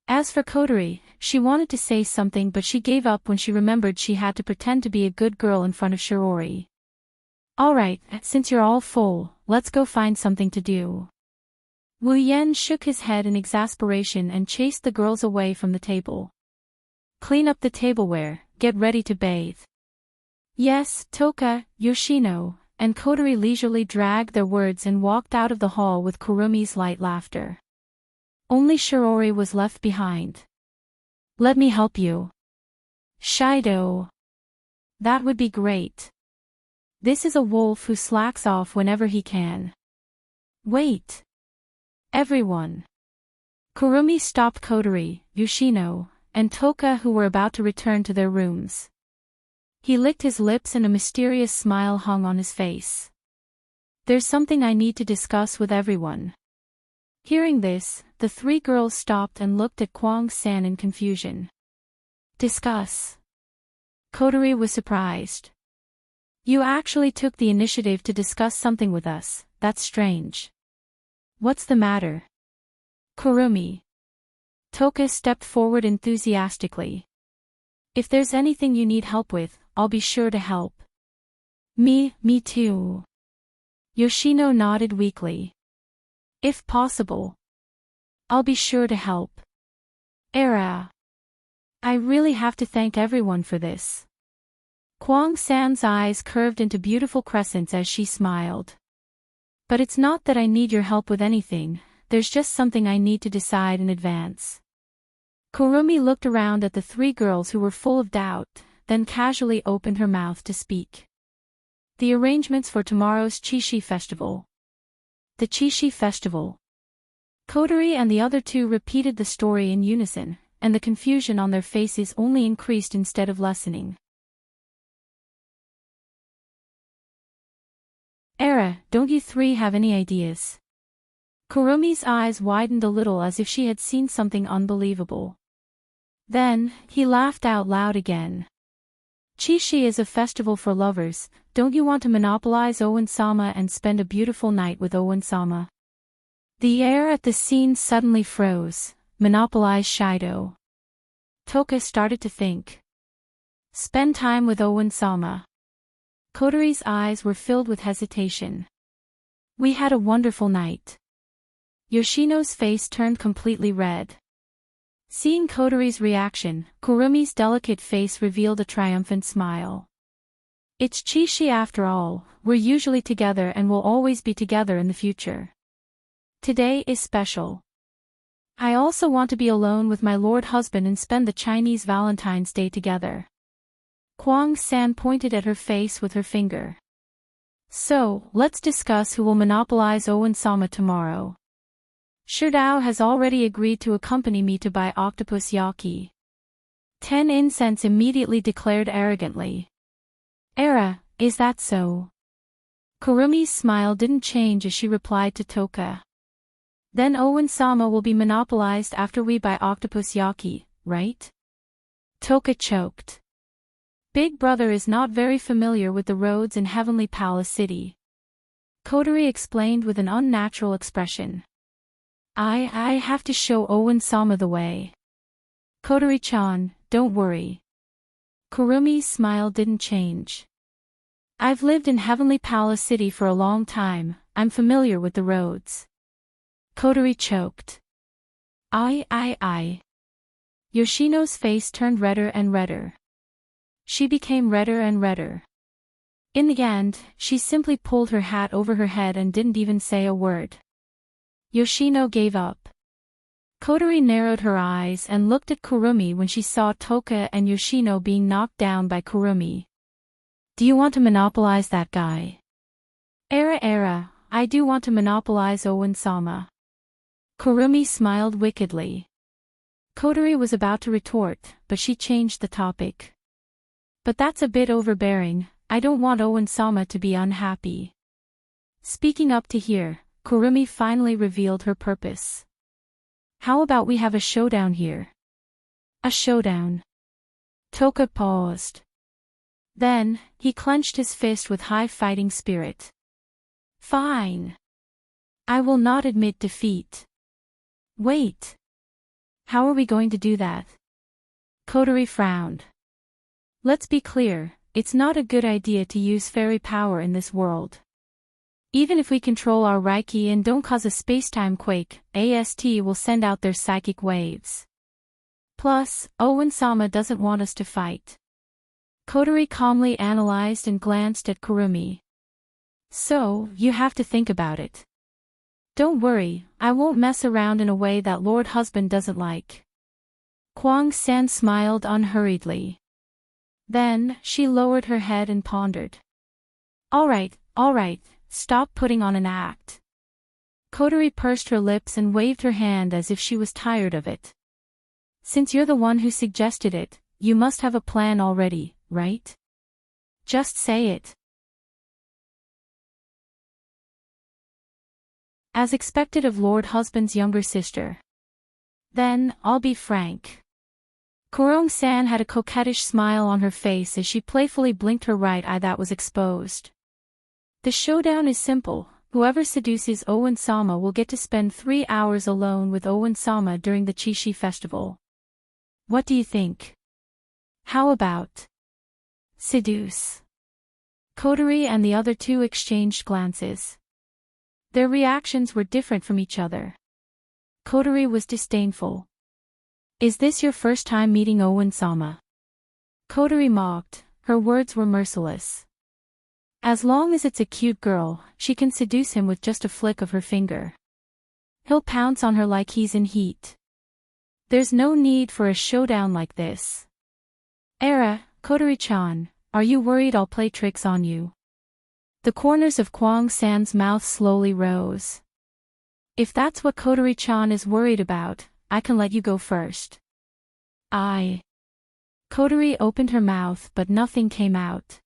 As for Kotori, she wanted to say something but she gave up when she remembered she had to pretend to be a good girl in front of Shiori. Alright, since you're all full, let's go find something to do. Wu Yen shook his head in exasperation and chased the girls away from the table. Clean up the tableware, get ready to bathe. Yes, Toka, Yoshino, and Kotori leisurely dragged their words and walked out of the hall with Kurumi's light laughter. Only Shiori was left behind. Let me help you. Shido. That would be great. This is a wolf who slacks off whenever he can. Wait. Everyone. Kurumi stopped Kotori, Yoshino, and Toka who were about to return to their rooms. He licked his lips and a mysterious smile hung on his face. There's something I need to discuss with everyone. Hearing this, the three girls stopped and looked at Kwang-san in confusion. Discuss. Kotori was surprised. You actually took the initiative to discuss something with us, that's strange. What's the matter? Kurumi. Toka stepped forward enthusiastically. If there's anything you need help with, I'll be sure to help. Me too. Yoshino nodded weakly. If possible. I'll be sure to help. I really have to thank everyone for this. Kwang-san's eyes curved into beautiful crescents as she smiled. But it's not that I need your help with anything, there's just something I need to decide in advance. Kurumi looked around at the three girls who were full of doubt, then casually opened her mouth to speak. The arrangements for tomorrow's Chishi festival. The Chishi festival. Kotori and the other two repeated the story in unison, and the confusion on their faces only increased instead of lessening. Don't you three have any ideas? Kurumi's eyes widened a little as if she had seen something unbelievable. Then, he laughed out loud again. Chishi is a festival for lovers, don't you want to monopolize Owen-sama and spend a beautiful night with Owen-sama? The air at the scene suddenly froze. Monopolize Shido. Toka started to think. Spend time with Owen-sama. Kotori's eyes were filled with hesitation. We had a wonderful night. Yoshino's face turned completely red. Seeing Kotori's reaction, Kurumi's delicate face revealed a triumphant smile. It's Chishi after all, we're usually together and will always be together in the future. Today is special. I also want to be alone with my lord husband and spend the Chinese Valentine's Day together. Kwang-san pointed at her face with her finger. So, let's discuss who will monopolize Owen-sama tomorrow. Shudao has already agreed to accompany me to buy octopus yaki. 10 Incense immediately declared arrogantly. Is that so? Kurumi's smile didn't change as she replied to Toka. Then Owen-sama will be monopolized after we buy octopus yaki, right? Toka choked. Big Brother is not very familiar with the roads in Heavenly Palace City. Kotori explained with an unnatural expression. I have to show Owen-sama the way. Kotori-chan, don't worry. Kurumi's smile didn't change. I've lived in Heavenly Palace City for a long time, I'm familiar with the roads. Kotori choked. Yoshino's face turned redder and redder. She became redder and redder. In the end, she simply pulled her hat over her head and didn't even say a word. Yoshino gave up. Kotori narrowed her eyes and looked at Kurumi when she saw Toka and Yoshino being knocked down by Kurumi. Do you want to monopolize that guy? Era, I do want to monopolize Owen-sama. Kurumi smiled wickedly. Kotori was about to retort, but she changed the topic. But that's a bit overbearing, I don't want Owen-sama to be unhappy. Speaking up to here, Kurumi finally revealed her purpose. How about we have a showdown here? A showdown. Toka paused. Then, he clenched his fist with high fighting spirit. Fine. I will not admit defeat. Wait. How are we going to do that? Kotori frowned. Let's be clear, it's not a good idea to use fairy power in this world. Even if we control our Reiki and don't cause a space-time quake, AST will send out their psychic waves. Plus, Owen-sama doesn't want us to fight. Kotori calmly analyzed and glanced at Kurumi. So, you have to think about it. Don't worry, I won't mess around in a way that Lord Husband doesn't like. Kwang-san smiled unhurriedly. Then, she lowered her head and pondered. All right, stop putting on an act. Kotori pursed her lips and waved her hand as if she was tired of it. Since you're the one who suggested it, you must have a plan already, right? Just say it. As expected of Lord Husband's younger sister. Then, I'll be frank. Kurong-san had a coquettish smile on her face as she playfully blinked her right eye that was exposed. The showdown is simple, whoever seduces Owen-sama will get to spend 3 hours alone with Owen-sama during the Chishi festival. What do you think? How about seduce? Kotori and the other two exchanged glances. Their reactions were different from each other. Kotori was disdainful. Is this your first time meeting Owen-sama? Kotori mocked, her words were merciless. As long as it's a cute girl, she can seduce him with just a flick of her finger. He'll pounce on her like he's in heat. There's no need for a showdown like this. Kotori-chan, are you worried I'll play tricks on you? The corners of Kwang-san's mouth slowly rose. If that's what Kotori-chan is worried about, I can let you go first. Kotori opened her mouth but nothing came out.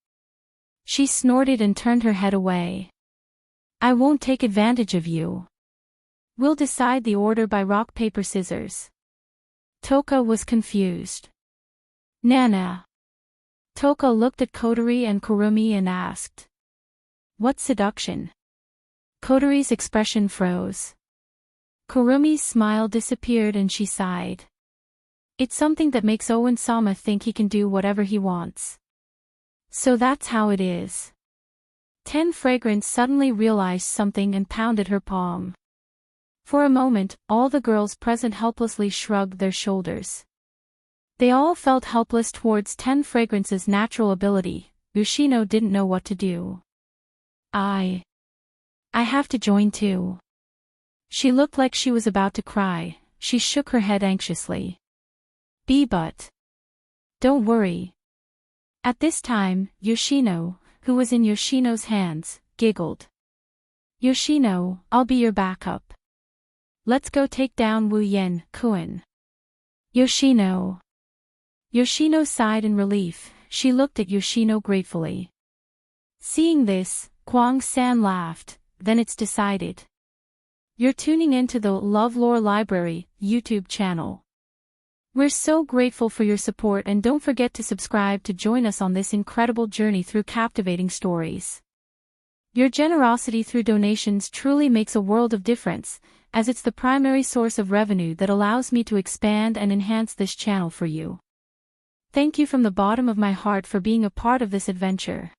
She snorted and turned her head away. I won't take advantage of you. We'll decide the order by rock paper scissors. Toka was confused. Nana. Toka looked at Kotori and Kurumi and asked. What seduction? Kotori's expression froze. Kurumi's smile disappeared and she sighed. It's something that makes Owen-sama think he can do whatever he wants. So that's how it is. 10 Fragrance suddenly realized something and pounded her palm. For a moment, all the girls present helplessly shrugged their shoulders. They all felt helpless towards 10 Fragrance's natural ability. Yoshino didn't know what to do. I have to join too. She looked like she was about to cry, she shook her head anxiously. But don't worry. At this time, Yoshino, who was in Yoshino's hands, giggled. Yoshino, I'll be your backup. Let's go take down Wu Yen-kun. Yoshino. Yoshino sighed in relief, she looked at Yoshino gratefully. Seeing this, Kwang-san laughed, then it's decided. You're tuning into the LoveLore Library YouTube channel. We're so grateful for your support and don't forget to subscribe to join us on this incredible journey through captivating stories. Your generosity through donations truly makes a world of difference, as it's the primary source of revenue that allows me to expand and enhance this channel for you. Thank you from the bottom of my heart for being a part of this adventure.